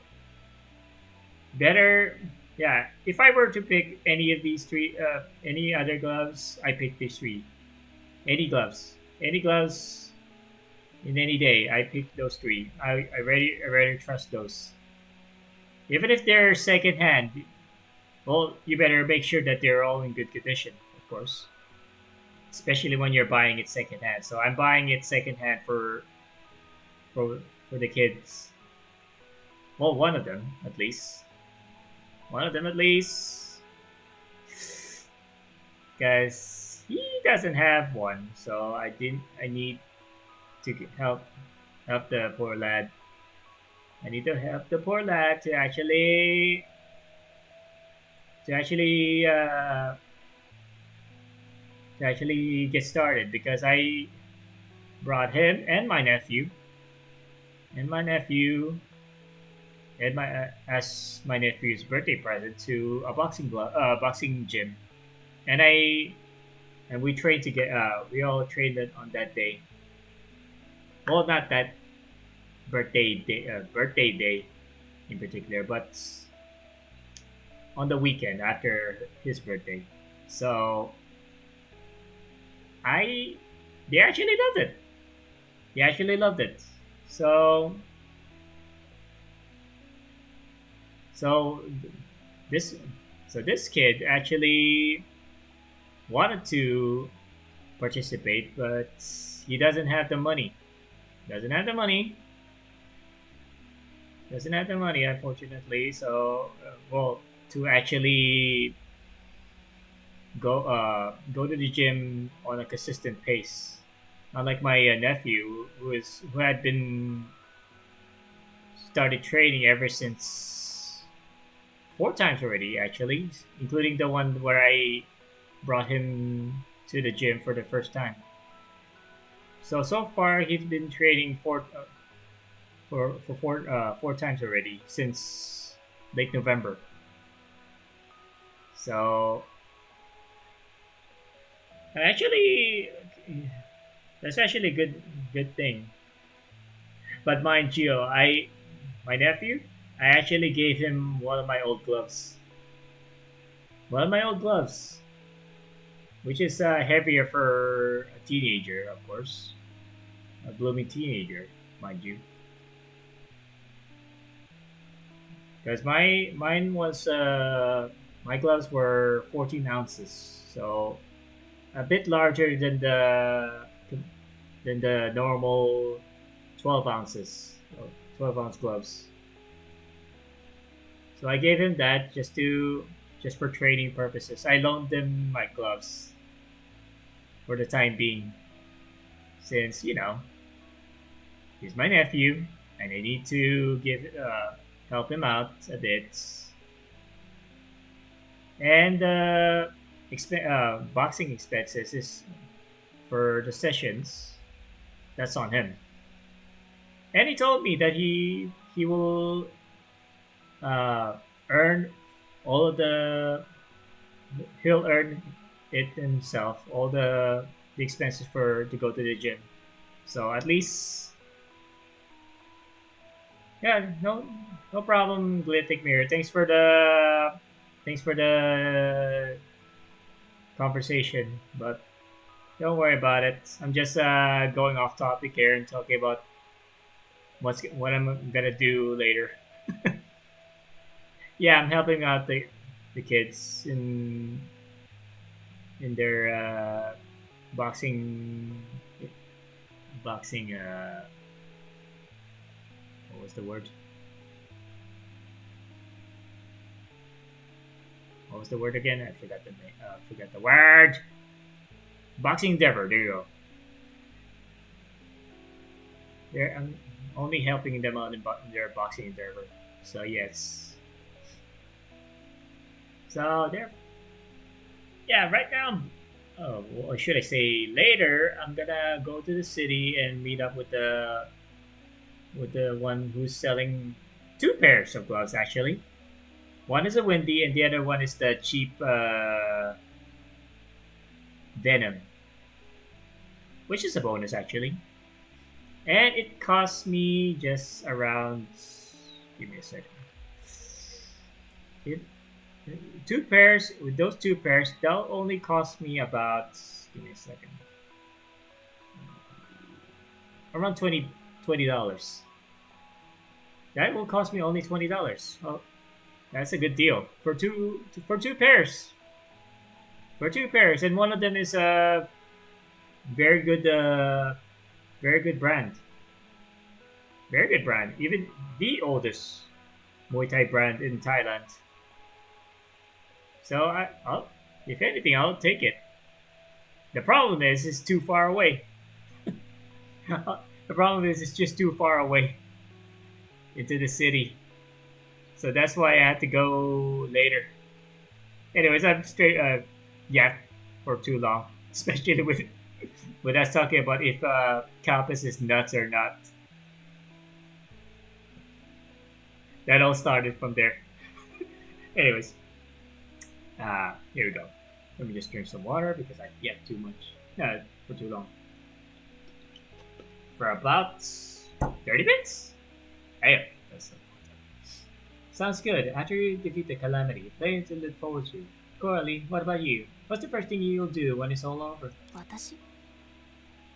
better, yeah. If I were to pick any of these three, any other gloves, I pick these three. Any gloves in any day, I pick those three. I really trust those. Even if they're second hand, well, you better make sure that they're all in good condition, of course. Especially when you're buying it second hand. So I'm buying it second hand for for the kids. Well, one of them at least. One of them at least, because he doesn't have one. So I didn't. I need to help the poor lad. I need to help the poor lad to actually uh, to actually get started because I brought him and my nephew and my as my nephew's birthday present to a boxing gym, and we trained to get we all trained on that day. Well, not that birthday day in particular, but on the weekend after his birthday. So I they actually loved it. They actually loved it. So so this this kid actually wanted to participate, but he doesn't have the money. Doesn't have the money. Doesn't have the money, unfortunately. So, well, to actually go to the gym on a consistent pace. Unlike my nephew, who had been started training ever since four times already, actually, including the one where I brought him to the gym for the first time. So far he's been training four times already since late November. So actually, that's actually a good thing. But mind you, my nephew, I actually gave him one of my old gloves. One of my old gloves, which is heavier for a teenager, of course, a blooming teenager, mind you. Because my gloves were 14 ounces, so a bit larger than the normal 12 ounces, 12-ounce gloves. So I gave him that just for training purposes. I loaned them my gloves for the time being, since he's my nephew and I need to help him out a bit. And boxing expenses is for the sessions. That's on him. And he told me that he will earn all of the he'll earn it himself, all the expenses for to go to the gym. So at least, yeah, no problem, Glyptic Mirror. Thanks for the conversation, but don't worry about it. I'm just going off topic here and talking about what I'm gonna do later. Yeah, I'm helping out the kids in their boxing boxing. What was the word? What was the word again? I forgot forgot the word. Boxing endeavor. There you go. I'm only helping them out in their boxing endeavor. So yes. So there. Yeah, right now. Oh, or should I say later? I'm gonna go to the city and meet up with the one who's selling two pairs of gloves actually. One is a Windy, and the other one is the cheap Venom, which is a bonus actually. And it cost me just around. Give me a second. It, two pairs with those two pairs, that'll only cost me about. Give me a second. Around $20. That will cost me only $20. Oh, that's a good deal for two pairs. For two pairs, and one of them is a very good brand. Very good brand. Even the oldest Muay Thai brand in Thailand. So if anything, I'll take it. The problem is, it's too far away. The problem is, it's just too far away into the city. So that's why I had to go later. Anyways, I'm straight for too long, especially with us talking about if campus is nuts or not. That all started from there. Anyways, here we go. Let me just drink some water because I yapped too much. For too long. For about 30 minutes? Hey, that's sounds good. After you defeat the calamity, play to look forward to. Coralie, what about you? What's the first thing you'll do when it's all over? 私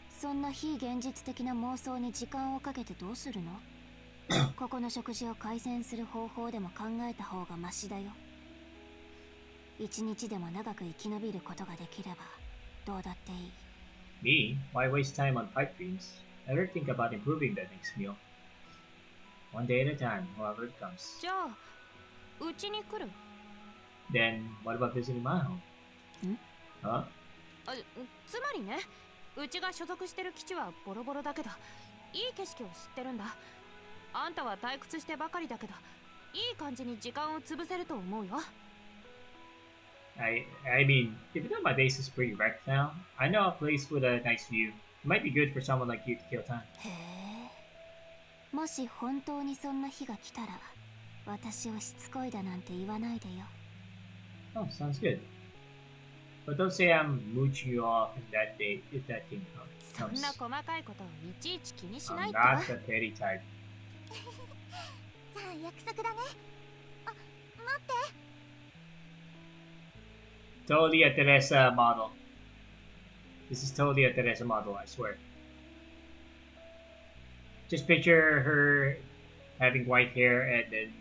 そんな非現実的な妄想に時間をかけてどうするのここの食事を改善する方法でも考えた方がマシだよ。一日でも長く生き延びることができればどうだっていい。Me? Why waste time on pipe dreams? Never think about improving the next meal. One day at a time, however it comes. じゃあうちに来る？ Then, what about visiting my home? Huh? つまりね、うちが所属してる基地はボロボロだけど、いい景色を知ってるんだ。あんたは退屈してばかりだけど、いい感じに時間を潰せると思うよ。I mean, even though my base is pretty wrecked now, I know a place with a nice view. It might be good for someone like you to kill time. へえ。もし本当にそんな日が来たら、私をしつこいだなんて言わないでよ。Oh, sounds good. But don't say I'm mooching you off in that day if that thing comes. そんな細かいことをいちいち気にしない I'm と。 not the petty type. じゃあ約束だね。あ、待って。Totally a Teresa model. This is totally a Teresa model, I swear. Just picture her having white hair and then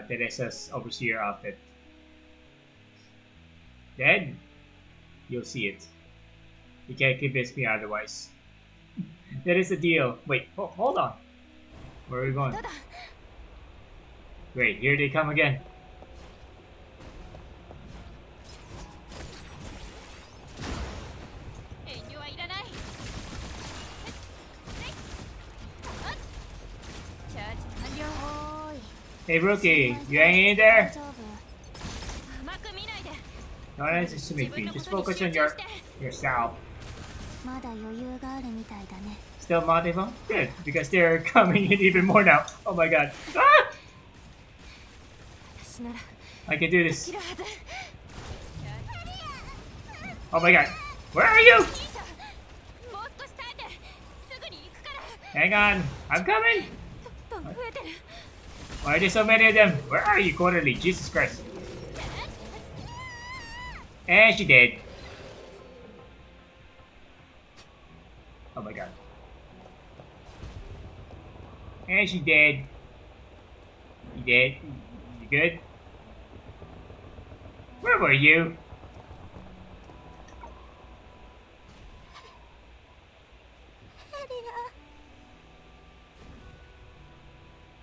Teresa's overseer outfit. Then, You'll see it. You can't convince me otherwise. That is the deal. Wait, hold on. Where are we going? Wait, here they come again. Hey rookie, you hanging in there? No, that's just to make you. Just focus on yourself. Still motivated? Good, because they're coming in even more now. Oh my god. Ah! I can do this. Oh my god. Where are you? Hang on. I'm coming. Why are there so many of them? Where are you, Quarterly? Jesus Christ. And she did. Oh my god. And she did. You did? You good? Where were you?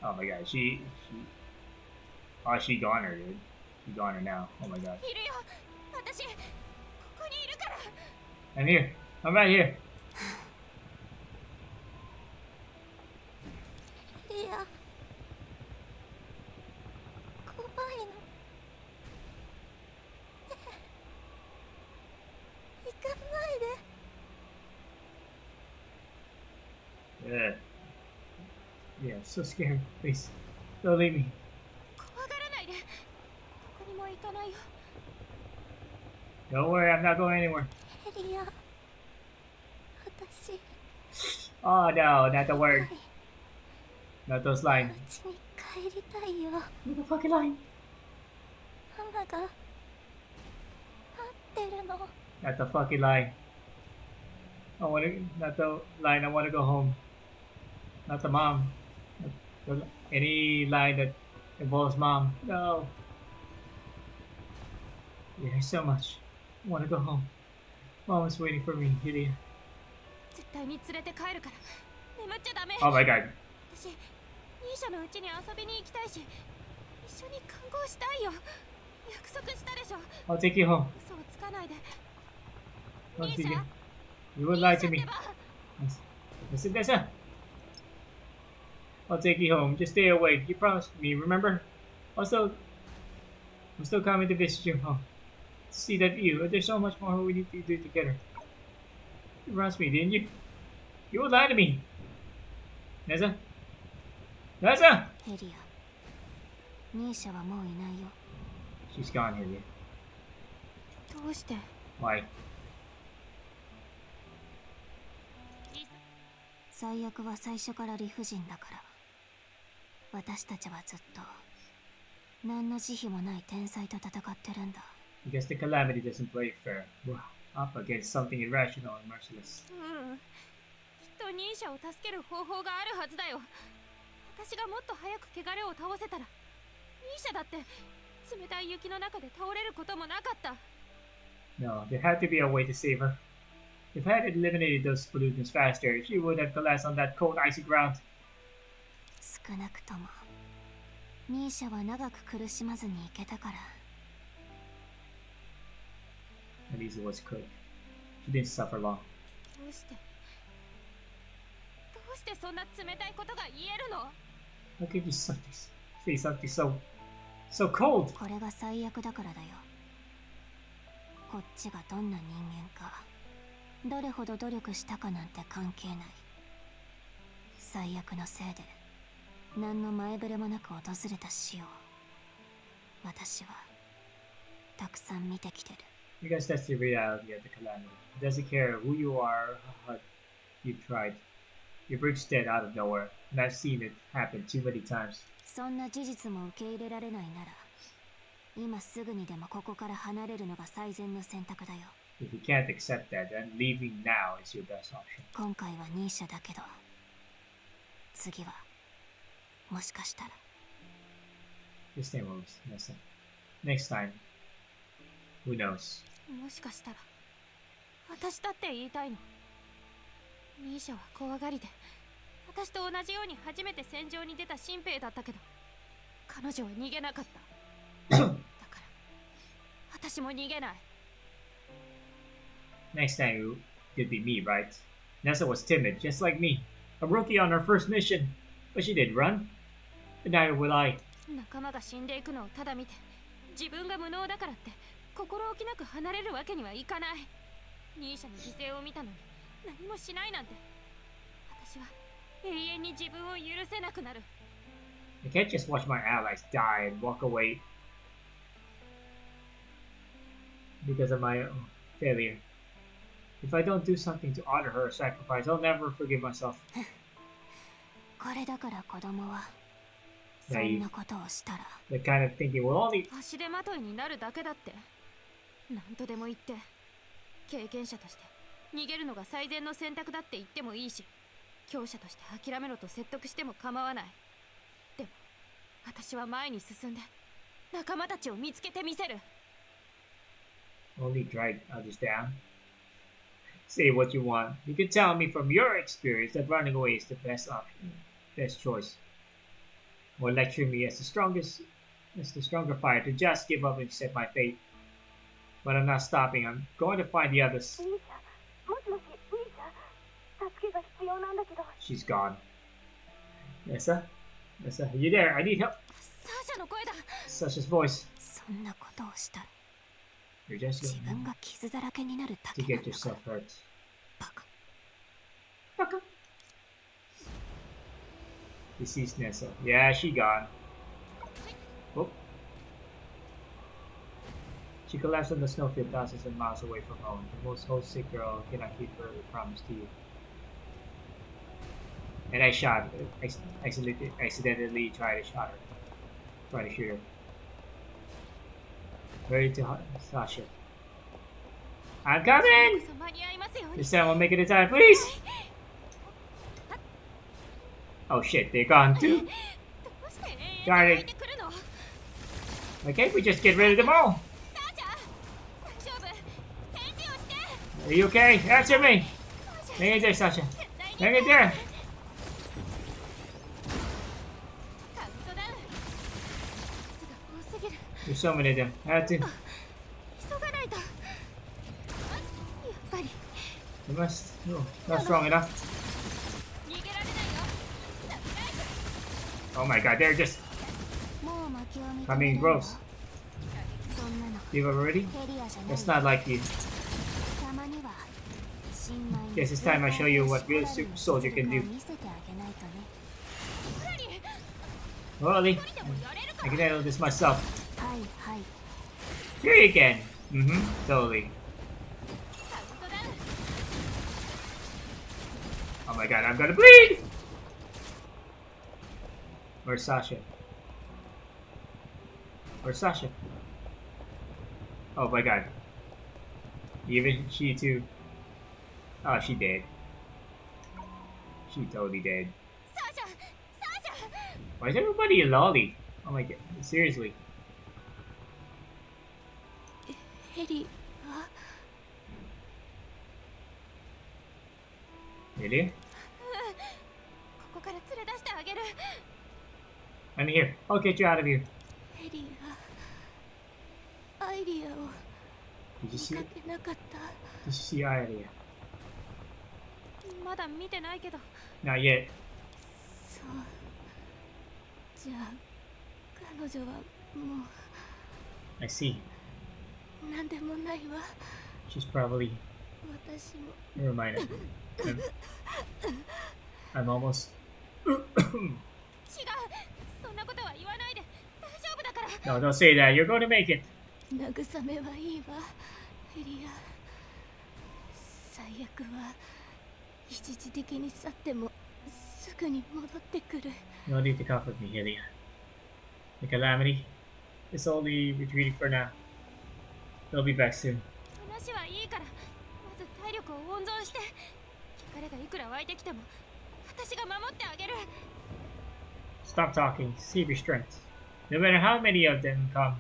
Oh my god, she oh, she goner, dude. She goner now. Oh my god. I'm here. I'm right here. Yeah. Yeah, I'm so scared. Please, don't leave me. Don't worry, I'm not going anywhere. Oh no, not the word. Not those lines. Not the fucking line. Not the fucking line. Not the line, I wanna go home. Not the mom. Any line that involves mom. No. Yeah, there's so much. I wanna go home. Mom is waiting for me, Gideon. Oh my god. I'll take you home. You would lie to me. Listen. I'll take you home. Just stay awake. You promised me, remember? Also, I'm still coming to visit you home. To see that view. There's so much more we need to do together. You promised me, didn't you? You would lie to me. Nessa? Nessa! She's gone, Helia. Why? 最悪は最初から理不尽だから。私たちはずっと何の慈悲もない天才と戦ってるんだ。Because the calamity doesn't play fair. We're up against something irrational and merciless. きっとニーシャを助ける方法があるはずだよ。私がもっと早く汚れを倒せたら、ニーシャだって冷たい雪の中で倒れることもなかった。No, there had to be a way to save her. If I had eliminated those pollutants faster, she would have collapsed on that cold, icy ground. 少なくともニーシャは長く苦しまずに行けたから。At least it was quick. She didn't suffer long. どうしてそんな冷たいことが言えるの？ How could you say something so cold? これが最悪だからだよ。こっちがどんな人間か、どれほど努力したかなんて関係ない。最悪のせいで何の前触れもなく訪れた死を私はたくさん見てきてる。Because that's the reality of the calamity. It doesn't care who you are or how you tried. Your brig's dead out of nowhere, and I've seen it happen too many times. そんな事実も受け入れられないなら、今すぐにでもここから離れるのが最善の選択だよ。If you can't accept that, then leaving now is your best option. 今回はニーシャだけど、次はもしかしたら。This time, Nessa. Next time, who knows? もしかしたら。私だって言いたいの。ミーシャは怖がりで、私と同じように初めて戦場に出た新兵だったけど、彼女は逃げなかった。だから私も逃げない。 Next time it could be me, right? Nessa was timid, just like me. A rookie on her first mission. But she didn't run. And neither will I. 仲間が死んでいくのをただ見て、自分が無能だからって心置きなく離れるわけにはいかない。ニーシャの犠牲を見たのに何もしないなんて、私は永遠に自分を許せなくなる。 I can't just watch my allies die and walk away because of my own failure. If I don't do something to honor her sacrifice, I'll never forgive myself. これだから子供はそんなことをしたら The kind of thinking will only... 足手まといになるだけだって。何とでも言って、経験者として逃げるのが最善の選択だって言ってもいいし、強者として諦めろと説得しても構わない。でも私は前に進んで仲間たちを見つけてみせる。 Only drag others down. Say what you want. You can tell me from your experience that running away is the best option, best choice. Or lecture me as the stronger fighter to just give up and accept my fate. But I'm not stopping. I'm going to find the others. She's gone. Nessa? Nessa, are you there? I need help. サーシャの声だ。 Sasha's voice. そんなことをしたら You're just 自 going 分が傷だらけになるだ to けな get んだから yourself hurt. バカ Baka. Deceased Nessa. Yeah, she gone. Oh. She collapsed on the snowfield thousands of miles away from home. The most homesick girl cannot keep her promise to you. And I shot her. Accidentally tried to shoot her. Try to shoot her. Ready to Sasha. I'm coming! 間に合いますように。 This time I'll make it in time, please! Oh shit, they're gone too. どうして永遠に Got 湧い it. てくるの？ Why can't we just get rid of them all? サーシャ、大丈夫？返事をして。 Are you okay? Answer me! Hang in there, Sasha. Hang in there! カウントダウン。数が多すぎる。 There's so many of them. I have to. 急がないと。やっぱり I must. Oh, not strong enough. 逃げられないよ。サプライズ。 Oh my god, they're just もう負けを認 I め mean るんだ gross. そんなの Give up already? ヘリアじゃない That's not like you. たまには新米に Guess it's time I show you what real super soldier can do. 見せてあげないとね Well, I can handle this myself. はいはい Here you can. Totally. カウントダウン。 Oh my god, I'm gonna bleed! Where's Sasha? Where's Sasha? Oh my god. Even she too. Oh, she dead. She totally dead. サーシャ、サーシャ。 Why is everybody a lolly? Oh my god, seriously. ヘリは Really? ここから連れ出してあげる。 I'm here. I'll get you out of here. ヘリはアイリアを Did you see 見 it? かけなかった。 Did you see Aya? まだ見てないけど。 Not yet. そう。じゃあ彼女はも I see. う何でもないわ。 She's probably. 私も Never mind. I'm almost. 違う。そんなことは言わないで。大丈夫だから。 No, don't say that. You're going to make it. 慰めはいいわ。ヘリア。最悪は一時的に去ってもすぐに戻ってくる。 No need to comfort me, Helia. The calamity is only retreating for now. They'll be back soon. 話はいいから、まず体力を温存して。疲れがいくら湧いてきても、私が守ってあげる。 Stop talking. Save your strength. No matter how many of them come,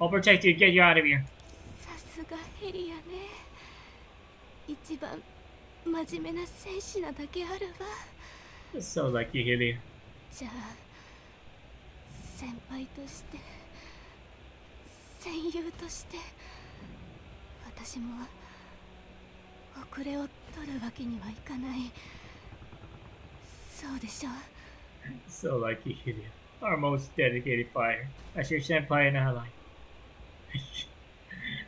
I'll protect you and get you out of here. さすがヘリアね。一番真面目な戦士なだけあるわ。 So lucky, Hylia. じゃあ先輩として戦友として私も遅れを取るわけにはいかない。そうでしょう。 So lucky, Hylia. Our most dedicated fighter. As your senpai and ally.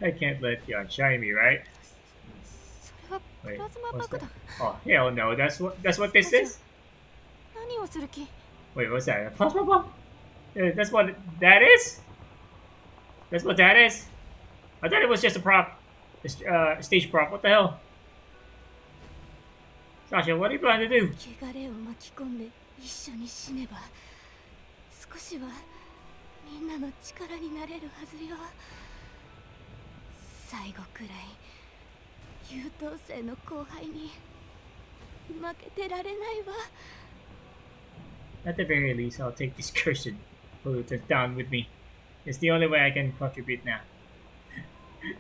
I can't let you outshine me, right? それはプラズマ what's 爆 that? 弾。 Oh hell no! That's what this is. 何をする気？ Wait, what's that? A plasma bomb? That's what that is? That's what that is? I thought it was just a prop. Stage prop. What the hell? Sasha, what are you planning to do? 汚れを巻き込んで一緒に死ねば少しはみんなの力になれるはずよ。最後くらい優等生の後輩に負けてられないわ。 At the very least, I'll take this cursed pollutants down with me. It's the only way I can contribute now.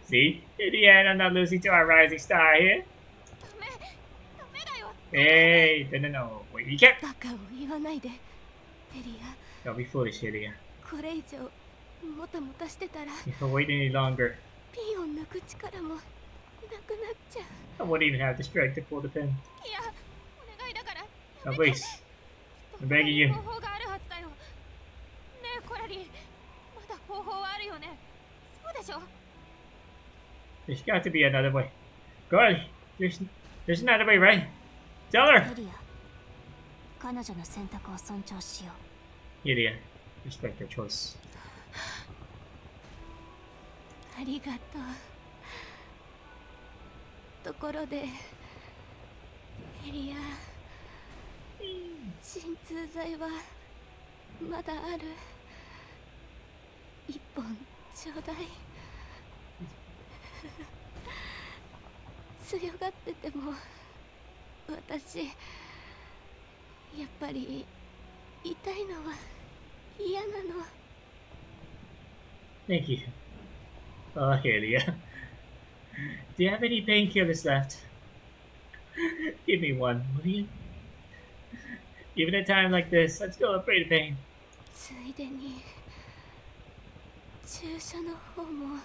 See? In the end, I'm not losing to our rising star here. ダメだよ。 Hey, no. Wait, you can't. バカを言わないでエリア。 Don't be foolish, Hylia. これ以上もたもたしてたら If I wait any longer, ピンを抜く力もなくなっちゃう。 I wouldn't even have the strength to pull the pin. いや、お願いだから。 Now, please. I'm begging you. 方法があるはずだよ。ねえ、コラリー。まだ方法はあるよね。そうでしょ？ There's got to be another way. Golly, there's another way, right? Tell her! エリア、彼女の選択を尊重しよう。 Hylia, respect her choice. ありがとう。ところでエリア、鎮痛剤はまだある。一本ちょうだい。強がってても私やっぱり痛いのは嫌なの。 Thank you. Hylia. Do you have any painkillers left? Give me one, will you? Even at a time like this, I'm still afraid of pain. ついでに注射の方も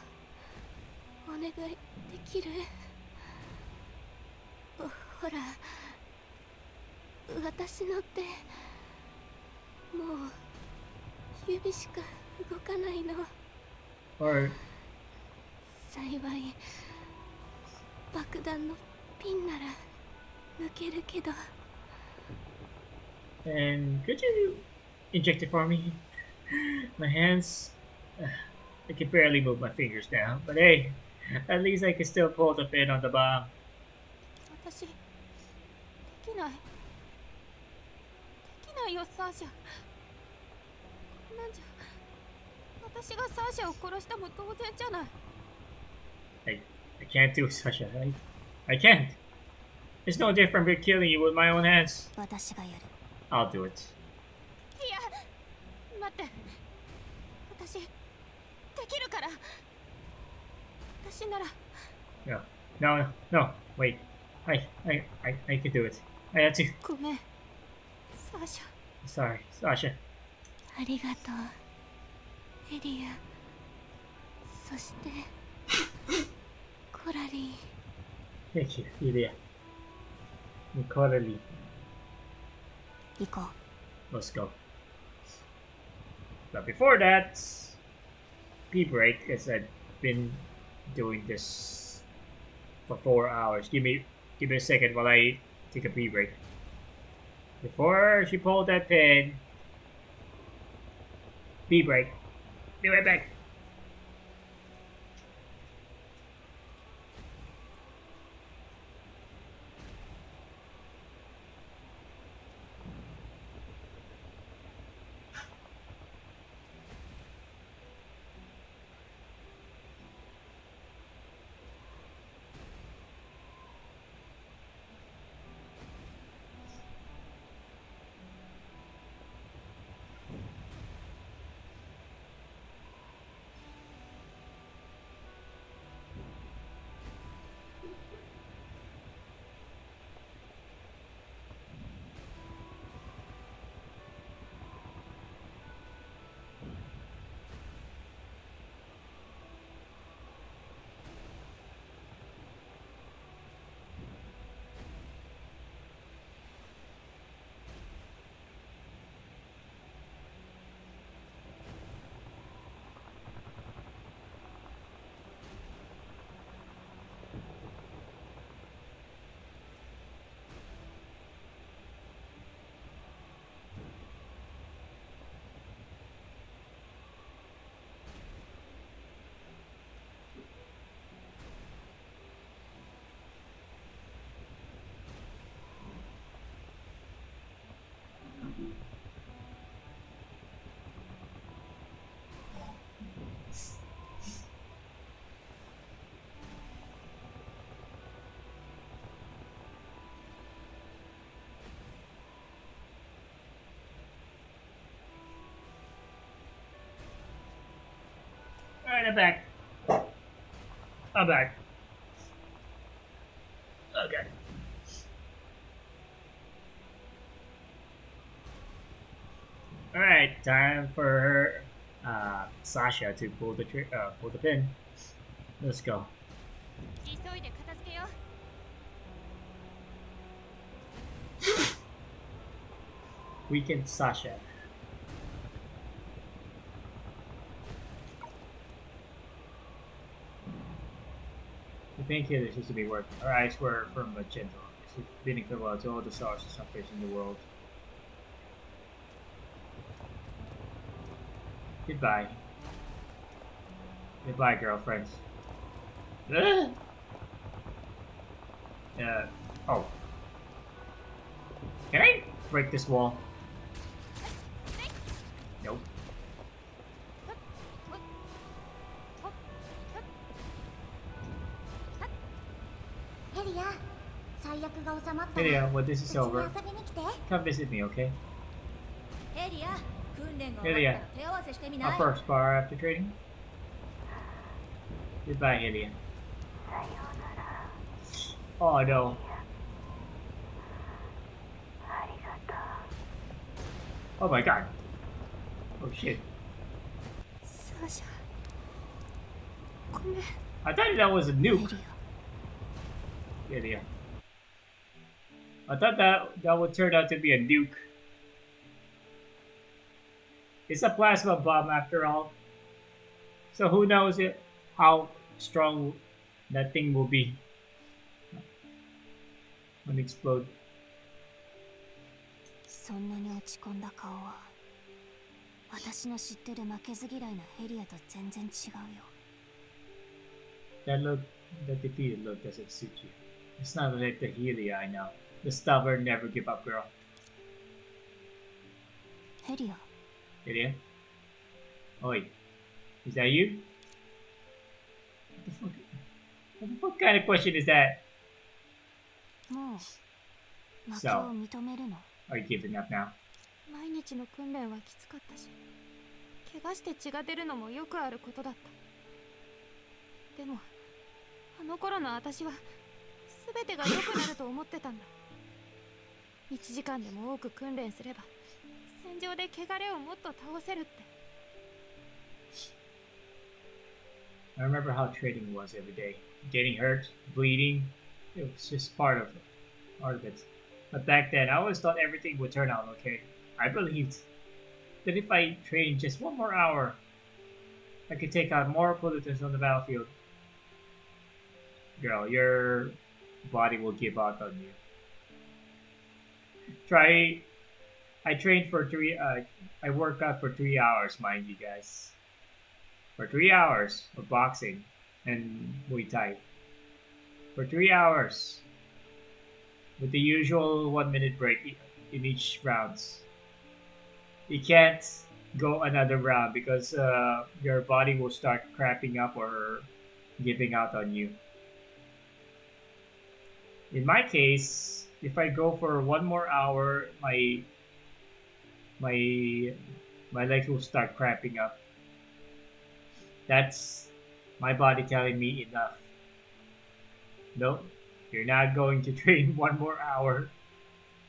お願いできる？ほら、私の手もう指しか動かないの。 Or 幸い爆弾のピンなら抜けるけど。 and could you inject it for me? My hands, I can barely move my fingers now, but hey, at least I can still pull the pin on the bomb. 私、できない。できないよ、サーシャ。こんなんじゃ、私がサーシャを殺したも当然じゃない。I can't do it, Sasha. I can't. It's no different from killing you with my own hands. 私がやる。 I'll do it. いや、待って。私、できるから。私なら。 No. Wait. I can do it. I have to. ごめん、サーシャ。 Sorry, Sasha. ありがとうエリア。そしてコラリー。 Thank you, Hylia. Quarterly. 行こう。 Let's go. But before that, pee break, as I've been doing this for 4 hours. Give me a second while I take a pee break. Before she pulled that pin, pee break. Be right back. Alright, I'm back. I'm back. Okay. Alright, time for Sasha to pull the pin. Let's go. 急いで片付けよう。 Weekend Sasha. The painkiller seems to be working. Our eyes were firm but gentle. She's bidding farewell to all the sorrows and sufferings in the world. Goodbye. Goodbye, girlfriends. Oh. Can I break this wall? Nope. ヘリア、最悪が収まったら Lydia, when this is うちに over, 遊びに来て。 come visit me, okay? ヘリア、訓練が終わったら手合わせしてみな Our い。 first bar after trading. Goodbye, Lydia. Oh no. Oh my god. Oh shit. サーシャごめん I thought that was a nuke. ヘリ Lydia. I thought that would turn out to be a nuke. It's a plasma bomb after all. So who knows how strong that thing will be when it explodes. そんなに落ち込んだ顔は私の知ってる負けず嫌いなヘリアと全然違うよ That look, that defeated look doesn't suit you. It's not like the Helia I know. The stubborn, never give up girl. ヘリア Helia? Oi. Is that you? What the fuck kind of question is that? もう負けを認めるの Are you giving up now? 毎日の訓練はきつかったし怪我して血が出るのもよくあることだったでもあの頃の私は全てが良くなると思ってたんだ1時間でも多く訓練すれば戦場で汚れをもっと倒せるって I remember how trading was every day. Getting hurt, bleeding, it was just part of it. But back then, I always thought everything would turn out okay. I believed that if I trained just one more hour, I could take out more pollutants on the battlefield. Girl, your body will give out on you. I trained for I worked out for 3 hours, mind you guys. For 3 hours of boxing and Muay Thai. For 3 hours. With the usual 1 minute break in each rounds. You can't go another round because your body will start cramping up or giving out on you. In my case, if I go for 1 more hour, my legs will start cramping up. That's my body telling me enough. Nope, you're not going to train 1 more hour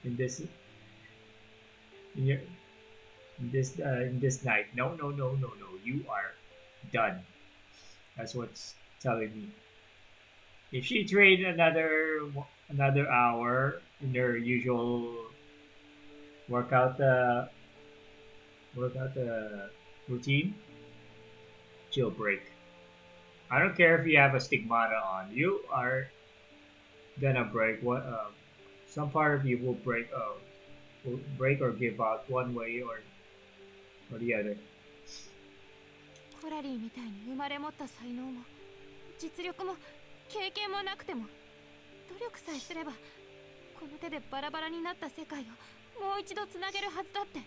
in this night. No, you are done. That's what's telling me. If she trained another hour in her usual workout routine, she'll break. I don't care if you have a stigmata on. You are gonna break. Some part of you will break. Will break or give out one way or the other. コラリーみたいに生まれ持った才能も実力も経験もなくても努力さえすればこの手でバラバラになった世界をもう一度つなげるはずだって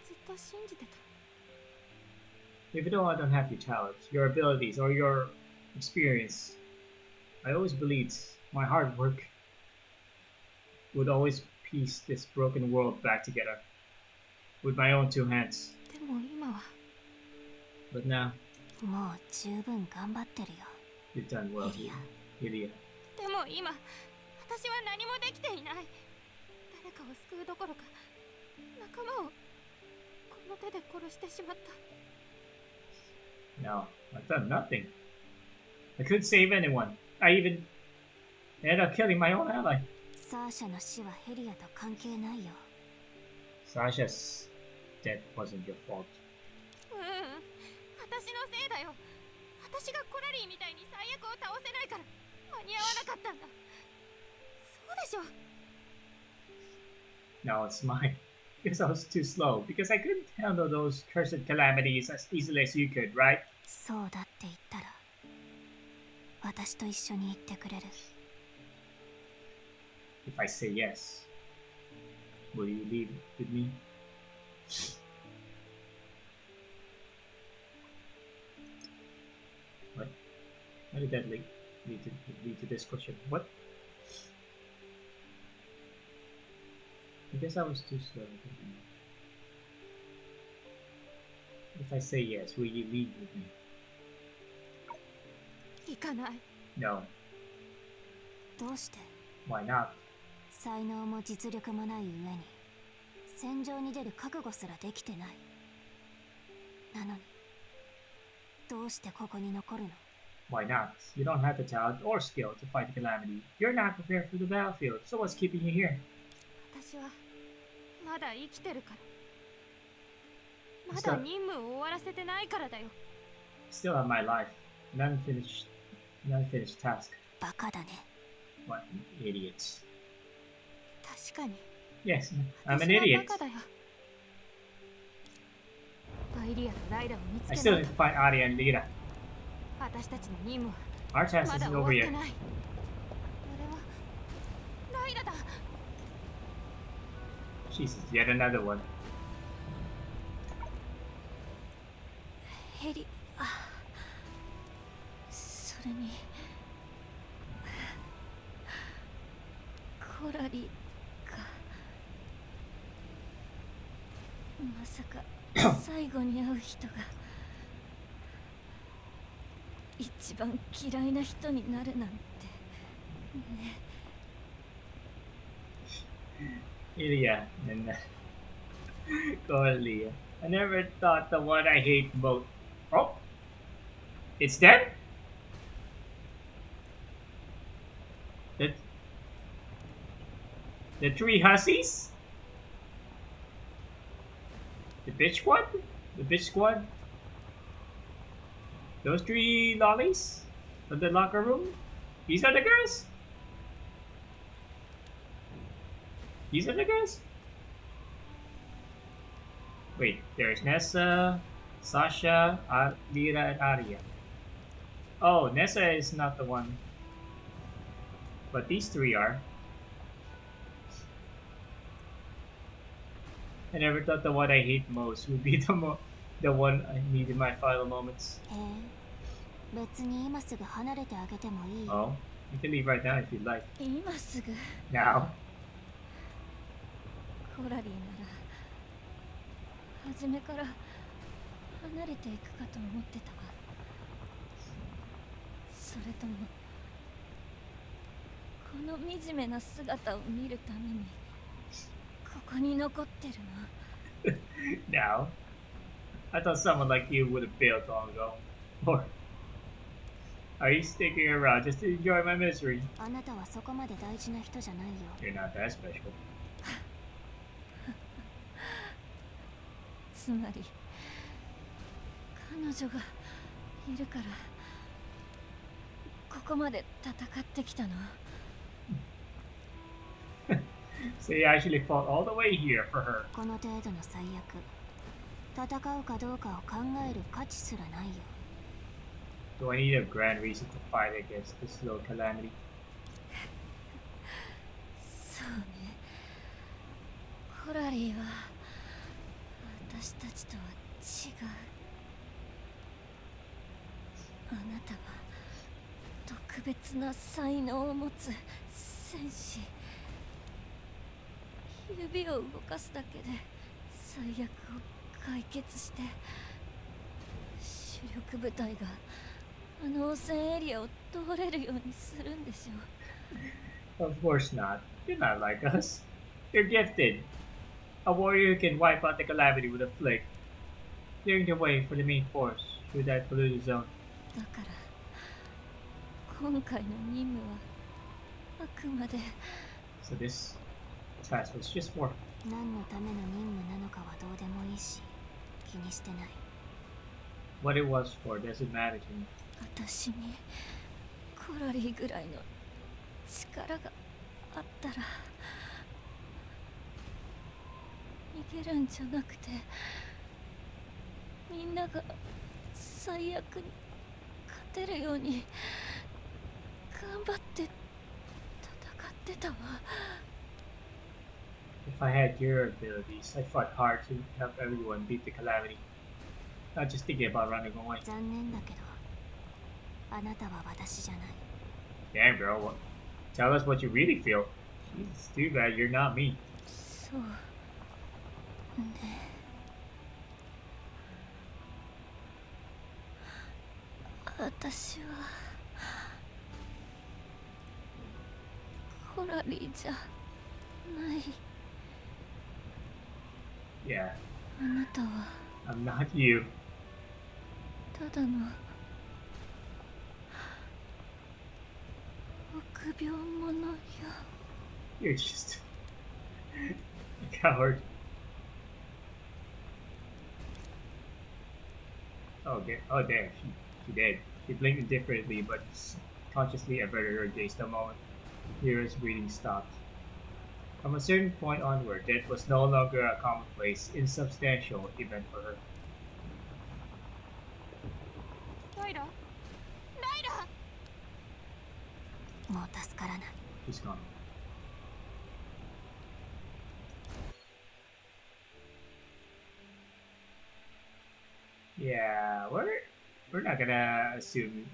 ずっと信じてた Even though I don't have your talents, your abilities, or your experience, I always believed my hard work would always piece this broken world back together with my own 2 hands. でも今は But now, もう十分頑張ってるよ。 You've done well, Ilya. でも今私は何もできていない。誰かを救うどころか仲間をこの手で殺してしまった。 No, I've done nothing. I couldn't save anyone. I even ended up killing my own ally. サーシャの死はヘリアと関係ないよ。 Sasha's death wasn't your fault. 私のせいだよ。私がコラリーみたいに最悪を倒せないから間に合わなかったんだ。そうでしょ。 No, it's mine. Because I was too slow. Because I couldn't handle those cursed calamities as easily as you could, right? そうだって言ったら私と一緒に行ってくれる？ If I say yes, will you leave with me? What? How did that lead to this question? What? I guess I was too slow. If I say yes, will you leave with me? 行かない。 No. どうして？ Why not? 才能も実力もない上に戦場に出る覚悟すらできてない。なのにどうしてここに残るの？ Why not? You don't have the talent or skill to fight the calamity. You're not prepared for the battlefield, so what's keeping you here? 私はまだ生きてるから。まだ任務を終わらせてないからだよ。 Still have my life. An unfinished task. バカだね。 What an idiot. 確かに。 Yes, I'm an 私は idiot. バカだよ。アイリアとライラを見つ I け still ない need to find Aria and Lira. 私たちの任務 Our は task まだ isn't 終わ over って yet. ない。あれはライラだ。 Jesus, yet another one. ヘリ、それにコラリがまさか最後に会う人が一番嫌いな人になるなんてね。 Ilya and Corlia. I never thought the one I hate most. Oh, it's them. The three hussies. The bitch squad. The bitch squad. Those three lollies from the locker room. These are the girls. These are the girls? Wait, there's Nessa, Sasha, Lira, and Aria. Oh, Nessa is not the one. But these three are. I never thought the one I hate most would be the one I need in my final moments. 別に今すぐ離れてあげてもいい。 Oh, you can leave right now if you'd like. 今すぐ Now. コラリーなら初めから離れていくかと思ってたわ。それともこの惨めな姿を見るためにここに残ってるの？ Now. I thought someone like you would have bailed long ago. Or are you sticking around just to enjoy my misery? あなたはそこまで大事な人じゃないよ。 You're not that special. つまり彼女がいるからここまで戦ってきたの。 So you actually fought all the way here for her. この程度の最悪、戦うかどうかを考える価値すらないよ。 Do I need a grand reason to fight against this little calamity? そうね。コラリーは私たちとは違う。あなたは特別な才能を持つ戦士。指を動かすだけで最悪を解決して主力部隊があの汚染エリアを通れるようにするんでしょう。 Of course not. They're not like us. They're gifted. A warrior who can wipe out the calamity with a flick, clearing the way for the main force through that polluted zone. だから今回の任務はあくまで So this task was just for 何のための任務なのかはどうでもいいし、気にしてない。 what it was for doesn't matter to me. 私にコラリーぐらいの力があったら逃げるんじゃなくて、みんなが最悪に勝てるように頑張って戦ってたわ。 If I had your abilities, I fought hard to help everyone beat the calamity. Not just thinking about running away. 残念だけど、あなたは私じゃない。 Damn, girl. Tell us what you really feel. It's too bad you're not me. そうね。私はコラリーじゃない。 Yeah, あなたは I'm not you. ただの臆病者よ。 You're just a coward. Oh, there. She did. She blinked indifferently, but consciously averted her gaze the moment Lyra's breathing stopped. From a certain point onward, death was no longer a commonplace, insubstantial event for her. ライラ、ライラ。もう助からない。 She's gone. Yeah, we're not gonna assume.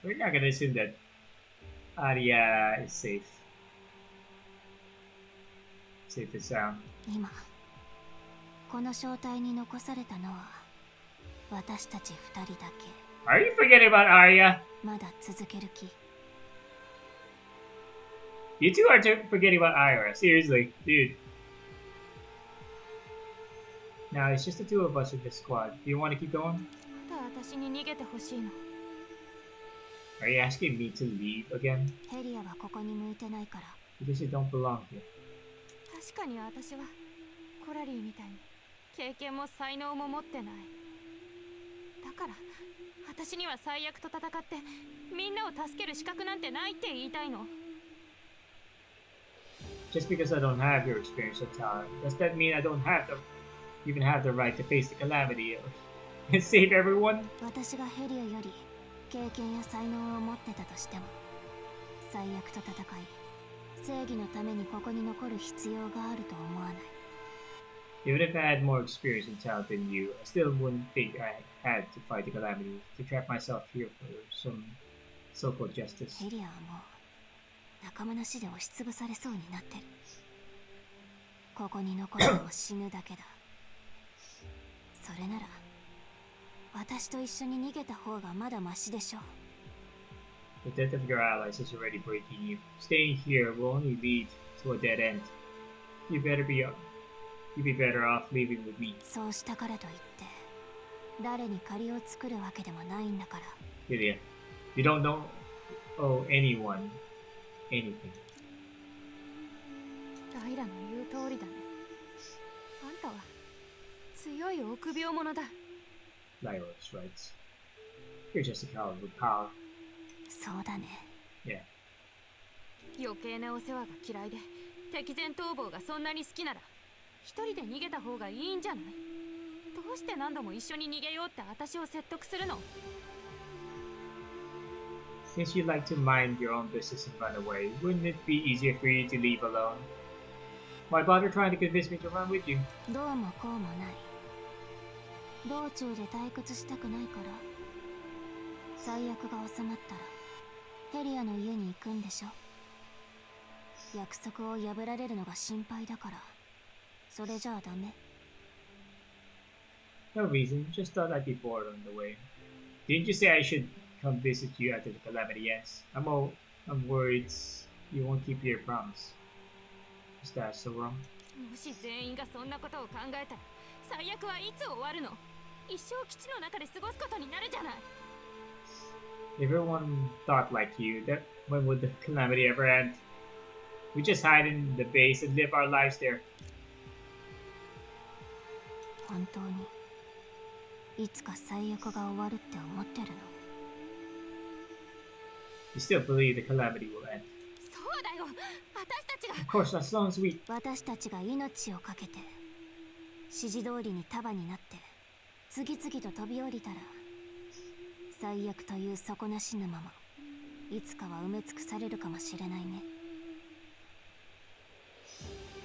We're not gonna assume that Arya is safe. Safe and sound. 今この正体に残されたのは私たち二人だけ。 Are you forgetting about Arya? まだ続ける気？ You two are forgetting about Arya. Seriously, dude. Now it's just the two of us in this squad. Do you want to keep going? まだ私に逃げてほしいの。 Are you asking me to leave again? ヘリアはここに向いてないから。 Because you don't belong here. 確かに私はコラリーみたいに経験も才能も持ってない。だから私には最悪と戦ってみんなを助ける資格なんてないって言いたいの。 Just because I don't have your experience or talent, does that mean I don't have the even have the right to face the calamity and save everyone? 私がヘリアより経験や才能を持ってたとしても、最悪と戦い正義のためにここに残る必要があると思わない。 Even if I had more experience and talent than you, I still wouldn't think I had to fight the calamity to trap myself here for some so-called justice. ヘリアはもう仲間なしで押しつぶされそうになってる。ここに残るのも死ぬだけだ。それなら私と一緒に逃げた方がまだマシでしょう。 The death of your allies is already breaking you. Staying here will only lead to a dead end. You'd be better off leaving with me. そうしたからといって誰に借りを作るわけでもないんだから。 Lydia, you don't owe anyone anything. ライラの言う通りだね。あんたは強い臆病者だ。 Lyra is right. You're just a coward with power. そうだね。 Yeah. 余計なお世話が嫌いで敵前逃亡がそんなに好きなら一人で逃げた方がいいんじゃない？どうして何度も一緒に逃げようって私を説得するの？ Since you like to mind your own business and run away, wouldn't it be easier for you to leave alone? Why bother trying to convince me to run with you? どうもこうもない。道中で退屈したくないから。最悪が収まったらヘリアの家に行くんでしょ。約束を破られるのが心配だから。それじゃあダメ。No reason, just thought I'd be bored on the way. Didn't you say I should come visit you after the calamity ends? I'm worried you won't keep your promise. Is that so wrong? もし全員がそんなことを考えたら最悪はいつ終わるの？一生基地の中で過ごすことになるじゃない。 If everyone thought like you, that when would the calamity ever end? We just hide in the base and live our lives there. 本当にいつか最悪が終わるって思ってるの？ You still believe the calamity will end? そうだよ。私たちが。 Of course, as long as we. 私たちが命をかけて指示通りに束になって次々と飛び降りたら最悪という底なし沼もいつかは埋め尽くされるかもしれないね。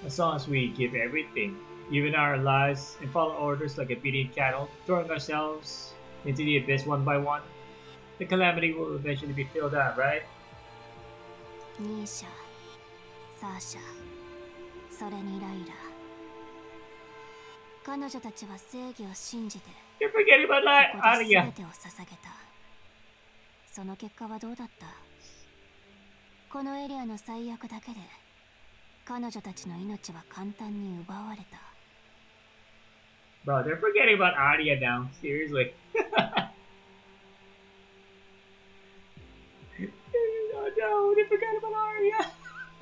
As long as we give everything, even our lives, and follow orders like obedient cattle, throwing ourselves into the abyss one by one, the calamity will eventually be filled out, right? ニーシャ、サーシャ、それにライラ。彼女たちは正義を信じて You're forgetting about ここで Aria. 全てを捧げた。その結果はどうだった？このエリアの最悪だけで彼女たちの命は簡単に奪われた。 Bro, they're forgetting about Aria now. Seriously. Oh no, they forgot about Aria.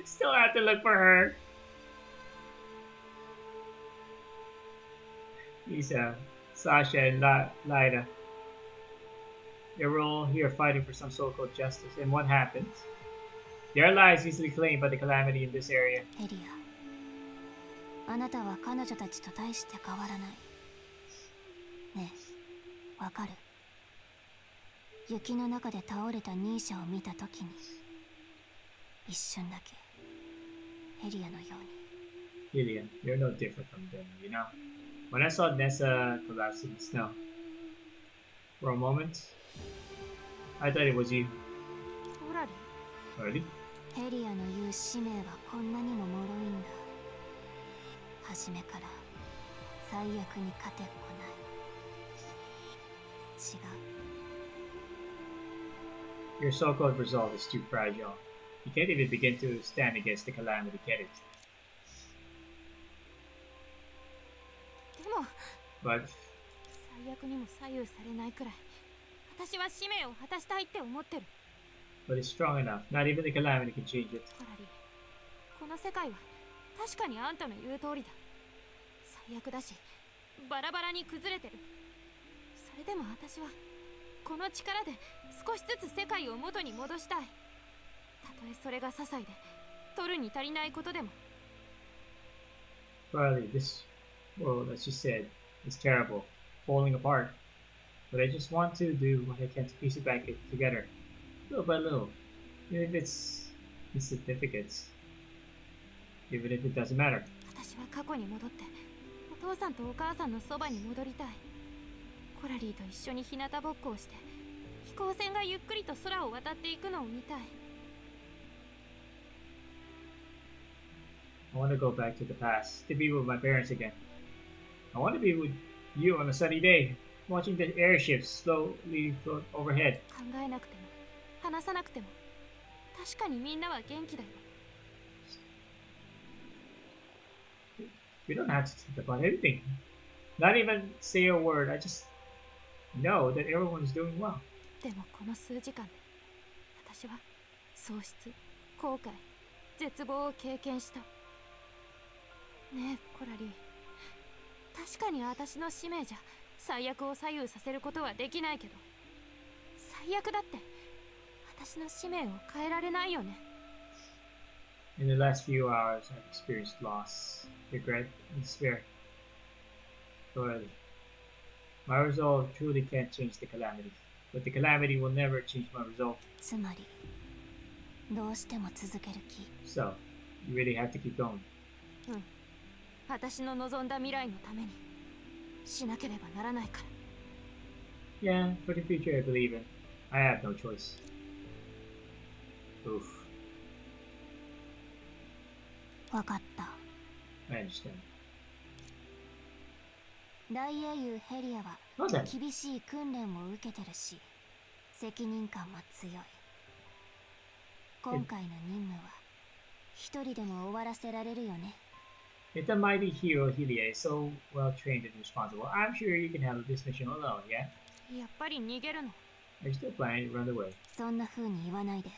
Still have to look for her. Lisa, Sasha, and Lyda. They were all here fighting for some so-called justice. And what happens? Their lives easily claimed by the calamity in this area. エリア、あなたは彼女たちと大して変わらない。ねえ、わかる？雪の中で倒れたニーシャを見たときに一瞬だけエリアのように。 Lillian, you're no different from them, you know? When I saw Nessa collapse in the snow, for a moment, I thought it was you. コラリ。 Really? エリアの言う使命はこんなにも脆いんだ。初めから最悪に勝てっこない。違う。 Your so-called resolve is too fragile. You can't even begin to stand against the calamity, get it? でも But 最悪にも左右されないくらい私は使命を果たしたいって思ってる。 it's strong enough. Not even the calamity can change it. コラリ、この世界は確かにあんたの言う通りだ。最悪だしバラバラに崩れてる。それでも私はこの力で少しずつ世界を元に戻したい。たとえそれが些細で取るに足りないことでも。 Riley, this world, as you said, is terrible, falling apart. But I just want to do what I can to piece it back together, little by little, even if it's insignificant, even if it doesn't matter. 私は過去に戻ってお父さんとお母さんのそばに戻りたい。コラリーと一緒に日向ぼっこをして飛行船がゆっくりと空を渡っていくのを見たい。 I want to go back to the past, to be with my parents again. I want to be with you on a sunny day, watching the airships slowly float overhead. 考えなくても話さなくても確かにみんなは元気だよ。 We don't have to think about anything. Not even say a word. I just know that everyone's doing well. でもこの数時間で私は喪失、後悔、絶望を経験した。ねえコラリー、確かに私の使命じゃ最悪を左右させることはできないけど、最悪だって私の使命を変えられないよね。 In the last few hours, I've experienced loss, regret, and despair. But my resolve truly can't change the calamity. But the calamity will never change my resolve. つまりどうしても続ける気。 So, you really have to keep going. うん、私の望んだ未来のためにしなければならないから。 Yeah, for the future I believe in. I have no choice. Oof. わかった。 I understand. 大英雄ヘリアは Well then. 厳しい訓練も受けてるし、責任感も強い。今回の任務は一人でも終わらせられるよね。If the mighty hero Helia is so well trained and responsible, I'm sure you can handle this mission alone, yeah? やっぱり逃げるの？ Are you still planning to run away? そんな風に言わないで。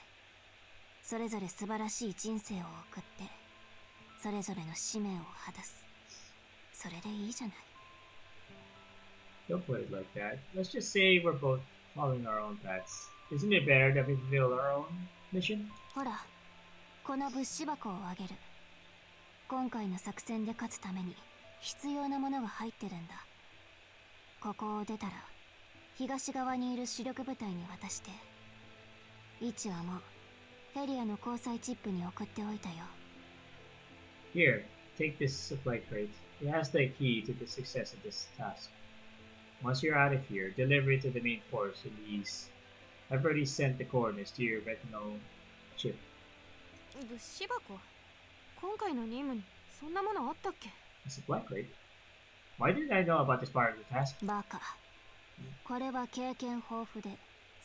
それぞれ素晴らしい人生を送って、それぞれの使命を果たす。それでいいじゃない。Don't put it like that. Let's just say we're both following our own paths. Isn't it better that we fulfill our own mission? ほら、この物資箱をあげる。今回の作戦で勝つために必要なものが入ってるんだ。ここを出たら東側にいる主力部隊に渡して、位置はもうヘリアの交際チップに送っておいたよ。Here, take this supply crate. It has the key to the success of this task. Once you're out of here, deliver it to the main force in the east. I've already sent the coordinates to your retinal chip. 物資箱？今回の任務にそんなものあったっけ？ A supply crate? Why didn't I know about this part of the task? バカ。これは経験豊富で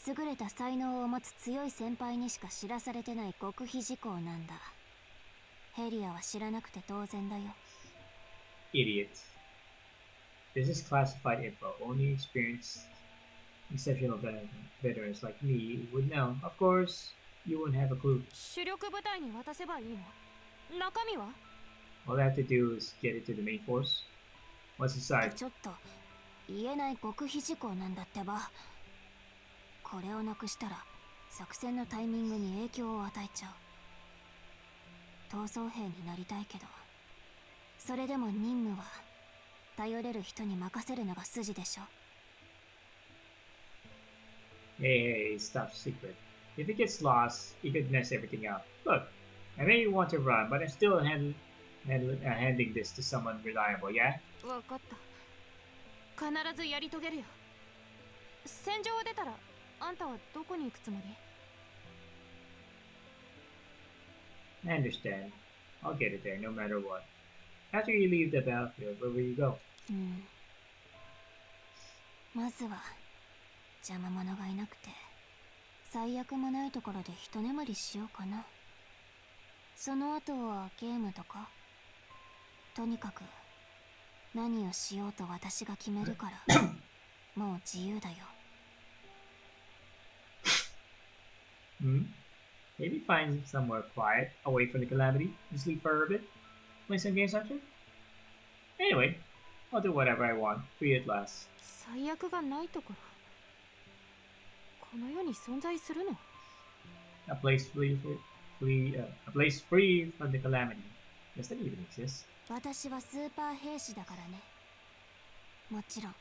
優れた才能を持つ強い先輩にしか知らされてない極秘事項なんだ。ヘリアは知らなくて当然だよ。Idiot. This is classified info. Only experienced, exceptional veterans like me would know. Of course, you wouldn't have a clue. 主力部隊に渡せばいいの？中身は？ All I have to do is get it to the main force. What's inside? ちょっと言えない極秘事項なんだってば。これをなくしたら作戦のタイミングに影響を与えちゃう。逃走兵になりたいけど、それでも任務は頼れる人に任せるのが筋でしょ。Hey, it's top secret. If it gets lost, it could mess everything up. Look, I may want to run, but I'm still handing this to someone reliable, yeah? わかった。必ずやり遂げるよ。戦場を出たら、あんたはどこに行くつもり？ I understand. I'll get it there no matter what. After you leave the battlefield, where will you go? まずは邪魔者がいなくて最悪もないところで一眠りしようかな。その後はゲームとか。とにかく何をしようと私が決めるからもう自由だよ。Maybe find somewhere quiet, away from the calamity, and sleep for a bit. Play some games after? Anyway, I'll do whatever I want, free at last. 最悪がないところ。この世に存在するの？ A place a place free from the calamity. Does that even exist? 私はスーパー兵士だからね。もちろん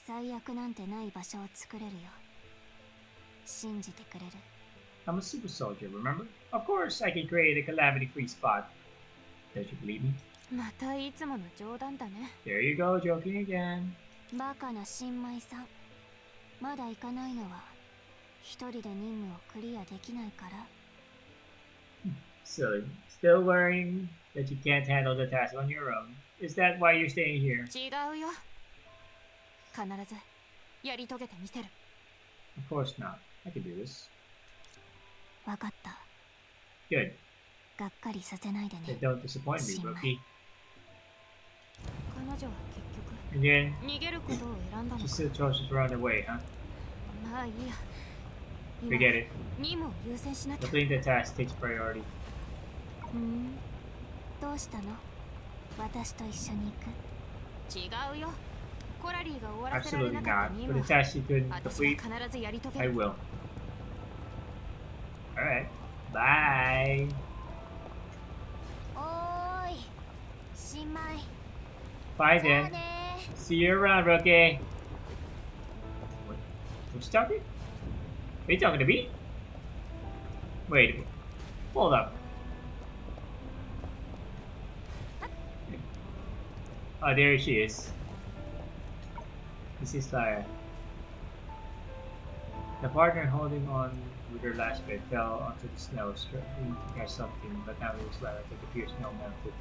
最悪なんてない場所を作れるよ。信じてくれる？ I'm a super soldier, remember? Of course, I can create a calamity-free spot. Don't you believe me? またいつもの冗談だね。 There you go, joking again. バカな新米さん。まだ行かないのは一人で任務をクリアできないから？ Silly. Still worrying that you can't handle the task on your own. Is that why you're staying here? 違うよ。必ずやり遂げてみせる。 Of course not. I can do this. わかった。 Good. がっかりさせないでね。 Then don't disappoint me, 新米。 rookie. 彼女は結局 And then 逃げることを選んだの she か。 still chose to run away, huh? まあいいや。今 Forget it. 任務を優先しなきゃ。 Completing the task takes priority. どうしたの？私と一緒に行く？違うよ。コラリーが終わらせられ Absolutely なか not. った任 For the 務は task you couldn't 私 complete, が必ずやり遂げ I る。 will. Alright. Bye. おーい、新米。 Bye じゃあ then. ね。 See you around, rookie. What you talking? Are you talking to me? Wait. Hold up. Oh, there she is. This is Lyra. The partner holding on with her last bit fell onto the snow, struggling to catch something, but now it was Lyra that the pure snow melted.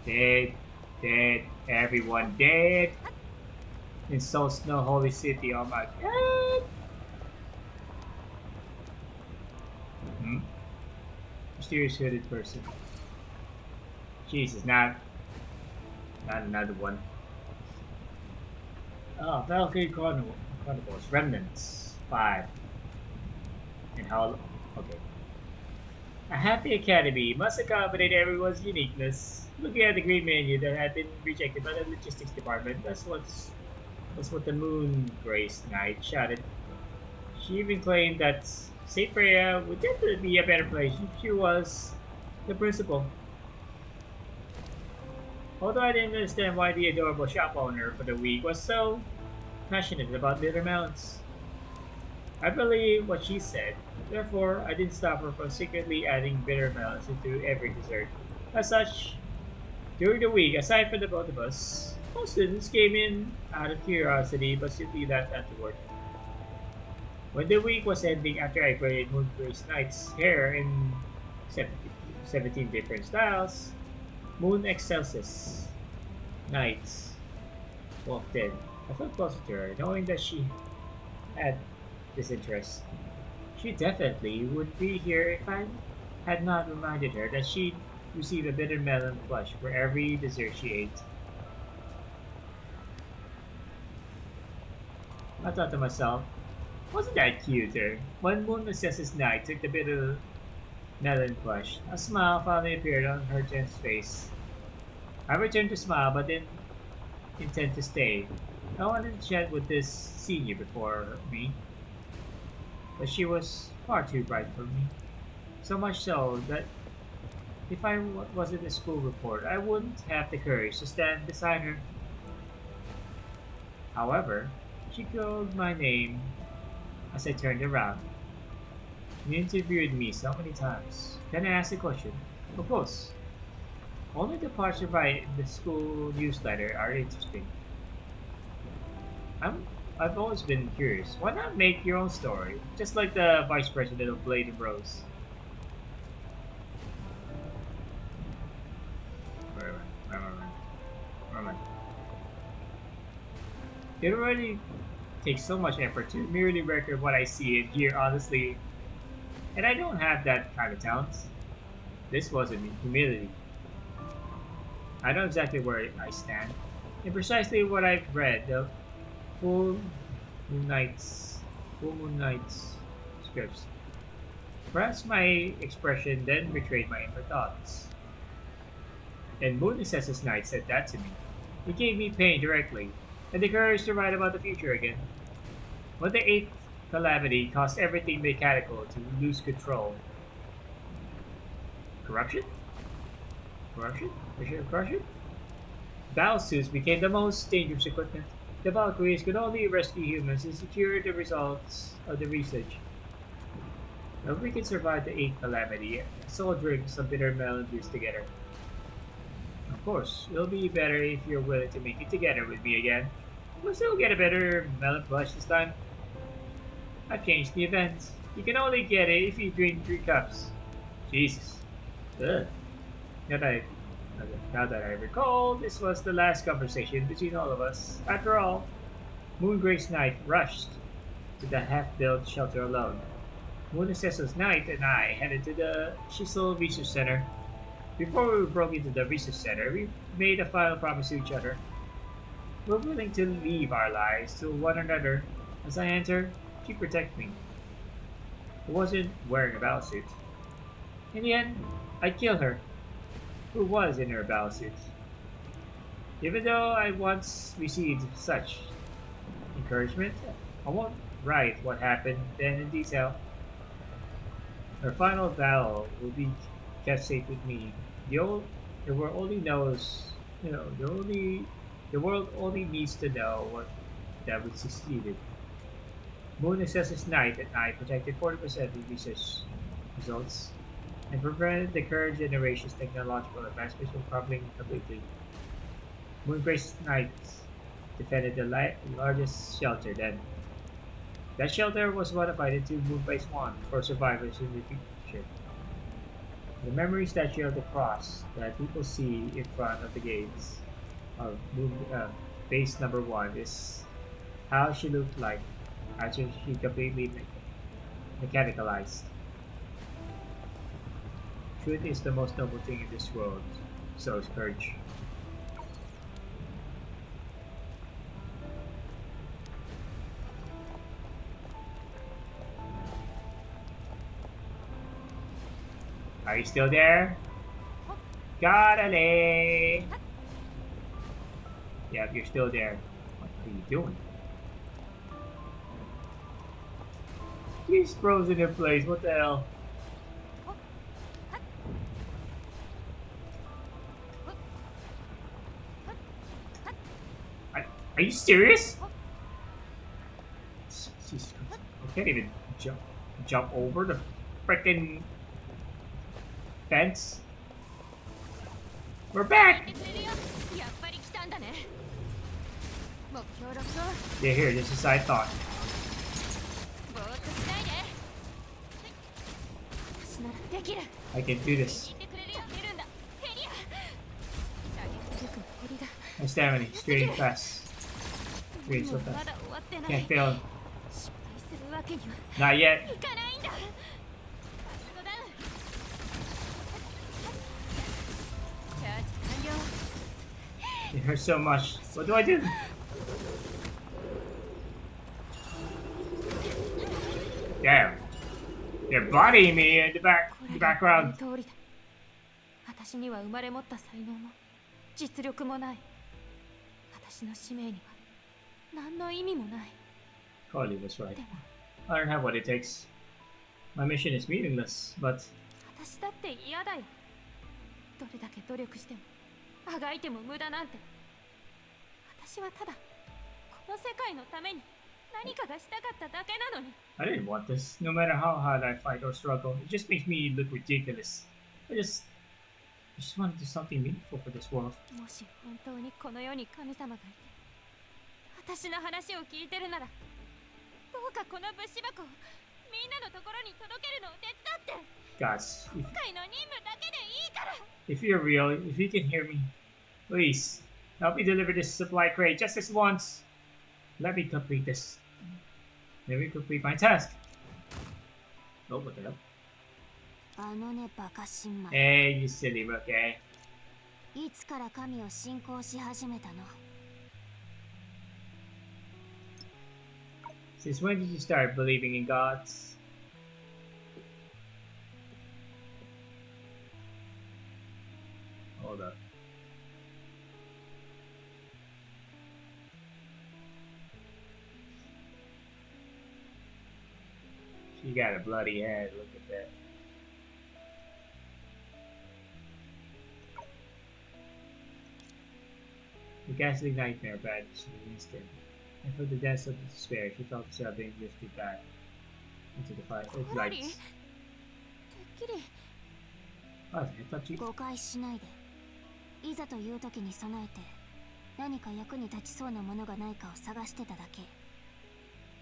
Dead. Dead. Everyone dead. In Soul Snow Holy City. Oh my god. Hmm? Mysterious hooded person. Jesus, not another one. Oh, Valkyrie Chronicles. Remnants. 5. And how... Okay. A happy academy must accommodate everyone's uniqueness. Looking at the green menu that had been rejected by the logistics department, that's what the Moon Grace Knight shouted. She even claimed that Saint Freya would definitely be a better place if she was the principal. Although I didn't understand why the adorable shop owner for the week was so passionate about bitter melons. I believe what she said, therefore I didn't stop her from secretly adding bitter melons into every dessert. As such, during the week, aside from the both of us, most students came in out of curiosity but simply left afterward. When the week was ending after I braided Moongrace Knight's hair in 17 different styles, Moon Excelsis Knights walked in. I felt closer to her, knowing that she had this interest. She definitely would be here if I had not reminded her that she'd receive a bitter melon plush for every dessert she ate. I thought to myself, wasn't that cuter? When Moon Excelsis Knight took the bitter melon plush, a smile finally appeared on her tense face. I returned to smile but didn't intend to stay. I wanted to chat with this senior before me, but she was far too bright for me. So much so that if I wasn't a school report, I wouldn't have the courage to stand beside her. However, she called my name as I turned around. You interviewed me so many times. Can I ask a question? Of course. Only the parts you write in the school newsletter are interesting. I've always been curious. Why not make your own story? Just like the vice president of Blade and Rose. Where am I? It already takes so much effort to merely record what I see and hear honestly, and I don't have that kind of talent. This wasn't humility. I know exactly where I stand, and precisely what I've read the Full Moon Knight's scripts. Perhaps my expression then betrayed my inner thoughts. And Moon Excelsis Knight said that to me. It gave me pain directly, and the courage to write about the future again. When the eighth calamity caused everything mechanical to lose control. Corruption? Corruption? Corruption? Battle suits became the most dangerous equipment. The Valkyries could only rescue humans and secure the results of the research. If we can survive the eighth calamity, let's all drink some bitter melon juice together. Of course, it'll be better if you're willing to make it together with me again. We'll still get a better melon plush this time. I've changed the event. You can only get it if you drink 3 cups. Jesus. Ugh. Now that I recall, this was the last conversation between all of us. After all, Moongrace Knight rushed to the half-built shelter alone. Moon Excelsis Knight and I headed to the Chisel Research Center. Before we broke into the research center, we made a final promise to each other. We're willing to leave our lives to one another. As I enter, she protected me. I wasn't wearing a battlesuit. In the end, I'd kill her. Who was in her battlesuit? Even though I once received such encouragement, I won't write what happened then in detail. Her final battle will be kept safe with me. The world only knows, the world only needs to know that we succeeded. Moon Excelsis Knight and I protected 40% of research results and prevented the current generation's technological advancements from crumbling completely. Moongrace Knight defended the largest shelter then. That shelter was modified into Moonbase 1 for survivors in the future. The memory statue of the cross that people see in front of the gates of base number 1 is how she looked like after she completely mechanicalized. Truth is the most noble thing in this world, so is courage. Are you still there? Godale! Yeah, you're still there. What are you doing? He's frozen in place, what the hell? Are you serious? Jesus Christ. I can't even jump over the freaking fence. We're back! Yeah, here, this is I thought. I can do this. My stamina is straight fast. Straight so fast. Can't fail. Not yet. It hurts so much. What do I do? Damn. They're bodying me in the background. 私には生まれ持った才能も実力もない。私の使命には何の意味もない。 Carly was right. I don't have what it takes. My mission is meaningless, but 私だって嫌だよ。どれだけ努力しても、あがいても無駄なんて。私はただこの世界のために何かがしたかっただけなのに。I didn't want this. No matter how hard I fight or struggle, it just makes me look ridiculous. I just want to do something meaningful for this world. もし本当にこの世に神様がいて、私の話を聞いてるなら、どうかこの物資箱をみんなのところに届けるのを手伝って。Guys, 今回の任務だけでいいから。if you're real, if you can hear me, please help me deliver this supply crate just this once. Let me complete this. Let me complete my task. Oh, what the hell? あのねバカ新米。Hey, you silly rookie. いつから神を信仰し始めたの？ Since when did you start believing in gods? Hold up. She got a bloody head, look at that. The ghastly nightmare vanished in an instant, and from the depths of despair, she felt herself being lifted back into the fire of lights. Oh, I thought you... 誤解しないで。いざという時に備えて、何か役に立ちそうなものがないかを探してただけ。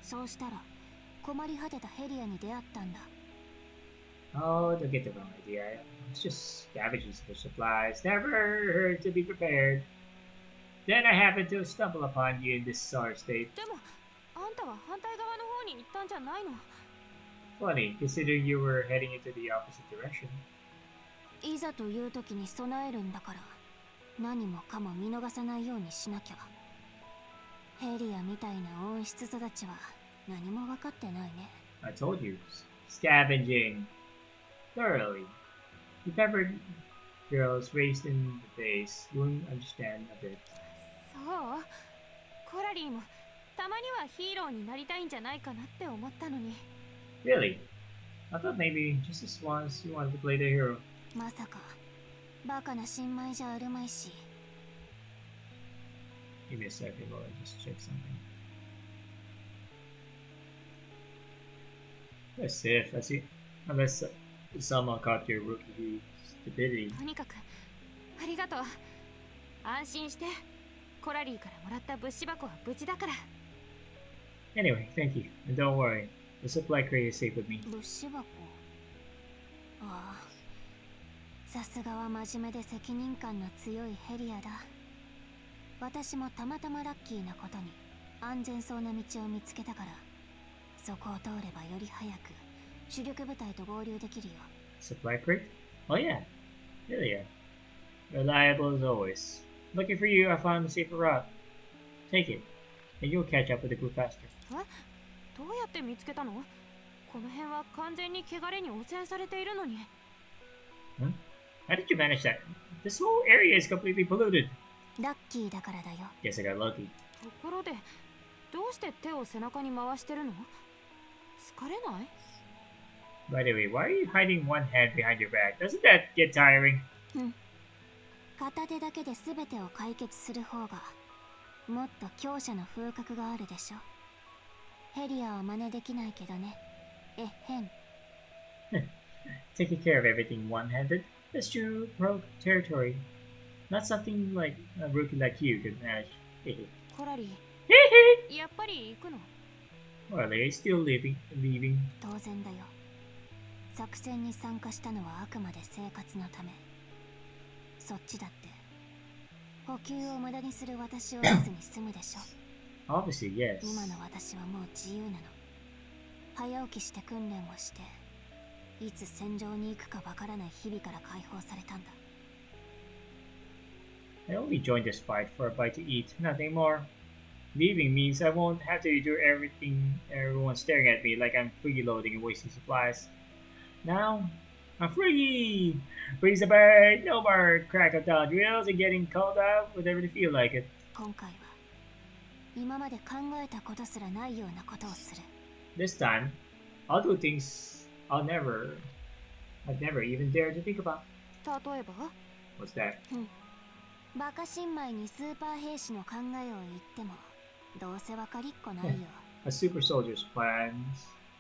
そうしたら、困り果てたヘリアに出会ったんだ。Oh, don't get the wrong idea. It's just scavenging for supplies. Never hurt to be prepared. Then I happened to stumble upon you in this sorry state. でも、あんたは反対側の方に行ったんじゃないの？ Funny, considering you were heading into the opposite direction. いざという時に備えるんだから、何もかも見逃さないようにしなきゃ。ヘリアみたいな温室育ちは何も分かってないね。I told you, scavenging thoroughly. The peppered girls raised in the base wouldn't understand a bit. そう、コラリーもたまにはヒーローになりたいんじゃないかなって思ったのに。Really? I thought maybe just as once you wanted to play the hero. まさか、バカな新米じゃあるまいし。Give me a second while I just check something. That's safe, I see. Unless someone caught your rookie stupidity. とにかく、ありがとう。安心して。コラリーからもらった物資箱は無事だから。Anyway, thank you. And don't worry, the supply crate is safe with me. 物資箱。ああ、さすがは真面目で責任感の強いヘリアだ。私もたまたまラッキーなことに安全そうな道を見つけたから、そこを通ればより早く主力部隊と合流できるよ。Supply crate? Oh yeah. Hell yeah. Reliable as always. Looking for you, I found a safer route. Take it, and you'll catch up with the group faster. どうやって見つけたの？この辺は完全に汚れに汚染されているのに。Huh? How did you manage that? This whole area is completely polluted. ラッキーだからだよ。 Guess I got lucky. ところで、どうして手を背中に回してるの？疲れない？ By the way, why are you hiding one hand behind your back? Doesn't that get tiring? 片手だけで全てを解決する方がもっと強者の風格があるでしょ。ヘリアは真似できないけどね。えへん。Taking care of everything one-handed? That's true rogue territory. Not something like a rookie like you could manage. コラリー、やっぱり行くの？ Well, they're still leaving. 当然だよ。作戦に参加したのはあくまで生活のため。そっちだって補給を無駄にする私を見ずに済むでしょ。Obviously, yes. 今の私はもう自由なの。早起きして訓練をして、いつ戦場に行くかわからない日々から解放されたんだ。I only joined this fight for a bite to eat, nothing more. Leaving means I won't have to do everything, everyone's staring at me like I'm freeloading and wasting supplies. Now, I'm free! Freeze a bird, no more crack of dawn drills and getting called out whenever they feel like it. 今回は今まで考えたことすらないようなことをする。This time, I'll do things I've never even dared to think about. 例えば？ What's that? バカ新米にスーパー兵士の考えを言ってもどうせわかりっこないよ。A super soldier's plans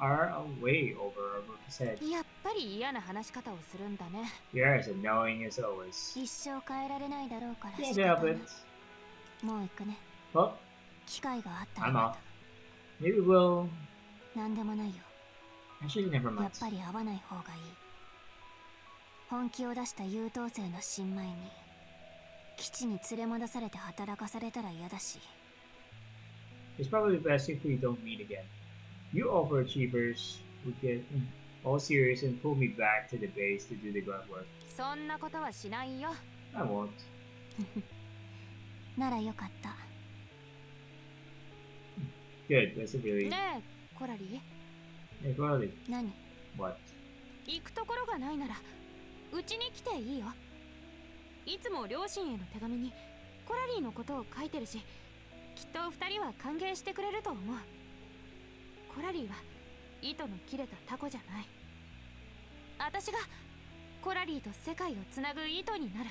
are a way over a rookie's head. やっぱり嫌な話し方をするんだね。 You're as annoying as always. 一生変えられないだろうから Can't 仕方 help ない。 it. もう行くね。 Well, 機会があったら I'm ま off. Maybe we'll... た。なんでもないよ。 Actually, never や mind. っぱり会わない方がいい。本気を出した優等生の新米に基地に連れ戻されて働かされたら嫌だし。 It's probably best if we don't meet again. You overachievers would get all serious and pull me back to the base to do the grunt work. そんなことはしないよ。 I won't. ならよかった。 Good, that's a really... ねえ、コラリー。 Hey, Carly. 何？ What? 行くところがないならうちに来ていいよ。いつも両親への手紙にコラリーのことを書いてるし、きっと二人は歓迎してくれると思う。コラリーは糸の切れたタコじゃない。私がコラリーと世界をつなぐ糸になる。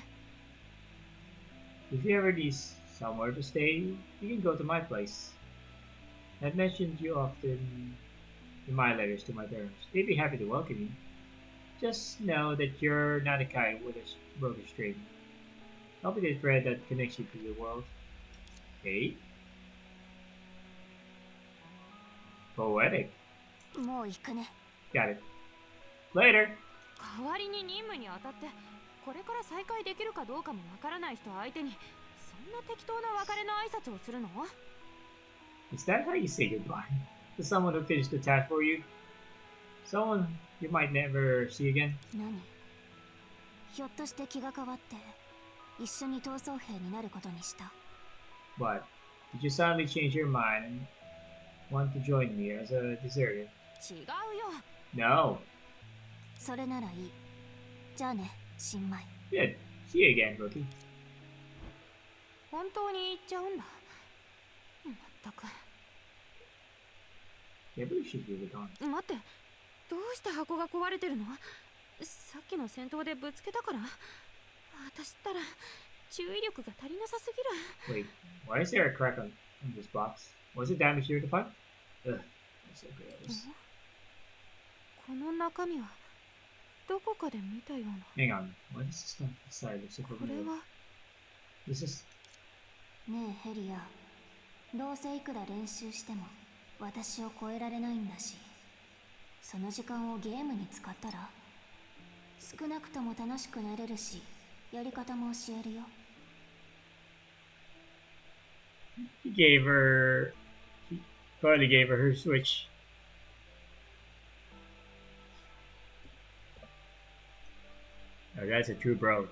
If you ever need somewhere to stay, you can go to my place. I've mentioned you often in my letters to my parents. They'd be happy to welcome you. Just know that you're not a kite with a broken string. I'll be the thread that connects you to the world. Hey? Poetic. もう行くね。 Got it. Later! 代わりに任務に当たってこれから再会できるかどうかもわからない人相手にそんな適当な別れの挨拶をするの？ Is that how you say goodbye? To someone who finished the task for you? Someone you might never see again? 何？ひょっとして気が変わって一緒に逃走兵になることにした。 But did you suddenly change your mind and want to join me as a deserter? 違うよ。 No. それならいい。じゃあね、新米。 Good. See you again, rookie. 本当に行っちゃうんだ。まったく。 Can't believe she's really gone. 待って、どうして箱が壊れてるの？さっきの戦闘でぶつけたから？私ったら注意力が足りなさすぎる。 Wait, why is there a crack on this box? Was it damaged during the fight? Ugh, I'm so good at this. この中身はどこかで見たような。 Hang on, what is this stuff inside? Looks like これ a は This is... ねえヘリア、どうせいくら練習しても私を超えられないんだし、その時間をゲームに使ったら？少なくとも楽しくなれるし、やり方も教えるよ。He gave her. Carly gave her her Switch. Oh, that's a true bro.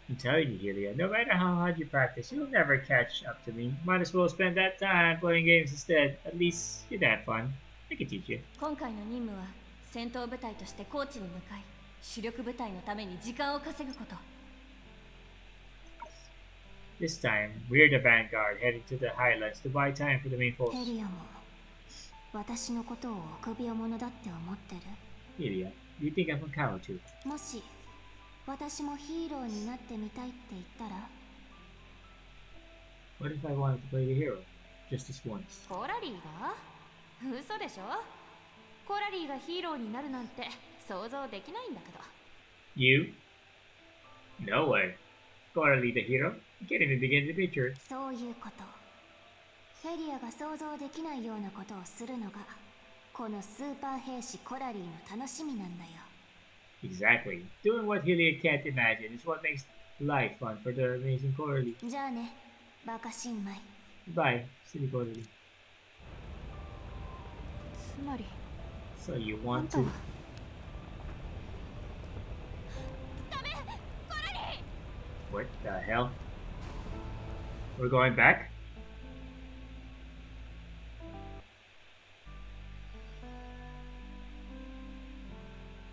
I'm telling you, Helia, no matter how hard you practice, you'll never catch up to me. Might as well spend that time playing games instead. At least you'd have fun. I can teach you. 今回の任務は戦闘部隊として高地に向かい、主力部隊のために時間を稼ぐこと。This time, we're the vanguard heading to the highlands to buy time for the main force. ヘリアも私のことを臆病者だって思ってる？ Helia, do you think I'm a coward too? もし私もヒーローになってみたいって言ったら？ What if I wanted to play the hero? Just this once. コラリーが？嘘でしょ？コラリーがヒーローになるなんて想像できないんだけど。You? No way. Coralie the hero? You can't even begin to picture. そういうこと。ヘリアが想像できないようなことをするのがこのスーパー兵士コラリーの楽しみなんだよ。Exactly. Doing what Helia can't imagine is what makes life fun for the amazing Coralie. じゃあね、バカ新米。Bye, silly Coralie. つまり So you want to... ダメ！コラリー！ What the hell? We're going back?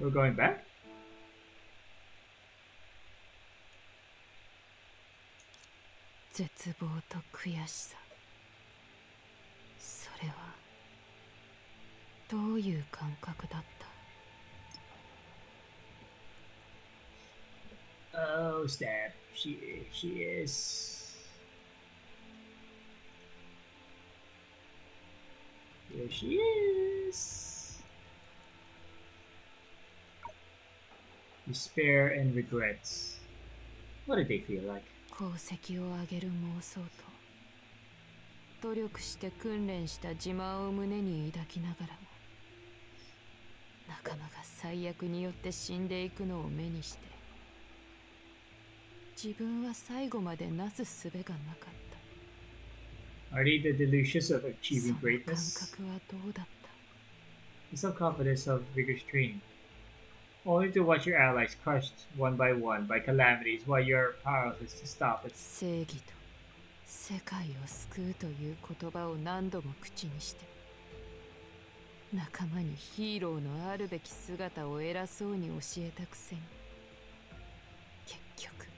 We're going back? 絶望と悔しさ。それはどういう感覚だった？ Oh, snap. She is. Here she is. Despair and regrets. What did they feel like? 功績を上げる妄想と努力して訓練した自慢を胸に抱きながらも仲間が最悪によって死んでいくのを目にして自分は最後までなす術がなかった。 Are they the delusions of achieving その感 greatness? 覚はどうだった？ The self-confidence of vigorous training. Only to watch your allies crushed one by calamities while you're powerless to stop it. 正義と世界を救うという言葉を何度も口にして仲間にヒーローのあるべき姿を偉そうに教えたくせに結局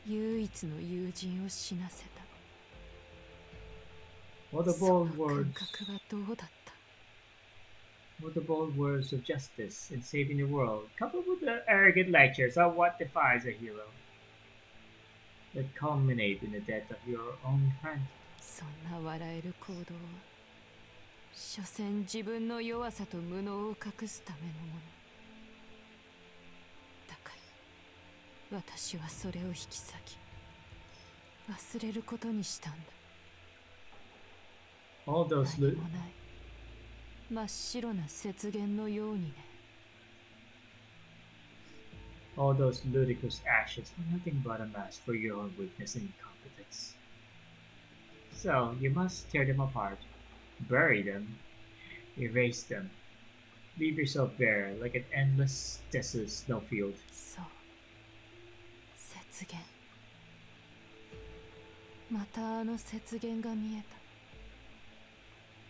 唯一の友人を死なせた。 What the そ bold の感 words? 覚はどうだった？ What the bold words of justice in saving the world, coupled with the arrogant lectures on what defines a hero, that culminate in the death of your only friend. そんな笑える行動は所詮自分の弱さと無能を隠すためのものだから私はそれを引き裂き忘れることにしたんだ。 All those 何もない真っ白な雪原のようにね。 all those ludicrous ashes were nothing but a mask for your own weakness and incompetence. So you must tear them apart, bury them, erase them, leave yourself bare like an endless, desolate snowfield. そう雪原またあの雪原が見えた。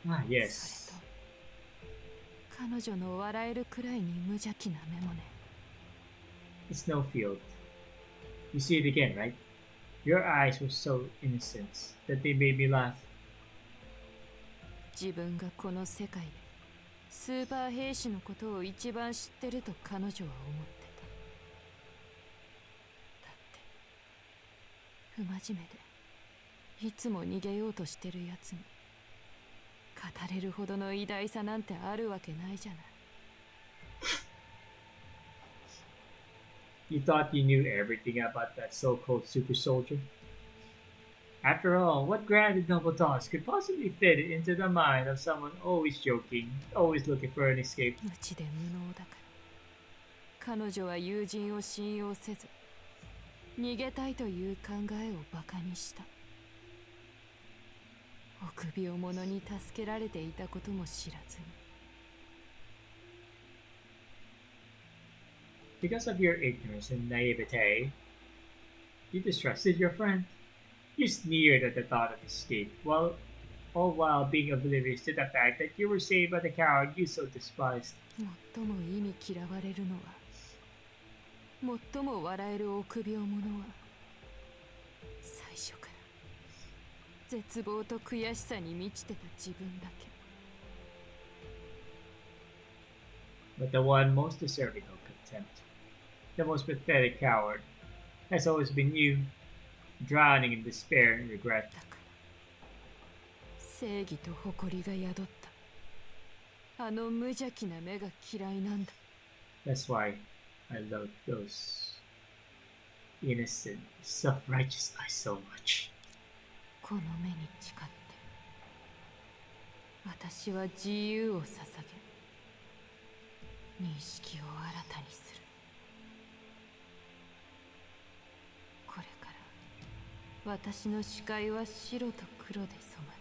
Ah, それ yes. と彼女の笑えるくらいに無邪気な目もね。 The snowfield. You see it again, right? Your eyes were so innocent that they made me laugh. 自分がこの世界でスーパー兵士のことを一番知ってると彼女は思ってた。だって不真面目でいつも逃げようとしてるやつに語れるほどの偉大さなんてあるわけないじゃない。 You thought you knew everything about that so-called super soldier? After all, what grand and noble thoughts could possibly fit into the mind of someone always joking, always looking for an escape? 無知で無能だか彼女は友人を信用せず、逃げたいという考えをバカにした。臆病者に助けられていたことも知らずに。Because of your ignorance and naivete, you distrusted your friend. You sneered at the thought of escape, all while being oblivious to the fact that you were saved by the coward you so despised. 最も意味嫌われるのは、最も笑える臆病者は、最初から絶望と悔しさに満ちてた自分だけ。But the one most deserving of contempt, the most pathetic coward, has always been you, drowning in despair and regret. だから正義と誇りが宿ったあの無邪気な目が嫌いなんだ。 That's why I love those innocent, self-righteous eyes so much. この目に誓って私は自由を捧げ、認識を新たにする。これから私の視界は白と黒で染まる。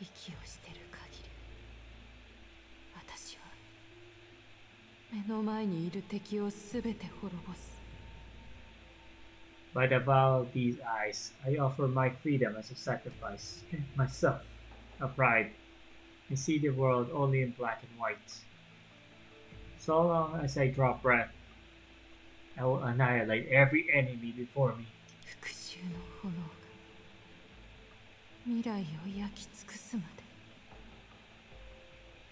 息をしてる限り、私は目の前にいる敵をすべて滅ぼす。By the vow of these eyes, I offer my freedom as a sacrifice, myself, a pride, and see the world only in black and white. So long as I draw breath, I will annihilate every enemy before me. 復讐の炎が未来を焼き尽くすまで。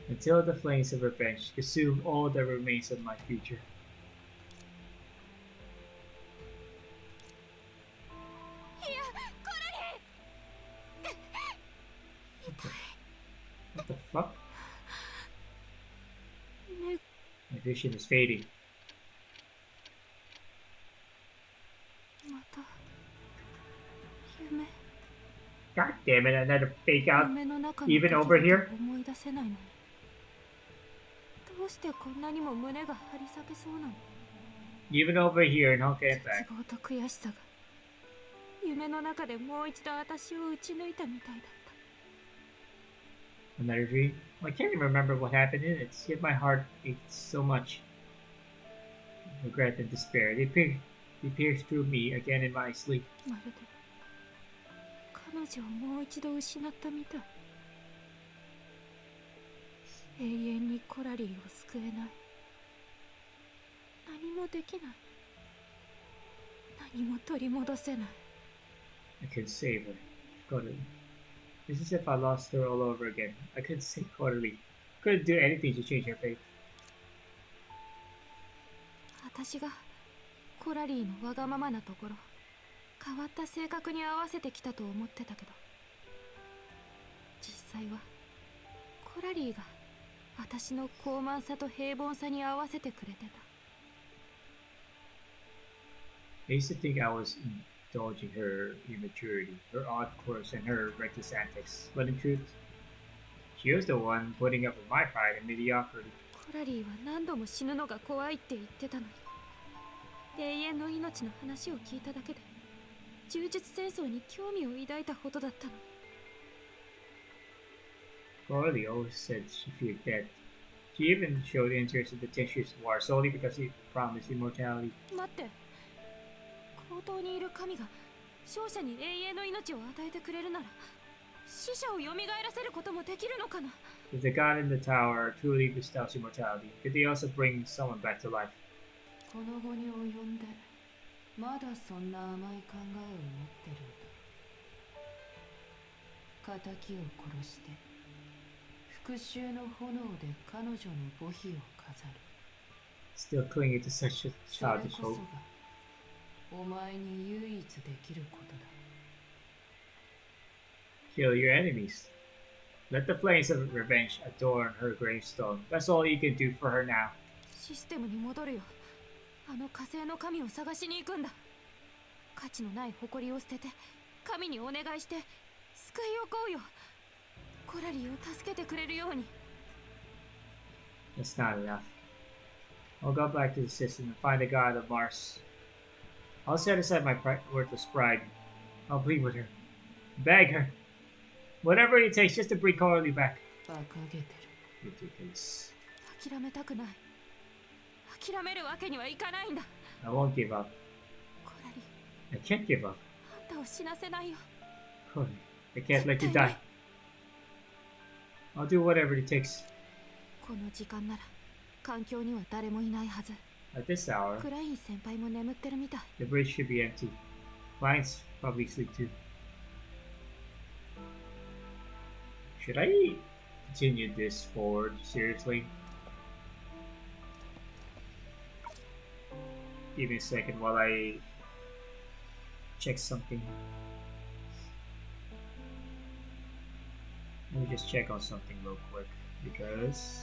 Until the flames of revenge consume all that remains of my future. What the fuck? My vision is fading. また夢。 God damn it, another fake out. 夢の中の Even over here? 思い出せないのに。どうしてこんなにも胸が張り裂けそうなの？ Even over here in Honkai Impact. 絶望と悔しさが夢の中でもう一度私を打ち抜いたみたいだった。 Another dream? I can't even remember what happened in it, yet my heart ached so much. Regret and despair, they pierced through me again in my sleep. まるで彼女をもう一度失ったみたい。永遠にコラリーを救えない。何もできない。何も取り戻せない。 I could save her. Quarterly. It's as if I lost her all over again. I couldn't save Quarterly. Couldn't do anything to change her fate. 私がコラリーのわがままなところ、変わった性格に合わせてきたと思ってたけど、実際はコラリーが私の高慢さと平凡さに合わせてくれてた。 I used to think I was indulging her immaturity, her odd course, and her reckless antics, but in truth, she was the one putting up with my pride and mediocrity. コラリーは何度も死ぬのが怖いって言ってたのに、永遠の命の話を聞いただけで柔術戦争に興味を抱いたほどだったの。 Quarterly always said she feared death. She even showed interest in the Tenshus War solely because he promised immortality. 待って、高等にいる神が勝者に永遠の命を与えてくれるなら、死者を蘇らせることもできるのかな？ If the god in the tower truly bestows immortality, could they also bring someone back to life? この後に及んでまだそんな甘い考えを持ってるんだ。仇を殺して復讐の炎で彼女の墓碑を飾る。 Still clinging to such a それ childish こそ hope. がお前に唯一できることだ。 Kill your enemies. Let the flames of revenge adorn her gravestone. That's all you can do for her now. システムに戻るよ。あの火星の神を探しに行くんだ。価値のない誇りを捨てて神にお願いして救いをこうよ。コラリーを助けてくれるように。 That's not enough. I'll go back to the system and find the god of Mars. I'll set aside my worthless pride. I'll plead with her. Beg her. Whatever it takes just to bring Coralie back. Ridiculous. 諦めたくない。諦めるわけにはいかないんだ。 I won't give up. コラリ、 I can't give up. あんたを死なせないよ。 Coralie, I can't let you die. I'll do whatever it takes. この時間なら環境には誰もいないはず。 At this hour, クライン先輩も眠ってるみたい。 the bridge should be empty. Clients probably sleep too. Should I continue this forward? Seriously? Give me a second while I check something. Let me just check on something real quick because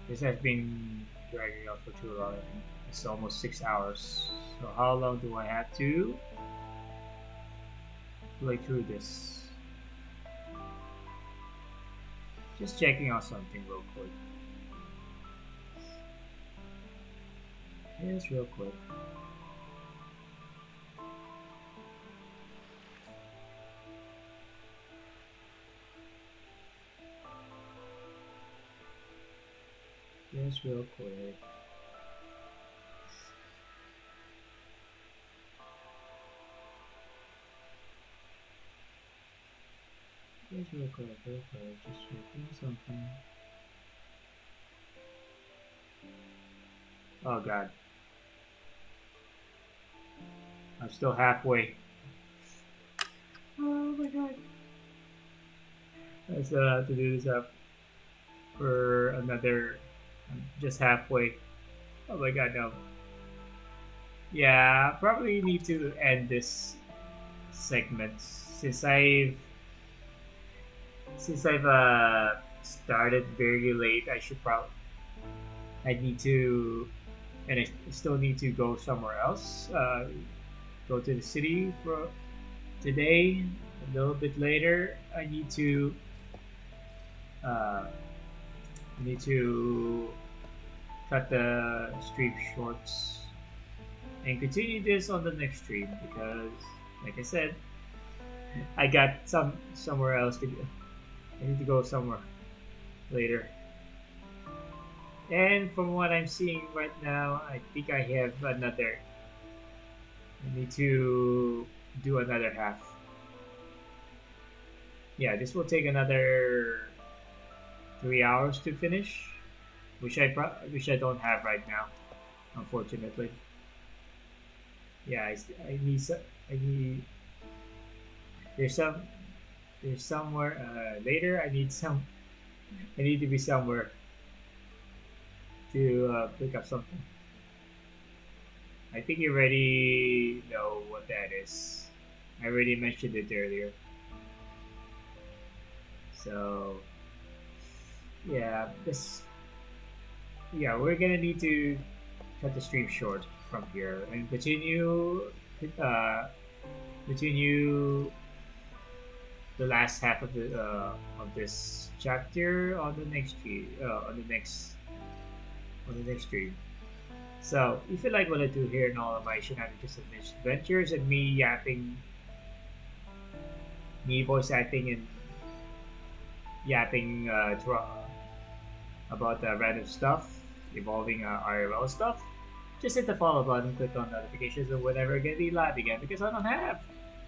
this has been dragging out for too long. It's almost 6 hours. So how long do I have to play through this? Just checking on something real quick. Just real quick. Just real quick. Just real quick, just checking something. Oh god. I'm still halfway. Oh my god. I still have to do this up for another. I'm just halfway. Oh my god, no. Yeah, probably need to end this segment since I've started very late. I need to, and I still need to go somewhere else. Go to the city for today. A little bit later, I need to cut the stream shorts and continue this on the next stream because, like I said, I got somewhere else to go. I need to go somewhere later. And from what I'm seeing right now, I think I have another. I need to do another half. Yeah, this will take another 3 hours to finish, which I don't have right now, unfortunately. Yeah, I need. There's somewhere later. I need to be somewhere to pick up something. I think you already know what that is. I already mentioned it earlier. So yeah, we're gonna need to cut the stream short from here and continue the last half of this chapter on the next stream. So if you like what I do here in all of my shenanigans and adventures and me voice acting and yapping about random stuff involving IRL stuff, just hit the follow button, click on notifications or whenever I'm gonna be live again because I don't have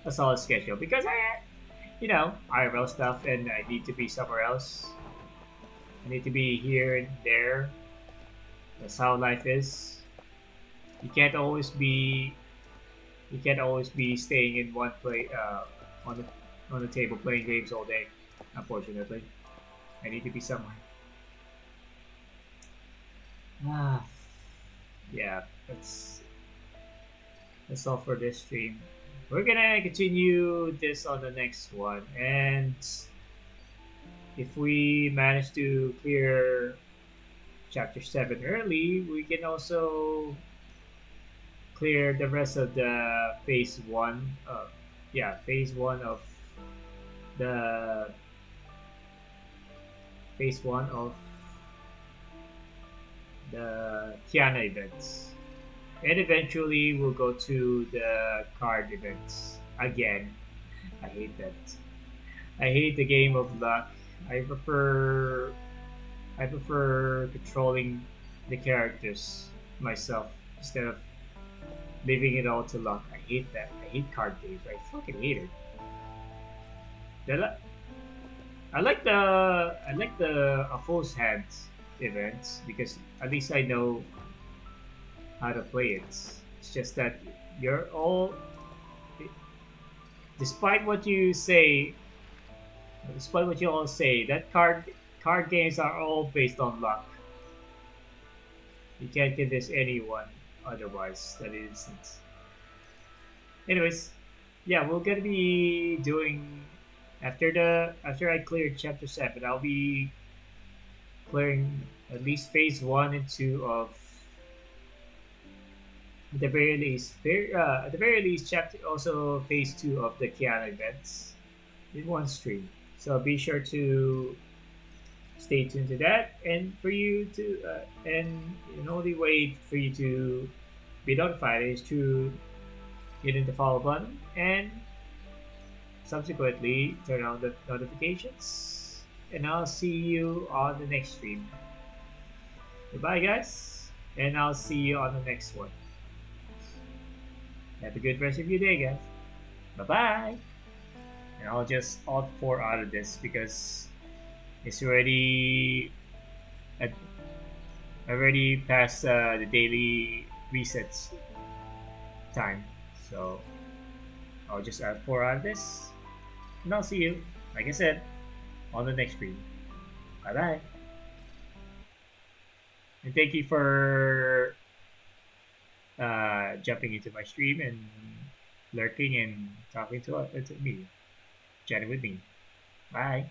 a solid schedule because IRL stuff and I need to be somewhere else. I need to be here and there. That's how life is. You can't always be staying in one place on the table playing games all day. Unfortunately, I need to be somewhere. Yeah, that's all for this stream. We're gonna continue this on the next one, and if we manage to clear chapter 7 early, we can also clear the rest of the phase 1 of the Kiana events. And eventually we'll go to the card events again. I hate that. I hate the game of luck. I prefer controlling the characters myself instead of leaving it all to luck. I hate that. I hate card games. I fucking hate it. I like the a Fool's Hands events because at least I know how to play it. It's just that you're all, despite what you say, despite what you all say, that card games are all based on luck. You can't convince anyone otherwise that it isn't. Anyways, yeah, we're gonna be doing after I clear chapter 7, I'll be clearing at least phase 1 and 2 of at the very least chapter, also phase 2 of the Kiana events in one stream. So be sure to stay tuned to that, and for you to and the only way for you to be notified is to hit the follow button and subsequently turn on the notifications. And I'll see you on the next stream. Goodbye, guys, and I'll see you on the next one. Have a good rest of your day, guys. Bye bye. And I'll just alt 4 out of this because it's already past the daily resets time. So I'll just add 4 out of this, and I'll see you, like I said, on the next stream. Bye bye. And thank you for jumping into my stream and lurking and talking to me, chatting with me. Bye.